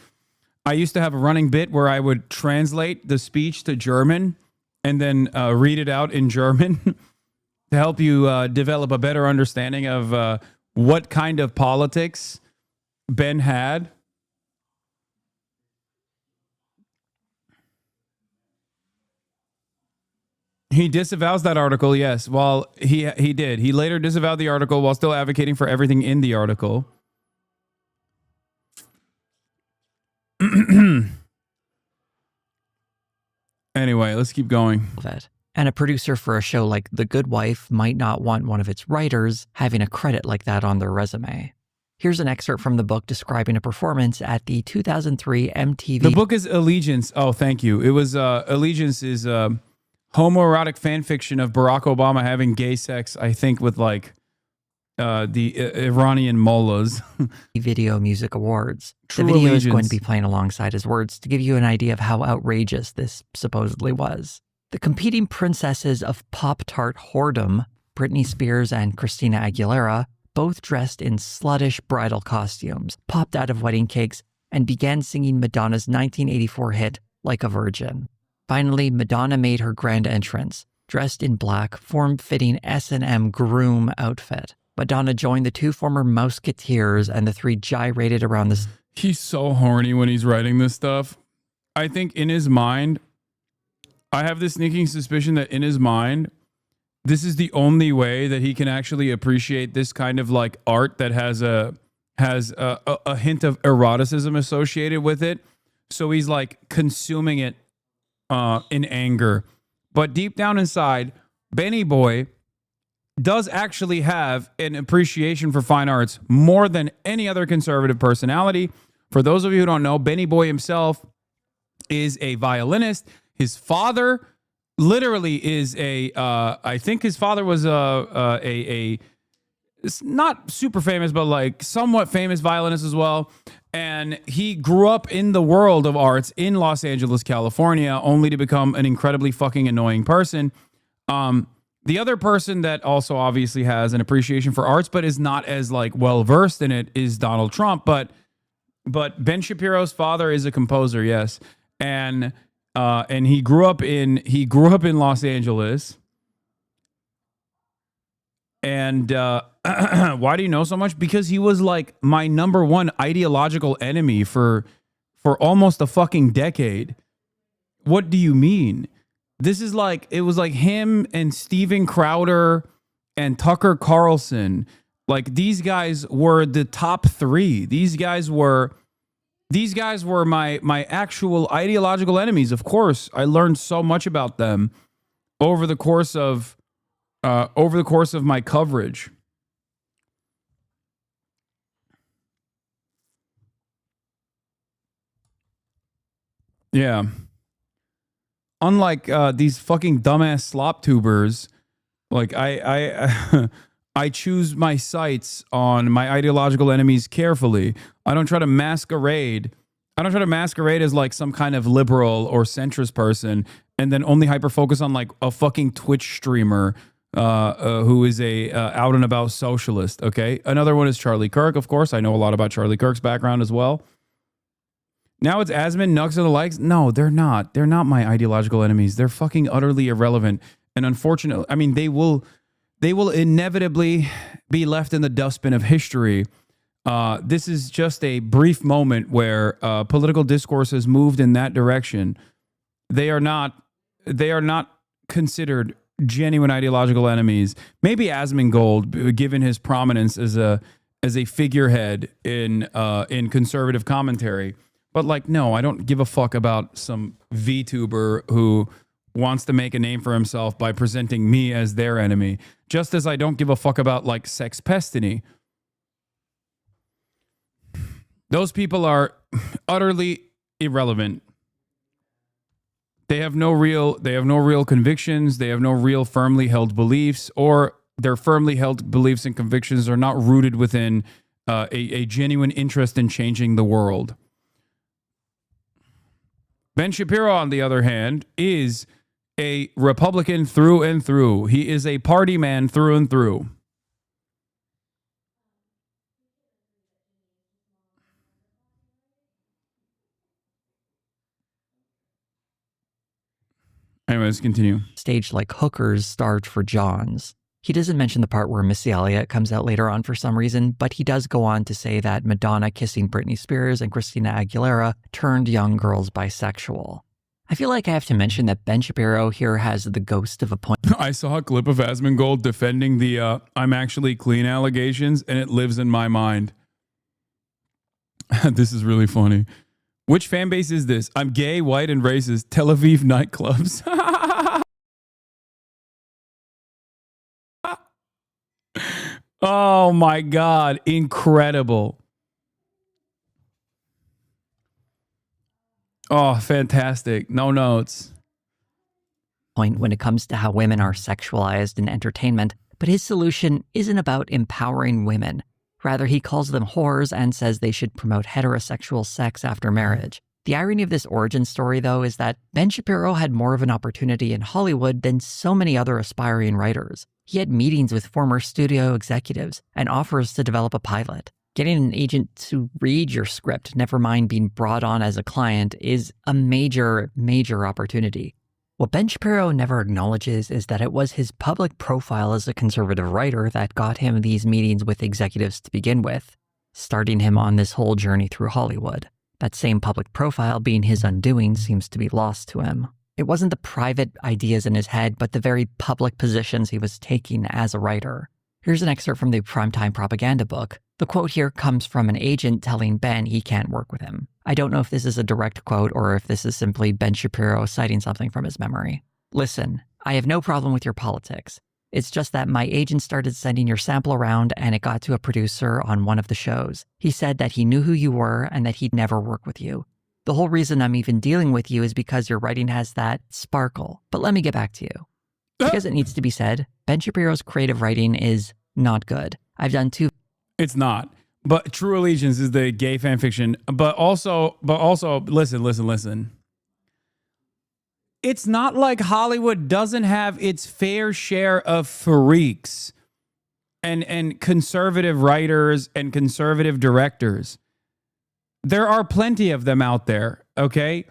I used to have a running bit where I would translate the speech to German and then read it out in German to help you develop a better understanding of what kind of politics Ben had. He disavows that article, yes. Well, he did. He later disavowed the article while still advocating for everything in the article. Anyway, let's keep going. And a producer for a show like The Good Wife might not want one of its writers having a credit like that on their resume. Here's an excerpt from the book describing a performance at the 2003 MTV. The book is Allegiance. Oh, thank you. It was Allegiance is homoerotic fan fiction of Barack Obama having gay sex, I think, with like the Iranian mullahs. Video Music Awards. True the video allegiance. is going to be playing alongside his words to give you an idea of how outrageous this supposedly was. The competing princesses of Pop-Tart whoredom, Britney Spears and Christina Aguilera, both dressed in sluttish bridal costumes, popped out of wedding cakes, and began singing Madonna's 1984 hit, Like a Virgin. Finally, Madonna made her grand entrance, dressed in black, form-fitting S&M groom outfit. Madonna joined the two former Mouseketeers, and the three gyrated around the... He's so horny when he's writing this stuff. I think in his mind, I have this sneaking suspicion that in his mind, this is the only way that he can actually appreciate this kind of like art that has a hint of eroticism associated with it. So he's like consuming it in anger. But deep down inside, Benny Boy does actually have an appreciation for fine arts more than any other conservative personality. For those of you who don't know, Benny Boy himself is a violinist. His father literally is I think his father was a not super famous, but like somewhat famous violinist as well. And he grew up in the world of arts in Los Angeles, California, only to become an incredibly fucking annoying person. The other person that also obviously has an appreciation for arts, but is not as like well versed in it, is Donald Trump. But Ben Shapiro's father is a composer, yes, and he grew up in Los Angeles. And why do you know so much? Because he was like my number one ideological enemy for almost a fucking decade. What do you mean? This is like, it was like him and Steven Crowder and Tucker Carlson. Like these guys were the top three. These guys were These guys were my actual ideological enemies. Of course, I learned so much about them over the course of my coverage. Yeah. Unlike these fucking dumbass slop tubers, like I I choose my sights on my ideological enemies carefully. I don't try to masquerade. I don't try to masquerade as like some kind of liberal or centrist person and then only hyper focus on like a fucking Twitch streamer who is a out and about socialist. Okay. Another one is Charlie Kirk. Of course, I know a lot about Charlie Kirk's background as well. Now it's Asmund, Nux, and the likes. No, they're not. They're not my ideological enemies. They're fucking utterly irrelevant. And unfortunately, I mean, they will inevitably be left in the dustbin of history. This is just a brief moment where political discourse has moved in that direction. They are not considered genuine ideological enemies. Maybe Asmongold, given his prominence as a figurehead in conservative commentary. But like, no, I don't give a fuck about some VTuber who wants to make a name for himself by presenting me as their enemy. Just as I don't give a fuck about like Sex Pestiny. Those people are utterly irrelevant. They have no real convictions. They have no real firmly held beliefs, or their firmly held beliefs and convictions are not rooted within a genuine interest in changing the world. Ben Shapiro, on the other hand, is a Republican through and through. He is a party man through and through. Anyway, let's continue. Staged like hookers starved for Johns. He doesn't mention the part where Missy Elliott comes out later on for some reason, but he does go on to say that Madonna kissing Britney Spears and Christina Aguilera turned young girls bisexual. I feel like I have to mention that Ben Shapiro here has the ghost of a point. I saw a clip of Asmongold defending the I'm actually clean allegations, and it lives in my mind. This is really funny. Which fan base is this? I'm gay, white, and racist. Tel Aviv nightclubs. Oh my God. Incredible. Oh, fantastic. No notes. Point when it comes to how women are sexualized in entertainment, but his solution isn't about empowering women. Rather, he calls them whores and says they should promote heterosexual sex after marriage. The irony of this origin story, though, is that Ben Shapiro had more of an opportunity in Hollywood than so many other aspiring writers. He had meetings with former studio executives and offers to develop a pilot. Getting an agent to read your script, never mind being brought on as a client, is a major, major opportunity. What Ben Shapiro never acknowledges is that it was his public profile as a conservative writer that got him these meetings with executives to begin with, starting him on this whole journey through Hollywood. That same public profile being his undoing seems to be lost to him. It wasn't the private ideas in his head, but the very public positions he was taking as a writer. Here's an excerpt from the Primetime Propaganda book. The quote here comes from an agent telling Ben he can't work with him. I don't know if this is a direct quote or if this is simply Ben Shapiro citing something from his memory. Listen, I have no problem with your politics. It's just that my agent started sending your sample around and it got to a producer on one of the shows. He said that he knew who you were and that he'd never work with you. The whole reason I'm even dealing with you is because your writing has that sparkle. But let me get back to you. Because it needs to be said, Ben Shapiro's creative writing is not good. I've done two. It's not. But True Allegiance is the gay fan fiction. But also, listen. It's not like Hollywood doesn't have its fair share of freaks and conservative writers and conservative directors. There are plenty of them out there, okay?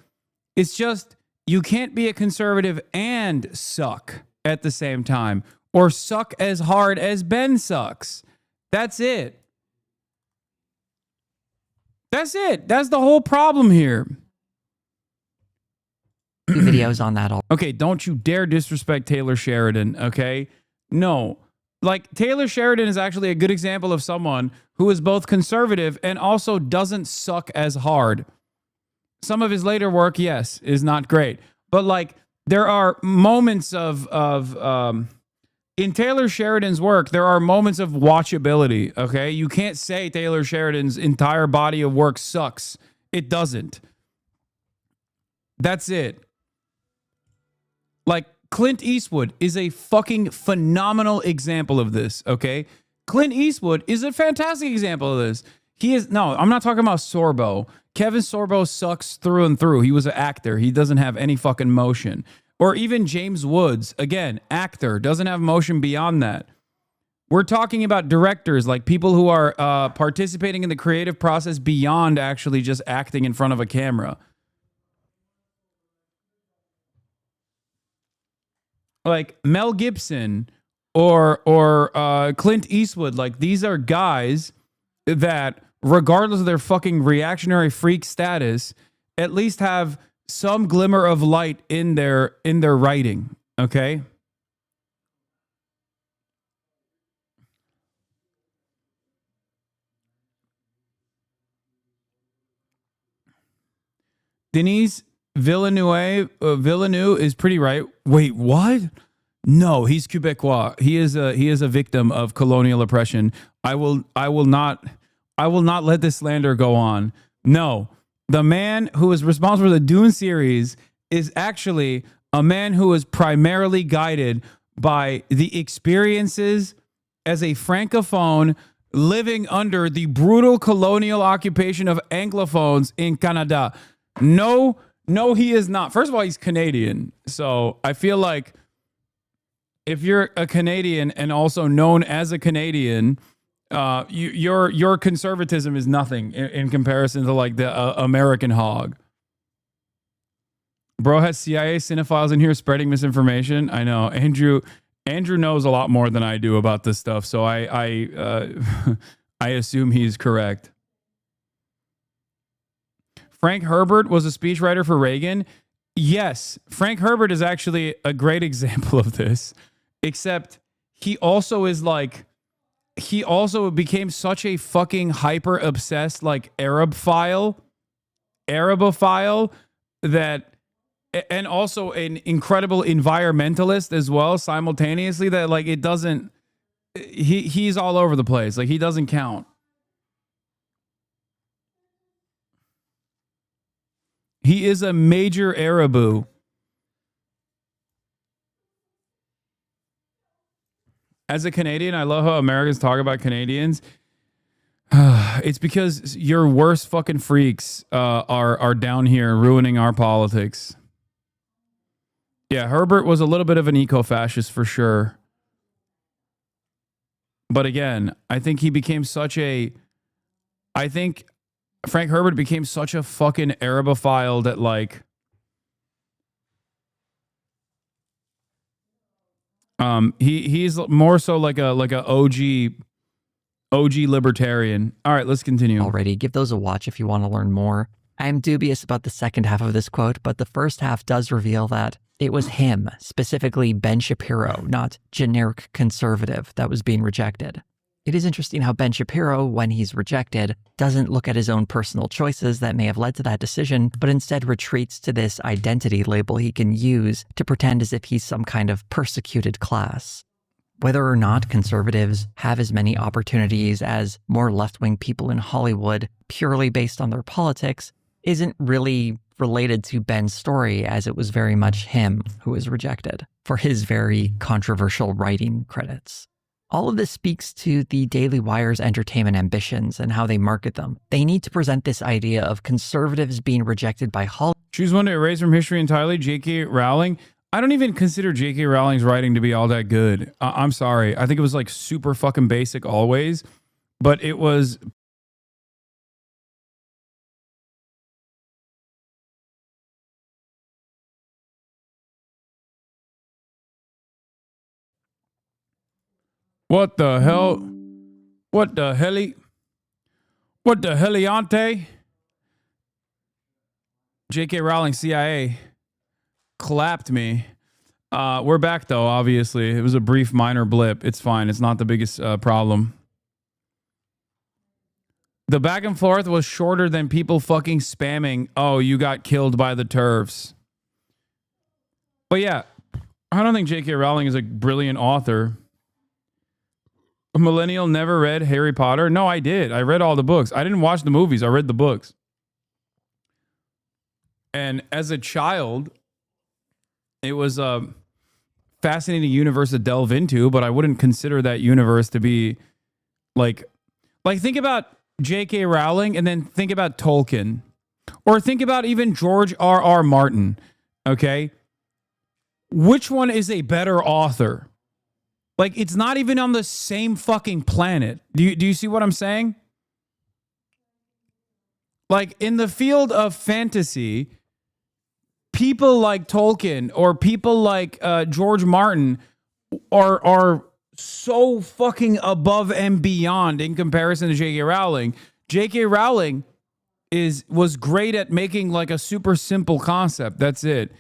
It's just you can't be a conservative and suck at the same time, or suck as hard as Ben sucks. That's it. That's it. That's the whole problem here. Videos on that all. Okay, don't you dare disrespect Taylor Sheridan, okay? No. Like, Taylor Sheridan is actually a good example of someone who is both conservative and also doesn't suck as hard. Some of his later work, yes, is not great. But, like, there are moments of in Taylor Sheridan's work, there are moments of watchability, okay? You can't say Taylor Sheridan's entire body of work sucks. It doesn't. That's it. Like, Clint Eastwood is a fucking phenomenal example of this, okay? Clint Eastwood is a fantastic example of this. No, I'm not talking about Sorbo. Kevin Sorbo sucks through and through. He was an actor. He doesn't have any fucking motion. Or even James Woods, again, actor, doesn't have motion beyond that. We're talking about directors, like people who are participating in the creative process beyond actually just acting in front of a camera. Like Mel Gibson or Clint Eastwood, like these are guys that, regardless of their fucking reactionary freak status, at least have some glimmer of light in their writing. Okay. Denise Villeneuve is pretty right. Wait, what? No, he's Quebecois. He is a victim of colonial oppression. I will not let this slander go on. No, the man who is responsible for the Dune series is actually a man who is primarily guided by the experiences as a francophone living under the brutal colonial occupation of Anglophones in Canada. No, he is not. First of all, he's Canadian. So I feel like if you're a Canadian and also known as a Canadian, your conservatism is nothing in comparison to like the American hog. Bro has CIA cinephiles in here spreading misinformation. I know. Andrew knows a lot more than I do about this stuff, so I assume he's correct. Frank Herbert was a speechwriter for Reagan. Yes, Frank Herbert is actually a great example of this, except he also became such a fucking hyper obsessed like Arabophile that, and also an incredible environmentalist as well simultaneously, that like it doesn't, he's all over the place. Like he doesn't count. He is a major Arabu. As a Canadian, I love how Americans talk about Canadians. It's because your worst fucking freaks are down here ruining our politics. Yeah, Herbert was a little bit of an eco-fascist for sure. But again, I think Frank Herbert became such a fucking Arabophile that like he's more so like a OG libertarian. All right, let's continue. Already, give those a watch if you want to learn more. I'm dubious about the second half of this quote, but the first half does reveal that it was him, specifically Ben Shapiro, not generic conservative, that was being rejected. It is interesting how Ben Shapiro, when he's rejected, doesn't look at his own personal choices that may have led to that decision, but instead retreats to this identity label he can use to pretend as if he's some kind of persecuted class. Whether or not conservatives have as many opportunities as more left-wing people in Hollywood purely based on their politics isn't really related to Ben's story, as it was very much him who was rejected for his very controversial writing credits. All of this speaks to the Daily Wire's entertainment ambitions and how they market them. They need to present this idea of conservatives being rejected by Hollywood. Choose one to erase from history entirely, J.K. Rowling. I don't even consider J.K. Rowling's writing to be all that good. I'm sorry. I think it was like super fucking basic always, but it was... What the hell? What the heli? What the heliante? J.K. Rowling, CIA, clapped me. We're back though. Obviously, it was a brief, minor blip. It's fine. It's not the biggest problem. The back and forth was shorter than people fucking spamming. Oh, you got killed by the turfs. But yeah, I don't think J.K. Rowling is a brilliant author. A millennial never read Harry Potter? No, I did. I read all the books. I didn't watch the movies. I read the books. And as a child, it was a fascinating universe to delve into, but I wouldn't consider that universe to be like think about J.K. Rowling and then think about Tolkien. Or think about even George R.R. Martin. Okay? Which one is a better author? Like, it's not even on the same fucking planet. Do you see what I'm saying? Like, in the field of fantasy, people like Tolkien or people like George Martin are so fucking above and beyond in comparison to J.K. Rowling. J.K. Rowling was great at making like a super simple concept. That's it.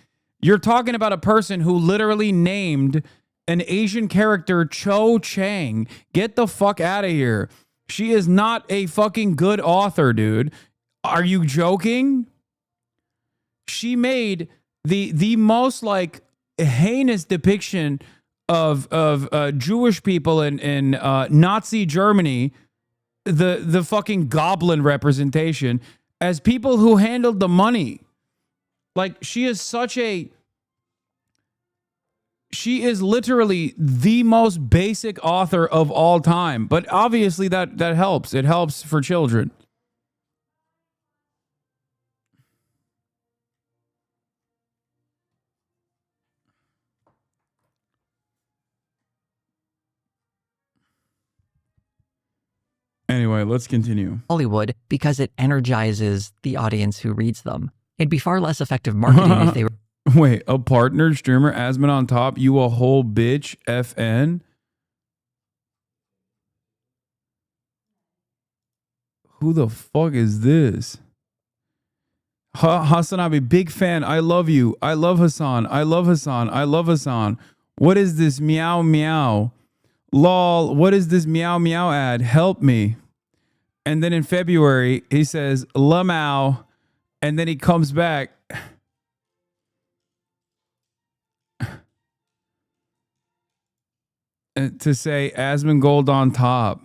You're talking about a person who literally named an Asian character Cho Chang. Get the fuck out of here. She is not a fucking good author, dude. Are you joking? She made the most like heinous depiction of Jewish people in Nazi Germany, the fucking goblin representation, as people who handled the money. Like, she is literally the most basic author of all time. But obviously that helps. It helps for children. Anyway, let's continue. Hollywood because it energizes the audience who reads them. It'd be far less effective marketing if they were... Wait, a partnered streamer, Asmon on top, you a whole bitch, FN? Who the fuck is this? Hasanabi, big fan. I love you. I love Hasan. I love Hasan. I love Hasan. What is this meow meow? Lol, what is this meow meow ad? Help me. And then in February, he says, Lamau. And then he comes back. To say Asmongold on top.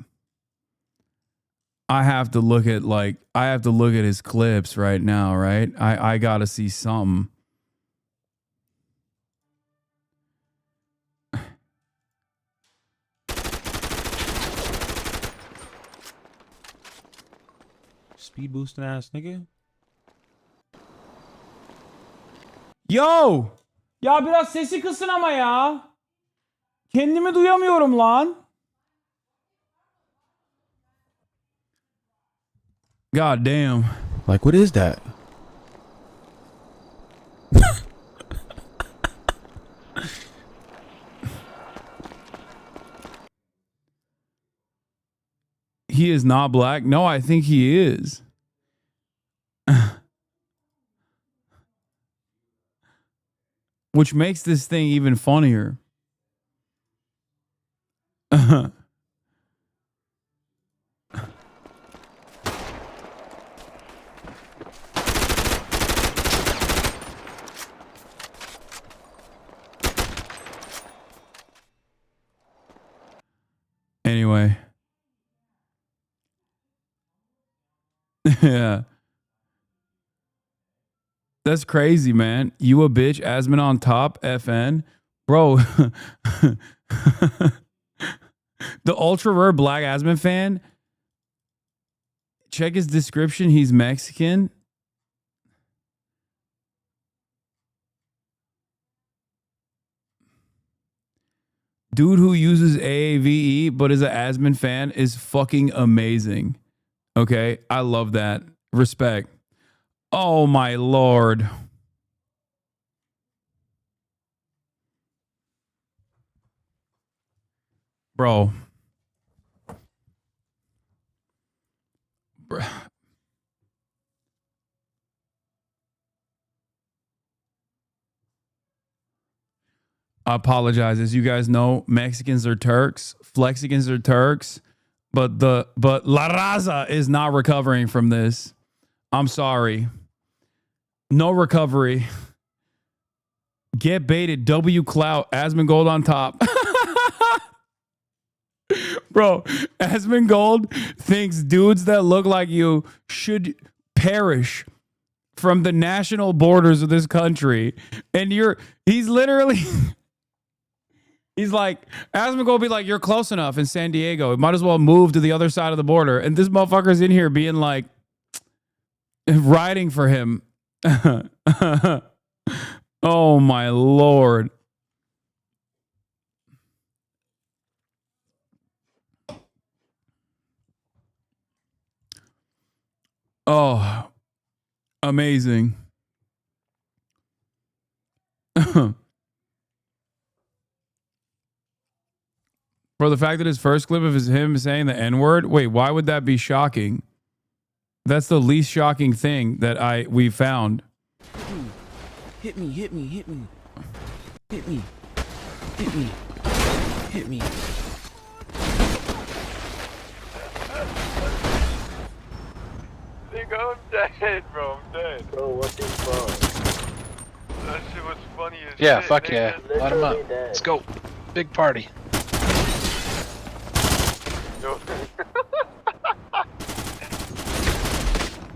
I have to look at his clips right now, right? I gotta see something. Speed boosting ass nigga. Yo! Ya biraz sesi kısın ama ya. Kendimi duyamıyorum lan. God damn. Like, what is that? He is not black? No, I think he is. Which makes this thing even funnier. Anyway. Yeah. That's crazy, man. You a bitch, Asmon on top, FN. Bro. The ultra rare black Asmon fan. Check his description. He's Mexican. Dude who uses AAVE but is an Asmon fan is fucking amazing. Okay, I love that. Respect. Oh my lord. Bro. I apologize. As you guys know, Mexicans are Turks, Flexicans are Turks, but La Raza is not recovering from this. I'm sorry. No recovery. Get baited. W clout. Asmongold on top. Bro, Asmongold thinks dudes that look like you should perish from the national borders of this country. And he's literally, he's like, Asmongold be like, you're close enough in San Diego. Might as well move to the other side of the border. And this motherfucker's in here being like, riding for him. Oh my Lord. Oh, amazing. For the fact that his first clip of him saying the N-word, wait, why would that be shocking? That's the least shocking thing that we found. Hit me, hit me, hit me. Hit me. Hit me. Hit me. Nigga, I'm dead, bro. I'm dead. Bro, what the fuck? That shit was funny as shit. Yeah, fuck yeah. Nigga. Let him up. Let's go. Big party. Yo.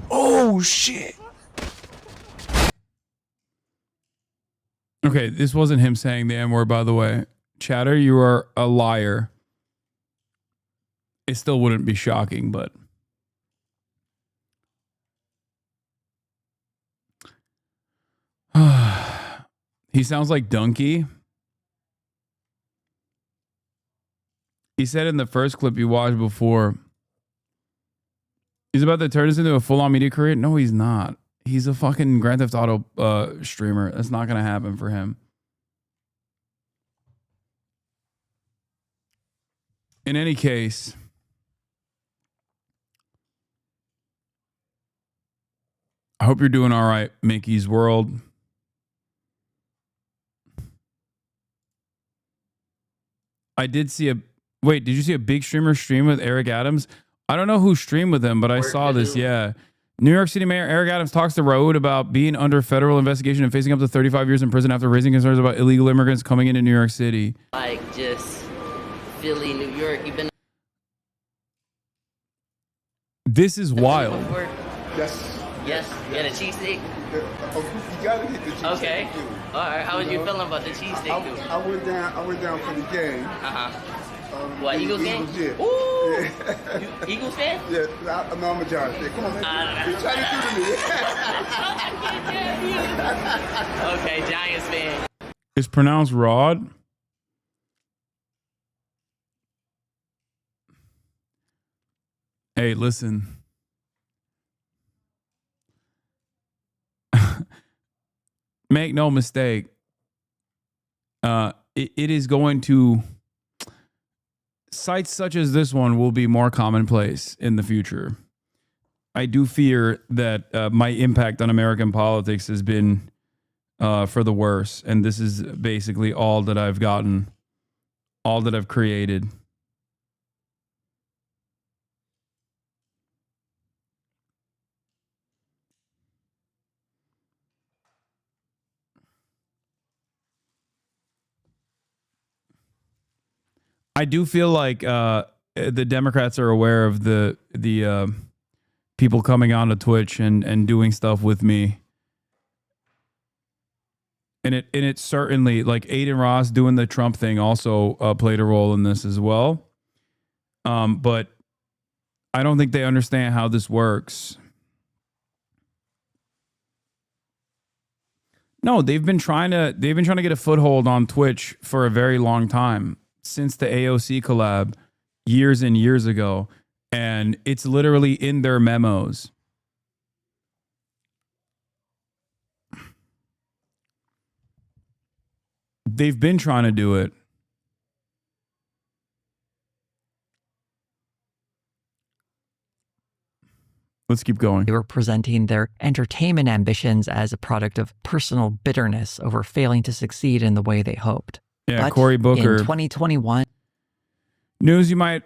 Oh, shit. Okay, this wasn't him saying the N-word, by the way. Chatter, you are a liar. It still wouldn't be shocking, but... He sounds like Donkey. He said in the first clip you watched before, he's about to turn this into a full-on media career. No, he's not. He's a fucking Grand Theft Auto streamer. That's not going to happen for him. In any case, I hope you're doing all right, Mickey's World. I did see wait, did you see a big streamer stream with Eric Adams? I don't know who streamed with him, but I saw this, yeah. New York City Mayor Eric Adams talks to Raoud about being under federal investigation and facing up to 35 years in prison after raising concerns about illegal immigrants coming into New York City. Like just Philly, New York, you've been... This is wild. Yes. Yes, and a cheesesteak? You gotta get the cheesesteak. Okay. All right, how was you feeling about the cheesesteak, dude? I went down for the game. What, Eagles game? Yeah. Ooh! Yeah. Eagles fan? Yeah, I'm a Giants fan. Come on, man. You trying to do to me. Okay, Giants fan. It's pronounced Rod. Hey, listen. Make no mistake. It is going to... Sites such as this one will be more commonplace in the future. I do fear that my impact on American politics has been for the worse. And this is basically all that I've gotten, all that I've created. I do feel like the Democrats are aware of the people coming onto Twitch and doing stuff with me, and it certainly, like Aiden Ross doing the Trump thing also played a role in this as well. But I don't think they understand how this works. No, they've been trying to get a foothold on Twitch for a very long time. Since the AOC collab years and years ago, and it's literally in their memos. They've been trying to do it. Let's keep going. They were presenting their entertainment ambitions as a product of personal bitterness over failing to succeed in the way they hoped. Yeah, But Cory Booker. in 2021, News: you might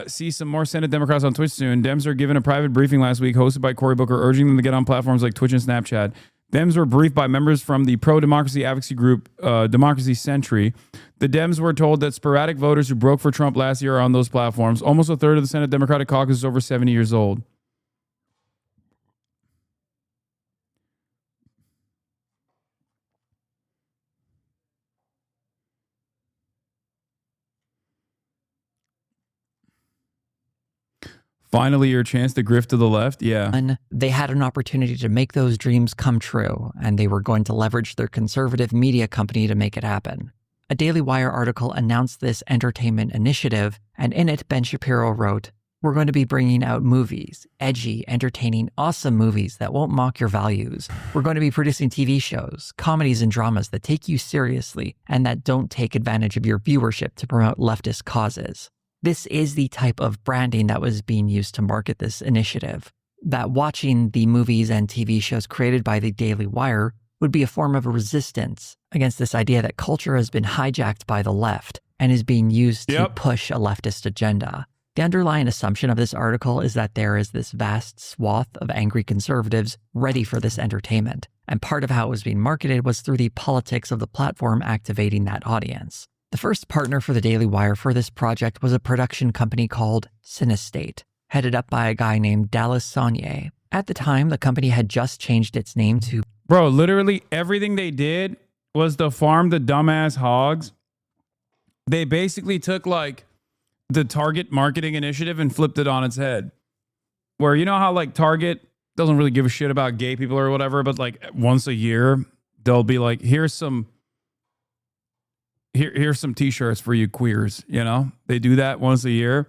see some more Senate Democrats on Twitch soon. Dems are given a private briefing last week hosted by Cory Booker, urging them to get on platforms like Twitch and Snapchat. Dems were briefed by members from the pro-democracy advocacy group Democracy Century. The Dems were told that sporadic voters who broke for Trump last year are on those platforms. Almost a third of the Senate Democratic caucus is over 70 years old. Finally, your chance to grift to the left? Yeah. they had an opportunity to make those dreams come true, and they were going to leverage their conservative media company to make it happen. A Daily Wire article announced this entertainment initiative, and in it, Ben Shapiro wrote, "We're going to be bringing out movies, edgy, entertaining, awesome movies that won't mock your values. We're going to be producing TV shows, comedies and dramas that take you seriously and that don't take advantage of your viewership to promote leftist causes." This is the type of branding that was being used to market this initiative. That watching the movies and TV shows created by the Daily Wire would be a form of resistance against this idea that culture has been hijacked by the left and is being used to push a leftist agenda. The underlying assumption of this article is that there is this vast swath of angry conservatives ready for this entertainment, and part of how it was being marketed was through the politics of the platform activating that audience. The first partner for the Daily Wire for this project was a production company called Cinestate, headed up by a guy named Dallas Saunier. At the time, the company had just changed its name to... Bro, literally everything they did was to farm the dumbass hogs. They basically took like the Target marketing initiative and flipped it on its head. Where you know how like Target doesn't really give a shit about gay people or whatever, but like once a year, they'll be like, here's some t-shirts for you queers, you know? They do that once a year.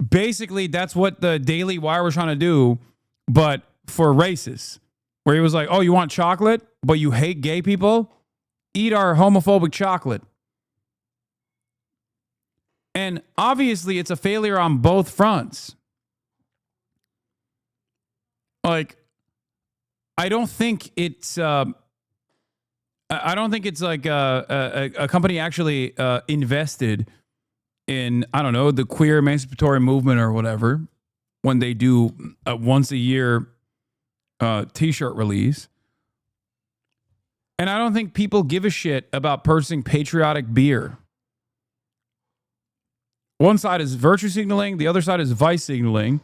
Basically, that's what the Daily Wire was trying to do, but for racists. Where he was like, oh, you want chocolate, but you hate gay people? Eat our homophobic chocolate. And obviously, it's a failure on both fronts. Like, I don't think it's like a company actually invested in, I don't know, the queer emancipatory movement or whatever when they do a once a year t-shirt release. And I don't think people give a shit about purchasing patriotic beer. One side is virtue signaling, the other side is vice signaling.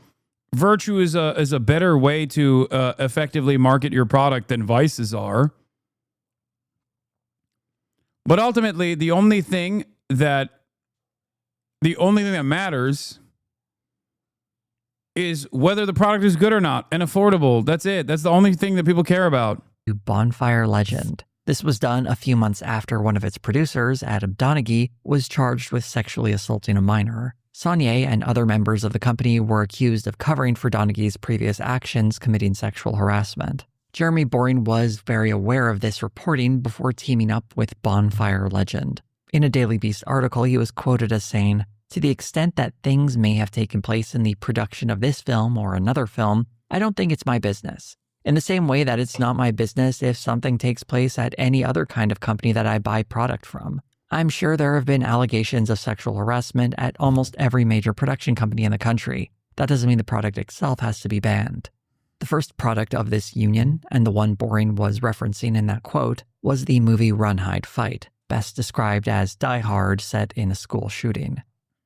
Virtue is a better way to effectively market your product than vices are. But ultimately, the only thing that matters is whether the product is good or not and affordable. That's it. That's the only thing that people care about. Bonfire Legend. This was done a few months after one of its producers, Adam Donaghy, was charged with sexually assaulting a minor. Saunier and other members of the company were accused of covering for Donaghy's previous actions committing sexual harassment. Jeremy Boring was very aware of this reporting before teaming up with Bonfire Legend. In a Daily Beast article, he was quoted as saying, "To the extent that things may have taken place in the production of this film or another film, I don't think it's my business. In the same way that it's not my business if something takes place at any other kind of company that I buy product from. I'm sure there have been allegations of sexual harassment at almost every major production company in the country. That doesn't mean the product itself has to be banned." The first product of this union, and the one Boring was referencing in that quote, was the movie Run, Hide, Fight, best described as Die Hard set in a school shooting.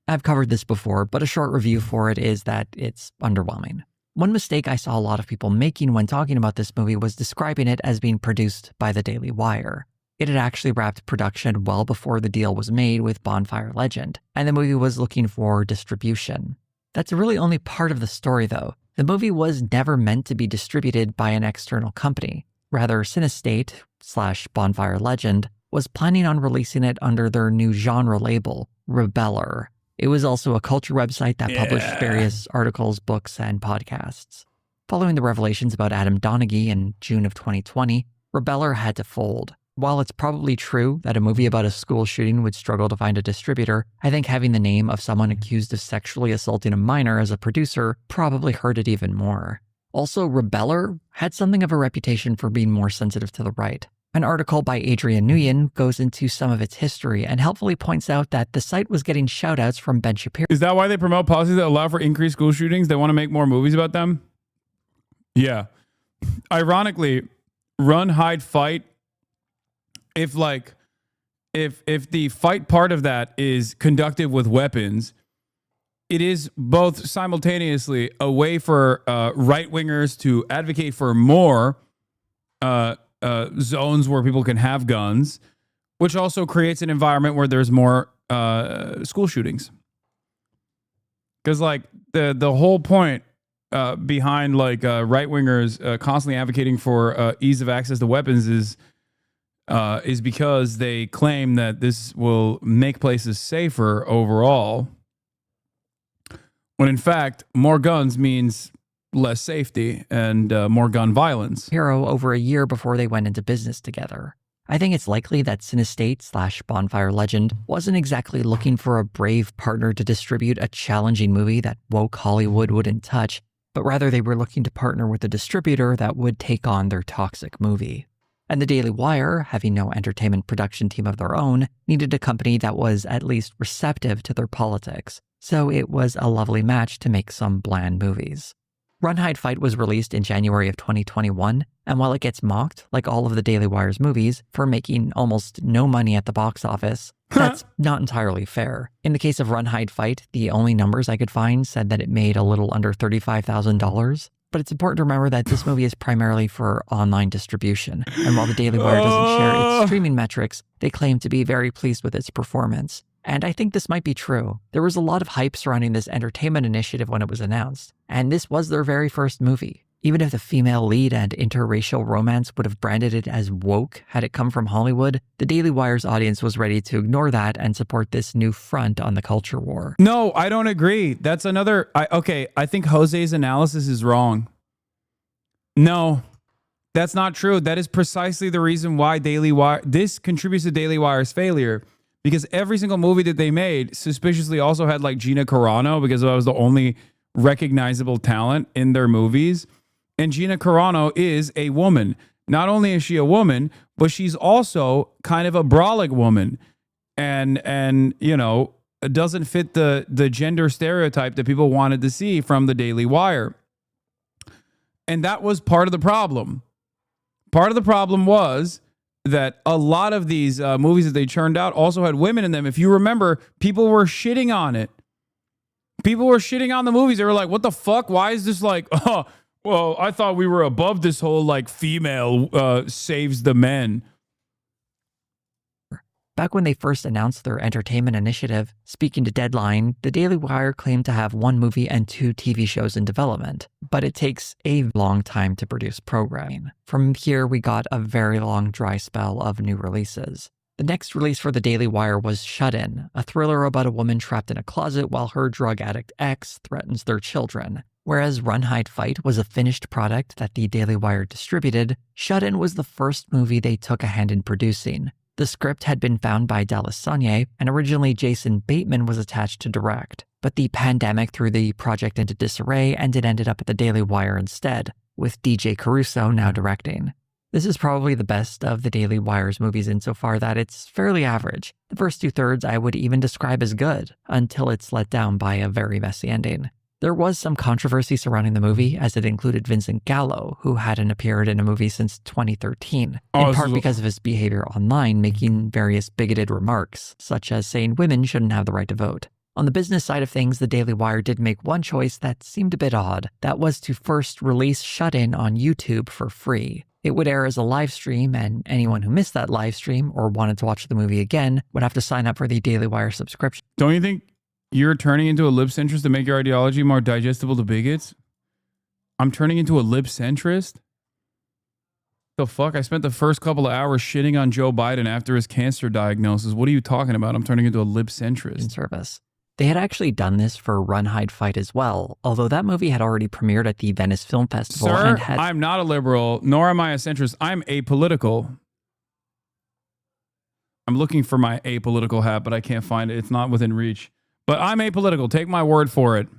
I've covered this before, but a short review for it is that it's underwhelming. One mistake I saw a lot of people making when talking about this movie was describing it as being produced by the Daily Wire. It had actually wrapped production well before the deal was made with Bonfire Legend, and the movie was looking for distribution. That's really only part of the story, though. The movie was never meant to be distributed by an external company. Rather, Cinestate/Bonfire Legend was planning on releasing it under their new genre label, Rebeller. It was also a culture website that published various articles, books, and podcasts. Following the revelations about Adam Donaghy in June of 2020, Rebeller had to fold. While it's probably true that a movie about a school shooting would struggle to find a distributor, I think having the name of someone accused of sexually assaulting a minor as a producer probably hurt it even more. Also, Rebeller had something of a reputation for being more sensitive to the right. An article by Adrian Nguyen goes into some of its history and helpfully points out that the site was getting shoutouts from Ben Shapiro. Is that why they promote policies that allow for increased school shootings? They want to make more movies about them? Yeah. Ironically, Run, Hide, Fight, if the fight part of that is conducted with weapons, it is both simultaneously a way for right-wingers to advocate for more zones where people can have guns, which also creates an environment where there's more school shootings. Because like the whole point behind like right-wingers constantly advocating for ease of access to weapons is because they claim that this will make places safer overall, when in fact more guns means less safety and more gun violence. Hero over a year before they went into business together. I think it's likely that Cinestate/Bonfire Legend wasn't exactly looking for a brave partner to distribute a challenging movie that woke Hollywood wouldn't touch, but rather they were looking to partner with a distributor that would take on their toxic movie. And the Daily Wire, having no entertainment production team of their own, needed a company that was at least receptive to their politics. So it was a lovely match to make some bland movies. Run, Hide, Fight was released in January of 2021, and while it gets mocked, like all of the Daily Wire's movies, for making almost no money at the box office, that's not entirely fair. In the case of Run, Hide, Fight, the only numbers I could find said that it made a little under $35,000. But it's important to remember that this movie is primarily for online distribution, and while the Daily Wire doesn't share its streaming metrics, they claim to be very pleased with its performance. And I think this might be true. There was a lot of hype surrounding this entertainment initiative when it was announced, and this was their very first movie. Even if the female lead and interracial romance would have branded it as woke had it come from Hollywood, the Daily Wire's audience was ready to ignore that and support this new front on the culture war. No, I don't agree. That's another... I think Jose's analysis is wrong. No, that's not true. That is precisely the reason why Daily Wire... This contributes to Daily Wire's failure, because every single movie that they made suspiciously also had like Gina Carano, because that was the only recognizable talent in their movies. And Gina Carano is a woman. Not only is she a woman, but she's also kind of a brolic woman. And you know, it doesn't fit the gender stereotype that people wanted to see from the Daily Wire. And that was part of the problem. Part of the problem was that a lot of these movies that they churned out also had women in them. If you remember, people were shitting on it. People were shitting on the movies. They were like, what the fuck? Why is this like, oh, well, I thought we were above this whole like female saves the men. Back when they first announced their entertainment initiative, speaking to Deadline, the Daily Wire claimed to have 1 movie and 2 TV shows in development, but it takes a long time to produce programming. From here, we got a very long dry spell of new releases. The next release for the Daily Wire was Shut In, a thriller about a woman trapped in a closet while her drug addict ex threatens their children. Whereas Run, Hide, Fight was a finished product that the Daily Wire distributed, Shut In was the first movie they took a hand in producing. The script had been found by Dallas Sonnier, and originally Jason Bateman was attached to direct. But the pandemic threw the project into disarray, and it ended up at the Daily Wire instead, with DJ Caruso now directing. This is probably the best of the Daily Wire's movies insofar that it's fairly average. The first 2/3 I would even describe as good, until it's let down by a very messy ending. There was some controversy surrounding the movie, as it included Vincent Gallo, who hadn't appeared in a movie since 2013, in part because of his behavior online, making various bigoted remarks, such as saying women shouldn't have the right to vote. On the business side of things, the Daily Wire did make one choice that seemed a bit odd. That was to first release Shut In on YouTube for free. It would air as a live stream, and anyone who missed that live stream or wanted to watch the movie again would have to sign up for the Daily Wire subscription. Don't you think you're turning into a lib-centrist to make your ideology more digestible to bigots? I'm turning into a lib-centrist? The fuck? I spent the first couple of hours shitting on Joe Biden after his cancer diagnosis. What are you talking about? I'm turning into a lib-centrist. In service. They had actually done this for Run, Hide, Fight as well, although that movie had already premiered at the Venice Film Festival. Sir, and had... I'm not a liberal, nor am I a centrist. I'm apolitical. I'm looking for my apolitical hat, but I can't find it. It's not within reach. But I'm apolitical. Take my word for it.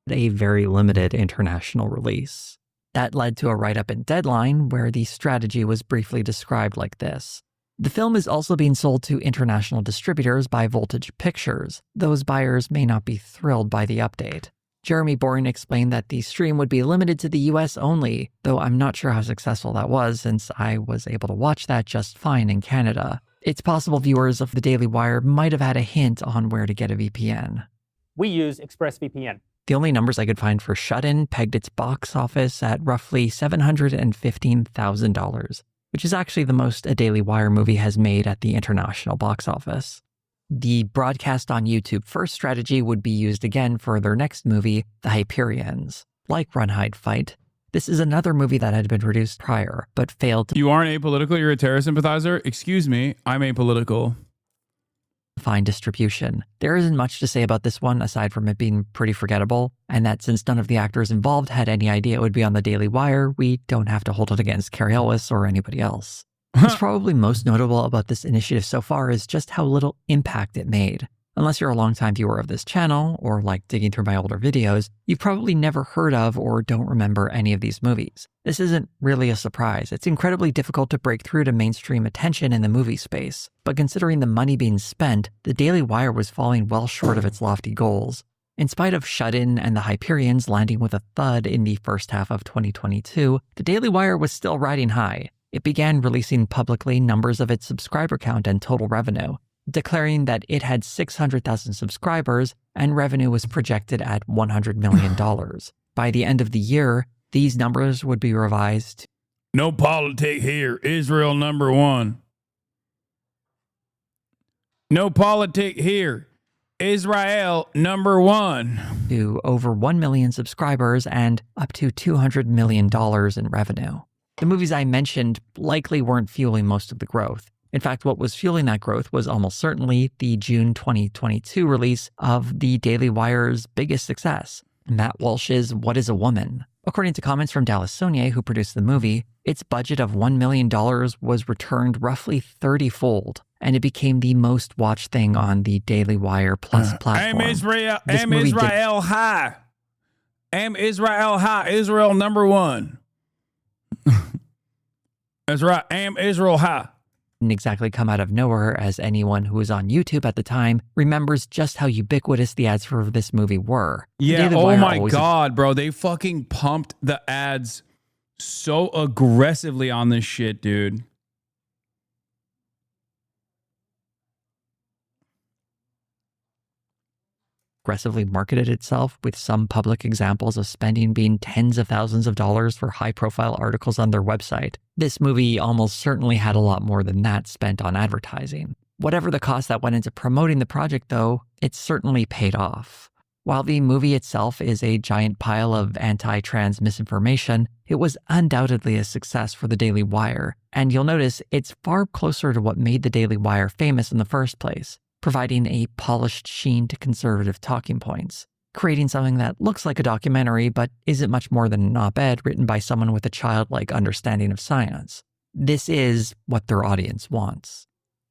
A very limited international release. That led to a write-up in Deadline where the strategy was briefly described like this. The film is also being sold to international distributors by Voltage Pictures. Those buyers may not be thrilled by the update. Jeremy Boring explained that the stream would be limited to the US only, though I'm not sure how successful that was since I was able to watch that just fine in Canada. It's possible viewers of the Daily Wire might have had a hint on where to get a VPN. We use ExpressVPN. The only numbers I could find for Shut-In pegged its box office at roughly $715,000, which is actually the most a Daily Wire movie has made at the international box office. The broadcast on YouTube first strategy would be used again for their next movie, The Hyperions. Like Run, Hide, Fight, this is another movie that had been produced prior, but failed to... You aren't apolitical? You're a terror sympathizer? Excuse me, I'm apolitical. Find distribution. There isn't much to say about this one aside from it being pretty forgettable, and that since none of the actors involved had any idea it would be on the Daily Wire, we don't have to hold it against Carrie Elwes or anybody else. What's probably most notable about this initiative so far is just how little impact it made. Unless you're a longtime viewer of this channel, or like digging through my older videos, you've probably never heard of or don't remember any of these movies. This isn't really a surprise. It's incredibly difficult to break through to mainstream attention in the movie space. But considering the money being spent, the Daily Wire was falling well short of its lofty goals. In spite of Shut-In and the Hyperions landing with a thud in the first half of 2022, the Daily Wire was still riding high. It began releasing publicly numbers of its subscriber count and total revenue, declaring that it had 600,000 subscribers and revenue was projected at $100 million. By the end of the year, these numbers would be revised. No politic here. Israel number one. No politic here. Israel number one. To over 1 million subscribers and up to $200 million in revenue. The movies I mentioned likely weren't fueling most of the growth. In fact, what was fueling that growth was almost certainly the June 2022 release of the Daily Wire's biggest success, Matt Walsh's What is a Woman? According to comments from Dallas Saunier, who produced the movie, its budget of $1 million was returned roughly 30-fold, and it became the most watched thing on the Daily Wire Plus platform. Israel high. Israel high. Israel number one. That's right. Israel high. Didn't exactly come out of nowhere, as anyone who was on YouTube at the time remembers just how ubiquitous the ads for this movie were. Yeah, oh my God, bro. They fucking pumped the ads so aggressively on this shit, dude. Aggressively marketed itself, with some public examples of spending being tens of thousands of dollars for high-profile articles on their website. This movie almost certainly had a lot more than that spent on advertising. Whatever the cost that went into promoting the project, though, it certainly paid off. While the movie itself is a giant pile of anti-trans misinformation, it was undoubtedly a success for the Daily Wire, and you'll notice it's far closer to what made the Daily Wire famous in the first place, providing a polished sheen to conservative talking points, creating something that looks like a documentary but isn't much more than an op-ed written by someone with a childlike understanding of science. This is what their audience wants.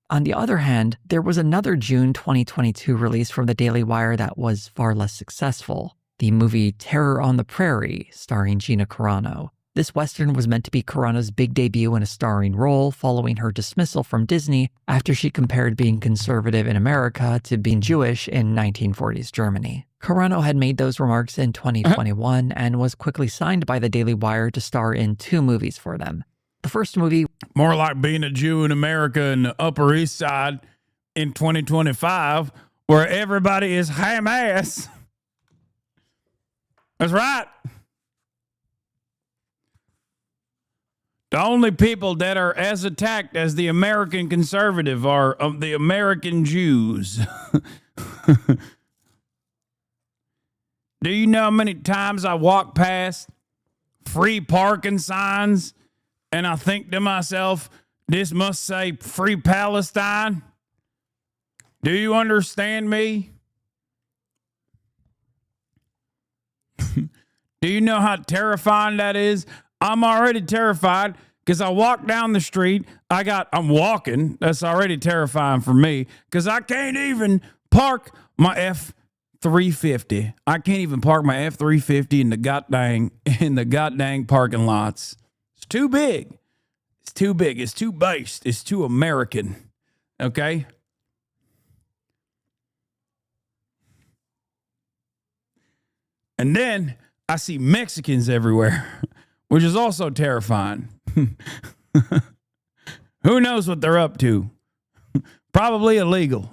On the other hand, there was another June 2022 release from the Daily Wire that was far less successful, the movie Terror on the Prairie, starring Gina Carano. This Western was meant to be Carano's big debut in a starring role following her dismissal from Disney after she compared being conservative in America to being Jewish in 1940s Germany. Carano had made those remarks in 2021 and was quickly signed by the Daily Wire to star in 2 movies for them. The first movie... More like being a Jew in America in the Upper East Side in 2025, where everybody is ham-ass. That's right. The only people that are as attacked as the American conservative are the American Jews. Do you know how many times I walk past free parking signs and I think to myself, this must say Free Palestine? Do you understand me? Do you know how terrifying that is? I'm already terrified because I walk down the street. I'm walking. That's already terrifying for me because I can't even park my F-350. I can't even park my F-350 in the goddamn parking lots. It's too big. It's too big. It's too based. It's too American. Okay? And then I see Mexicans everywhere, which is also terrifying. Who knows what they're up to? Probably illegal.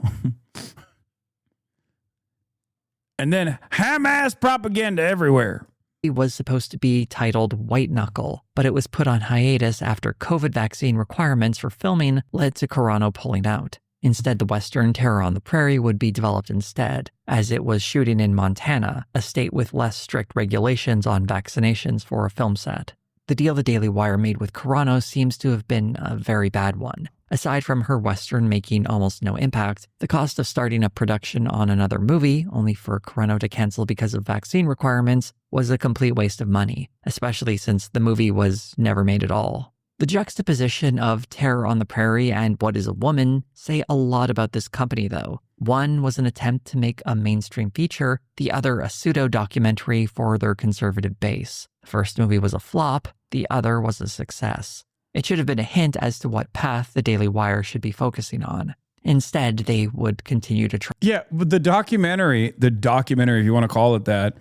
And then Hamas propaganda everywhere. It was supposed to be titled White Knuckle, but it was put on hiatus after COVID vaccine requirements for filming led to Carano pulling out. Instead, the Western Terror on the Prairie would be developed instead, as it was shooting in Montana, a state with less strict regulations on vaccinations for a film set. The deal the Daily Wire made with Carano seems to have been a very bad one. Aside from her Western making almost no impact, the cost of starting up production on another movie, only for Carano to cancel because of vaccine requirements, was a complete waste of money, especially since the movie was never made at all. The juxtaposition of Terror on the Prairie and What is a Woman say a lot about this company, though. One was an attempt to make a mainstream feature, the other a pseudo-documentary for their conservative base. The first movie was a flop, the other was a success. It should have been a hint as to what path the Daily Wire should be focusing on. Instead, they would continue to try. Yeah, but the documentary, if you want to call it that,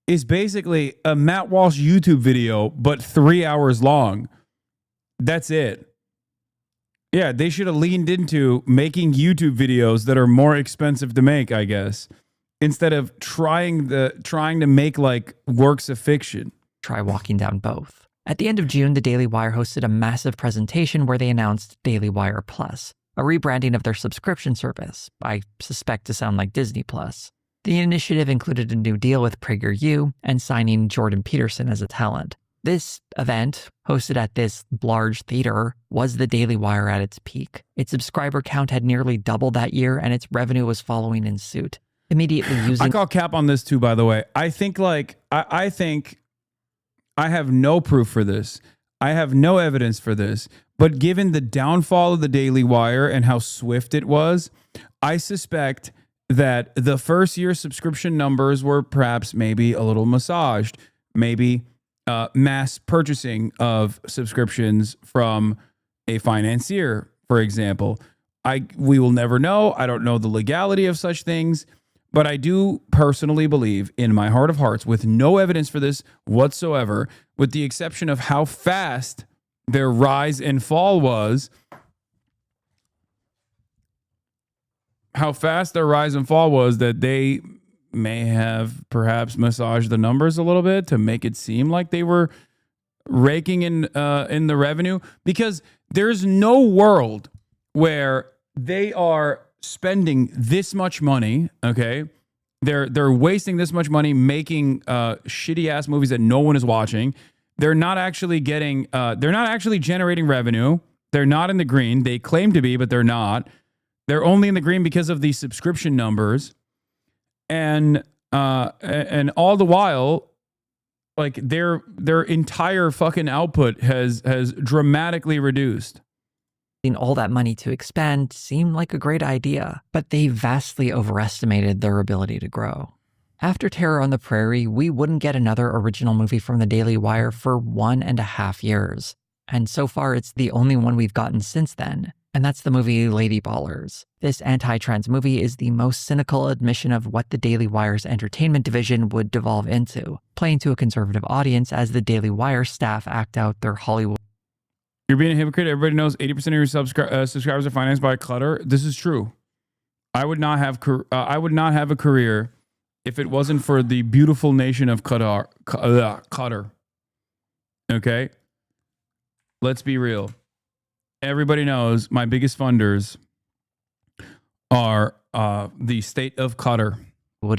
is basically a Matt Walsh YouTube video, but 3 hours long. That's it. Yeah, they should have leaned into making YouTube videos that are more expensive to make, I guess, instead of trying to make like works of fiction. Try walking down both. At the end of June, the Daily Wire hosted a massive presentation where they announced Daily Wire Plus, a rebranding of their subscription service, I suspect to sound like Disney Plus. The initiative included a new deal with PragerU and signing Jordan Peterson as a talent. This event, hosted at this large theater, was the Daily Wire at its peak. Its subscriber count had nearly doubled that year, and its revenue was following in suit. Immediately using... I call cap on this too, by the way. I think I have no proof for this. I have no evidence for this. But given the downfall of the Daily Wire and how swift it was, I suspect that the first year subscription numbers were perhaps maybe a little massaged. Maybe mass purchasing of subscriptions from a financier, for example. We will never know. I don't know the legality of such things. But I do personally believe in my heart of hearts, with no evidence for this whatsoever, with the exception of how fast their rise and fall was, that they may have perhaps massaged the numbers a little bit to make it seem like they were raking in the revenue, because there's no world where they are spending this much money, okay? They're wasting this much money making shitty ass movies that no one is watching. They're not actually generating revenue. They're not in the green. They claim to be, but they're not. They're only in the green because of the subscription numbers. And all the while, like their entire fucking output has dramatically reduced. All that money to expand seemed like a great idea, but they vastly overestimated their ability to grow. After Terror on the Prairie, we wouldn't get another original movie from the Daily Wire for 1.5 years. And so far, it's the only one we've gotten since then. And that's the movie Lady Ballers. This anti-trans movie is the most cynical admission of what the Daily Wire's entertainment division would devolve into, playing to a conservative audience as the Daily Wire staff act out their Hollywood. You're being a hypocrite. Everybody knows 80% of your subscribers are financed by clutter. This is true. I would not have a career if it wasn't for the beautiful nation of Qatar. Okay? Let's be real. Everybody knows my biggest funders are the state of Qatar.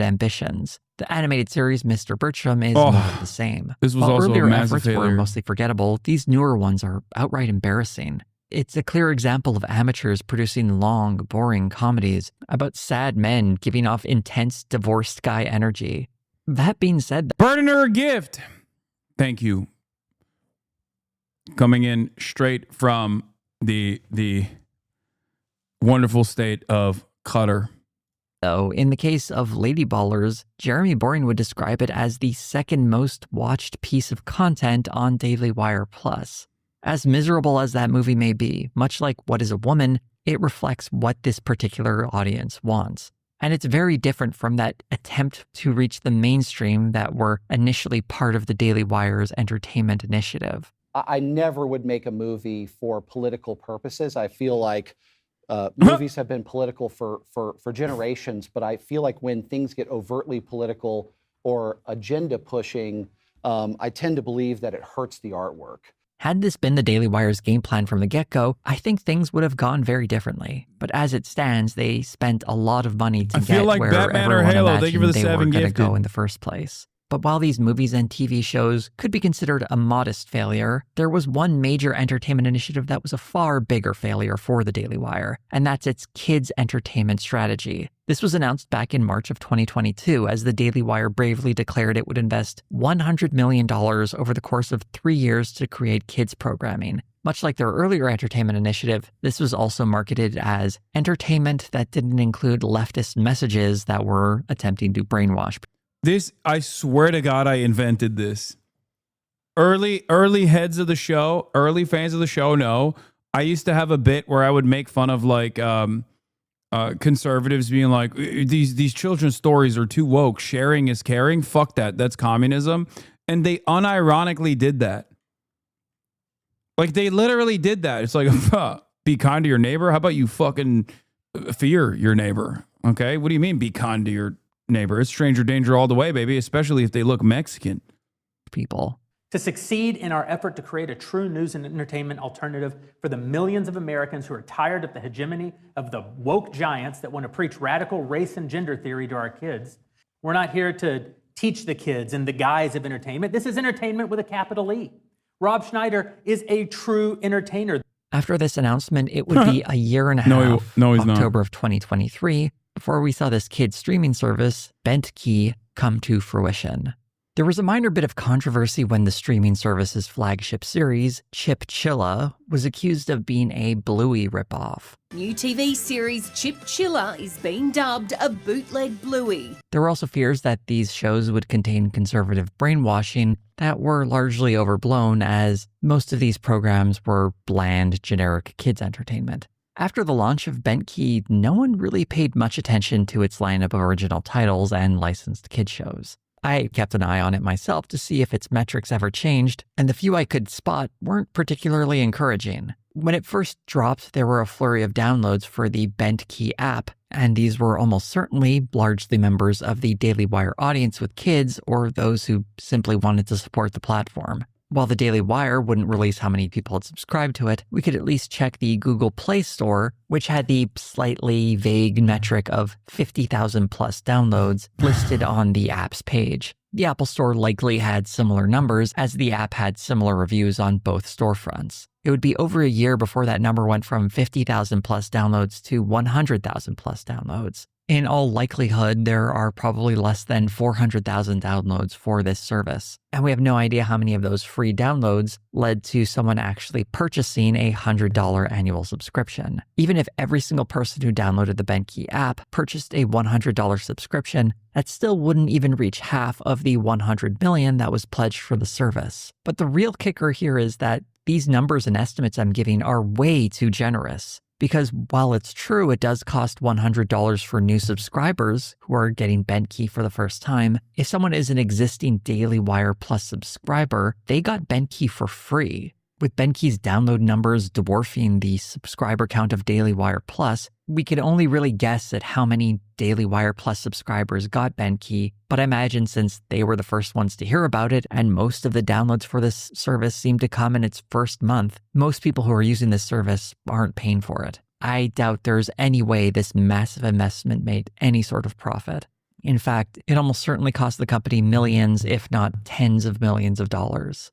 Ambitions. The animated series Mr. Bertram is more of the same. This was While also earlier a massive efforts failure. were mostly forgettable, these newer ones are outright embarrassing. It's a clear example of amateurs producing long, boring comedies about sad men giving off intense divorced guy energy. That being said, burning her a gift. Thank you. Coming in straight from the wonderful state of Qatar. Though in the case of Lady Ballers, Jeremy Boring would describe it as the second most watched piece of content on Daily Wire Plus. As miserable as that movie may be, much like What is a Woman, it reflects what this particular audience wants. And it's very different from that attempt to reach the mainstream that were initially part of the Daily Wire's entertainment initiative. I never would make a movie for political purposes. I feel like movies have been political for generations, but I feel like when things get overtly political or agenda pushing, I tend to believe that it hurts the artwork. Had this been the Daily Wire's game plan from the get-go, I think things would have gone very differently. But as it stands, they spent a lot of money to get like where Batman or everyone Halo. Thank you for imagined the they were 7 going to gifted. go in the first place. But while these movies and TV shows could be considered a modest failure, there was one major entertainment initiative that was a far bigger failure for the Daily Wire, and that's its kids' entertainment strategy. This was announced back in March of 2022 as the Daily Wire bravely declared it would invest $100 million over the course of 3 years to create kids programming. Much like their earlier entertainment initiative, this was also marketed as entertainment that didn't include leftist messages that were attempting to brainwash. This, I swear to God, I invented this. Early heads of the show, early fans of the show know. I used to have a bit where I would make fun of like conservatives being like, these children's stories are too woke. Sharing is caring. Fuck that. That's communism. And they unironically did that. Like they literally did that. It's like, be kind to your neighbor. How about you fucking fear your neighbor? Okay. What do you mean be kind to your neighbor? It's stranger danger all the way, baby, especially if they look Mexican. People. To succeed in our effort to create a true news and entertainment alternative for the millions of Americans who are tired of the hegemony of the woke giants that want to preach radical race and gender theory to our kids, we're not here to teach the kids in the guise of entertainment. This is entertainment with a capital E. Rob Schneider is a true entertainer. After this announcement, it would be a year and a half, No, he's October not. of 2023, before we saw this kid's streaming service, Bent Key, come to fruition. There was a minor bit of controversy when the streaming service's flagship series, Chip Chilla, was accused of being a Bluey ripoff. New TV series Chip Chilla is being dubbed a bootleg Bluey. There were also fears that these shows would contain conservative brainwashing that were largely overblown, as most of these programs were bland, generic kids' entertainment. After the launch of Bent Key, no one really paid much attention to its lineup of original titles and licensed kid shows. I kept an eye on it myself to see if its metrics ever changed, and the few I could spot weren't particularly encouraging. When it first dropped, there were a flurry of downloads for the Bent Key app, and these were almost certainly largely members of the Daily Wire audience with kids or those who simply wanted to support the platform. While the Daily Wire wouldn't release how many people had subscribed to it, we could at least check the Google Play Store, which had the slightly vague metric of 50,000 plus downloads listed on the app's page. The Apple Store likely had similar numbers, as the app had similar reviews on both storefronts. It would be over a year before that number went from 50,000 plus downloads to 100,000 plus downloads. In all likelihood, there are probably less than 400,000 downloads for this service, and we have no idea how many of those free downloads led to someone actually purchasing a $100 annual subscription. Even if every single person who downloaded the Bent Key app purchased a $100 subscription, that still wouldn't even reach half of the $100 million that was pledged for the service. But the real kicker here is that these numbers and estimates I'm giving are way too generous. Because while it's true it does cost $100 for new subscribers who are getting Bent Key for the first time, if someone is an existing Daily Wire Plus subscriber, they got Bent Key for free. With Bent Key's download numbers dwarfing the subscriber count of Daily Wire Plus, we could only really guess at how many Daily Wire Plus subscribers got Bent Key, but I imagine since they were the first ones to hear about it and most of the downloads for this service seem to come in its first month, most people who are using this service aren't paying for it. I doubt there's any way this massive investment made any sort of profit. In fact, it almost certainly cost the company millions, if not tens of millions of dollars.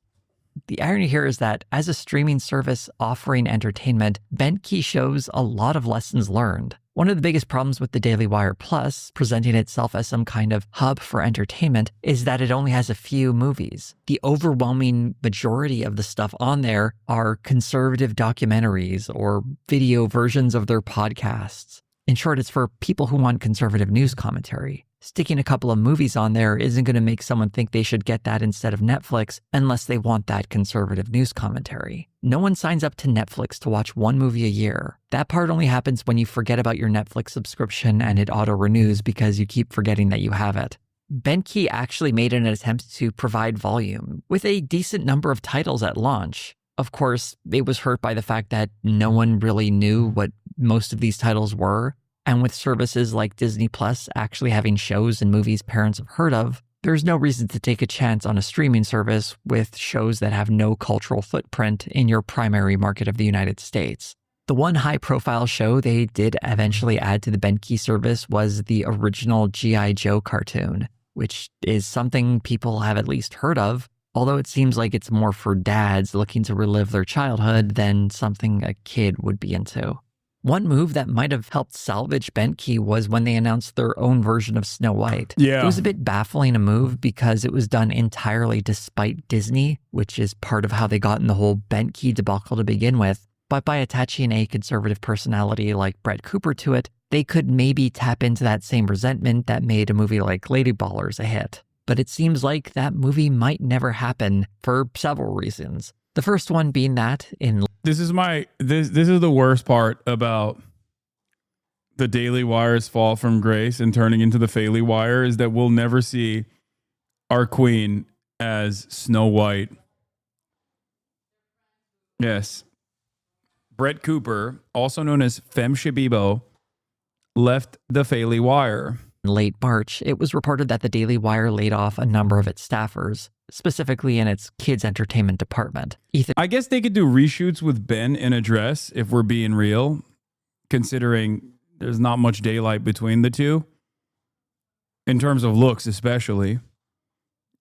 The irony here is that as a streaming service offering entertainment, Bent Key shows a lot of lessons learned. One of the biggest problems with the Daily Wire Plus, presenting itself as some kind of hub for entertainment, is that it only has a few movies. The overwhelming majority of the stuff on there are conservative documentaries or video versions of their podcasts. In short, it's for people who want conservative news commentary. Sticking a couple of movies on there isn't going to make someone think they should get that instead of Netflix unless they want that conservative news commentary. No one signs up to Netflix to watch one movie a year. That part only happens when you forget about your Netflix subscription and it auto-renews because you keep forgetting that you have it. Benke actually made an attempt to provide volume with a decent number of titles at launch. Of course, it was hurt by the fact that no one really knew what most of these titles were. And with services like Disney Plus actually having shows and movies parents have heard of, there's no reason to take a chance on a streaming service with shows that have no cultural footprint in your primary market of the United States. The one high-profile show they did eventually add to the Benke service was the original G.I. Joe cartoon, which is something people have at least heard of, although it seems like it's more for dads looking to relive their childhood than something a kid would be into. One move that might have helped salvage Benke was when they announced their own version of Snow White. Yeah. It was a bit baffling a move because it was done entirely despite Disney, which is part of how they got in the whole Benke debacle to begin with. But by attaching a conservative personality like Brett Cooper to it, they could maybe tap into that same resentment that made a movie like Lady Ballers a hit. But it seems like that movie might never happen for several reasons. The first one being that in... This is the worst part about the Daily Wire's fall from grace and turning into the Faily Wire is that we'll never see our queen as Snow White. Yes. Brett Cooper, also known as Femme Shabibo, left the Faily Wire. In late March, it was reported that the Daily Wire laid off a number of its staffers, specifically in its kids' entertainment department. I guess they could do reshoots with Ben in a dress, if we're being real, considering there's not much daylight between the two, in terms of looks especially.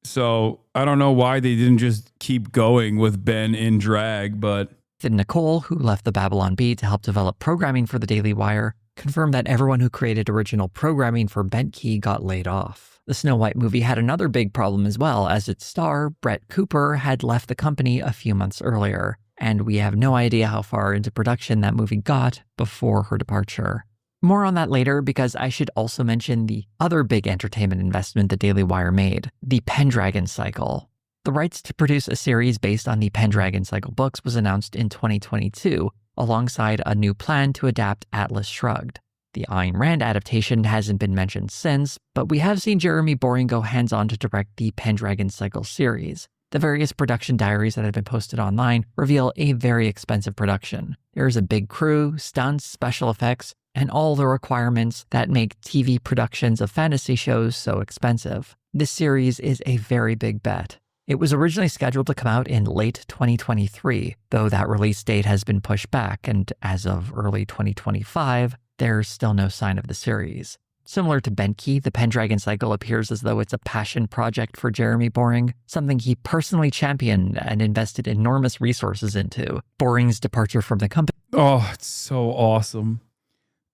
So I don't know why they didn't just keep going with Ben in drag, but... Nicole, who left the Babylon Bee to help develop programming for the Daily Wire, confirmed that everyone who created original programming for Benke got laid off. The Snow White movie had another big problem as well, as its star, Brett Cooper, had left the company a few months earlier, and we have no idea how far into production that movie got before her departure. More on that later, because I should also mention the other big entertainment investment the Daily Wire made, the Pendragon cycle. The rights to produce a series based on the Pendragon cycle books was announced in 2022, alongside a new plan to adapt Atlas Shrugged. The Ayn Rand adaptation hasn't been mentioned since, but we have seen Jeremy Boring go hands-on to direct the Pendragon cycle series. The various production diaries that have been posted online reveal a very expensive production. There's a big crew, stunts, special effects, and all the requirements that make TV productions of fantasy shows so expensive. This series is a very big bet. It was originally scheduled to come out in late 2023, though that release date has been pushed back, and as of early 2025, there's still no sign of the series. Similar to Benke, the Pendragon cycle appears as though it's a passion project for Jeremy Boring, something he personally championed and invested enormous resources into. Boring's departure from the company... Oh, it's so awesome.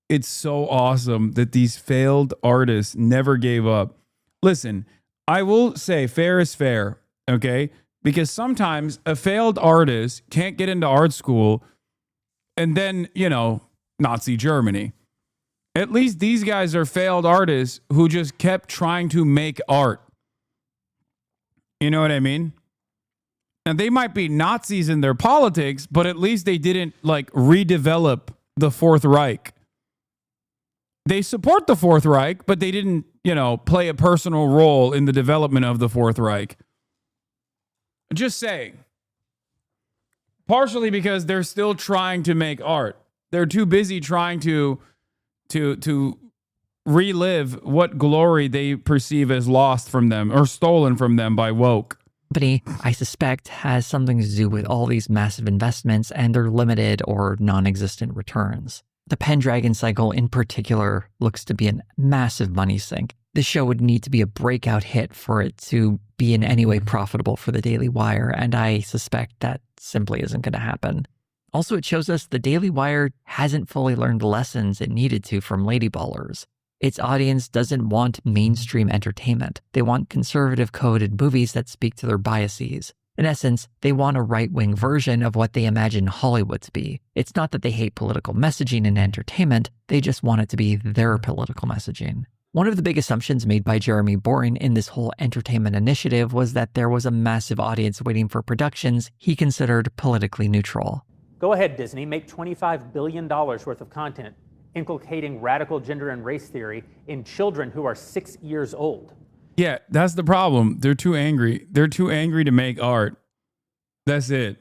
It's so awesome that these failed artists never gave up. Listen, I will say fair is fair. Okay, because sometimes a failed artist can't get into art school and then, Nazi Germany. At least these guys are failed artists who just kept trying to make art. You know what I mean? And they might be Nazis in their politics, but at least they didn't redevelop the Fourth Reich. They support the Fourth Reich, but they didn't, play a personal role in the development of the Fourth Reich. Just saying. Partially because they're still trying to make art. They're too busy trying to relive what glory they perceive as lost from them or stolen from them by woke. Company, I suspect, has something to do with all these massive investments and their limited or non-existent returns. The Pendragon cycle in particular looks to be a massive money sink. This show would need to be a breakout hit for it to be in any way profitable for the Daily Wire, and I suspect that simply isn't going to happen. Also, it shows us the Daily Wire hasn't fully learned the lessons it needed to from Lady Ballers. Its audience doesn't want mainstream entertainment. They want conservative coded movies that speak to their biases. In essence, they want a right-wing version of what they imagine Hollywood to be. It's not that they hate political messaging and entertainment, they just want it to be their political messaging. One of the big assumptions made by Jeremy Boring in this whole entertainment initiative was that there was a massive audience waiting for productions he considered politically neutral. Go ahead, Disney, make $25 billion worth of content inculcating radical gender and race theory in children who are 6 years old. Yeah, that's the problem. They're too angry. They're too angry to make art. That's it.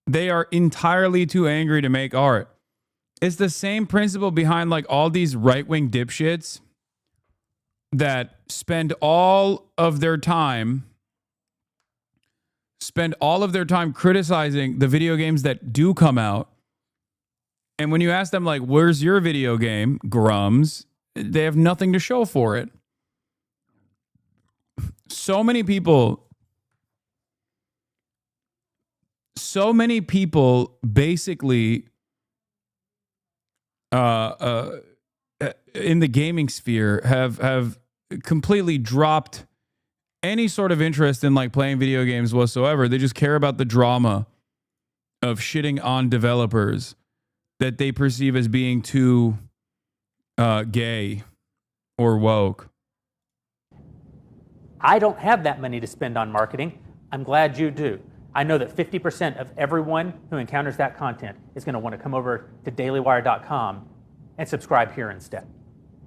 They are entirely too angry to make art. It's the same principle behind like all these right-wing dipshits that spend all of their time criticizing the video games that do come out. And when you ask them like, where's your video game, Grums? They have nothing to show for it. So many people basically in the gaming sphere have completely dropped any sort of interest in like playing video games whatsoever. They just care about the drama of shitting on developers that they perceive as being too gay or woke. I don't have that money to spend on marketing. I'm glad you do. I know that 50% of everyone who encounters that content is going to want to come over to dailywire.com and subscribe here instead.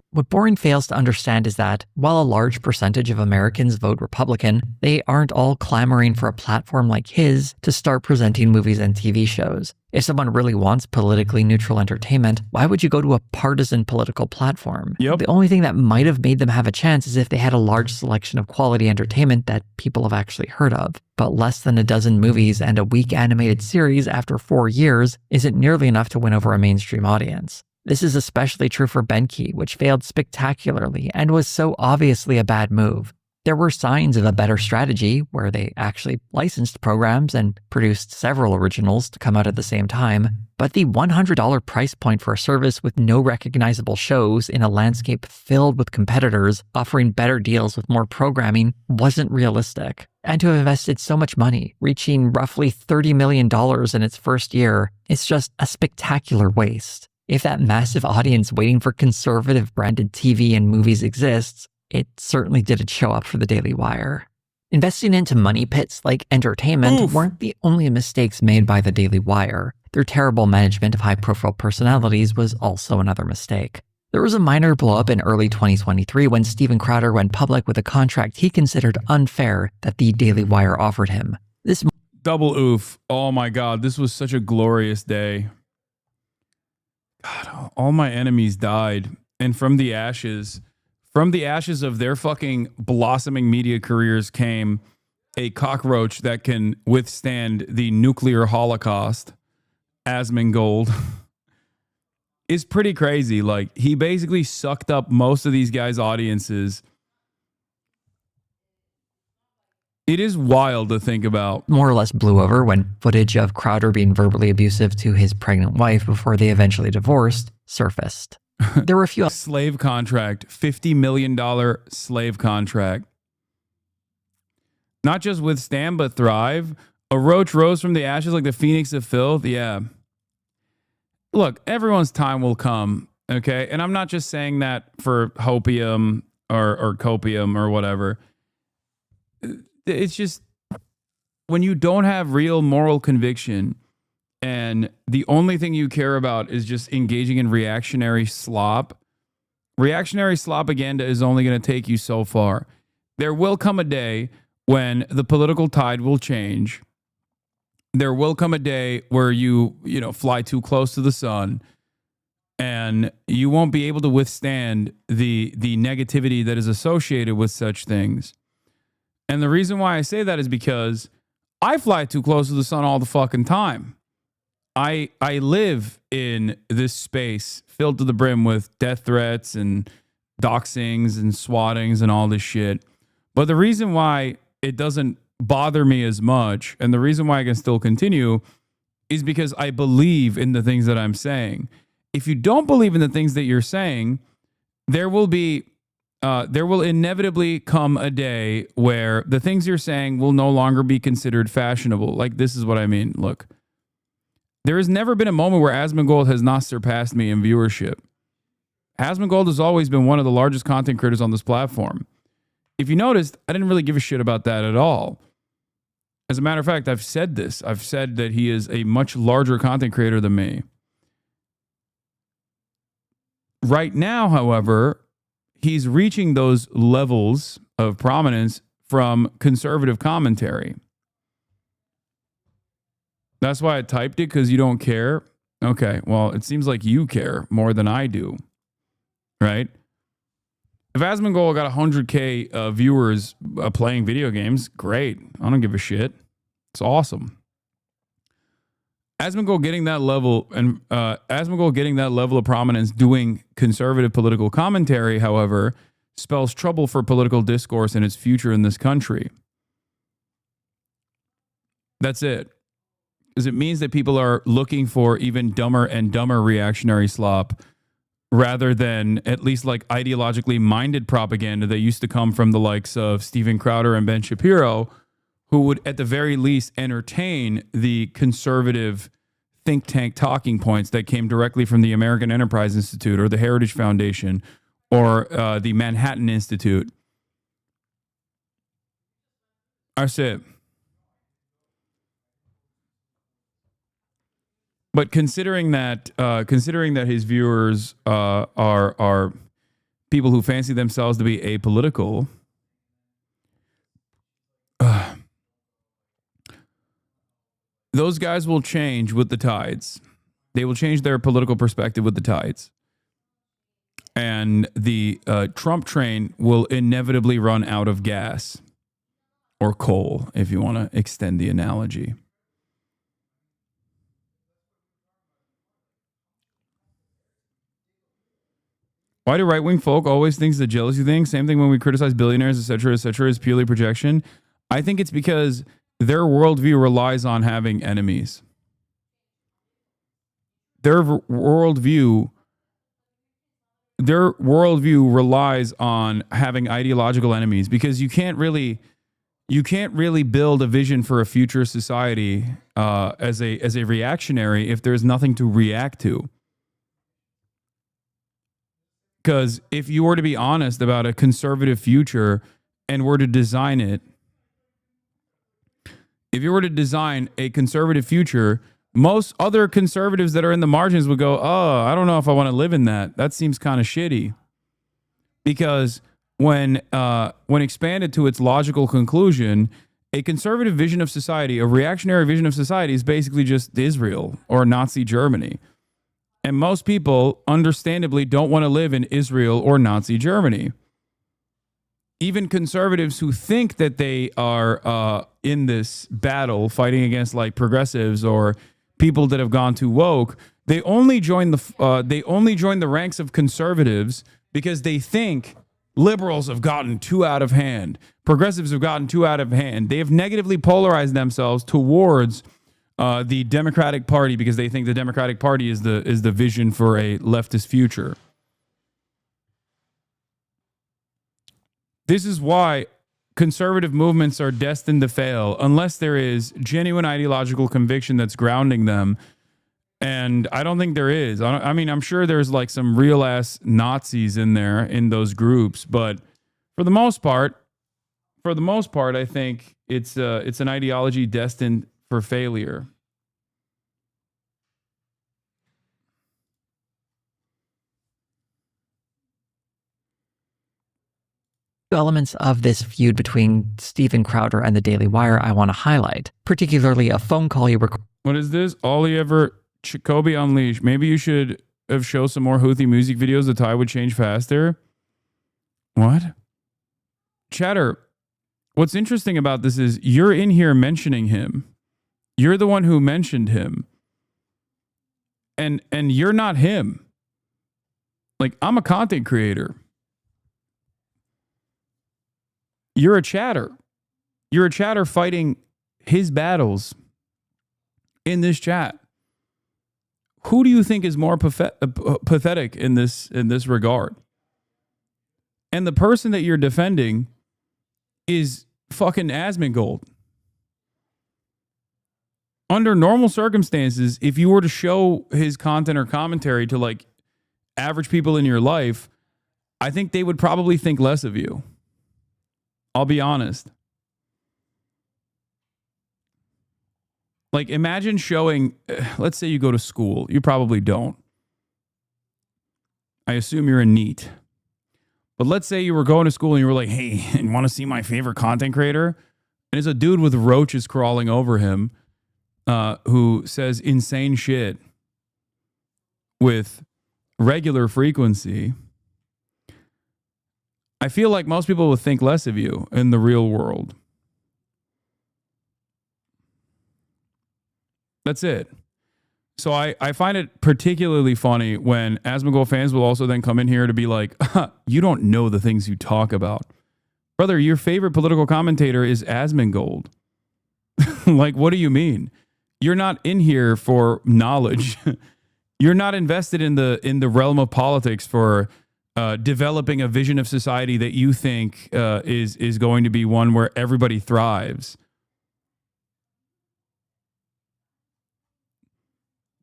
What Boring fails to understand is that, while a large percentage of Americans vote Republican, they aren't all clamoring for a platform like his to start presenting movies and TV shows. If someone really wants politically neutral entertainment, why would you go to a partisan political platform? Yep. The only thing that might have made them have a chance is if they had a large selection of quality entertainment that people have actually heard of. But less than a dozen movies and a weak animated series after 4 years isn't nearly enough to win over a mainstream audience. This is especially true for Benki, which failed spectacularly and was so obviously a bad move. There were signs of a better strategy, where they actually licensed programs and produced several originals to come out at the same time, but the $100 price point for a service with no recognizable shows in a landscape filled with competitors offering better deals with more programming wasn't realistic. And to have invested so much money, reaching roughly $30 million in its first year, is just a spectacular waste. If that massive audience waiting for conservative branded TV and movies exists, it certainly didn't show up for the Daily Wire. Investing into money pits like entertainment weren't the only mistakes made by the Daily Wire. Their terrible management of high-profile personalities was also another mistake. There was a minor blow-up in early 2023 when Steven Crowder went public with a contract he considered unfair that the Daily Wire offered him. This double oof. Oh my God, this was such a glorious day. God, all my enemies died. And from the ashes of their fucking blossoming media careers came a cockroach that can withstand the nuclear holocaust. Asmongold is pretty crazy. Like, he basically sucked up most of these guys' audiences. It is wild to think about. More or less blew over when footage of Crowder being verbally abusive to his pregnant wife before they eventually divorced surfaced. There were a few slave contract, $50 million slave contract. Not just withstand, but thrive. A roach rose from the ashes like the phoenix of filth. Yeah. Look, everyone's time will come. Okay. And I'm not just saying that for hopium or copium or whatever. It's just when you don't have real moral conviction and the only thing you care about is just engaging in reactionary slop agenda is only going to take you so far. There will come a day when the political tide will change. There will come a day where you fly too close to the sun and you won't be able to withstand the negativity that is associated with such things. And the reason why I say that is because I fly too close to the sun all the fucking time. I live in this space filled to the brim with death threats and doxings and swattings and all this shit. But the reason why it doesn't bother me as much, and the reason why I can still continue, is because I believe in the things that I'm saying. If you don't believe in the things that you're saying, there will be there will inevitably come a day where the things you're saying will no longer be considered fashionable. Like, this is what I mean. Look, there has never been a moment where Asmongold has not surpassed me in viewership. Asmongold has always been one of the largest content creators on this platform. If you noticed, I didn't really give a shit about that at all. As a matter of fact, I've said this. I've said that he is a much larger content creator than me. Right now, however, he's reaching those levels of prominence from conservative commentary. That's why I typed it, because you don't care. Okay, well, it seems like you care more than I do, right? If Asmongold got 100K viewers playing video games, great. I don't give a shit. It's awesome. Asmongold getting that level, and Asmongold getting that level of prominence doing conservative political commentary, however, spells trouble for political discourse and its future in this country. That's it. Because it means that people are looking for even dumber and dumber reactionary slop rather than at least like ideologically minded propaganda that used to come from the likes of Steven Crowder and Ben Shapiro, who would at the very least entertain the conservative think tank talking points that came directly from the American Enterprise Institute or the Heritage Foundation or the Manhattan Institute. That's it. But considering that his viewers are people who fancy themselves to be apolitical, those guys will change with the tides. They will change their political perspective with the tides. And the Trump train will inevitably run out of gas or coal, if you want to extend the analogy. Why do right-wing folk always think the jealousy thing? Same thing when we criticize billionaires, etc., is purely projection. I think it's because their worldview relies on having enemies. Their worldview relies on having ideological enemies, because you can't really build a vision for a future society as a reactionary if there's nothing to react to. Because if you were to be honest about a conservative future and were to design it, if you were to design a conservative future, most other conservatives that are in the margins would go, oh, I don't know if I want to live in that. That seems kind of shitty. Because when expanded to its logical conclusion, a conservative vision of society, a reactionary vision of society, is basically just Israel or Nazi Germany. And most people, understandably, don't want to live in Israel or Nazi Germany. Even conservatives who think that they are in this battle fighting against like progressives or people that have gone too woke, they only join the ranks of conservatives because they think liberals have gotten too out of hand, progressives have gotten too out of hand. They have negatively polarized themselves towards the Democratic Party because they think the Democratic Party is the vision for a leftist future. This is why conservative movements are destined to fail unless there is genuine ideological conviction that's grounding them. And I don't think there is. I mean, I'm sure there's like some real ass Nazis in there in those groups, but for the most part, I think it's an ideology destined for failure. Elements of this feud between Steven Crowder and the Daily Wire I want to highlight, particularly a phone call you recorded. What is this? Ollie ever Kobe Unleashed. Maybe you should have shown some more Houthi music videos. The tide would change faster. What? Chatter, what's interesting about this is you're in here mentioning him. You're the one who mentioned him. And you're not him. Like, I'm a content creator. You're a chatter. You're a chatter fighting his battles in this chat. Who do you think is more pathetic in this regard? And the person that you're defending is fucking Asmongold. Under normal circumstances, if you were to show his content or commentary to like average people in your life, I think they would probably think less of you. I'll be honest. Like, imagine showing, let's say you go to school. You probably don't. I assume you're a NEET. But let's say you were going to school and you were like, hey, you want to see my favorite content creator? And it's a dude with roaches crawling over him who says insane shit with regular frequency. I feel like most people would think less of you in the real world. That's it. So I find it particularly funny when Asmongold fans will also then come in here to be like, you don't know the things you talk about. Brother, your favorite political commentator is Asmongold. Like, what do you mean? You're not in here for knowledge. You're not invested in the realm of politics for developing a vision of society that you think is going to be one where everybody thrives.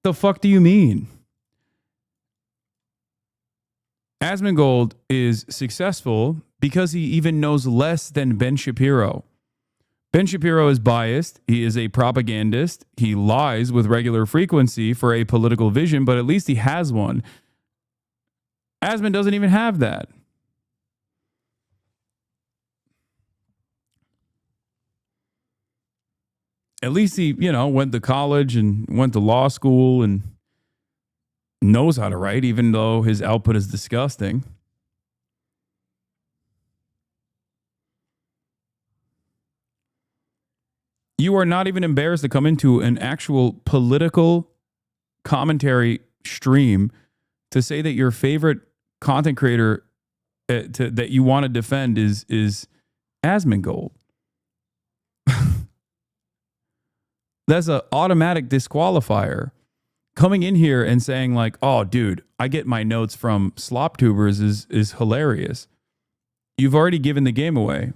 The fuck do you mean? Asmongold is successful because he even knows less than Ben Shapiro. Ben Shapiro is biased. He is a propagandist. He lies with regular frequency for a political vision, but at least he has one. Asmon doesn't even have that. At least he, went to college and went to law school and knows how to write, even though his output is disgusting. You are not even embarrassed to come into an actual political commentary stream to say that your favorite content creator that you want to defend is Asmongold. That's an automatic disqualifier. Coming in here and saying like, oh, dude, I get my notes from SlopTubers is hilarious. You've already given the game away.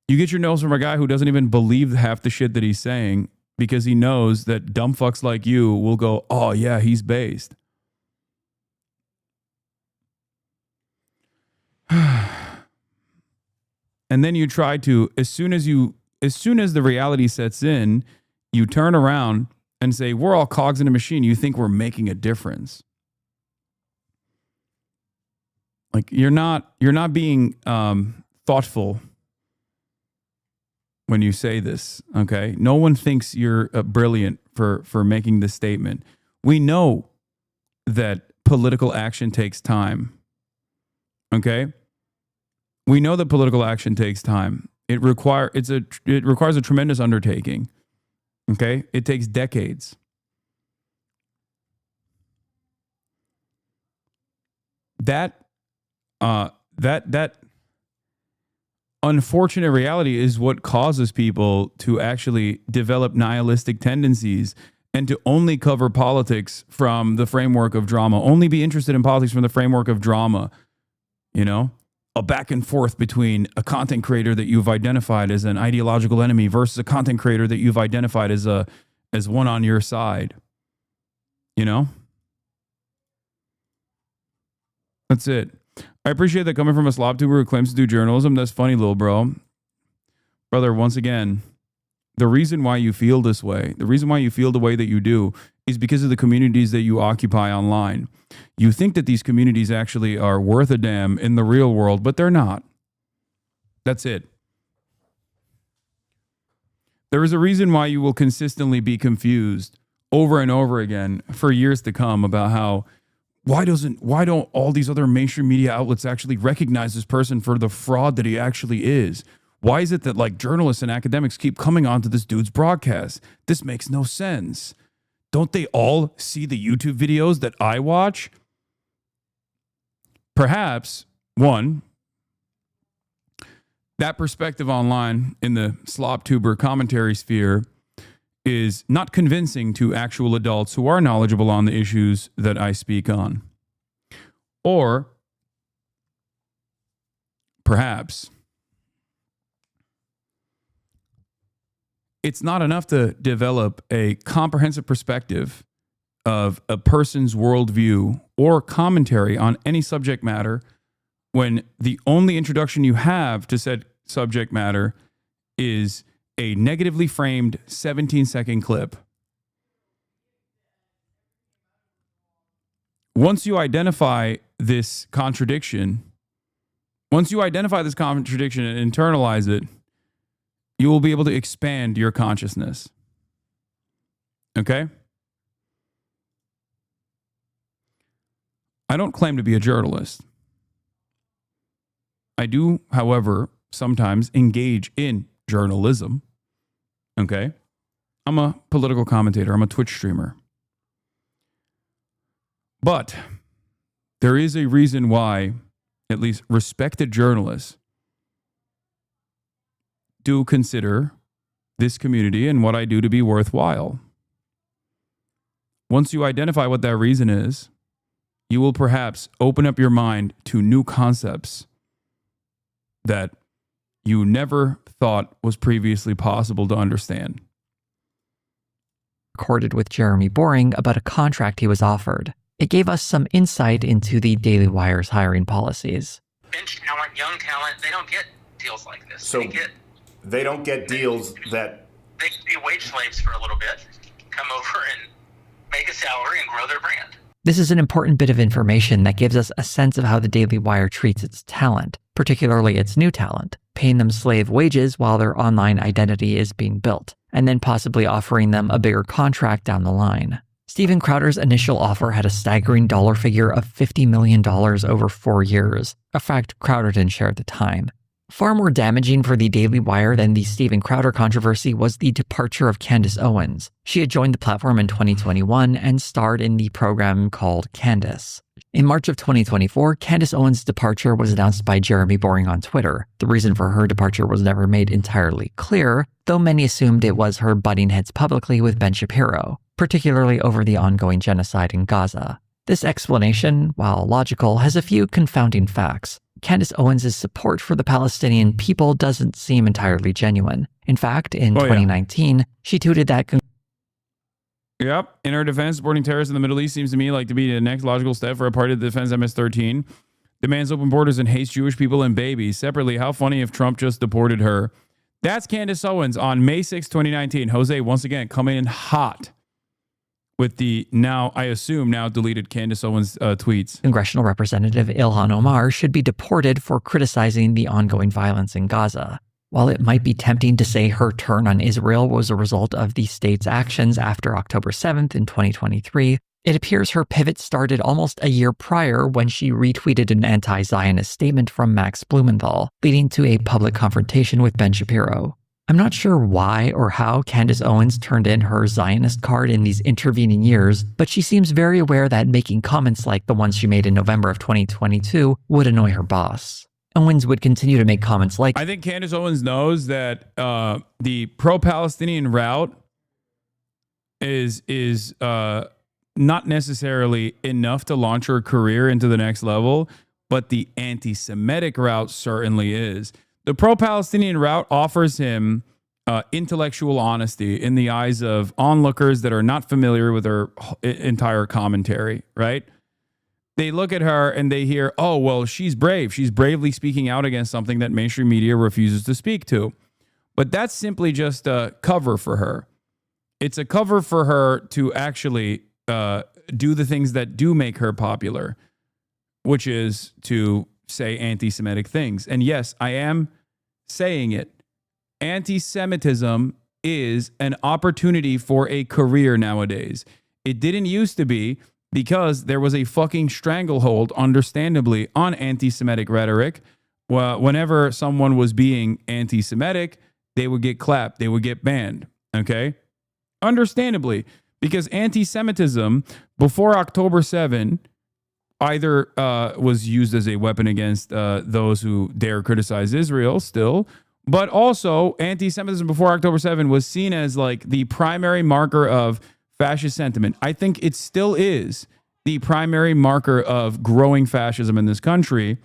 You get your notes from a guy who doesn't even believe half the shit that he's saying because he knows that dumb fucks like you will go, oh, yeah, he's based. And then you try to, as soon as the reality sets in, you turn around and say, we're all cogs in a machine. You think we're making a difference. Like you're not being thoughtful when you say this, okay? No one thinks you're brilliant for making this statement. We know that political action takes time, okay? We know that political action takes time. It requires a tremendous undertaking. Okay? It takes decades. That unfortunate reality is what causes people to actually develop nihilistic tendencies and to only cover politics from the framework of drama, only be interested in politics from the framework of drama, a back and forth between a content creator that you've identified as an ideological enemy versus a content creator that you've identified as one on your side. That's it. I appreciate that coming from a SlopTuber who claims to do journalism. That's funny, little bro. Brother, once again, the reason why you feel this way, the reason why you feel the way that you do is because of the communities that you occupy online. You think that these communities actually are worth a damn in the real world, but they're not. That's it. There is a reason why you will consistently be confused over and over again for years to come about how why don't all these other mainstream media outlets actually recognize this person for the fraud that he actually is? Why is it that like journalists and academics keep coming onto this dude's broadcast? This makes no sense. Don't they all see the YouTube videos that I watch? Perhaps, one, that perspective online in the SlopTuber commentary sphere is not convincing to actual adults who are knowledgeable on the issues that I speak on. Or perhaps it's not enough to develop a comprehensive perspective of a person's worldview or commentary on any subject matter when the only introduction you have to said subject matter is a negatively framed 17-second clip. Once you identify this contradiction and internalize it, you will be able to expand your consciousness. Okay? I don't claim to be a journalist. I do, however, sometimes engage in journalism. Okay? I'm a political commentator. I'm a Twitch streamer. But there is a reason why at least respected journalists do consider this community and what I do to be worthwhile. Once you identify what that reason is, you will perhaps open up your mind to new concepts that you never thought was previously possible to understand. Recorded with Jeremy Boring about a contract he was offered. It gave us some insight into the Daily Wire's hiring policies. Bench talent, young talent, they don't get deals like this. So they don't get deals that... They can be wage slaves for a little bit, come over and make a salary and grow their brand. This is an important bit of information that gives us a sense of how the Daily Wire treats its talent, particularly its new talent, paying them slave wages while their online identity is being built, and then possibly offering them a bigger contract down the line. Steven Crowder's initial offer had a staggering dollar figure of $50 million over 4 years, a fact Crowder didn't share at the time. Far more damaging for the Daily Wire than the Steven Crowder controversy was the departure of Candace Owens. She had joined the platform in 2021 and starred in the program called Candace. In March of 2024, Candace Owens' departure was announced by Jeremy Boring on Twitter. The reason for her departure was never made entirely clear, though many assumed it was her butting heads publicly with Ben Shapiro, particularly over the ongoing genocide in Gaza. This explanation, while logical, has a few confounding facts. Candace Owens' support for the Palestinian people doesn't seem entirely genuine. In fact, in 2019, she tweeted that... Yep. In her defense, supporting terrorists in the Middle East seems to me like to be the next logical step for a party that defends MS-13, demands open borders, and hates Jewish people and babies. Separately, how funny if Trump just deported her. That's Candace Owens on May 6, 2019. Jose, once again, coming in hot with the now, I assume, now deleted Candace Owens tweets. Congressional Representative Ilhan Omar should be deported for criticizing the ongoing violence in Gaza. While it might be tempting to say her turn on Israel was a result of the state's actions after October 7th in 2023, it appears her pivot started almost a year prior when she retweeted an anti-Zionist statement from Max Blumenthal, leading to a public confrontation with Ben Shapiro. I'm not sure why or how Candace Owens turned in her Zionist card in these intervening years, but she seems very aware that making comments like the ones she made in November of 2022 would annoy her boss. Owens would continue to make comments like... I think Candace Owens knows that the pro-Palestinian route is not necessarily enough to launch her career into the next level, but the anti-Semitic route certainly is. The pro-Palestinian route offers him intellectual honesty in the eyes of onlookers that are not familiar with her entire commentary, right? They look at her and they hear, oh, well, she's brave. She's bravely speaking out against something that mainstream media refuses to speak to. But that's simply just a cover for her. It's a cover for her to actually do the things that do make her popular, which is to say anti-Semitic things. And yes, I am saying it. Anti-Semitism is an opportunity for a career nowadays. It didn't used to be, because there was a fucking stranglehold, understandably, on anti-Semitic rhetoric. Well, whenever someone was being anti-Semitic, they would get clapped, they would get banned, okay? Understandably, because anti-Semitism before October 7 either was used as a weapon against those who dare criticize Israel still, but also anti-Semitism before October 7 was seen as like the primary marker of fascist sentiment. I think it still is the primary marker of growing fascism in this country,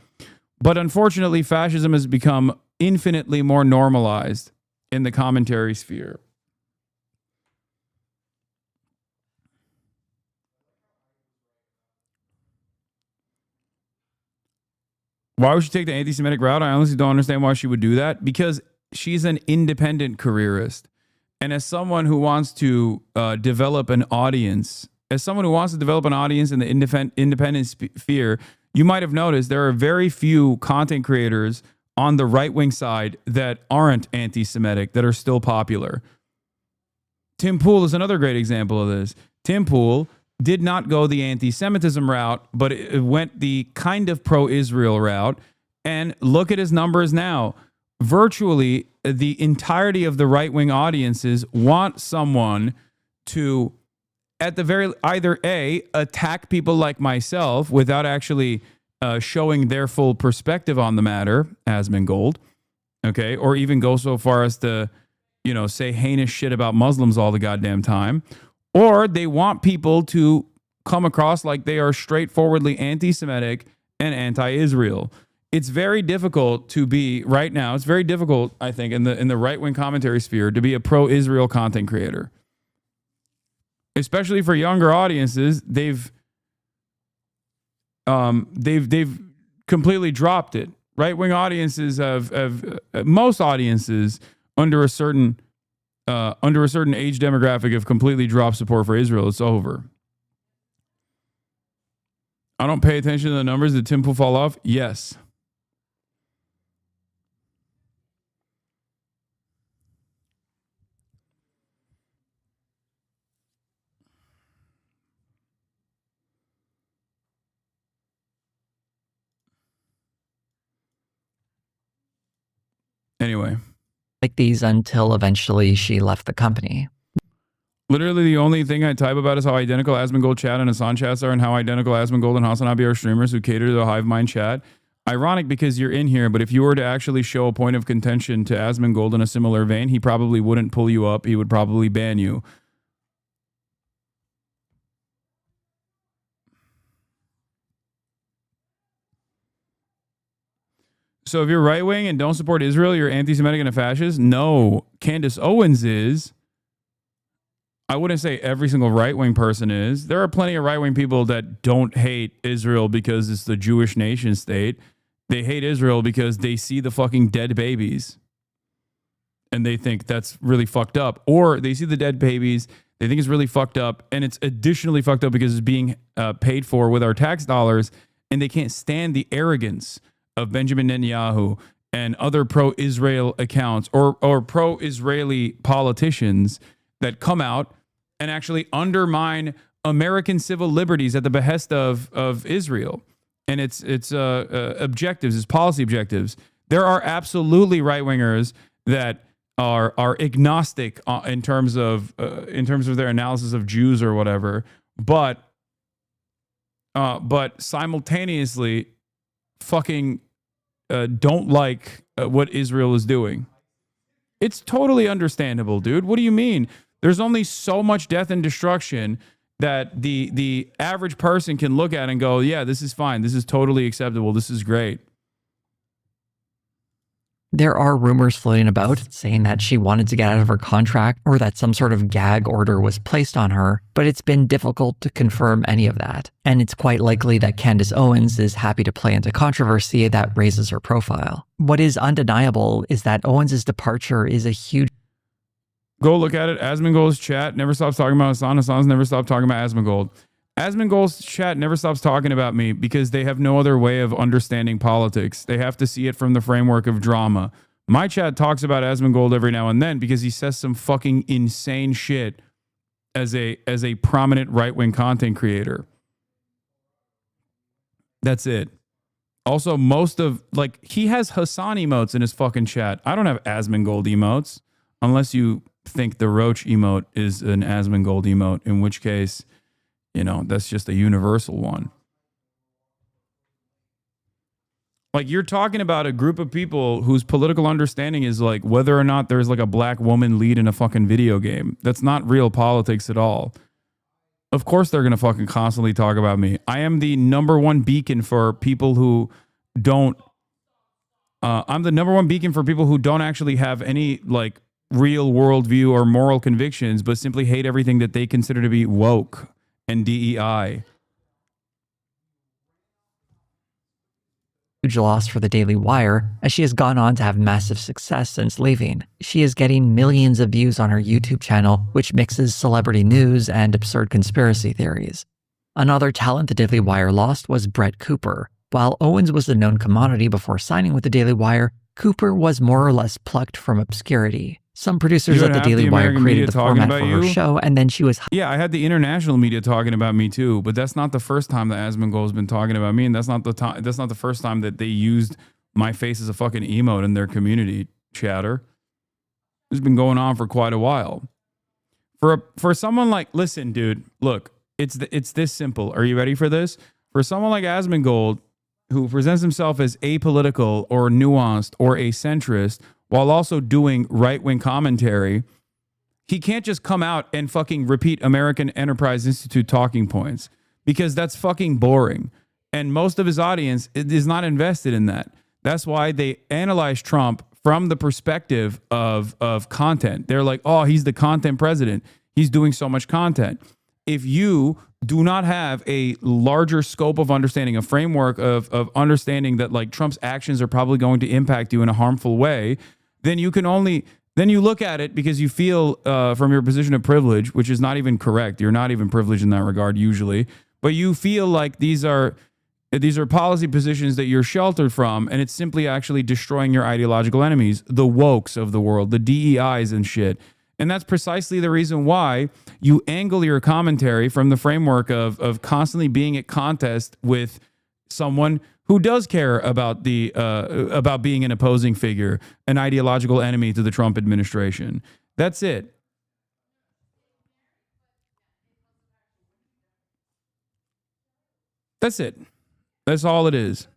But unfortunately, fascism has become infinitely more normalized in the commentary sphere. Why would she take the anti-Semitic route? I honestly don't understand why she would do that, because she's an independent careerist. And as someone who wants to develop an audience, in the independent sphere, you might have noticed there are very few content creators on the right-wing side that aren't anti-Semitic, that are still popular. Tim Pool is another great example of this. Tim Pool did not go the anti-Semitism route, but it went the kind of pro-Israel route. And look at his numbers now. Virtually the entirety of the right-wing audiences want someone to, at the very, either A, attack people like myself without actually showing their full perspective on the matter, Asmongold, okay, or even go so far as to, say heinous shit about Muslims all the goddamn time. Or they want people to come across like they are straightforwardly anti-Semitic and anti-Israel. It's very difficult to be right now. It's very difficult, I think, in the right-wing commentary sphere to be a pro-Israel content creator, especially for younger audiences. They've completely dropped it. Right-wing audiences have most audiences under a certain age demographic have completely dropped support for Israel. It's over. I don't pay attention to the numbers. Did Tim Pool fall off? Yes. Anyway. Like these until eventually she left the company. Literally the only thing I type about is how identical Asmongold chat and Hasan chats are, and how identical Asmongold and Hasanabi are streamers who cater to the hive mind chat. Ironic because you're in here, but if you were to actually show a point of contention to Asmongold in a similar vein, he probably wouldn't pull you up. He would probably ban you. So if you're right-wing and don't support Israel, you're anti-Semitic and a fascist? No. Candace Owens is. I wouldn't say every single right-wing person is. There are plenty of right-wing people that don't hate Israel because it's the Jewish nation state. They hate Israel because they see the fucking dead babies and they think that's really fucked up. Or they see the dead babies, they think it's really fucked up, and it's additionally fucked up because it's being paid for with our tax dollars, and they can't stand the arrogance of Benjamin Netanyahu and other pro-Israel accounts or pro-Israeli politicians that come out and actually undermine American civil liberties at the behest of Israel and its objectives, its policy objectives. There are absolutely right-wingers that are agnostic in terms of their analysis of Jews or whatever, but simultaneously fucking don't like what Israel is doing. It's totally understandable, dude. What do you mean? There's only so much death and destruction that the average person can look at and go, yeah, this is fine. This is totally acceptable. This is great. There are rumors floating about saying that she wanted to get out of her contract or that some sort of gag order was placed on her, but it's been difficult to confirm any of that. And it's quite likely that Candace Owens is happy to play into controversy that raises her profile. What is undeniable is that Owens' departure is a huge... Go look at it. Asmongold's chat never stops talking about Hasan. Hasan's never stopped talking about Asmongold. Asmongold's chat never stops talking about me because they have no other way of understanding politics. They have to see it from the framework of drama. My chat talks about Asmongold every now and then because he says some fucking insane shit as a prominent right-wing content creator. That's it. Also, he has Hasan emotes in his fucking chat. I don't have Asmongold emotes unless you think the Roach emote is an Asmongold emote, in which case, that's just a universal one. Like, you're talking about a group of people whose political understanding is like whether or not there's like a black woman lead in a fucking video game. That's not real politics at all. Of course they're going to fucking constantly talk about me. I am the #1 beacon for people who don't I'm the number one beacon for people who don't actually have any like real worldview or moral convictions, but simply hate everything that they consider to be woke and DEI. Huge loss for the Daily Wire, as she has gone on to have massive success since leaving. She is getting millions of views on her YouTube channel, which mixes celebrity news and absurd conspiracy theories. Another talent the Daily Wire lost was Brett Cooper. While Owens was a known commodity before signing with the Daily Wire, Cooper was more or less plucked from obscurity. Some producers at the Daily Wire created the format for her show, and then she was... Yeah, I had the international media talking about me too, but that's not the first time that Asmongold's been talking about me, and that's not the first time that they used my face as a fucking emote in their community chatter. It's been going on for quite a while. For someone like, listen, dude, look, it's this simple. Are you ready for this? For someone like Asmongold, who presents himself as apolitical or nuanced or a centrist, while also doing right-wing commentary, he can't just come out and fucking repeat American Enterprise Institute talking points, because that's fucking boring. And most of his audience is not invested in that. That's why they analyze Trump from the perspective of content. They're like, oh, he's the content president. He's doing so much content. If you do not have a larger scope of understanding, a framework of understanding that like Trump's actions are probably going to impact you in a harmful way, then you look at it because you feel from your position of privilege, which is not even correct. You're not even privileged in that regard usually, but you feel like these are policy positions that you're sheltered from, and it's simply actually destroying your ideological enemies, the wokes of the world, the DEIs and shit. And that's precisely the reason why you angle your commentary from the framework of constantly being at contest with someone who does care about about being an opposing figure, an ideological enemy to the Trump administration. That's it. That's it. That's all it is.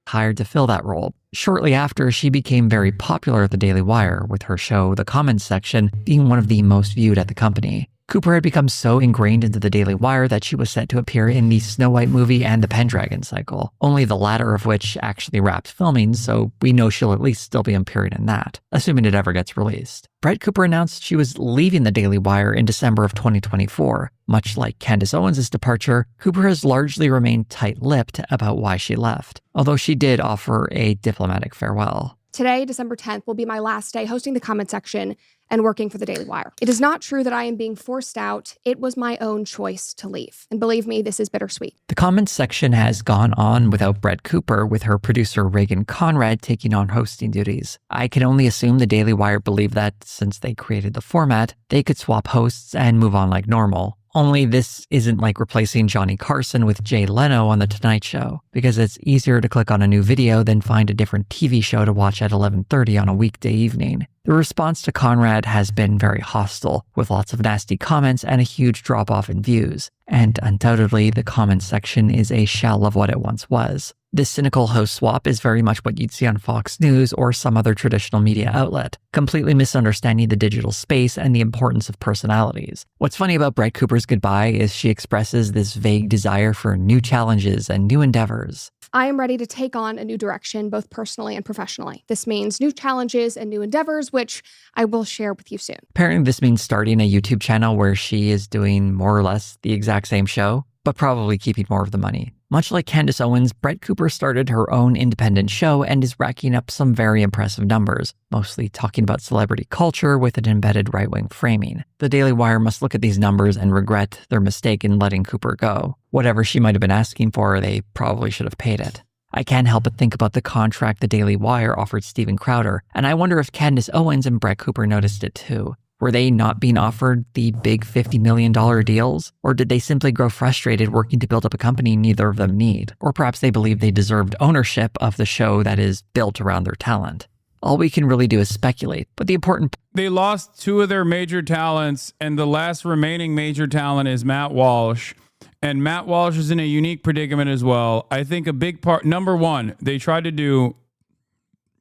Hired to fill that role. Shortly after, she became very popular at the Daily Wire, with her show, The Comments Section, being one of the most viewed at the company. Cooper had become so ingrained into the Daily Wire that she was set to appear in the Snow White movie and the Pendragon cycle, only the latter of which actually wrapped filming, so we know she'll at least still be appearing in that, assuming it ever gets released. Brett Cooper announced she was leaving the Daily Wire in December of 2024. Much like Candace Owens' departure, Cooper has largely remained tight-lipped about why she left, although she did offer a diplomatic farewell. Today, December 10th, will be my last day hosting the comment section and working for the Daily Wire. It is not true that I am being forced out. It was my own choice to leave. And believe me, this is bittersweet. The comments section has gone on without Brett Cooper, with her producer Reagan Conrad taking on hosting duties. I can only assume the Daily Wire believed that since they created the format, they could swap hosts and move on like normal. Only this isn't like replacing Johnny Carson with Jay Leno on The Tonight Show, because it's easier to click on a new video than find a different TV show to watch at 11:30 on a weekday evening. The response to Conrad has been very hostile, with lots of nasty comments and a huge drop-off in views. And undoubtedly, the comments section is a shell of what it once was. This cynical host swap is very much what you'd see on Fox News or some other traditional media outlet, completely misunderstanding the digital space and the importance of personalities. What's funny about Brett Cooper's goodbye is she expresses this vague desire for new challenges and new endeavors. I am ready to take on a new direction, both personally and professionally. This means new challenges and new endeavors, which I will share with you soon. Apparently, this means starting a YouTube channel where she is doing more or less the exact same show, but probably keeping more of the money. Much like Candace Owens, Brett Cooper started her own independent show and is racking up some very impressive numbers, mostly talking about celebrity culture with an embedded right-wing framing. The Daily Wire must look at these numbers and regret their mistake in letting Cooper go. Whatever she might have been asking for, they probably should have paid it. I can't help but think about the contract the Daily Wire offered Steven Crowder, and I wonder if Candace Owens and Brett Cooper noticed it too. Were they not being offered the big $50 million deals? Or did they simply grow frustrated working to build up a company neither of them need? Or perhaps they believed they deserved ownership of the show that is built around their talent. All we can really do is speculate, but the important... They lost two of their major talents, and the last remaining major talent is Matt Walsh. And Matt Walsh is in a unique predicament as well. I think a big part... Number one, they tried to do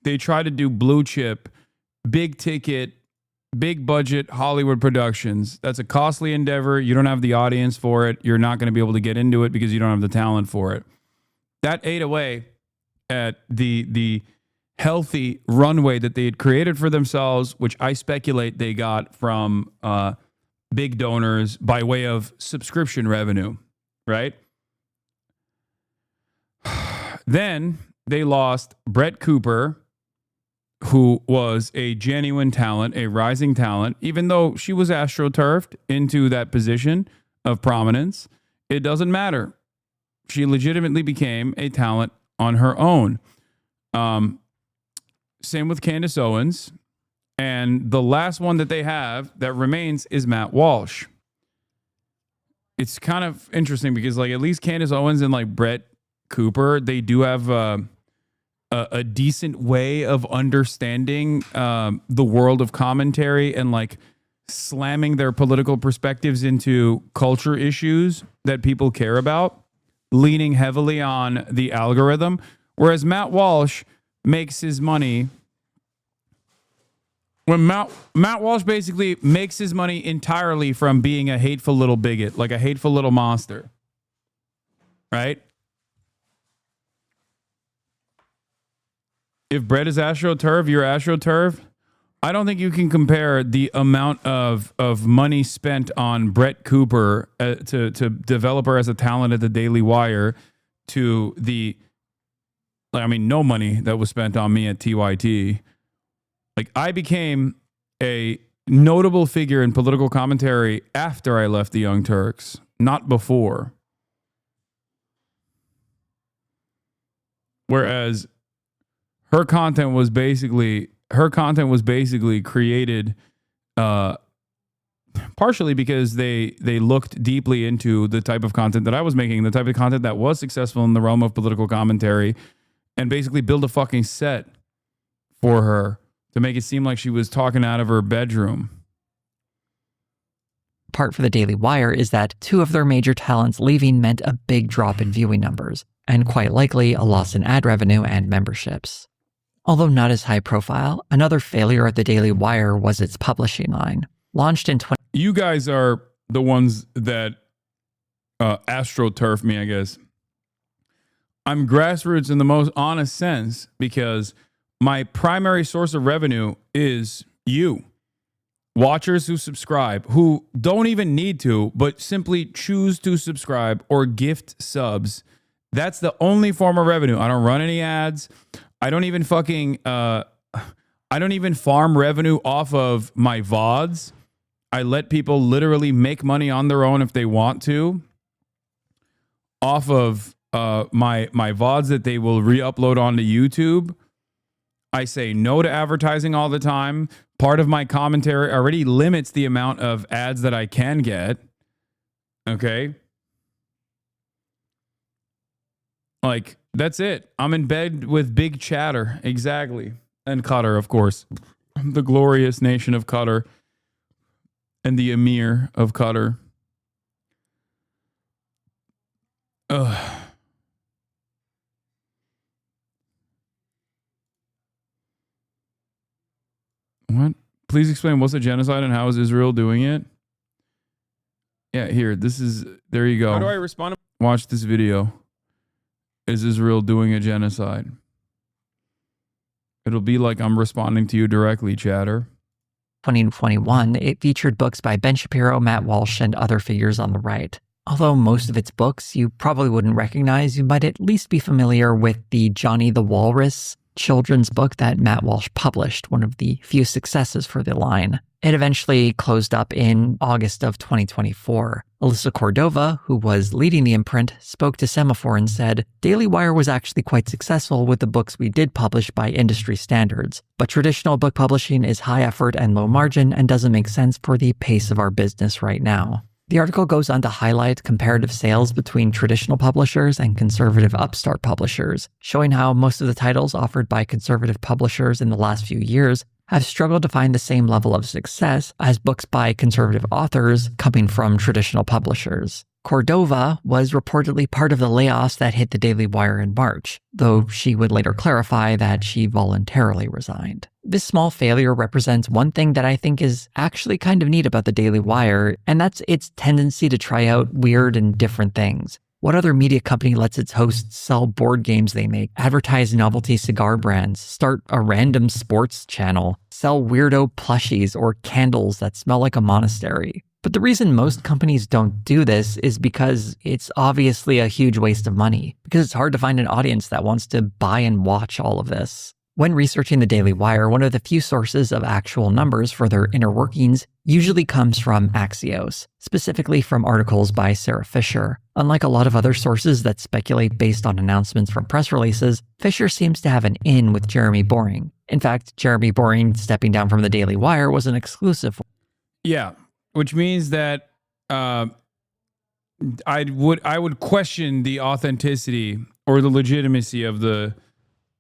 blue chip, big ticket, big budget Hollywood productions. That's a costly endeavor. You don't have the audience for it. You're not going to be able to get into it because you don't have the talent for it. That ate away at the healthy runway that they had created for themselves, which I speculate they got from big donors by way of subscription revenue, right? Then they lost Brett Cooper, who was a genuine talent, a rising talent, even though she was astroturfed into that position of prominence. It doesn't matter. She legitimately became a talent on her own. Same with Candace Owens. And the last one that they have that remains is Matt Walsh. It's kind of interesting because, like, at least Candace Owens and like Brett Cooper, they do have a decent way of understanding the world of commentary and like slamming their political perspectives into culture issues that people care about, leaning heavily on the algorithm. Whereas Matt Walsh makes his money when Matt Walsh basically makes his money entirely from being a hateful little bigot, like a hateful little monster, right? If Brett is AstroTurf, you're AstroTurf. I don't think you can compare the amount of money spent on Brett Cooper to develop her as a talent at the Daily Wire to the, I mean, no money that was spent on me at TYT. Like, I became a notable figure in political commentary after I left the Young Turks, not before. Whereas her content was basically created partially because they looked deeply into the type of content that I was making, the type of content that was successful in the realm of political commentary, and basically build a fucking set for her to make it seem like she was talking out of her bedroom. Part for the Daily Wire is that two of their major talents leaving meant a big drop in viewing numbers, and quite likely a loss in ad revenue and memberships. Although not as high profile, another failure at the Daily Wire was its publishing line. Launched in You guys are the ones that AstroTurf me, I guess. I'm grassroots in the most honest sense because my primary source of revenue is you. Watchers who subscribe, who don't even need to, but simply choose to subscribe or gift subs. That's the only form of revenue. I don't run any ads. I don't even farm revenue off of my VODs. I let people literally make money on their own if they want to off of my VODs that they will re-upload onto YouTube. I say no to advertising all the time. Part of my commentary already limits the amount of ads that I can get. Okay. Like, that's it. I'm in bed with Big Chatter. Exactly. And Qatar, of course. The glorious nation of Qatar. And the Emir of Qatar. Ugh. What? Please explain what's a genocide and how is Israel doing it? Yeah, here. There you go. How do I respond? Watch this video. Is Israel doing a genocide? It'll be like I'm responding to you directly, Chatter. 2021, it featured books by Ben Shapiro, Matt Walsh, and other figures on the right. Although most of its books you probably wouldn't recognize, you might at least be familiar with the Johnny the Walrus children's book that Matt Walsh published, one of the few successes for the line. It eventually closed up in August of 2024. Alyssa Cordova, who was leading the imprint, spoke to Semaphore and said, Daily Wire was actually quite successful with the books we did publish by industry standards, but traditional book publishing is high effort and low margin and doesn't make sense for the pace of our business right now. The article goes on to highlight comparative sales between traditional publishers and conservative upstart publishers, showing how most of the titles offered by conservative publishers in the last few years have struggled to find the same level of success as books by conservative authors coming from traditional publishers. Cordova was reportedly part of the layoffs that hit the Daily Wire in March, though she would later clarify that she voluntarily resigned. This small failure represents one thing that I think is actually kind of neat about the Daily Wire, and that's its tendency to try out weird and different things. What other media company lets its hosts sell board games they make, advertise novelty cigar brands, start a random sports channel, sell weirdo plushies or candles that smell like a monastery? But the reason most companies don't do this is because it's obviously a huge waste of money, because it's hard to find an audience that wants to buy and watch all of this. When researching the Daily Wire, one of the few sources of actual numbers for their inner workings usually comes from Axios, specifically from articles by Sarah Fisher. Unlike a lot of other sources that speculate based on announcements from press releases, Fisher seems to have an in with Jeremy Boring. In fact, Jeremy Boring stepping down from the Daily Wire was an exclusive. Yeah, which means that I would question the authenticity or the legitimacy of the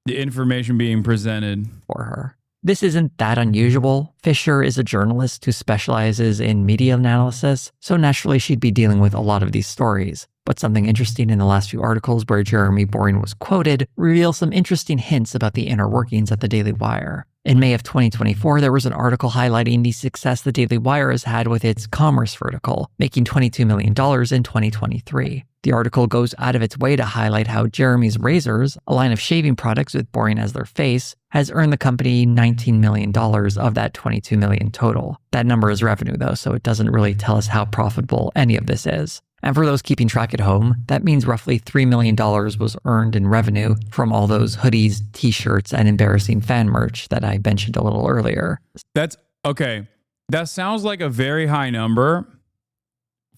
information being presented for her. This isn't that unusual. Fisher is a journalist who specializes in media analysis, so naturally she'd be dealing with a lot of these stories. But something interesting in the last few articles where Jeremy Boring was quoted reveals some interesting hints about the inner workings at the Daily Wire. In May of 2024, there was an article highlighting the success the Daily Wire has had with its commerce vertical, making $22 million in 2023. The article goes out of its way to highlight how Jeremy's Razors, a line of shaving products with Boring as their face, has earned the company $19 million of that $22 million total. That number is revenue though, so it doesn't really tell us how profitable any of this is. And for those keeping track at home, that means roughly $3 million was earned in revenue from all those hoodies, t-shirts, and embarrassing fan merch that I mentioned a little earlier. That's okay. That sounds like a very high number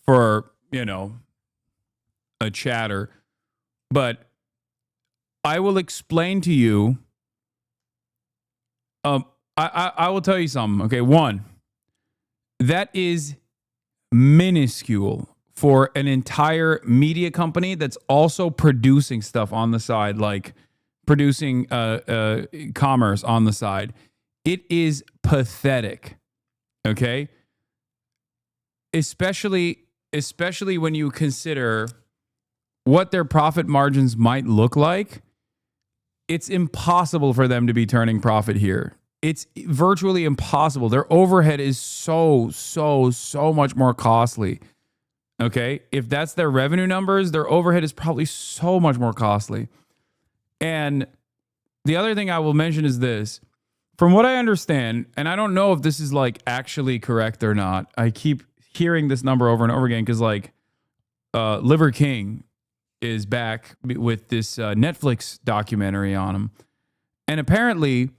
for, a chatter. But I will explain to you. I will tell you something. Okay, one, that is minuscule for an entire media company that's also producing stuff on the side, like producing commerce on the side. It is pathetic, okay? Especially when you consider what their profit margins might look like. It's impossible for them to be turning profit here. It's virtually impossible. Their overhead is so much more costly. Okay, if that's their revenue numbers, their overhead is probably so much more costly. And the other thing I will mention is this. From what I understand, and I don't know if this is like actually correct or not, I keep hearing this number over and over again because like Liver King is back with this Netflix documentary on him. And apparently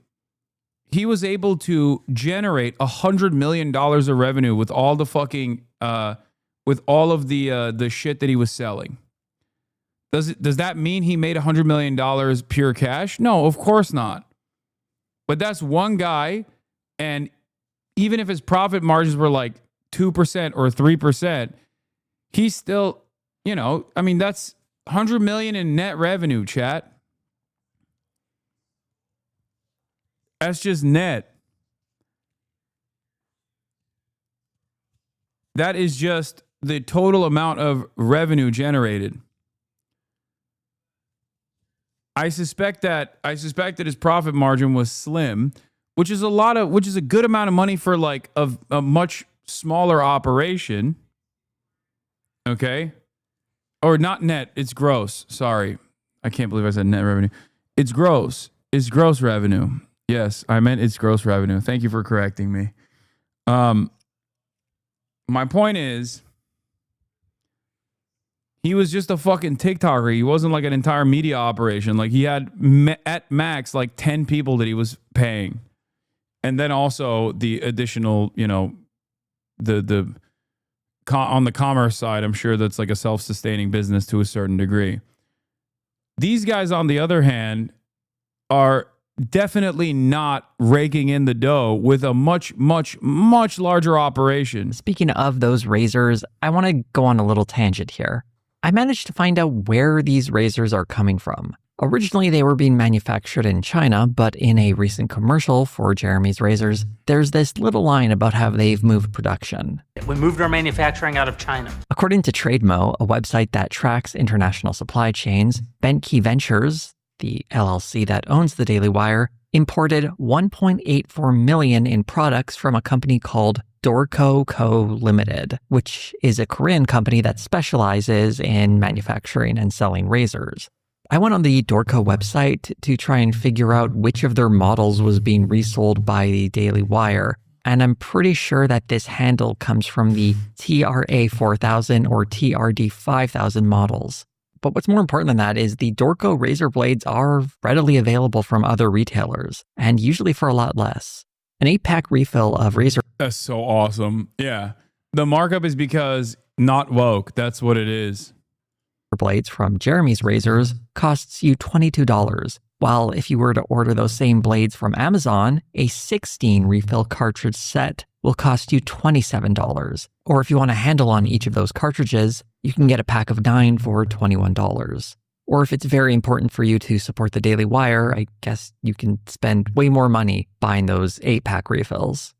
he was able to generate $100 million of revenue with all the fucking... with all of the shit that he was selling. Does that mean he made $100 million pure cash? No, of course not. But that's one guy, and even if his profit margins were like 2% or 3%, he's still, that's $100 million in net revenue, chat. That's just net. That is just the total amount of revenue generated. I suspect that his profit margin was slim, which is a good amount of money for like a much smaller operation. Okay? Or not net, it's gross. Sorry. I can't believe I said net revenue. It's gross. It's gross revenue. Yes, I meant it's gross revenue. Thank you for correcting me. My point is, he was just a fucking TikToker. He wasn't like an entire media operation. Like he had at max like 10 people that he was paying. And then also the additional, on the commerce side, I'm sure that's like a self-sustaining business to a certain degree. These guys, on the other hand, are definitely not raking in the dough with a much larger operation. Speaking of those razors, I want to go on a little tangent here. I managed to find out where these razors are coming from. Originally, they were being manufactured in China, but in a recent commercial for Jeremy's Razors, there's this little line about how they've moved production. We moved our manufacturing out of China. According to TradeMo, a website that tracks international supply chains, Bentkey Ventures, the LLC that owns the Daily Wire, imported $1.84 million in products from a company called Dorco Co. Limited, which is a Korean company that specializes in manufacturing and selling razors. I went on the Dorco website to try and figure out which of their models was being resold by the Daily Wire, and I'm pretty sure that this handle comes from the TRA 4000 or TRD 5000 models. But what's more important than that is the Dorco razor blades are readily available from other retailers, and usually for a lot less. An 8-pack refill of razor... That's so awesome. Yeah. The markup is because not woke. That's what it is. ...blades from Jeremy's Razors costs you $22, while if you were to order those same blades from Amazon, a 16 refill cartridge set will cost you $27. Or if you want a handle on each of those cartridges, you can get a pack of 9 for $21. Or if it's very important for you to support the Daily Wire, I guess you can spend way more money buying those 8-pack refills.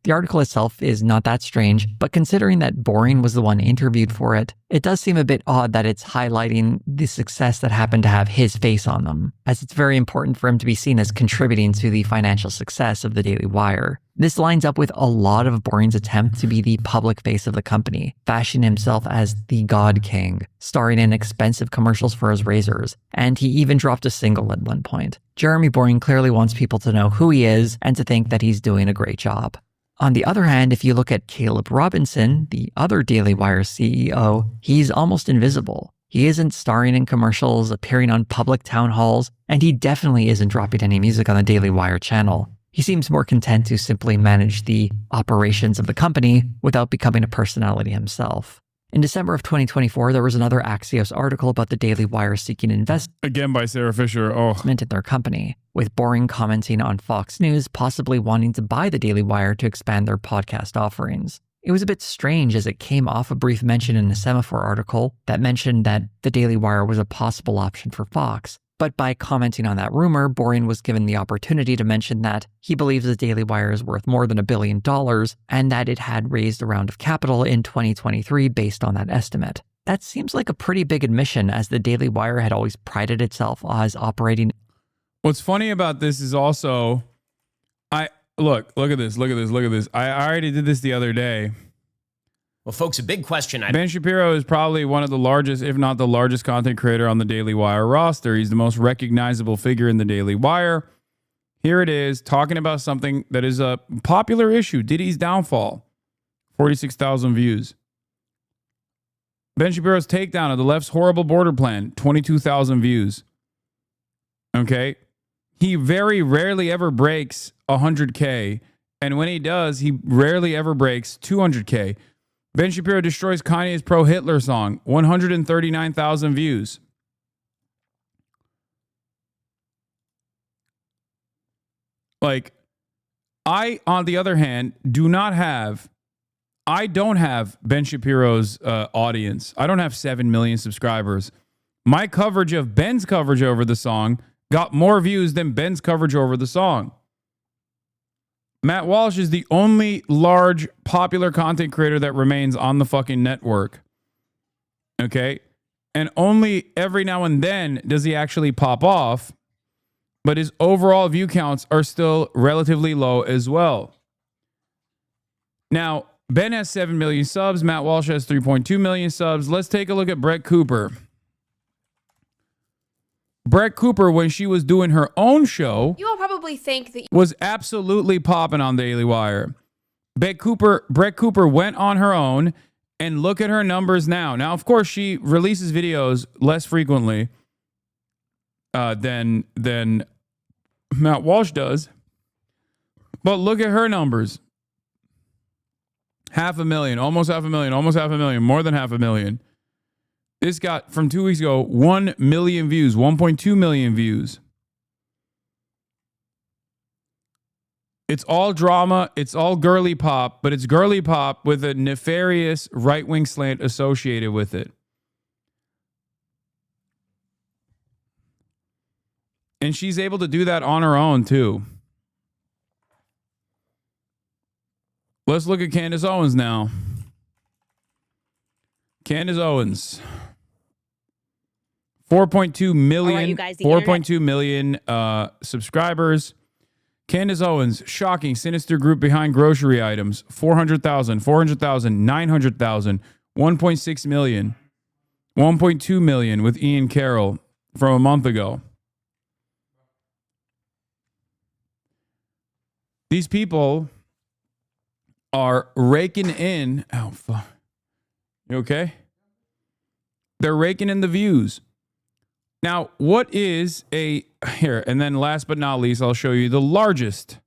The article itself is not that strange, but considering that Boring was the one interviewed for it, it does seem a bit odd that it's highlighting the success that happened to have his face on them, as it's very important for him to be seen as contributing to the financial success of the Daily Wire. This lines up with a lot of Boring's attempt to be the public face of the company, fashioning himself as the God King, starring in expensive commercials for his razors, and he even dropped a single at one point. Jeremy Boring clearly wants people to know who he is and to think that he's doing a great job. On the other hand, if you look at Caleb Robinson, the other Daily Wire CEO, he's almost invisible. He isn't starring in commercials, appearing on public town halls, and he definitely isn't dropping any music on the Daily Wire channel. He seems more content to simply manage the operations of the company without becoming a personality himself. In December of 2024, there was another Axios article about the Daily Wire seeking investment. Again by Sarah Fisher. In their company, with Boring commenting on Fox News possibly wanting to buy the Daily Wire to expand their podcast offerings. It was a bit strange as it came off a brief mention in a Semaphore article that mentioned that the Daily Wire was a possible option for Fox. But by commenting on that rumor, Boring was given the opportunity to mention that he believes the Daily Wire is worth more than $1 billion and that it had raised a round of capital in 2023 based on that estimate. That seems like a pretty big admission, as the Daily Wire had always prided itself as operating. What's funny about this is also, look at this. I already did this the other day. Well, folks, a big question. Ben Shapiro is probably one of the largest, if not the largest content creator on the Daily Wire roster. He's the most recognizable figure in the Daily Wire. Here it is, talking about something that is a popular issue, Diddy's downfall. 46,000 views. Ben Shapiro's takedown of the left's horrible border plan, 22,000 views. Okay? He very rarely ever breaks 100K. And when he does, he rarely ever breaks 200K. Ben Shapiro destroys Kanye's pro-Hitler song, 139,000 views. Like, I, on the other hand, I don't have Ben Shapiro's audience. I don't have 7 million subscribers. My coverage of Ben's coverage over the song got more views than Ben's coverage over the song. Matt Walsh is the only large popular content creator that remains on the fucking network. Okay? And only every now and then does he actually pop off, but his overall view counts are still relatively low as well. Now, Ben has 7 million subs. Matt Walsh has 3.2 million subs. Let's take a look at Brett Cooper. Brett Cooper, when she was doing her own show, You all probably think that was absolutely popping on Daily Wire. Brett Cooper went on her own, and look at her numbers now. Now, of course, she releases videos less frequently than Matt Walsh does. But look at her numbers. 500,000, almost 500,000, more than 500,000. This got, from 2 weeks ago, 1 million views, 1.2 million views. It's all drama. It's all girly pop, but it's girly pop with a nefarious right-wing slant associated with it. And she's able to do that on her own, too. Let's look at Candace Owens now. Candace Owens. 4.2 million, All right, you guys, the 4.2 million subscribers. Candace Owens, shocking, sinister group behind grocery items. 400,000, 400,000, 900,000, 1.6 million, 1.2 million with Ian Carroll from a month ago. These people are raking in. Oh, fuck. You okay? They're raking in the views. Now, what is here? And then last but not least, I'll show you the largest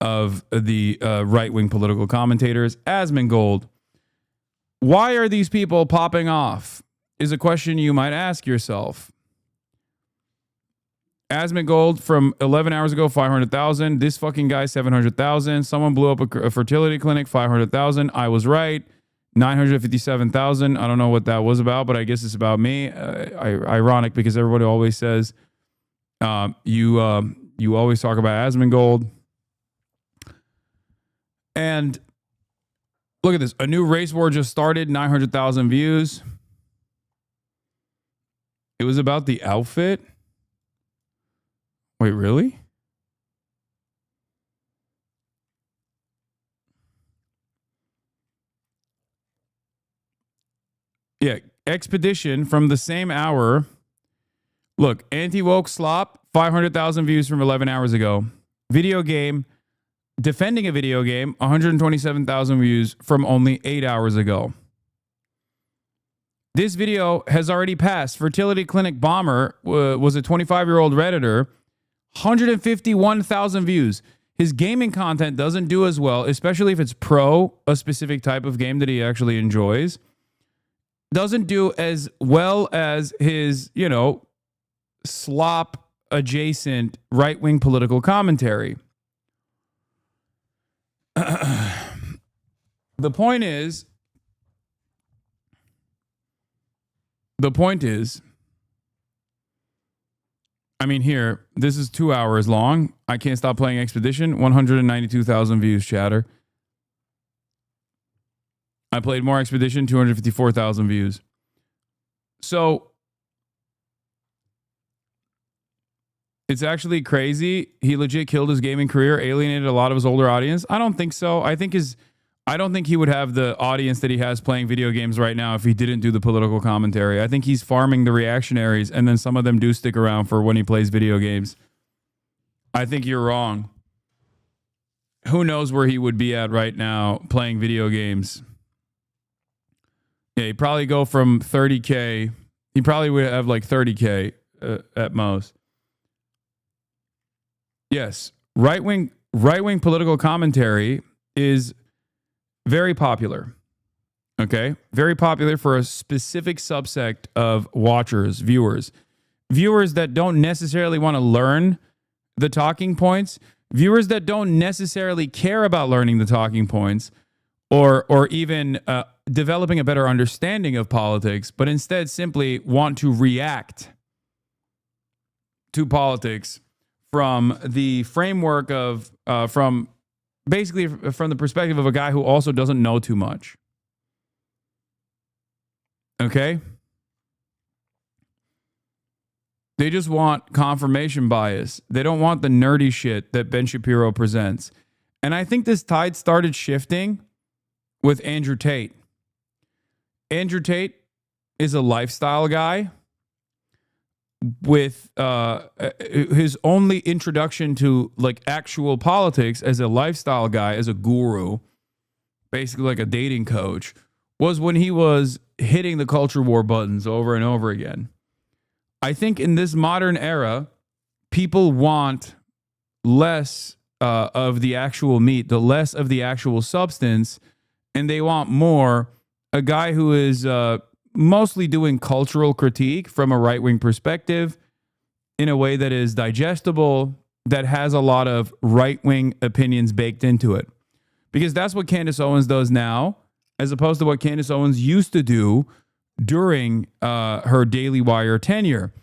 of the right-wing political commentators, Asmongold. Why are these people popping off? Is a question you might ask yourself. Asmongold from 11 hours ago, 500,000. This fucking guy, 700,000. Someone blew up a fertility clinic, 500,000. I was right. 957,000. I don't know what that was about, but I guess it's about me. Ironic because everybody always says you always talk about Asmongold. And look at this. A new race war just started. 900,000 views. It was about the outfit. Wait, really? Yeah, Expedition from the same hour. Look, anti-woke slop, 500,000 views from 11 hours ago. Video game, defending a video game, 127,000 views from only 8 hours ago. This video has already passed. Fertility clinic bomber was a 25-year-old Redditor, 151,000 views. His gaming content doesn't do as well, especially if it's pro, a specific type of game that he actually enjoys. Doesn't do as well as his, slop adjacent right-wing political commentary. The point is, I mean, here, this is 2 hours long. I can't stop playing Expedition. 192,000 views, chatter. I played more Expedition, 254,000 views. So it's actually crazy. He legit killed his gaming career, alienated a lot of his older audience. I don't think so. I don't think he would have the audience that he has playing video games right now if he didn't do the political commentary. I think he's farming the reactionaries, and then some of them do stick around for when he plays video games. I think you're wrong. Who knows where he would be at right now playing video games? Yeah, he'd probably go from 30K. He probably would have like 30K at most. Yes, right-wing political commentary is very popular. Okay? Very popular for a specific subsect of watchers, viewers. Viewers that don't necessarily want to learn the talking points. Viewers that don't necessarily care about learning the talking points or even developing a better understanding of politics, but instead simply want to react to politics from the framework of, from the perspective of a guy who also doesn't know too much. Okay? They just want confirmation bias. They don't want the nerdy shit that Ben Shapiro presents. And I think this tide started shifting with Andrew Tate. Andrew Tate is a lifestyle guy with his only introduction to like actual politics as a lifestyle guy, as a guru, basically like a dating coach, was when he was hitting the culture war buttons over and over again. I think in this modern era, people want less of the actual meat, the less of the actual substance, and they want more a guy who is mostly doing cultural critique from a right-wing perspective in a way that is digestible, that has a lot of right-wing opinions baked into it. Because that's what Candace Owens does now, as opposed to what Candace Owens used to do during her Daily Wire tenure.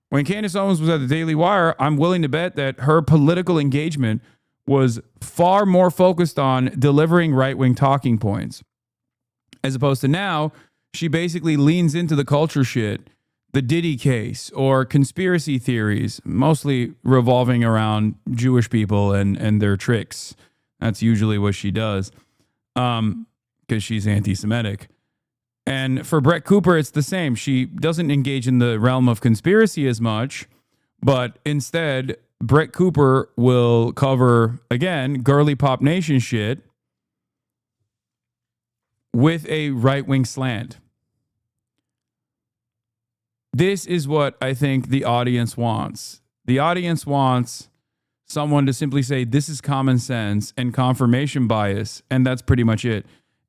When Candace Owens was at the Daily Wire, I'm willing to bet that her political engagement was far more focused on delivering right-wing talking points. As opposed to now, she basically leans into the culture shit the Diddy case or conspiracy theories, mostly revolving around Jewish people and their tricks. That's usually what she does, because she's anti-Semitic. And for Brett Cooper, it's the same. She doesn't engage in the realm of conspiracy as much, but instead, Brett Cooper will cover, again, girly pop nation shit with a right-wing slant. This is what I think the audience wants. The audience wants someone to simply say, this is common sense and confirmation bias, and that's pretty much it.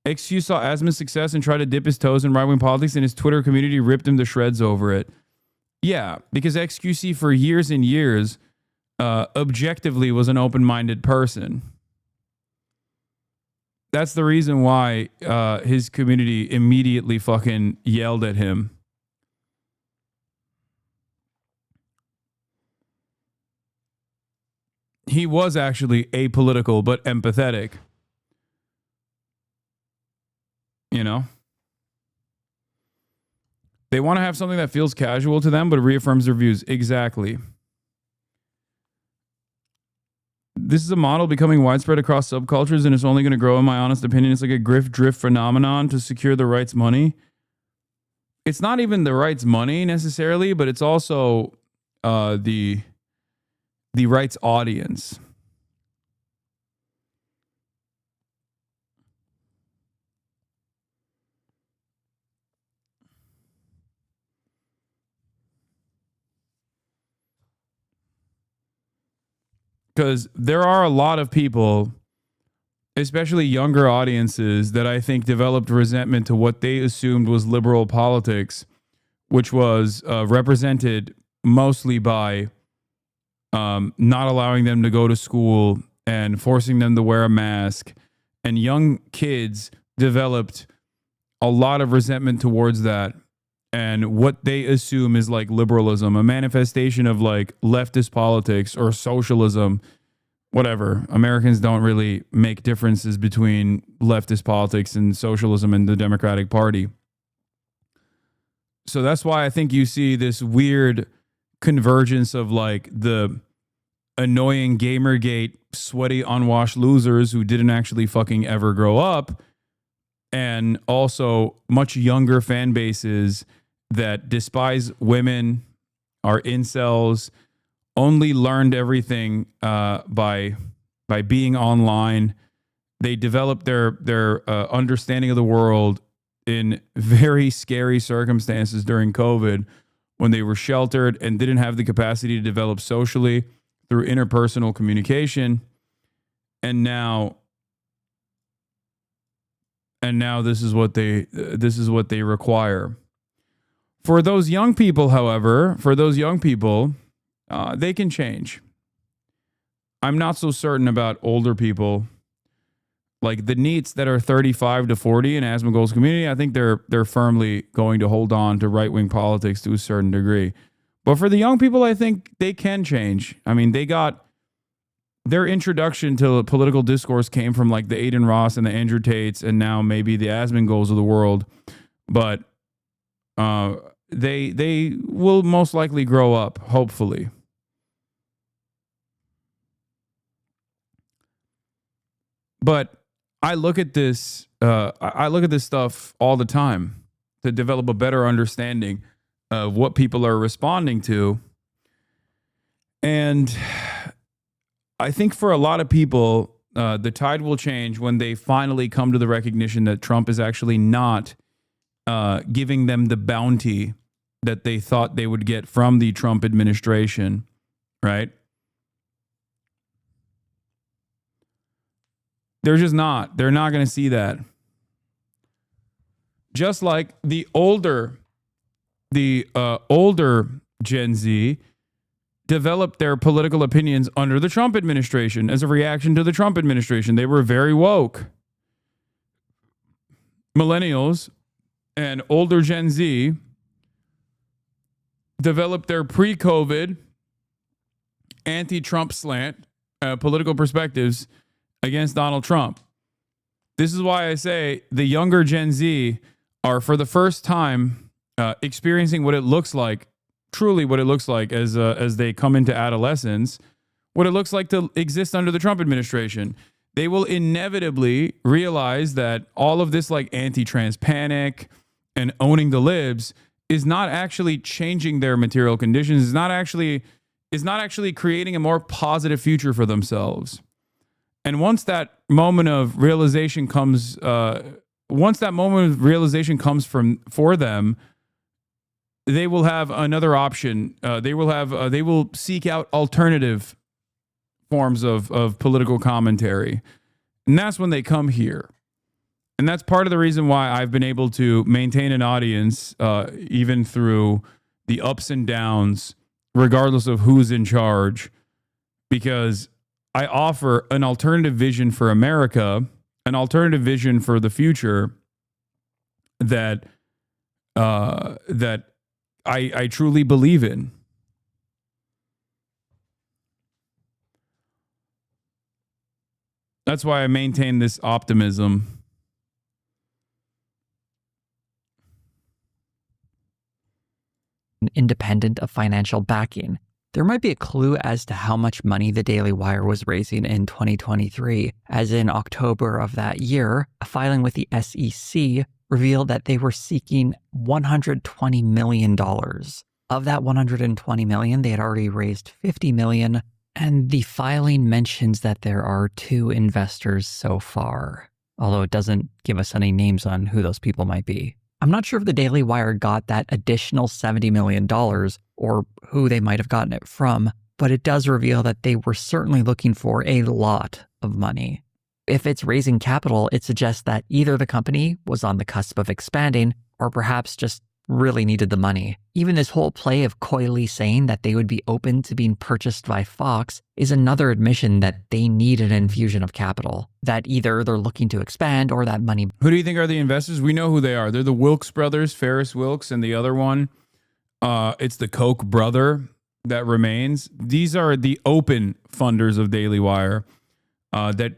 XQ saw Asman's success and tried to dip his toes in right-wing politics, and his Twitter community ripped him to shreds over it. Yeah, because XQC for years and years objectively was an open-minded person. That's the reason why his community immediately fucking yelled at him. He was actually apolitical but empathetic. You know? They want to have something that feels casual to them but reaffirms their views. Exactly. This is a model becoming widespread across subcultures, and it's only going to grow, in my honest opinion. It's like a grift-drift phenomenon to secure the right's money. It's not even the right's money necessarily, but it's also the right's audience. Because there are a lot of people, especially younger audiences, that I think developed resentment to what they assumed was liberal politics, which was represented mostly by not allowing them to go to school and forcing them to wear a mask. And young kids developed a lot of resentment towards that and what they assume is like liberalism, a manifestation of like leftist politics or socialism, whatever. Americans don't really make differences between leftist politics and socialism and the Democratic Party. So that's why I think you see this weird convergence of like the annoying Gamergate, sweaty, unwashed losers who didn't actually fucking ever grow up, and also much younger fan bases that despise women, are incels, only learned everything by being online. They developed their understanding of the world in very scary circumstances during COVID, when they were sheltered and didn't have the capacity to develop socially through interpersonal communication. And now this is what they require. For those young people, however, they can change. I'm not so certain about older people. Like the NEETs that are 35 to 40 in Asmongold's community, I think they're firmly going to hold on to right-wing politics to a certain degree. But for the young people, I think they can change. I mean, they got their introduction to political discourse came from like the Aiden Ross and the Andrew Tates, and now maybe the Asmongols of the world. But they will most likely grow up, hopefully. But I look at this stuff all the time to develop a better understanding of what people are responding to. And I think for a lot of people, the tide will change when they finally come to the recognition that Trump is actually not giving them the bounty that they thought they would get from the Trump administration, right? They're just not. They're not going to see that. Just like the older Gen Z developed their political opinions under the Trump administration as a reaction to the Trump administration. They were very woke. Millennials and older Gen Z developed their pre-COVID anti-Trump slant political perspectives against Donald Trump. This is why I say the younger Gen Z are, for the first time experiencing what it looks like, truly what it looks like as they come into adolescence, what it looks like to exist under the Trump administration. They will inevitably realize that all of this like anti-trans panic and owning the libs is not actually changing their material conditions, is not actually creating a more positive future for themselves. And once that moment of realization comes, for them, they will have another option. They will seek out alternative forms of political commentary. And that's when they come here. And that's part of the reason why I've been able to maintain an audience, even through the ups and downs, regardless of who's in charge, because I offer an alternative vision for America, an alternative vision for the future that I truly believe in. That's why I maintain this optimism. Independent of financial backing. There might be a clue as to how much money the Daily Wire was raising in 2023, as in October of that year, a filing with the SEC revealed that they were seeking $120 million. Of that $120 million, they had already raised $50 million, and the filing mentions that there are 2 investors so far, although it doesn't give us any names on who those people might be. I'm not sure if the Daily Wire got that additional $70 million or who they might have gotten it from, but it does reveal that they were certainly looking for a lot of money. If it's raising capital, it suggests that either the company was on the cusp of expanding or perhaps just really needed the money. Even this whole play of coyly saying that they would be open to being purchased by Fox is another admission that they need an infusion of capital, that either they're looking to expand or that money. Who do you think are the investors? We know who they are. They're the Wilkes brothers, Ferris Wilkes, and the other one, it's the Koch brother that remains. These are the open funders of Daily Wire that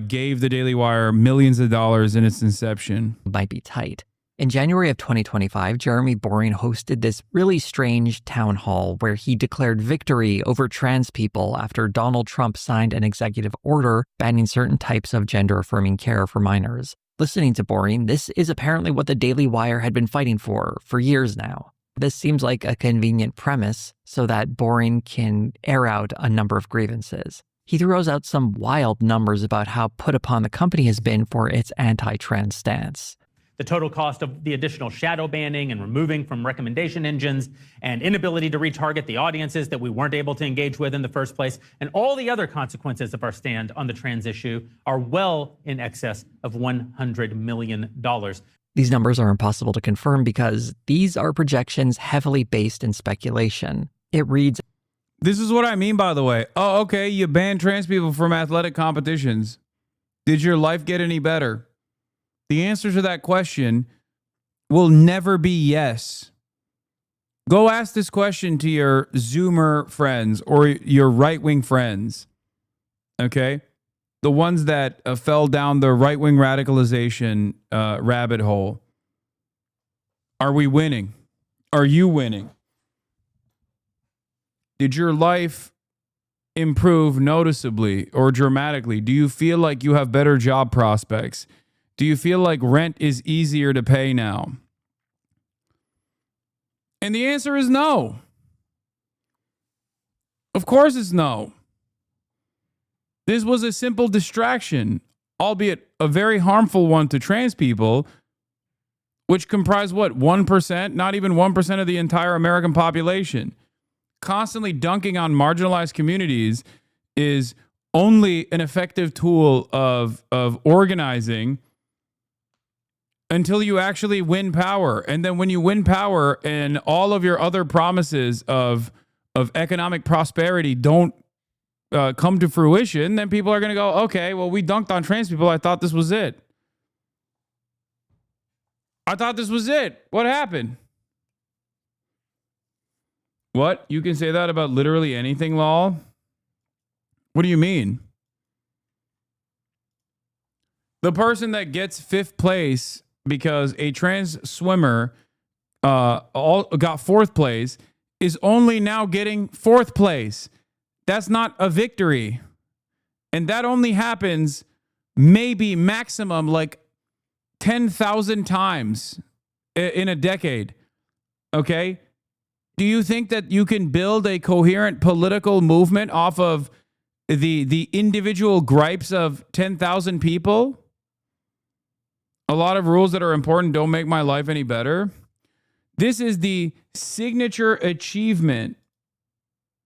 gave the Daily Wire millions of dollars in its inception. Might be tight. In January of 2025, Jeremy Boring hosted this really strange town hall where he declared victory over trans people after Donald Trump signed an executive order banning certain types of gender-affirming care for minors. Listening to Boring, this is apparently what the Daily Wire had been fighting for years now. This seems like a convenient premise so that Boring can air out a number of grievances. He throws out some wild numbers about how put upon the company has been for its anti-trans stance. The total cost of the additional shadow banning and removing from recommendation engines and inability to retarget the audiences that we weren't able to engage with in the first place, and all the other consequences of our stand on the trans issue are well in excess of $100 million. These numbers are impossible to confirm because these are projections heavily based in speculation. It reads, this is what I mean, by the way. Oh, okay, you banned trans people from athletic competitions. Did your life get any better? The answer to that question will never be yes. Go ask this question to your Zoomer friends or your right-wing friends, okay? The ones that fell down the right-wing radicalization rabbit hole. Are we winning? Are you winning? Did your life improve noticeably or dramatically? Do you feel like you have better job prospects? Do you feel like rent is easier to pay now? And the answer is no. Of course it's no. This was a simple distraction, albeit a very harmful one to trans people, which comprise what, 1%? Not even 1% of the entire American population. Constantly dunking on marginalized communities is only an effective tool of organizing until you actually win power. And then when you win power and all of your other promises of economic prosperity don't come to fruition, then people are going to go, okay, well, we dunked on trans people. I thought this was it. I thought this was it. What happened? What? You can say that about literally anything, Lol? What do you mean? The person that gets 5th place because a trans swimmer got 4th place is only now getting 4th place. That's not a victory. And that only happens maybe maximum like 10,000 times in a decade. Okay? Do you think that you can build a coherent political movement off of the individual gripes of 10,000 people? A lot of rules that are important don't make my life any better. This is the signature achievement.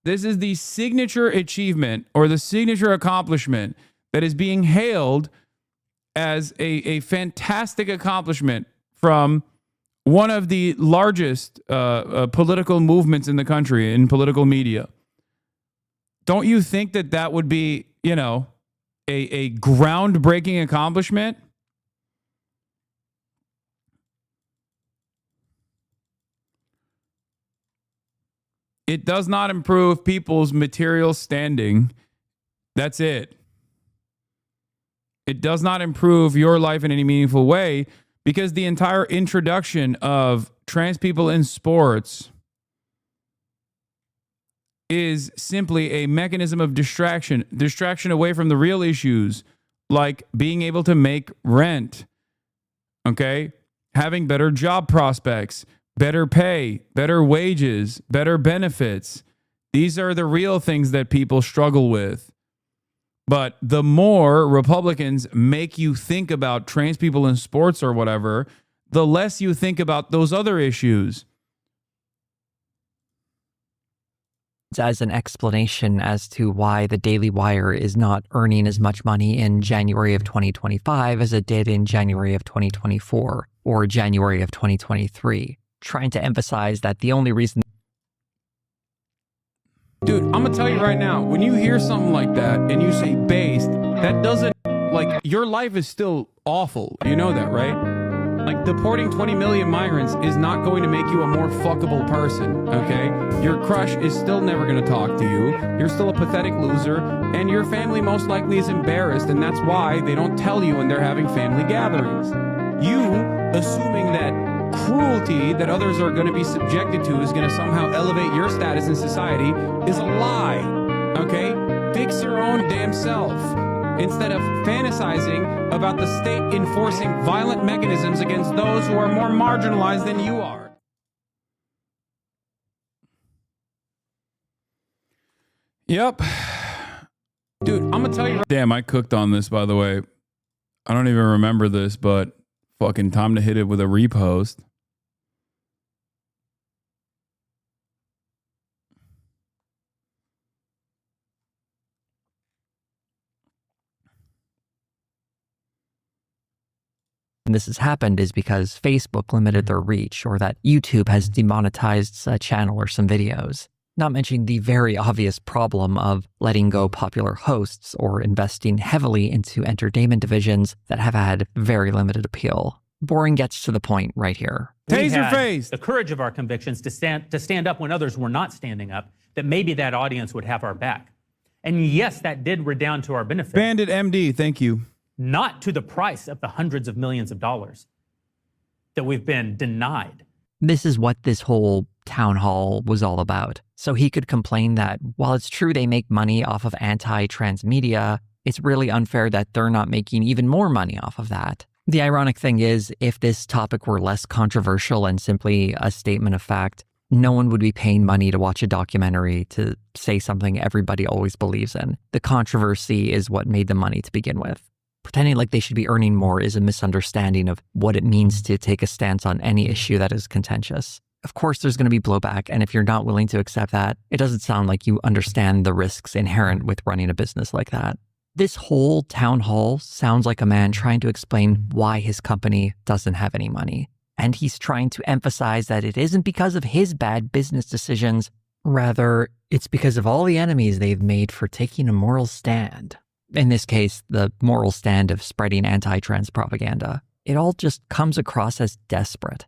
This is the signature achievement or the signature accomplishment that is being hailed as a fantastic accomplishment from one of the largest political movements in the country in political media. Don't you think that that would be, you know, a groundbreaking accomplishment? It does not improve people's material standing. That's it. It does not improve your life in any meaningful way because the entire introduction of trans people in sports is simply a mechanism of distraction away from the real issues, like being able to make rent, okay? Having better job prospects, better pay, better wages, better benefits. These are the real things that people struggle with. But the more Republicans make you think about trans people in sports or whatever, the less you think about those other issues. As an explanation as to why the Daily Wire is not earning as much money in January of 2025 as it did in January of 2024 or January of 2023. Trying to emphasize that the only reason... Dude, I'm going to tell you right now, when you hear something like that and you say based, that doesn't, like, your life is still awful. You know that, right? Like, deporting 20 million migrants is not going to make you a more fuckable person, okay? Your crush is still never going to talk to you. You're still a pathetic loser, and your family most likely is embarrassed, and that's why they don't tell you when they're having family gatherings. You assuming that cruelty that others are going to be subjected to is going to somehow elevate your status in society is a lie, okay? Fix your own damn self instead of fantasizing about the state enforcing violent mechanisms against those who are more marginalized than you are. Yep. Dude, I'm going to tell you. Damn, I cooked on this, by the way. I don't even remember this, but fucking time to hit it with a repost. And this has happened is because Facebook limited their reach or that YouTube has demonetized a channel or some videos. Not mentioning the very obvious problem of letting go popular hosts or investing heavily into entertainment divisions that have had very limited appeal. Boring gets to the point right here. Taser face. The courage of our convictions to stand up when others were not standing up, that maybe that audience would have our back. And yes, that did redound to our benefit. Bandit MD, thank you. Not to the price of the hundreds of millions of dollars that we've been denied. This is what this whole town hall was all about. So he could complain that while it's true they make money off of anti-trans media, it's really unfair that they're not making even more money off of that. The ironic thing is, if this topic were less controversial and simply a statement of fact, no one would be paying money to watch a documentary to say something everybody always believes in. The controversy is what made the money to begin with. Pretending like they should be earning more is a misunderstanding of what it means to take a stance on any issue that is contentious. Of course, there's going to be blowback, and if you're not willing to accept that, it doesn't sound like you understand the risks inherent with running a business like that. This whole town hall sounds like a man trying to explain why his company doesn't have any money. And he's trying to emphasize that it isn't because of his bad business decisions, rather, it's because of all the enemies they've made for taking a moral stand. In this case, the moral stand of spreading anti-trans propaganda. It all just comes across as desperate.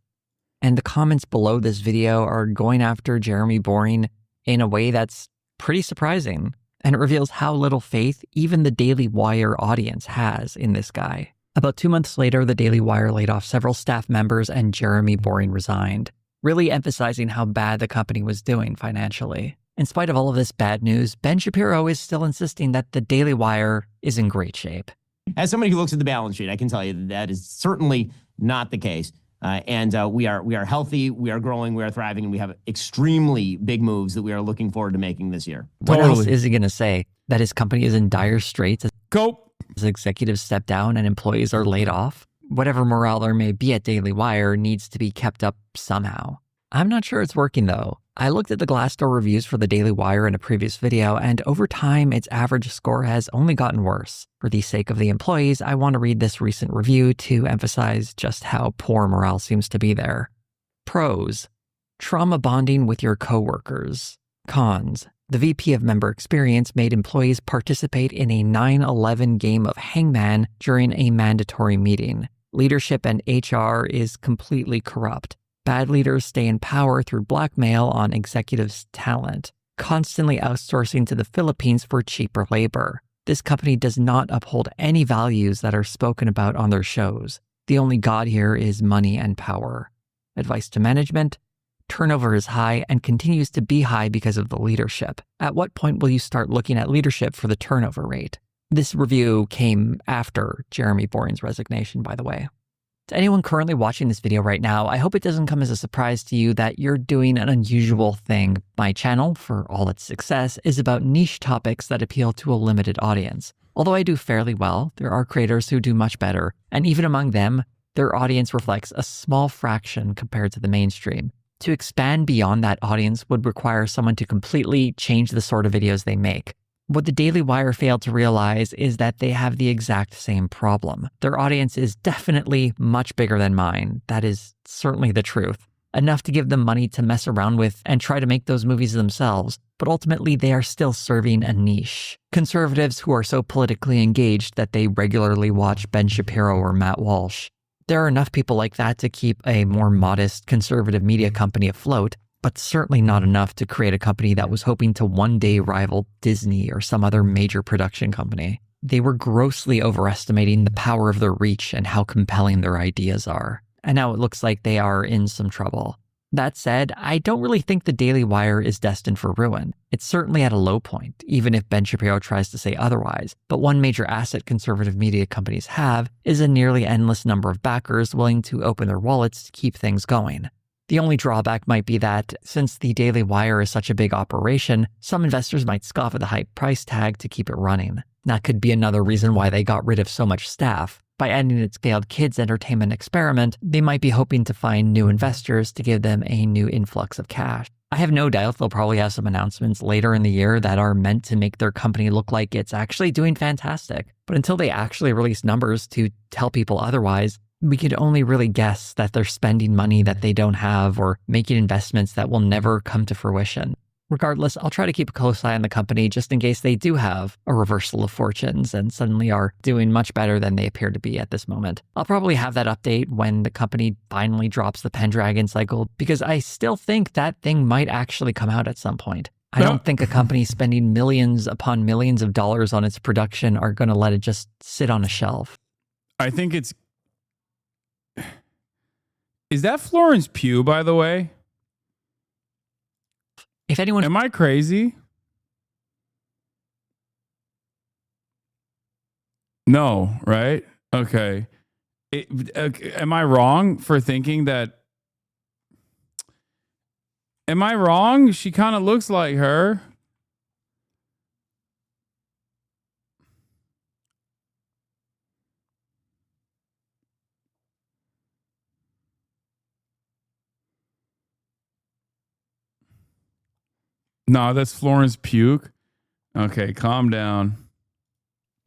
And the comments below this video are going after Jeremy Boring in a way that's pretty surprising. And it reveals how little faith even the Daily Wire audience has in this guy. About 2 months later, the Daily Wire laid off several staff members and Jeremy Boring resigned. really emphasizing how bad the company was doing financially. In spite of all of this bad news, Ben Shapiro is still insisting that the Daily Wire is in great shape. As somebody who looks at the balance sheet, I can tell you that is certainly not the case. We are healthy, we are growing, we are thriving, and we have extremely big moves that we are looking forward to making this year. What else is he going to say? That his company is in dire straits as executives step down and employees are laid off? Whatever morale there may be at Daily Wire needs to be kept up somehow. I'm not sure it's working though. I looked at the Glassdoor reviews for the Daily Wire in a previous video, and over time, its average score has only gotten worse. For the sake of the employees, I want to read this recent review to emphasize just how poor morale seems to be there. Pros: trauma bonding with your coworkers. Cons: the VP of Member Experience made employees participate in a 9/11 game of hangman during a mandatory meeting. Leadership and HR is completely corrupt. Bad leaders stay in power through blackmail on executives' talent, constantly outsourcing to the Philippines for cheaper labor. This company does not uphold any values that are spoken about on their shows. The only god here is money and power. Advice to management: turnover is high and continues to be high because of the leadership. At what point will you start looking at leadership for the turnover rate? This review came after Jeremy Boring's resignation, by the way. To anyone currently watching this video right now, I hope it doesn't come as a surprise to you that you're doing an unusual thing. My channel, for all its success, is about niche topics that appeal to a limited audience. Although I do fairly well, there are creators who do much better, and even among them, their audience reflects a small fraction compared to the mainstream. To expand beyond that audience would require someone to completely change the sort of videos they make. What the Daily Wire failed to realize is that they have the exact same problem. Their audience is definitely much bigger than mine. That is certainly the truth. Enough to give them money to mess around with and try to make those movies themselves, but ultimately they are still serving a niche. Conservatives who are so politically engaged that they regularly watch Ben Shapiro or Matt Walsh. There are enough people like that to keep a more modest conservative media company afloat, but certainly not enough to create a company that was hoping to one day rival Disney or some other major production company. They were grossly overestimating the power of their reach and how compelling their ideas are. And now it looks like they are in some trouble. That said, I don't really think the Daily Wire is destined for ruin. It's certainly at a low point, even if Ben Shapiro tries to say otherwise. But one major asset conservative media companies have is a nearly endless number of backers willing to open their wallets to keep things going. The only drawback might be that, since the Daily Wire is such a big operation, some investors might scoff at the high price tag to keep it running. That could be another reason why they got rid of so much staff. By ending its failed kids' entertainment experiment, they might be hoping to find new investors to give them a new influx of cash. I have no doubt they'll probably have some announcements later in the year that are meant to make their company look like it's actually doing fantastic. But until they actually release numbers to tell people otherwise, we could only really guess that they're spending money that they don't have or making investments that will never come to fruition. Regardless, I'll try to keep a close eye on the company just in case they do have a reversal of fortunes and suddenly are doing much better than they appear to be at this moment. I'll probably have that update when the company finally drops the Pendragon cycle, because I still think that thing might actually come out at some point. I don't think a company spending millions upon millions of dollars on its production are going to let it just sit on a shelf. I think it's... Is that Florence Pugh, by the way? If anyone... Am I crazy? No, right? Okay. Am I wrong for thinking that... Am I wrong? She kind of looks like her. No, that's Florence Pugh. Okay, calm down.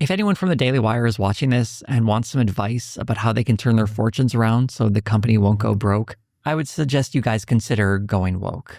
If anyone from the Daily Wire is watching this and wants some advice about how they can turn their fortunes around so the company won't go broke, I would suggest you guys consider going woke.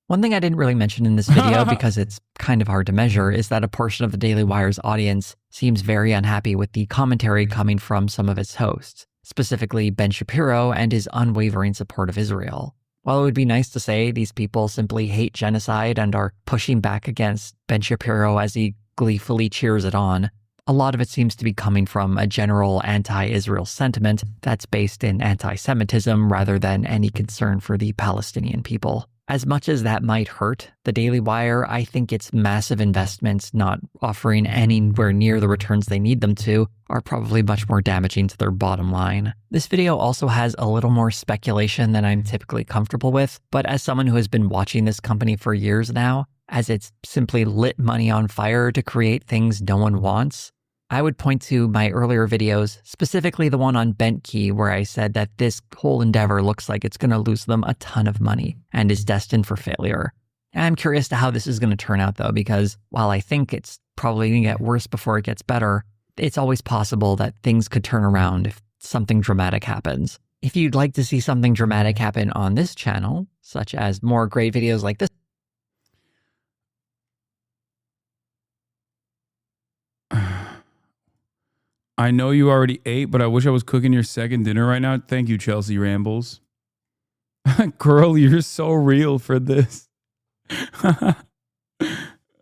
One thing I didn't really mention in this video because it's kind of hard to measure is that a portion of the Daily Wire's audience seems very unhappy with the commentary coming from some of its hosts, specifically Ben Shapiro and his unwavering support of Israel. While it would be nice to say these people simply hate genocide and are pushing back against Ben Shapiro as he gleefully cheers it on, A lot of it seems to be coming from a general anti-Israel sentiment that's based in anti-Semitism rather than any concern for the Palestinian people. As much as that might hurt the Daily Wire, I think its massive investments not offering anywhere near the returns they need them to are probably much more damaging to their bottom line. This video also has a little more speculation than I'm typically comfortable with, but as someone who has been watching this company for years now, as it's simply lit money on fire to create things no one wants, I would point to my earlier videos, specifically the one on Bentkey, where I said that this whole endeavor looks like it's going to lose them a ton of money and is destined for failure. And I'm curious to how this is going to turn out, though, because while I think it's probably going to get worse before it gets better, it's always possible that things could turn around if something dramatic happens. If you'd like to see something dramatic happen on this channel, such as more great videos like this, I know you already ate, but I wish I was cooking your second dinner right now. Thank you, Chelsea Rambles. Girl, you're so real for this.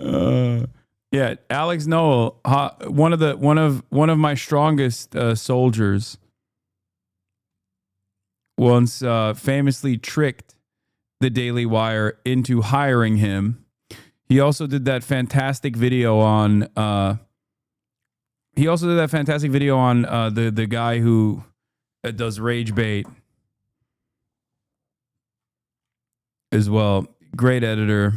Yeah, Alex Noel, one of my strongest soldiers, once famously tricked the Daily Wire into hiring him. He also did that fantastic video on the guy who does rage bait as well. Great editor.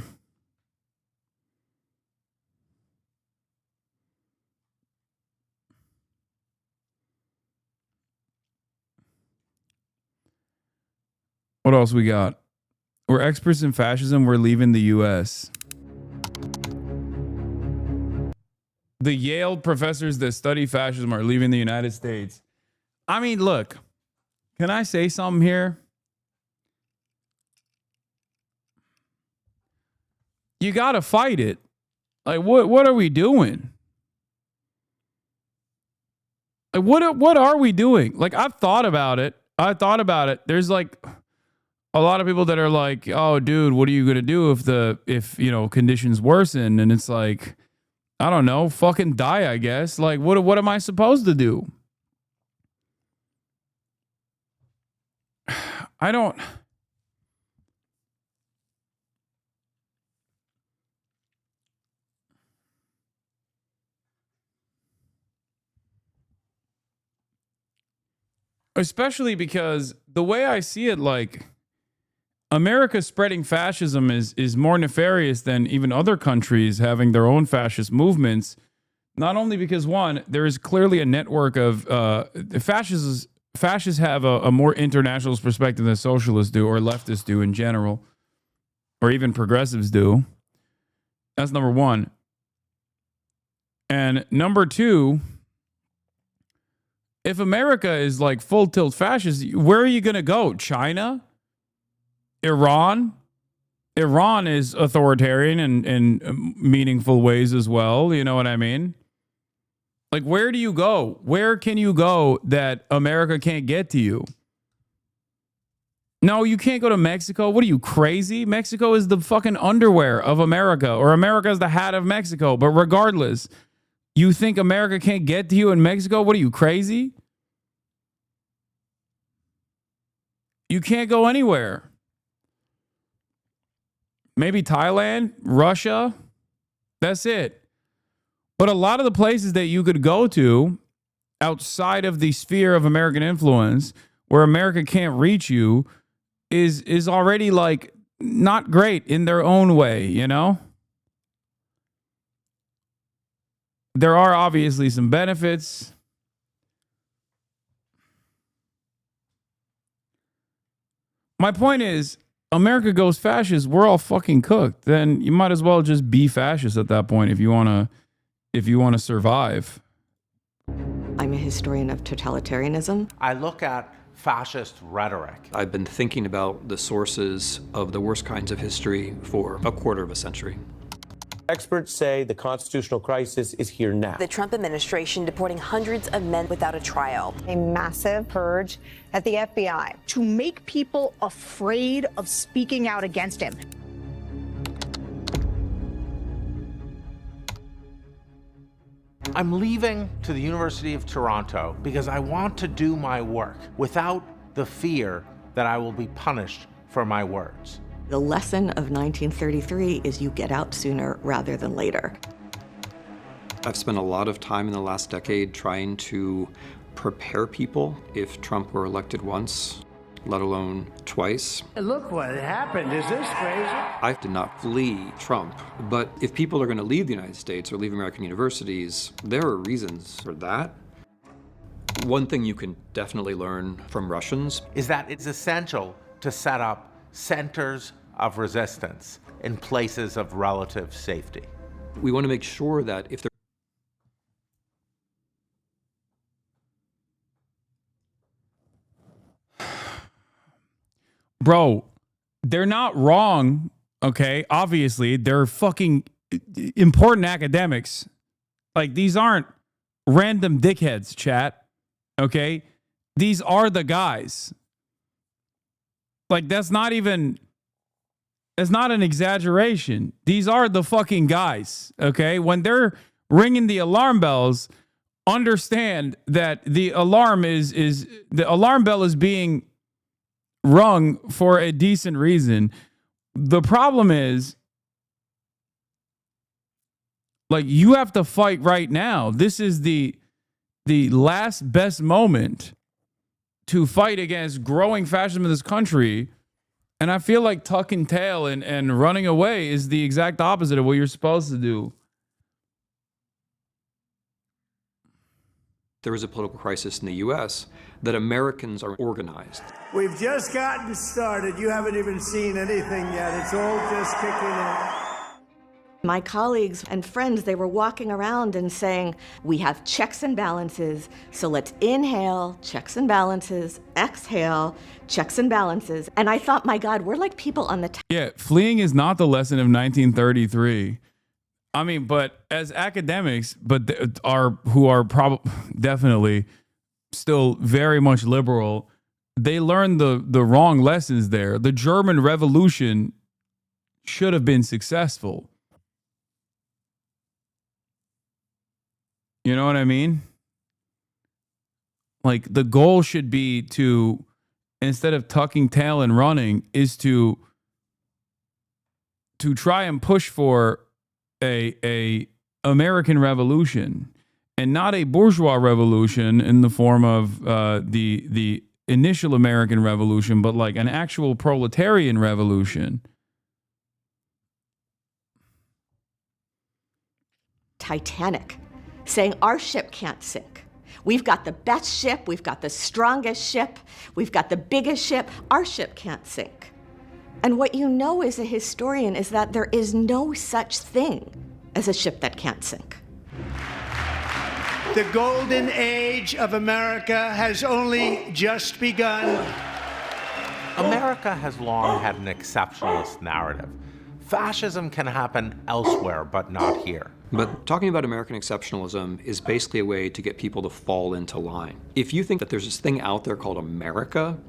What else we got? We're experts in fascism. We're leaving the U.S. The Yale professors that study fascism are leaving the United States. I mean, look, can I say something here? You got to fight it. Like, what are we doing? Like, what are we doing? Like, I've thought about it. There's like a lot of people that are like, oh, dude, what are you going to do if conditions worsen? And it's like, I don't know, fucking die, I guess. Like, what am I supposed to do? I don't. Especially because the way I see it, like, America spreading fascism is more nefarious than even other countries having their own fascist movements. Not only because, one, there is clearly a network of fascists have a more internationalist perspective than socialists do, or leftists do in general, or even progressives do. That's number one. And number two, if America is like full tilt fascist, where are you going to go? China? Iran is authoritarian in meaningful ways as well. You know what I mean? Like, where do you go? Where can you go that America can't get to you? No, you can't go to Mexico. What are you, crazy? Mexico is the fucking underwear of America, or America is the hat of Mexico. But regardless, you think America can't get to you in Mexico? What are you, crazy? You can't go anywhere. Maybe Thailand, Russia. That's it. But a lot of the places that you could go to outside of the sphere of American influence, where America can't reach you, is already like not great in their own way, you know? There are obviously some benefits. My point is, America goes fascist, we're all fucking cooked. Then you might as well just be fascist at that point if you want to survive. I'm a historian of totalitarianism. I look at fascist rhetoric. I've been thinking about the sources of the worst kinds of history for a quarter of a century. Experts say the constitutional crisis is here now. The Trump administration deporting hundreds of men without a trial. A massive purge at the FBI to make people afraid of speaking out against him. I'm leaving to the University of Toronto because I want to do my work without the fear that I will be punished for my words. The lesson of 1933 is you get out sooner rather than later. I've spent a lot of time in the last decade trying to prepare people if Trump were elected once, let alone twice. Look what happened. Is this crazy? I did not flee Trump, but if people are going to leave the United States or leave American universities, there are reasons for that. One thing you can definitely learn from Russians is that it's essential to set up centers of resistance in places of relative safety. We want to make sure that if there Bro, they're not wrong, okay? Obviously, they're fucking important academics. Like, these aren't random dickheads, chat, okay? These are the guys. Like, that's not an exaggeration. These are the fucking guys, okay? When they're ringing the alarm bells, understand that the alarm bell is being rung for a decent reason. The problem is, like, you have to fight right now. This is the last best moment to fight against growing fascism in this country. And I feel like tucking tail and running away is the exact opposite of what you're supposed to do. there is a political crisis in the U.S., that Americans are organized. We've just gotten started. You haven't even seen anything yet. It's all just kicking in. My colleagues and friends, they were walking around and saying, we have checks and balances, so let's inhale, checks and balances, exhale, checks and balances. And I thought, my God, we're like people on the Yeah, fleeing is not the lesson of 1933. I mean, but as academics, who are probably definitely still very much liberal, they learned the wrong lessons there. The German Revolution should have been successful. You know what I mean? Like, the goal should be to, instead of tucking tail and running, is to try and push for a American revolution, and not a bourgeois revolution in the form of the initial American revolution, but like an actual proletarian revolution. Titanic, saying our ship can't sink. We've got the best ship, we've got the strongest ship, we've got the biggest ship, our ship can't sink. And what you know as a historian is that there is no such thing as a ship that can't sink. The golden age of America has only just begun. America has long had an exceptionalist narrative. Fascism can happen elsewhere, but not here. But talking about American exceptionalism is basically a way to get people to fall into line. If you think that there's this thing out there called America,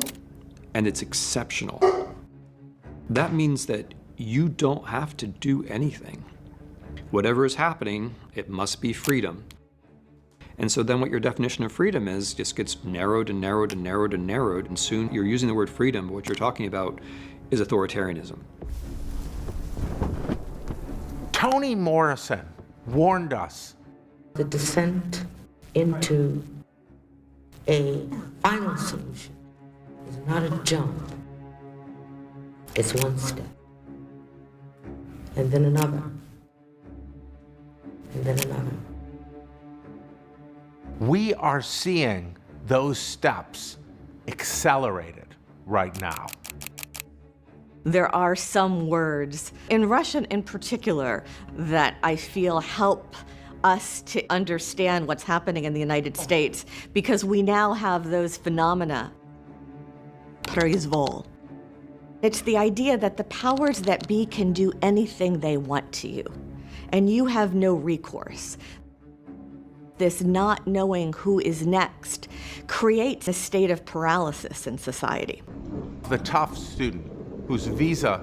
and it's exceptional, that means that you don't have to do anything. Whatever is happening, it must be freedom. And so then what your definition of freedom is just gets narrowed and narrowed and narrowed and narrowed, and soon you're using the word freedom, but what you're talking about is authoritarianism. Toni Morrison warned us. The descent into a final solution is not a jump. It's one step, and then another, and then another. We are seeing those steps accelerated right now. There are some words, in Russian in particular, that I feel help us to understand what's happening in the United States, because we now have those phenomena. Произвол. It's the idea that the powers that be can do anything they want to you, and you have no recourse. This not knowing who is next creates a state of paralysis in society. The Tufts student whose visa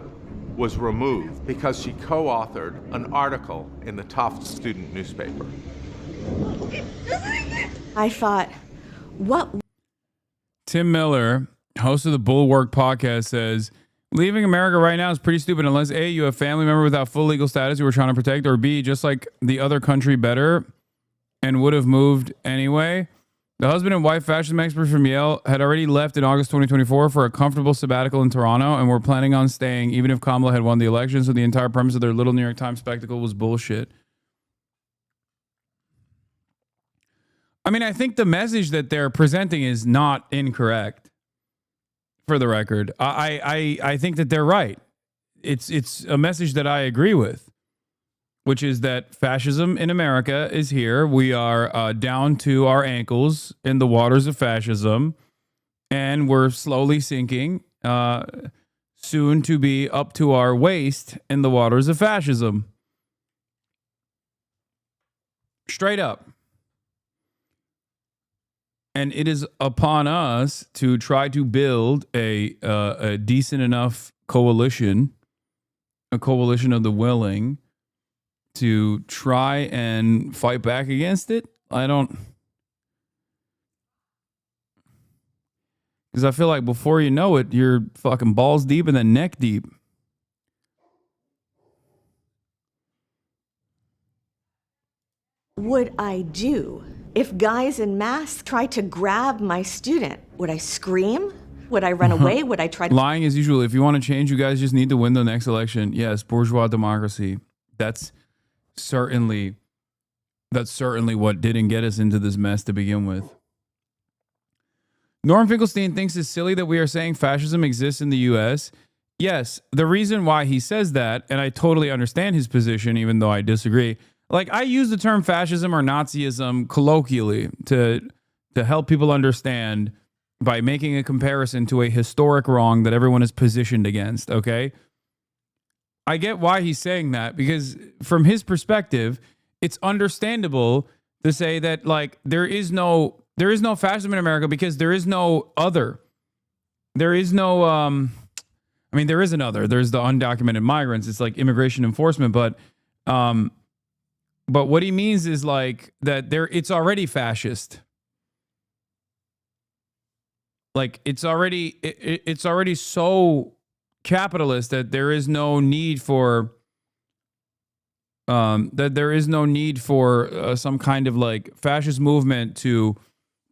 was removed because she co-authored an article in the Tufts student newspaper. I thought, what? Tim Miller, host of the Bulwark podcast, says, leaving America right now is pretty stupid unless A, you have family member without full legal status you were trying to protect, or B, just like the other country better and would have moved anyway. The husband and wife fascism experts from Yale had already left in August 2024 for a comfortable sabbatical in Toronto and were planning on staying even if Kamala had won the election, so the entire premise of their little New York Times spectacle was bullshit. I mean, I think the message that they're presenting is not incorrect, for the record. I think that they're right. It's a message that I agree with, which is that fascism in America is here. We are down to our ankles in the waters of fascism, and we're slowly sinking, soon to be up to our waist in the waters of fascism. Straight up. And it is upon us to try to build a decent enough coalition, a coalition of the willing, to try and fight back against it. Because I feel like before you know it, you're fucking balls deep and then neck deep. Would I do? If guys in masks tried to grab my student, would I scream? Would I run away? Would I try to... Lying as usual. If you want to change, you guys just need to win the next election. Yes, bourgeois democracy. That's certainly what didn't get us into this mess to begin with. Norm Finkelstein thinks it's silly that we are saying fascism exists in the U.S. Yes, the reason why he says that, and I totally understand his position, even though I disagree. Like, I use the term fascism or Nazism colloquially to help people understand by making a comparison to a historic wrong that everyone is positioned against, okay? I get why he's saying that, because from his perspective, it's understandable to say that, like, there is no fascism in America because there is no other. There is no, there is an other. There's the undocumented migrants. It's like immigration enforcement, but what he means is like that it's already fascist. Like it's already so capitalist that there is no need for some kind of like fascist movement to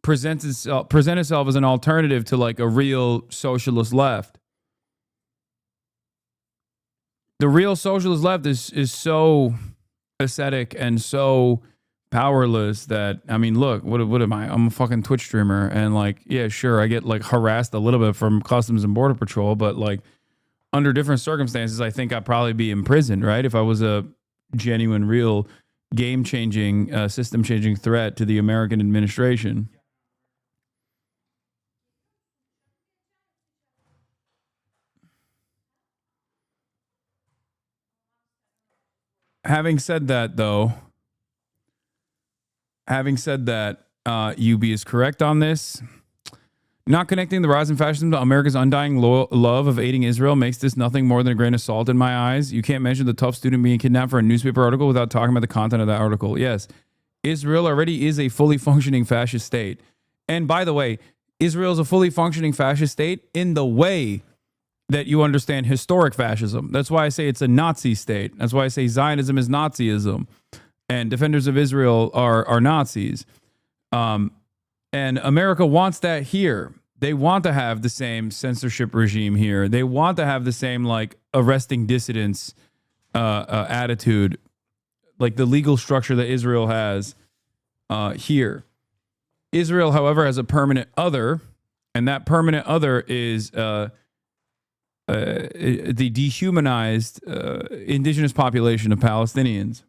present itself as an alternative to like a real socialist left. The real socialist left is so ascetic and so powerless that, I mean, look, what am I? I'm a fucking Twitch streamer, and like, yeah, sure, I get like harassed a little bit from Customs and Border Patrol, but like under different circumstances, I think I'd probably be imprisoned, right? If I was a genuine, real game-changing, system-changing threat to the American administration. Having said that, UB is correct on this. Not connecting the rise in fascism to America's undying love of aiding Israel makes this nothing more than a grain of salt in my eyes. You can't mention the tough student being kidnapped for a newspaper article without talking about the content of that article. Yes, Israel already is a fully functioning fascist state. And by the way, Israel is a fully functioning fascist state in the way that you understand historic fascism. That's why I say it's a Nazi state. That's why I say Zionism is Nazism, and defenders of Israel are Nazis. And America wants that here. They want to have the same censorship regime here. They want to have the same like arresting dissidents attitude, like the legal structure that Israel has here. Israel, however, has a permanent other, and that permanent other is the dehumanized indigenous population of Palestinians.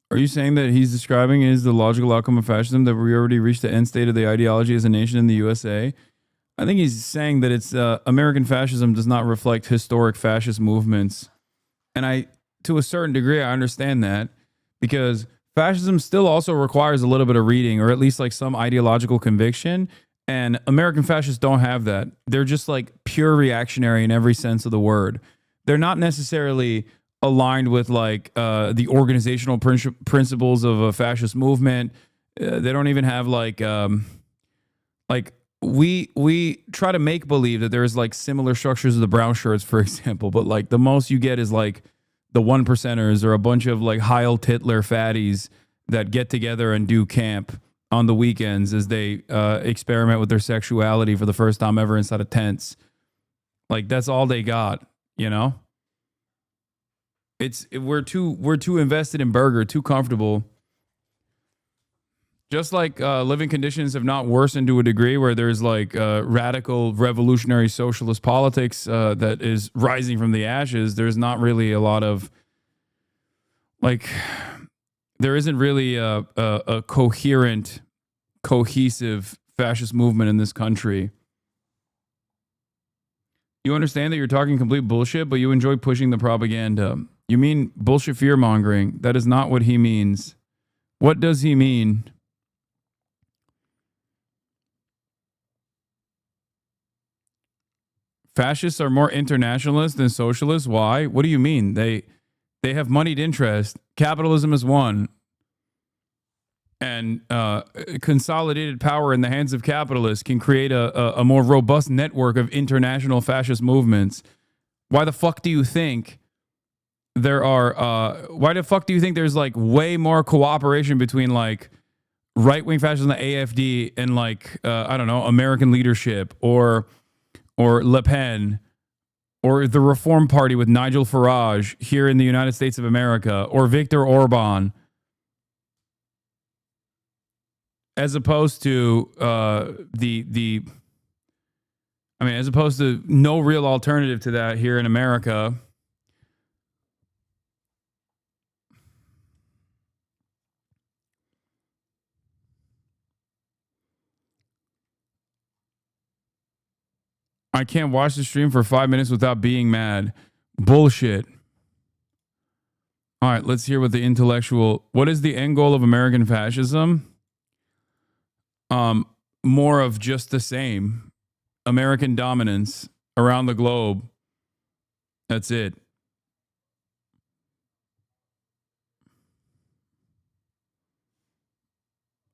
Are you saying that he's describing is the logical outcome of fascism, that we already reached the end state of the ideology as a nation in the USA? I think he's saying that it's American fascism does not reflect historic fascist movements. And I, to a certain degree, I understand that because fascism still also requires a little bit of reading or at least like some ideological conviction. And American fascists don't have that. They're just like pure reactionary in every sense of the word. They're not necessarily aligned with like the organizational principles of a fascist movement. They don't even have like we try to make believe that there's like similar structures of the brown shirts, for example, but like the most you get is like the 1%ers or a bunch of like Heil Titler fatties that get together and do camp on the weekends as they experiment with their sexuality for the first time ever inside of tents. Like that's all they got, you know? We're too invested in burger, too comfortable. Just like living conditions have not worsened to a degree where there's like radical revolutionary socialist politics that is rising from the ashes, there's not really a lot of like, there isn't really a coherent, cohesive fascist movement in this country. You understand that you're talking complete bullshit, but you enjoy pushing the propaganda. You mean bullshit fear mongering. That is not what he means. What does he mean? Fascists are more internationalist than socialists. Why? What do you mean? They have moneyed interest. Capitalism is one. And consolidated power in the hands of capitalists can create a more robust network of international fascist movements. Why the fuck do you think there are, why the fuck do you think there's like way more cooperation between like right-wing fascism, the AFD, and like, I don't know, American leadership or Le Pen or the Reform Party with Nigel Farage here in the United States of America or Viktor Orban, as opposed to as opposed to no real alternative to that here in America. I can't watch the stream for 5 minutes without being mad. Bullshit. All right, let's hear what the intellectual... What is the end goal of American fascism? More of just the same. American dominance around the globe. That's it.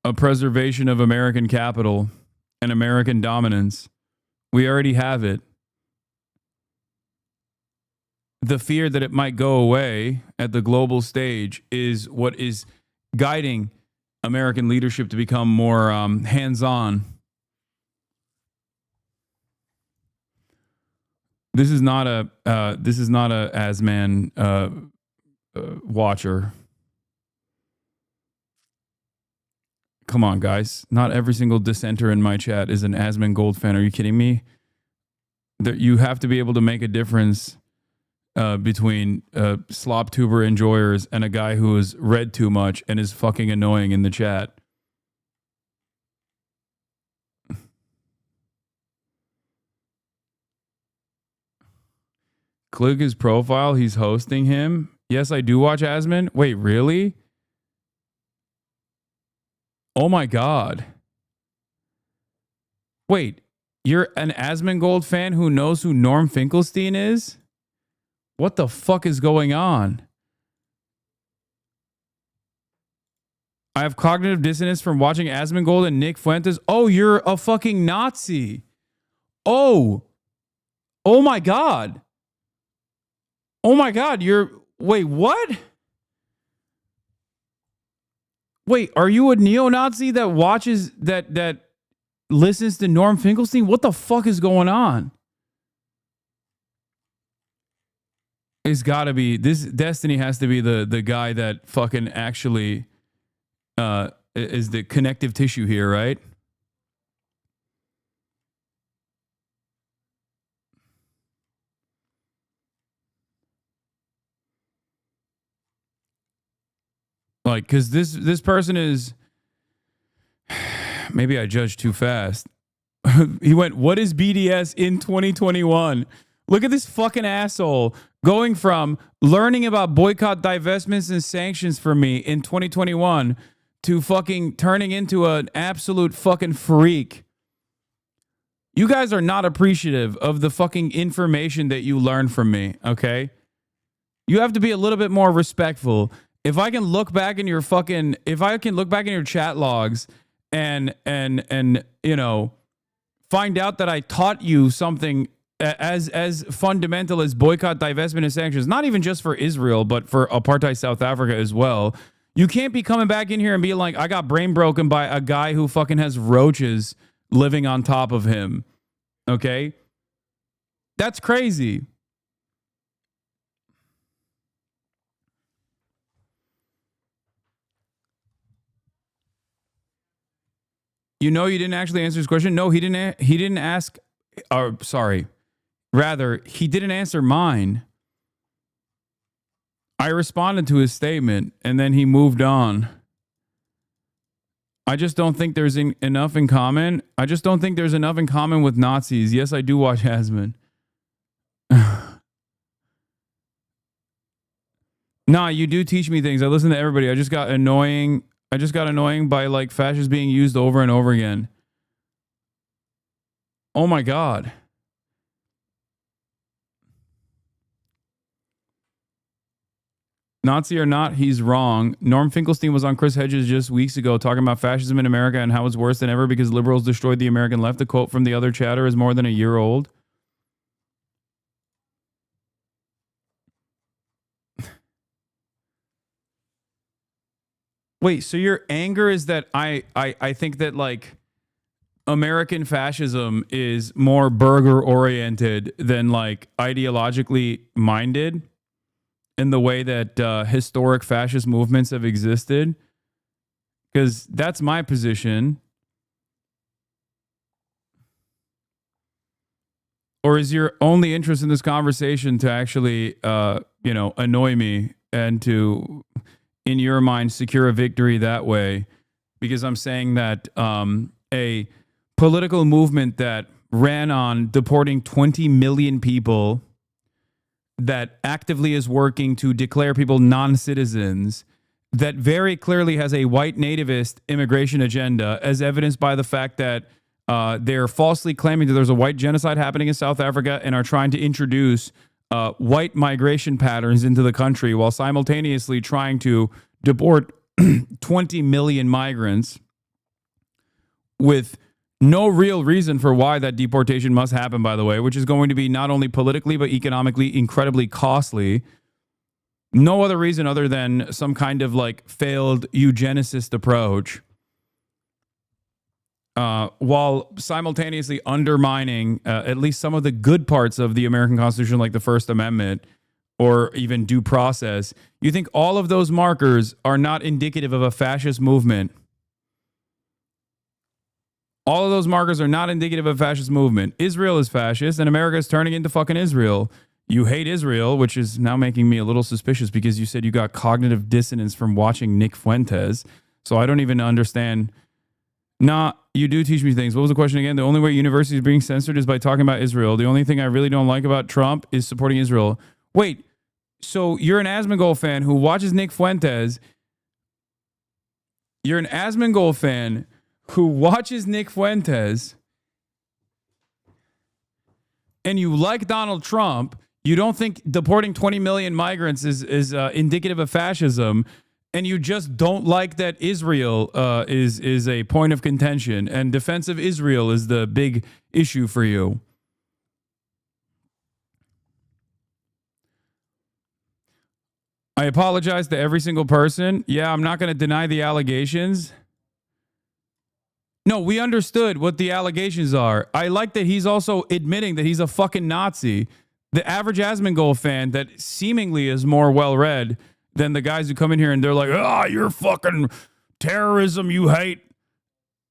A preservation of American capital and American dominance. We already have it. The fear that it might go away at the global stage is what is guiding American leadership to become more hands-on. This is not a Asman watcher. Come on, guys. Not every single dissenter in my chat is an Asman Gold fan. Are you kidding me? You have to be able to make a difference between slop tuber enjoyers and a guy who has read too much and is fucking annoying in the chat. Click his profile. He's hosting him. Yes, I do watch Asman. Wait, really? Oh my God. Wait, you're an Asmongold fan who knows who Norm Finkelstein is? What the fuck is going on? I have cognitive dissonance from watching Asmongold and Nick Fuentes. Oh, you're a fucking Nazi. Oh my God. Oh my God, wait, what? Wait, are you a neo-Nazi that watches, that listens to Norm Finkelstein? What the fuck is going on? It's gotta be, this Destiny has to be the guy that fucking actually is the connective tissue here, right? Like, because this person is, maybe I judged too fast. He went, what is BDS in 2021? Look at this fucking asshole going from learning about boycott, divestments, and sanctions for me in 2021 to fucking turning into an absolute fucking freak. You guys are not appreciative of the fucking information that you learn from me, okay? You have to be a little bit more respectful. If I can look back in your chat logs and you know, find out that I taught you something as fundamental as boycott, divestment, and sanctions, not even just for Israel, but for apartheid South Africa as well. You can't be coming back in here and be like, I got brain broken by a guy who fucking has roaches living on top of him. Okay? That's crazy. You know, you didn't actually answer his question. No, he didn't ask. Or sorry, rather, he didn't answer mine. I responded to his statement, and then he moved on. I just don't think there's enough in common. I just don't think there's enough in common with Nazis. Yes, I do watch Hasman. Nah, you do teach me things. I listen to everybody. I just got annoying by like fascists being used over and over again. Oh my God. Nazi or not, he's wrong. Norm Finkelstein was on Chris Hedges just weeks ago talking about fascism in America and how it's worse than ever because liberals destroyed the American left. The quote from the other chatter is more than a year old. Wait, so your anger is that I think that like American fascism is more burger oriented than like ideologically minded in the way that historic fascist movements have existed? Because that's my position. Or is your only interest in this conversation to actually, you know, annoy me and to, in your mind, secure a victory that way? Because I'm saying that a political movement that ran on deporting 20 million people, that actively is working to declare people non-citizens, that very clearly has a white nativist immigration agenda, as evidenced by the fact that they're falsely claiming that there's a white genocide happening in South Africa and are trying to introduce white migration patterns into the country while simultaneously trying to deport 20 million migrants with no real reason for why that deportation must happen, by the way, which is going to be not only politically but economically incredibly costly. No other reason other than some kind of like failed eugenicist approach, while simultaneously undermining at least some of the good parts of the American Constitution, like the First Amendment or even due process. You think all of those markers are not indicative of a fascist movement? All of those markers are not indicative of a fascist movement. Israel is fascist, and America is turning into fucking Israel. You hate Israel, which is now making me a little suspicious because you said you got cognitive dissonance from watching Nick Fuentes. So I don't even understand. Nah, you do teach me things. What was the question again? The only way universities are being censored is by talking about Israel. The only thing I really don't like about Trump is supporting Israel. Wait, so you're an Asmongold fan who watches Nick Fuentes. You're an Asmongold fan who watches Nick Fuentes, and you like Donald Trump. You don't think deporting 20 million migrants is indicative of fascism, and you just don't like that Israel is a point of contention, and defense of Israel is the big issue for you. I apologize to every single person. Yeah, I'm not going to deny the allegations. No, we understood what the allegations are. I like that he's also admitting that he's a fucking Nazi. The average Asmongold fan that seemingly is more well-read than the guys who come in here and they're like, you're fucking terrorism, you hate.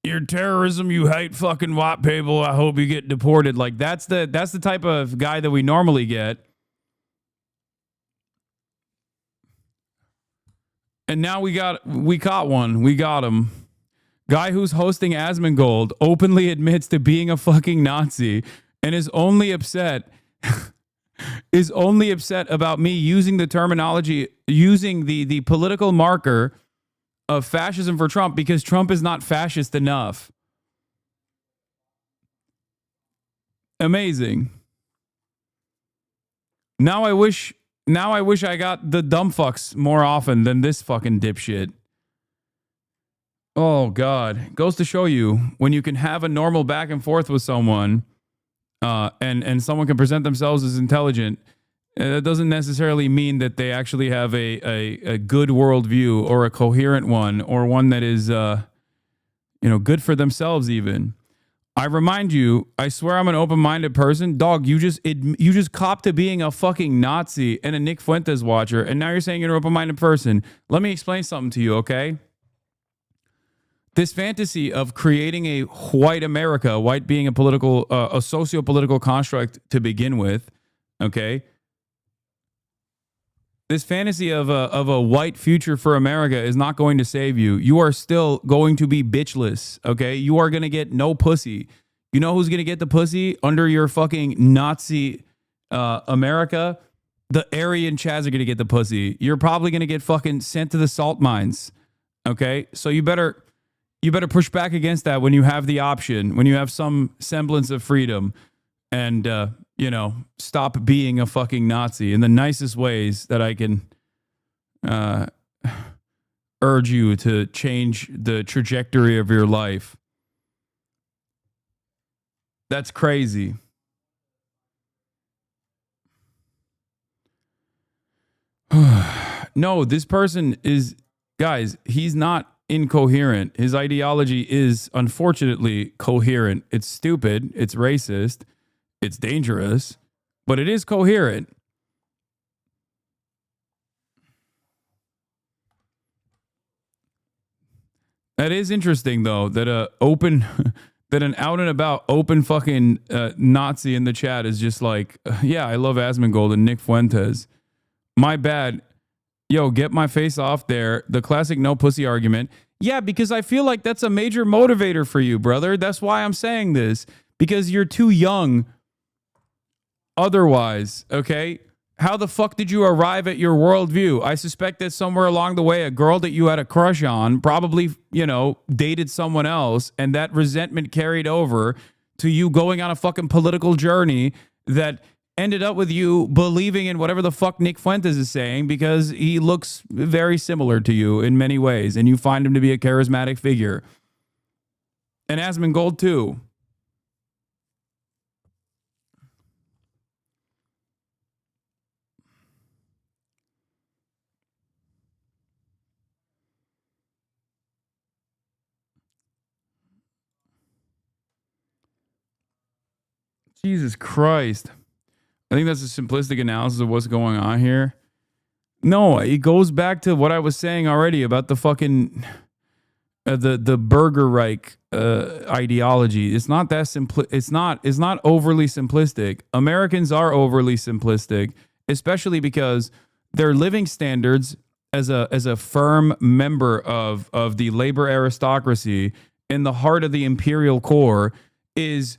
You're terrorism, you hate fucking white people. I hope you get deported. Like that's the type of guy that we normally get. And now we caught one. We got him. Guy who's hosting Asmongold openly admits to being a fucking Nazi and is only upset about me using the terminology, using the political marker of fascism for Trump because Trump is not fascist enough. Amazing. Now I wish I got the dumb fucks more often than this fucking dipshit. Oh God. Goes to show you when you can have a normal back and forth with someone, and someone can present themselves as intelligent, that doesn't necessarily mean that they actually have a good worldview or a coherent one or one that is good for themselves even. I remind you, I swear I'm an open-minded person. Dog, you just copped to being a fucking Nazi and a Nick Fuentes watcher, and now you're saying you're an open-minded person. Let me explain something to you, okay? This fantasy of creating a white America, white being a socio-political construct to begin with, okay? This fantasy of a white future for America is not going to save you. You are still going to be bitchless, okay? You are going to get no pussy. You know who's going to get the pussy under your fucking Nazi America? The Aryan Chads are going to get the pussy. You're probably going to get fucking sent to the salt mines, okay? So you better push back against that when you have the option, when you have some semblance of freedom, and stop being a fucking Nazi in the nicest ways that I can urge you to change the trajectory of your life. That's crazy. No, this person is, guys, he's not incoherent. His ideology is unfortunately coherent. It's stupid. It's racist. It's dangerous, but it is coherent. That is interesting, though, that that an out and about open fucking Nazi in the chat is just like, yeah, I love Asmongold and Nick Fuentes. My bad. Yo, get my face off there. The classic no pussy argument. Yeah, because I feel like that's a major motivator for you, brother. That's why I'm saying this, because you're too young. Otherwise, okay? How the fuck did you arrive at your worldview? I suspect that somewhere along the way, a girl that you had a crush on probably, dated someone else, and that resentment carried over to you going on a fucking political journey that ended up with you believing in whatever the fuck Nick Fuentes is saying because he looks very similar to you in many ways, and you find him to be a charismatic figure. And Asmongold too. Jesus Christ. I think that's a simplistic analysis of what's going on here. No, it goes back to what I was saying already about the fucking the Burger Reich ideology. It's not that simple. It's not overly simplistic. Americans are overly simplistic, especially because their living standards as a firm member of the labor aristocracy in the heart of the imperial core is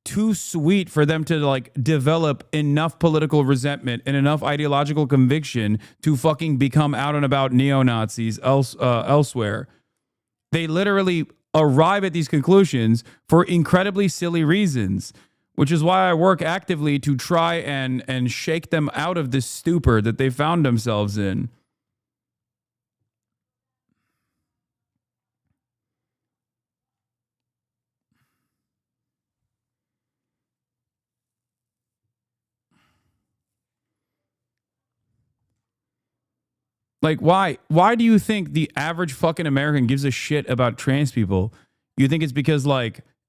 too sweet for them to develop enough political resentment and enough ideological conviction to fucking become out and about neo-Nazis elsewhere. They literally arrive at these conclusions for incredibly silly reasons, which is why I work actively to try and shake them out of this stupor that they found themselves in. Like, why do you think the average fucking American gives a shit about trans people? You think it's because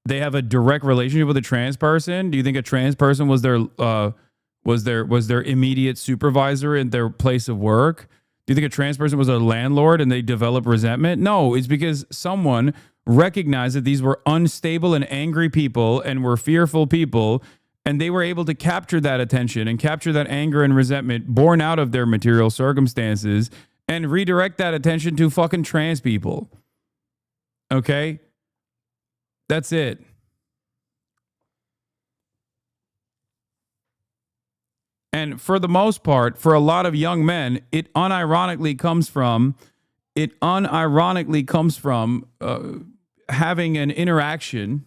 they have a direct relationship with a trans person? Do you think a trans person was their immediate supervisor in their place of work? Do you think a trans person was a landlord and they develop resentment? No, it's because someone recognized that these were unstable and angry people and were fearful people, and they were able to capture that attention and capture that anger and resentment born out of their material circumstances and redirect that attention to fucking trans people. Okay? That's it. And for the most part, for a lot of young men, it unironically comes from having an interaction,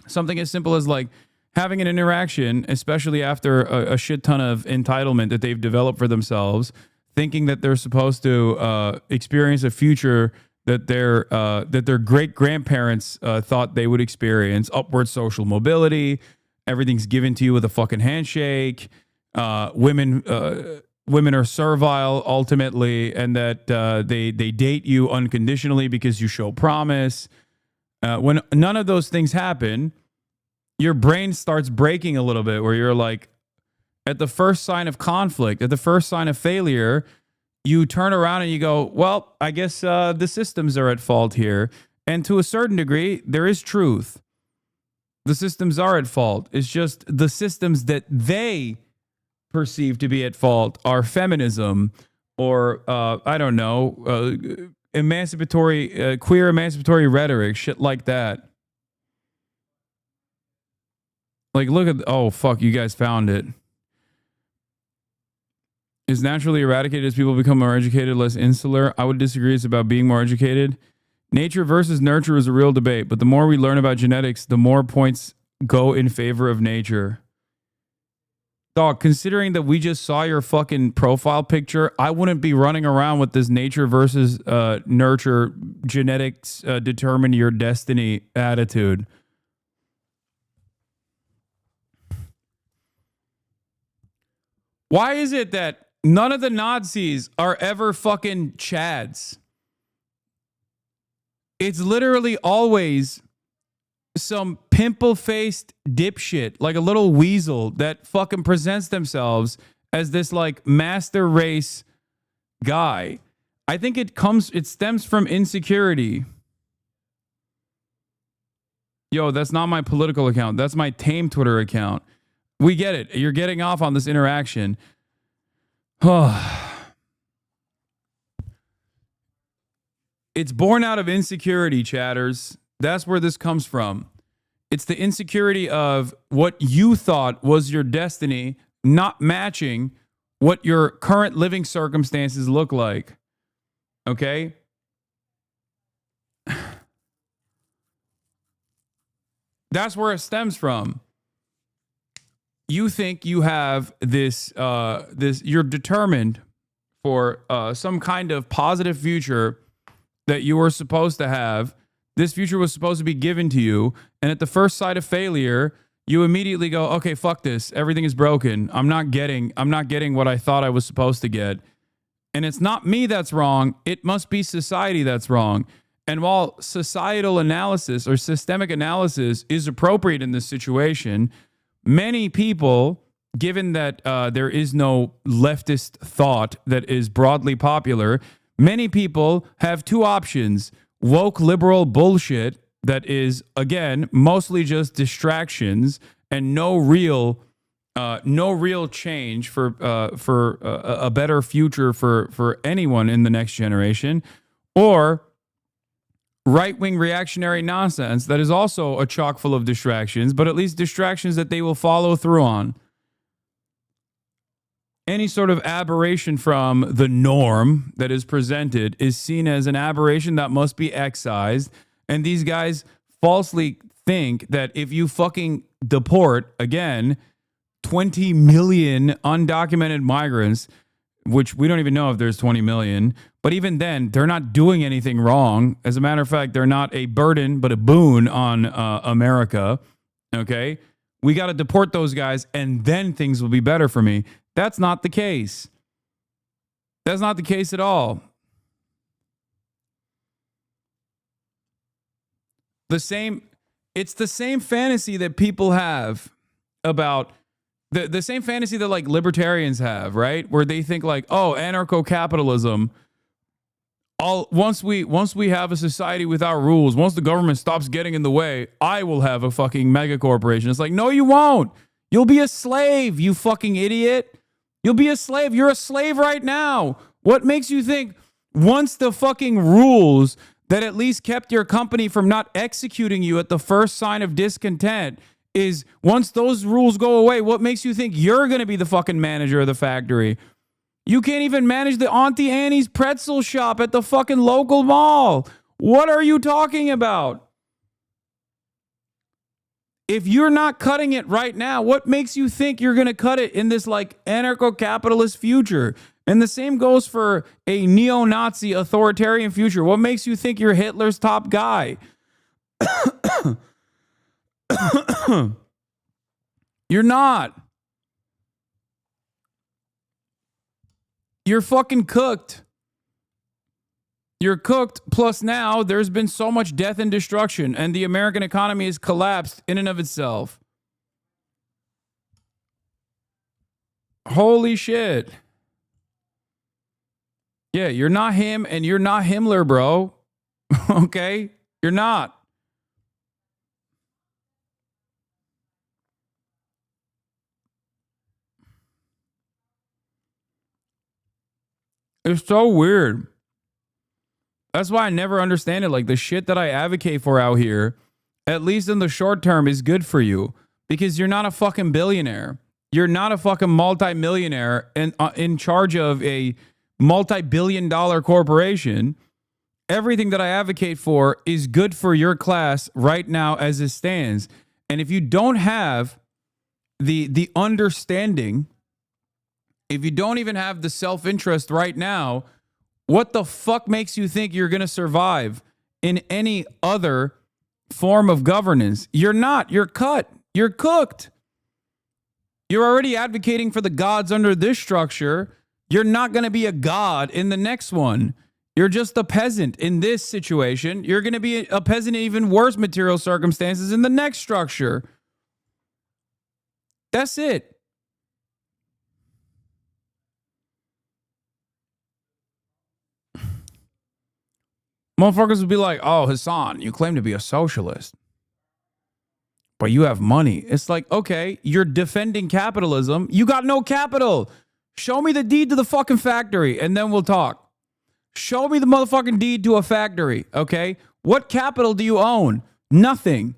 something as simple as like having an interaction, especially after a shit ton of entitlement that they've developed for themselves, thinking that they're supposed to experience a future that their great grandparents thought they would experience, upward social mobility, everything's given to you with a fucking handshake. Women are servile ultimately, and that they date you unconditionally because you show promise. When none of those things happen, your brain starts breaking a little bit, where you're like, at the first sign of conflict, at the first sign of failure, you turn around and you go, well, I guess the systems are at fault here. And to a certain degree, there is truth. The systems are at fault. It's just the systems that they perceived to be at fault are feminism or I don't know, emancipatory, queer emancipatory rhetoric, shit like that. Like, look at, oh fuck, you guys found it. Is naturally eradicated as people become more educated, less insular? I would disagree. It's about being more educated. Nature versus nurture is a real debate, but the more we learn about genetics, the more points go in favor of nature. Dog, considering that we just saw your fucking profile picture, I wouldn't be running around with this nature versus nurture, genetics determine your destiny attitude. Why is it that none of the Nazis are ever fucking Chads? It's literally always some pimple-faced dipshit, like a little weasel that fucking presents themselves as this like master race guy. I think it stems from insecurity. Yo, that's not my political account. That's my tame Twitter account. We get it. You're getting off on this interaction. It's born out of insecurity, chatters. That's where this comes from. It's the insecurity of what you thought was your destiny not matching what your current living circumstances look like. Okay? That's where it stems from. You think you have this, you're determined for some kind of positive future that you were supposed to have. This future was supposed to be given to you. And at the first sight of failure, you immediately go, okay, fuck this. Everything is broken. I'm not getting what I thought I was supposed to get. And it's not me that's wrong. It must be society that's wrong. And while societal analysis or systemic analysis is appropriate in this situation, many people, given that there is no leftist thought that is broadly popular, many people have two options: woke liberal bullshit that is, again, mostly just distractions and no real change for a better future for anyone in the next generation, or right-wing reactionary nonsense that is also a chock full of distractions, but at least distractions that they will follow through on. Any sort of aberration from the norm that is presented is seen as an aberration that must be excised. And these guys falsely think that if you fucking deport, again, 20 million undocumented migrants, which we don't even know if there's 20 million, but even then, they're not doing anything wrong. As a matter of fact, they're not a burden, but a boon on America. Okay? We got to deport those guys, and then things will be better for me. That's not the case. That's not the case at all. It's the same fantasy that people have about the same fantasy that like libertarians have, right? Where they think like, oh, anarcho-capitalism. Once we have a society without rules, once the government stops getting in the way, I will have a fucking mega corporation. It's like, no, you won't. You'll be a slave, you fucking idiot. You'll be a slave. You're a slave right now. What makes you think once the fucking rules that at least kept your company from not executing you at the first sign of discontent is once those rules go away, what makes you think you're going to be the fucking manager of the factory? You can't even manage the Auntie Annie's pretzel shop at the fucking local mall. What are you talking about? If you're not cutting it right now, what makes you think you're going to cut it in this like anarcho-capitalist future? And the same goes for a neo-Nazi authoritarian future. What makes you think you're Hitler's top guy? You're not. You're fucking cooked. You're cooked. Plus now there's been so much death and destruction and the American economy has collapsed in and of itself. Holy shit. Yeah, you're not him and you're not Himmler, bro. Okay? You're not. It's so weird. That's why I never understand it. Like the shit that I advocate for out here, at least in the short term, is good for you because you're not a fucking billionaire. You're not a fucking multimillionaire and in charge of a multi-billion-dollar corporation. Everything that I advocate for is good for your class right now as it stands. And if you don't have the understanding, if you don't even have the self-interest right now, what the fuck makes you think you're going to survive in any other form of governance? You're not. You're cut. You're cooked. You're already advocating for the gods under this structure. You're not going to be a god in the next one. You're just a peasant in this situation. You're going to be a peasant in even worse material circumstances in the next structure. That's it. Motherfuckers would be like, oh, Hasan, you claim to be a socialist, but you have money. It's like, okay, you're defending capitalism. You got no capital. Show me the deed to the fucking factory and then we'll talk. Show me the motherfucking deed to a factory, okay? What capital do you own? Nothing.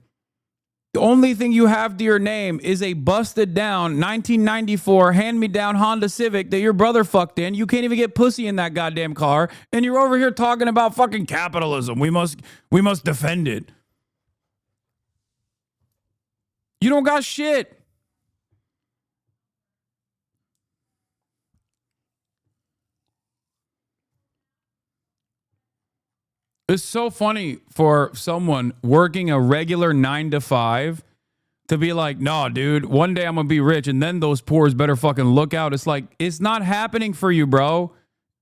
The only thing you have to your name is a busted down 1994 hand-me-down Honda Civic that your brother fucked in. You can't even get pussy in that goddamn car. And you're over here talking about fucking capitalism. We must defend it. You don't got shit. It's so funny for someone working a regular 9 to 5 to be like, no, dude, one day I'm going to be rich and then those poors better fucking look out. It's like, it's not happening for you, bro.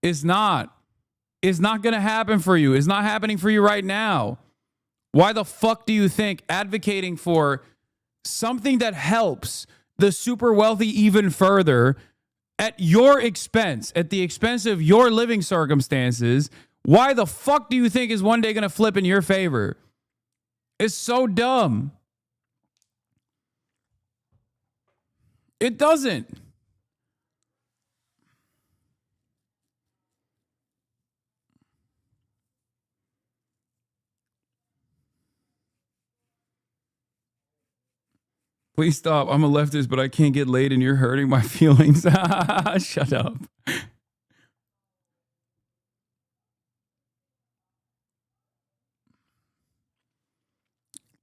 It's not. It's not going to happen for you. It's not happening for you right now. Why the fuck do you think advocating for something that helps the super wealthy even further at your expense, at the expense of your living circumstances, why the fuck do you think is one day going to flip in your favor? It's so dumb. It doesn't. Please stop. I'm a leftist, but I can't get laid and you're hurting my feelings. Shut up.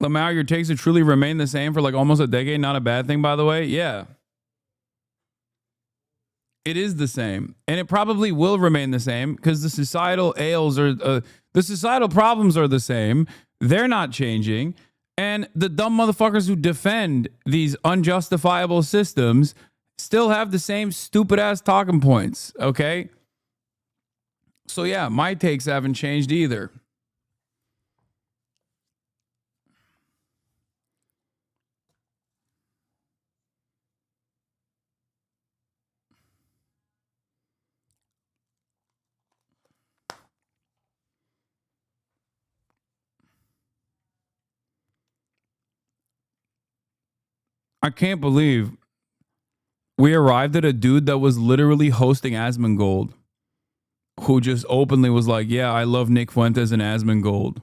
Lamau, your takes have truly remained the same for like almost a decade. Not a bad thing, by the way. Yeah. It is the same. And it probably will remain the same because the societal ails are, the societal problems are the same. They're not changing. And the dumb motherfuckers who defend these unjustifiable systems still have the same stupid ass talking points. Okay. So yeah, my takes haven't changed either. I can't believe we arrived at a dude that was literally hosting Asmongold. who just openly was like, yeah, I love Nick Fuentes and Asmongold.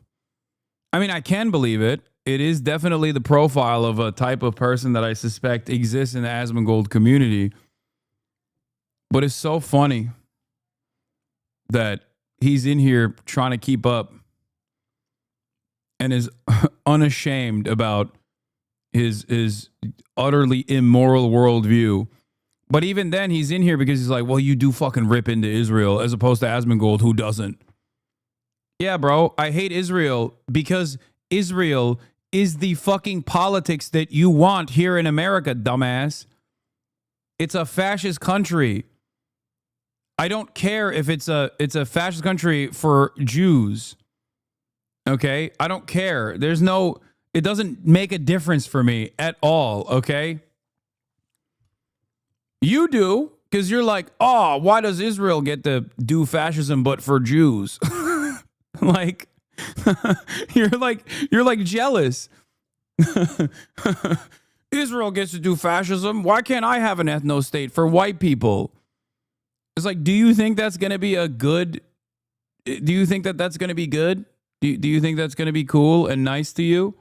I mean, I can believe it. It is definitely the profile of a type of person that I suspect exists in the Asmongold community. But it's so funny that he's in here trying to keep up and is unashamed about his utterly immoral worldview. But even then, he's in here because he's like, well, you do fucking rip into Israel as opposed to Asmongold, who doesn't. Yeah, bro, I hate Israel because Israel is the fucking politics that you want here in America, dumbass. It's a fascist country. I don't care if it's a fascist country for Jews. Okay? I don't care. It doesn't make a difference for me at all, okay? You do, because you're like, oh, why does Israel get to do fascism but for Jews? Like, you're like jealous. Israel gets to do fascism. Why can't I have an ethno-state for white people? It's like, do you think that's going to be do you think that that's going to be good? Do you think that's going to be cool and nice to you?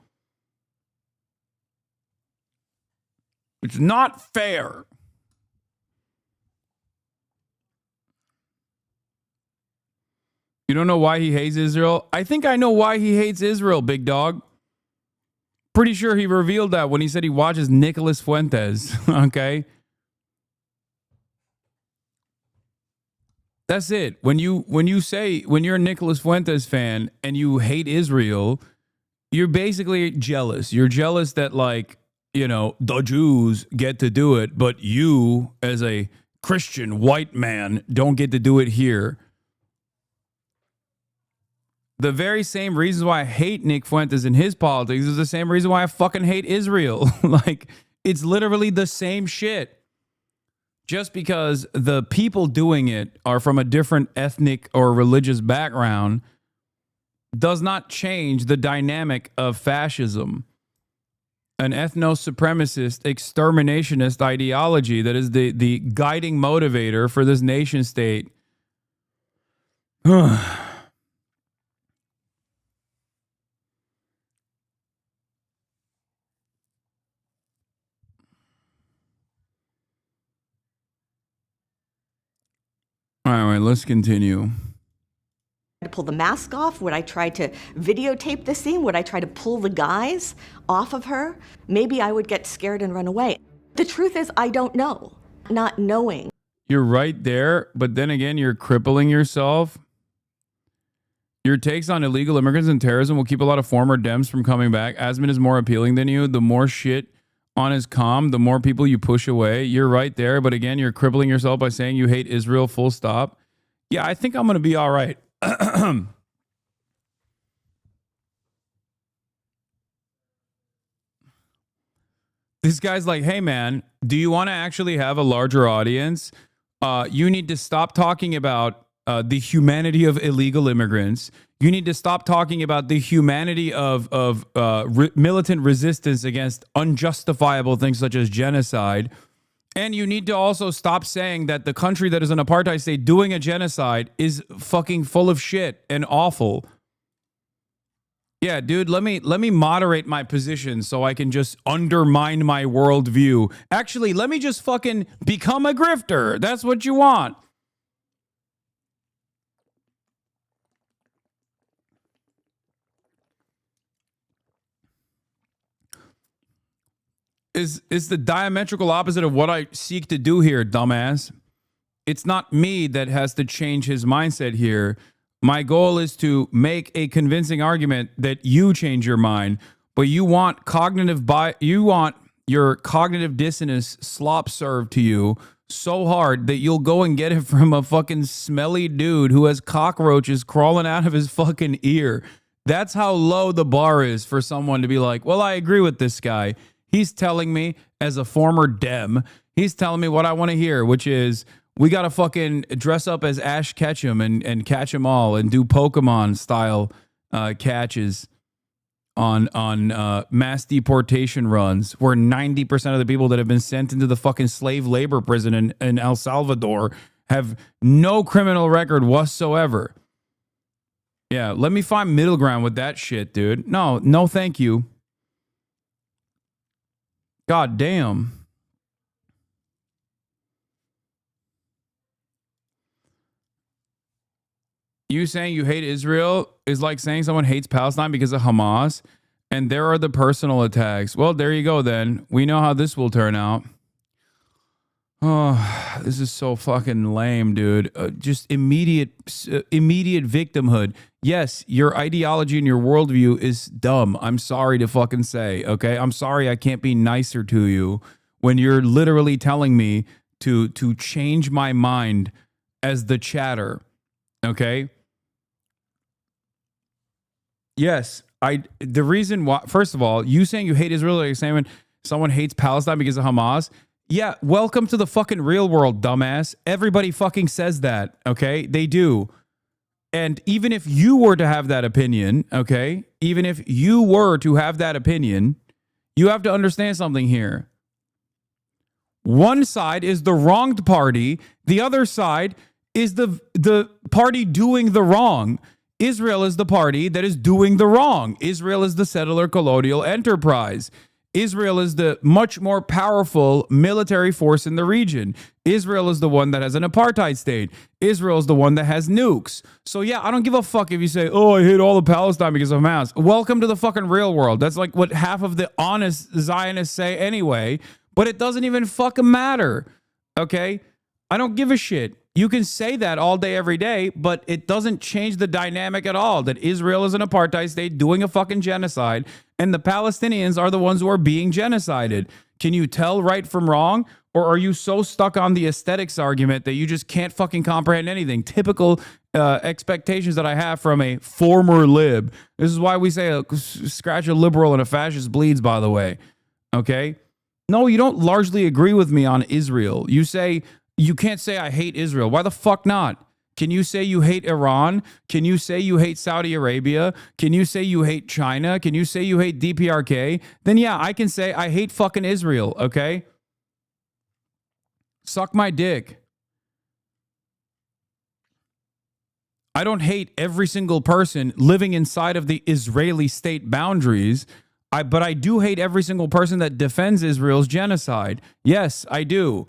It's not fair. You don't know why he hates Israel? I think I know why he hates Israel, big dog. Pretty sure he revealed that when he said he watches Nicholas Fuentes. Okay? That's it. When you're a Nicholas Fuentes fan and you hate Israel, you're basically jealous. You're jealous that, like, you know, the Jews get to do it, but you, as a Christian white man, don't get to do it here. The very same reasons why I hate Nick Fuentes and his politics is the same reason why I fucking hate Israel. Like, it's literally the same shit. Just because the people doing it are from a different ethnic or religious background does not change the dynamic of fascism. An ethno-supremacist, exterminationist ideology that is the guiding motivator for this nation state. All right, let's continue. To pull the mask off? Would I try to videotape the scene? Would I try to pull the guys off of her? Maybe I would get scared and run away. The truth is, I don't know. Not knowing. You're right there, but then again, you're crippling yourself. Your takes on illegal immigrants and terrorism will keep a lot of former Dems from coming back. Asman is more appealing than you. The more shit on his comm, the more people you push away. You're right there, but again, you're crippling yourself by saying you hate Israel, full stop. Yeah, I think I'm going to be all right. This guy's like, hey, man, do you want to actually have a larger audience? You need to stop talking about the humanity of illegal immigrants. You need to stop talking about the humanity of militant resistance against unjustifiable things such as genocide. And you need to also stop saying that the country that is an apartheid state doing a genocide is fucking full of shit and awful. Yeah, dude, let me moderate my position so I can just undermine my worldview. Actually, let me just fucking become a grifter. That's what you want. Is the diametrical opposite of what I seek to do here, dumbass. It's not me that has to change his mindset here. My goal is to make a convincing argument that you change your mind, but you want your cognitive dissonance slop served to you so hard that you'll go and get it from a fucking smelly dude who has cockroaches crawling out of his fucking ear. That's how low the bar is for someone to be like, well, I agree with this guy. He's telling me, as a former Dem, he's telling me what I want to hear, which is we got to fucking dress up as Ash Ketchum and catch them all and do Pokemon style catches on mass deportation runs where 90% of the people that have been sent into the fucking slave labor prison in El Salvador have no criminal record whatsoever. Yeah, let me find middle ground with that shit, dude. No, thank you. God damn. You saying you hate Israel is like saying someone hates Palestine because of Hamas, and there are the personal attacks. Well, there you go then. We know how this will turn out. Oh, this is so fucking lame, dude. Just immediate victimhood. Yes, your ideology and your worldview is dumb. I'm sorry to fucking say, okay? I'm sorry I can't be nicer to you when you're literally telling me to change my mind as the chatter, okay? Yes, the reason why, first of all, you saying you hate Israel, like saying someone hates Palestine because of Hamas. Yeah, welcome to the fucking real world, dumbass. Everybody fucking says that, okay? They do. And even if you were to have that opinion, okay? Even if you were to have that opinion, you have to understand something here. One side is the wronged party. The other side is the party doing the wrong. Israel is the party that is doing the wrong. Israel is the settler colonial enterprise. Israel is the much more powerful military force in the region. Israel is the one that has an apartheid state. Israel is the one that has nukes. So yeah, I don't give a fuck if you say, oh, I hate all of Palestine because of Hamas. Welcome to the fucking real world. That's like what half of the honest Zionists say anyway, but it doesn't even fucking matter. Okay? I don't give a shit. You can say that all day, every day, but it doesn't change the dynamic at all that Israel is an apartheid state doing a fucking genocide, and the Palestinians are the ones who are being genocided. Can you tell right from wrong? Or are you so stuck on the aesthetics argument that you just can't fucking comprehend anything? Typical expectations that I have from a former lib. This is why we say scratch a liberal and a fascist bleeds, by the way. Okay? No, you don't largely agree with me on Israel. You say... You can't say I hate Israel. Why the fuck not? Can you say you hate Iran? Can you say you hate Saudi Arabia? Can you say you hate China? Can you say you hate DPRK? Then yeah, I can say I hate fucking Israel, okay? Suck my dick. I don't hate every single person living inside of the Israeli state boundaries, but I do hate every single person that defends Israel's genocide. Yes, I do.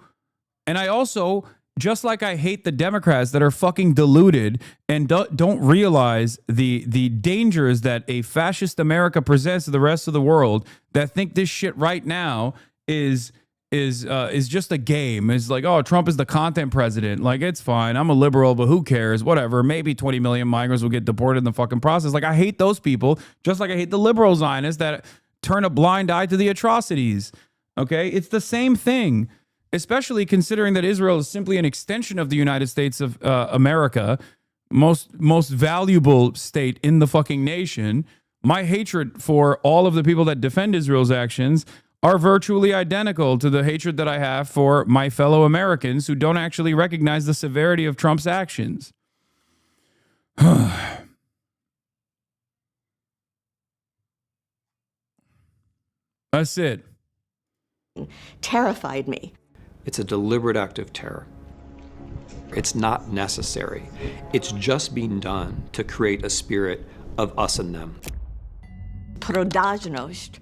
And I also, just like I hate the Democrats that are fucking deluded and don't realize the dangers that a fascist America presents to the rest of the world, that think this shit right now is just a game. It's like, oh, Trump is the content president. Like, it's fine. I'm a liberal, but who cares? Whatever. Maybe 20 million migrants will get deported in the fucking process. Like, I hate those people, just like I hate the liberal Zionists that turn a blind eye to the atrocities. Okay? It's the same thing. Especially considering that Israel is simply an extension of the United States of America, most valuable state in the fucking nation. My hatred for all of the people that defend Israel's actions are virtually identical to the hatred that I have for my fellow Americans who don't actually recognize the severity of Trump's actions. That's it. Terrified me. It's a deliberate act of terror. It's not necessary. It's just being done to create a spirit of us and them. Продажность.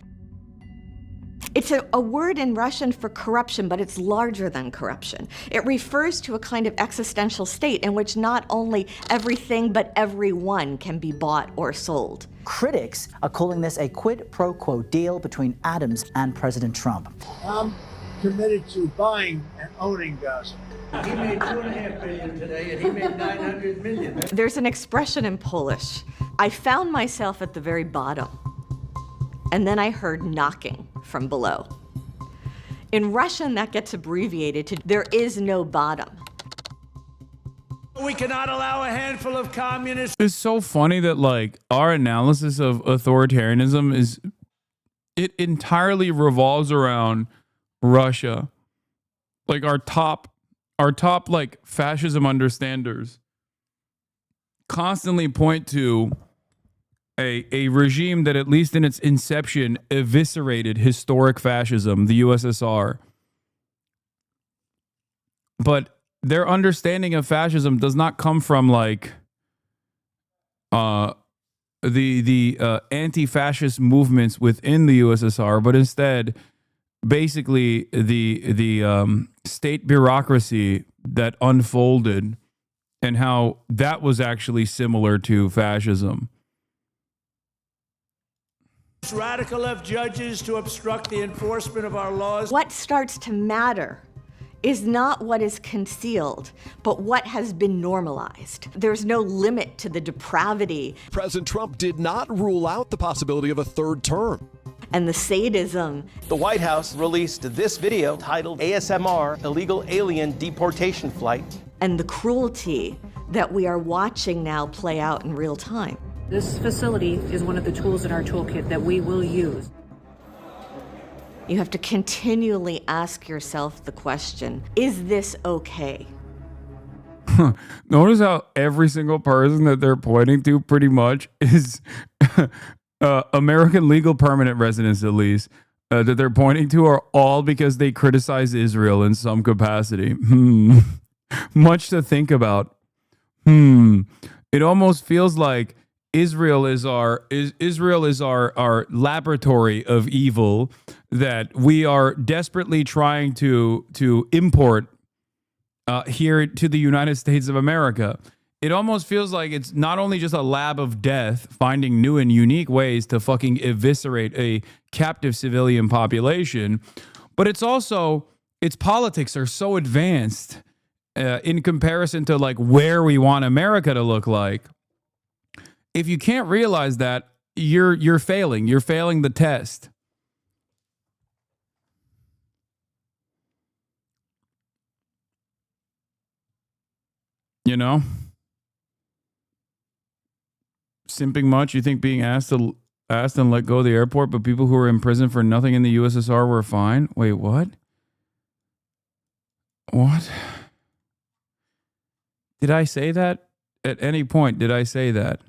It's a word in Russian for corruption, but it's larger than corruption. It refers to a kind of existential state in which not only everything but everyone can be bought or sold. Critics are calling this a quid pro quo deal between Adams and President Trump. Committed to buying and owning Gaza. He made $2.5 billion today, and he made $900 million. There's an expression in Polish. I found myself at the very bottom, and then I heard knocking from below. In Russian, that gets abbreviated to there is no bottom. We cannot allow a handful of communists. It's so funny that like our analysis of authoritarianism it entirely revolves around Russia. Like our top like fascism understanders constantly point to a regime that at least in its inception eviscerated historic fascism, the USSR. But their understanding of fascism does not come from like the anti-fascist movements within the USSR, but instead basically the state bureaucracy that unfolded and how that was actually similar to fascism. Radical left judges to obstruct the enforcement of our laws. What starts to matter is not what is concealed, but what has been normalized. There's no limit to the depravity. President Trump did not rule out the possibility of a third term. And the sadism. The White House released this video titled ASMR, Illegal Alien Deportation Flight. And the cruelty that we are watching now play out in real time. This facility is one of the tools in our toolkit that we will use. You have to continually ask yourself the question, is this okay? Notice how every single person that they're pointing to pretty much is American legal permanent residents, at least, that they're pointing to are all because they criticize Israel in some capacity. Much to think about. It almost feels like Israel is our laboratory of evil that we are desperately trying to import here to the United States of America. It almost feels like it's not only just a lab of death, finding new and unique ways to fucking eviscerate a captive civilian population, but it's also, its politics are so advanced in comparison to like where we want America to look like. If you can't realize that, you're failing. You're failing the test. You know? Simping much? You think being asked and let go of the airport, but people who were in prison for nothing in the USSR were fine? Wait, what? What? Did I say that? At any point, did I say that?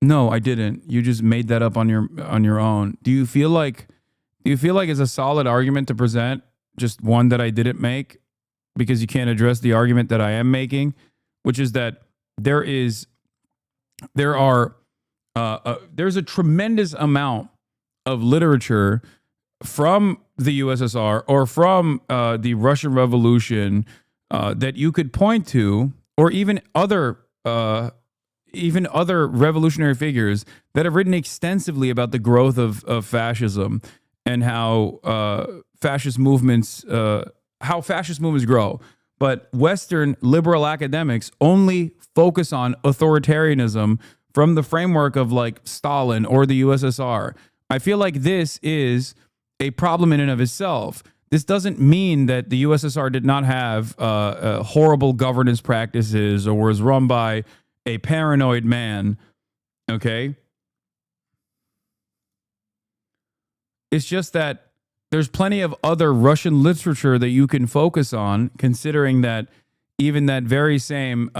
No, I didn't. You just made that up on your own. Do you feel like it's a solid argument to present, just one that I didn't make, because you can't address the argument that I am making, which is that there's a tremendous amount of literature from the USSR or from the Russian Revolution that you could point to, or even other revolutionary figures that have written extensively about the growth of fascism and how fascist movements grow. But Western liberal academics only focus on authoritarianism from the framework of like Stalin or the USSR. I feel like this is a problem in and of itself. This doesn't mean that the USSR did not have horrible governance practices or was run by a paranoid man, okay? It's just that there's plenty of other Russian literature that you can focus on, considering that even that very same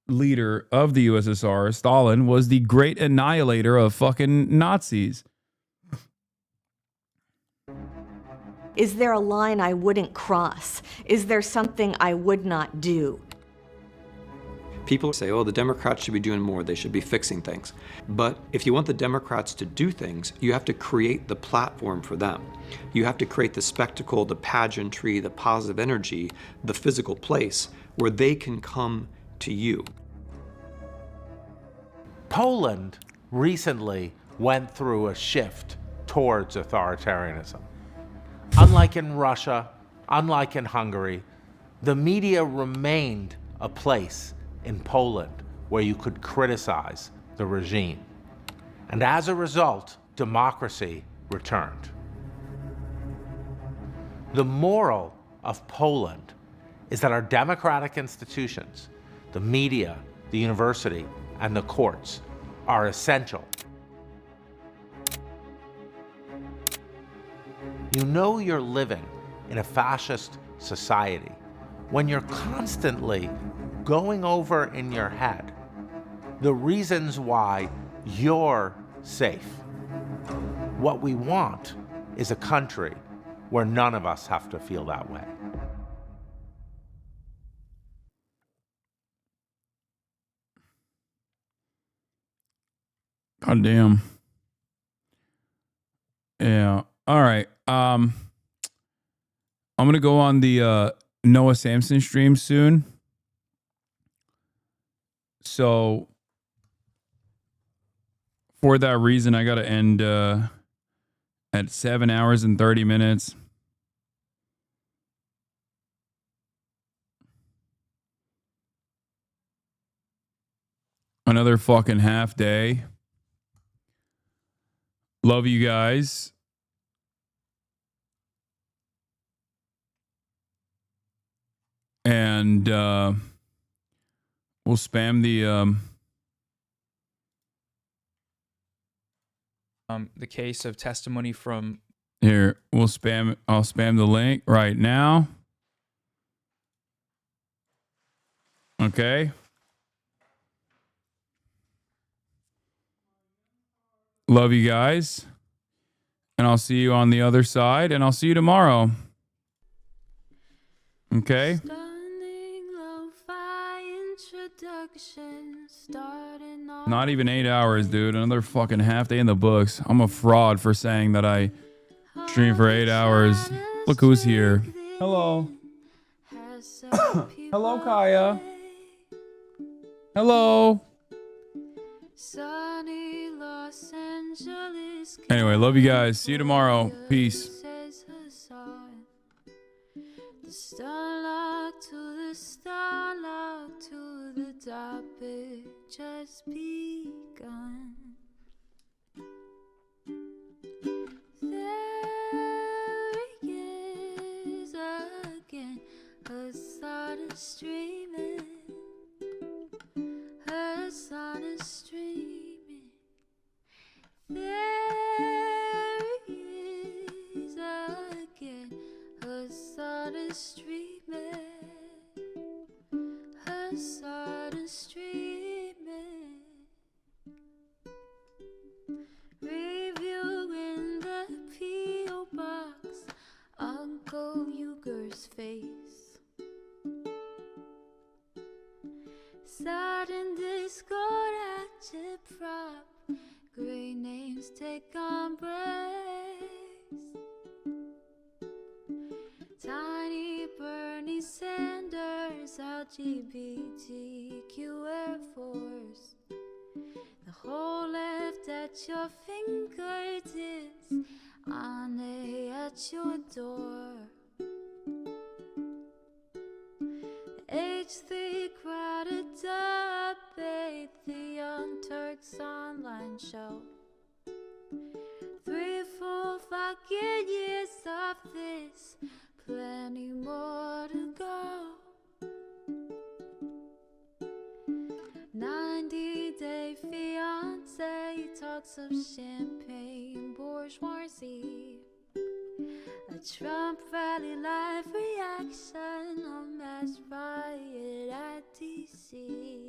leader of the USSR, Stalin, was the great annihilator of fucking Nazis. Is there a line I wouldn't cross? Is there something I would not do? People say, oh, the Democrats should be doing more, they should be fixing things. But if you want the Democrats to do things, you have to create the platform for them. You have to create the spectacle, the pageantry, the positive energy, the physical place where they can come to you. Poland recently went through a shift towards authoritarianism. Unlike in Russia, unlike in Hungary, the media remained a place in Poland where you could criticize the regime. And as a result, democracy returned. The moral of Poland is that our democratic institutions, the media, the university, and the courts are essential. You know you're living in a fascist society when you're constantly going over in your head the reasons why you're safe. What we want is a country where none of us have to feel that way. God damn. Yeah. All right. I'm gonna go on the Noah Samson stream soon. So for that reason, I gotta end at 7 hours and 30 minutes. Another fucking half day. Love you guys. And we'll spam the case of testimony from here. I'll spam the link right now. Okay. Love you guys. And I'll see you on the other side, and I'll see you tomorrow. Okay. Not even 8 hours, dude. Another fucking half day in the books. I'm a fraud for saying that I stream for 8 hours. Look who's here. Hello. Hello, Kaya. Hello. Anyway, love you guys. See you tomorrow. Peace. To the topic just begun. There he is again, Hasan is streaming. Hasan is streaming. There he is again, Hasan is streaming. Hasan is streaming. Review in the P.O. box, Uncle Uger's face. Sudden Discord active prop, great names take embrace. Tiny Bernie Sanders, LGBTQ Air Force. The whole left at your fingertips, Ane at your door. H3 crowded debate, the Young Turks online show. 3 full fucking years of this, plenty more to go. 90-day fiance talks of champagne bourgeoisie. A Trump rally live reaction, a mass riot at DC.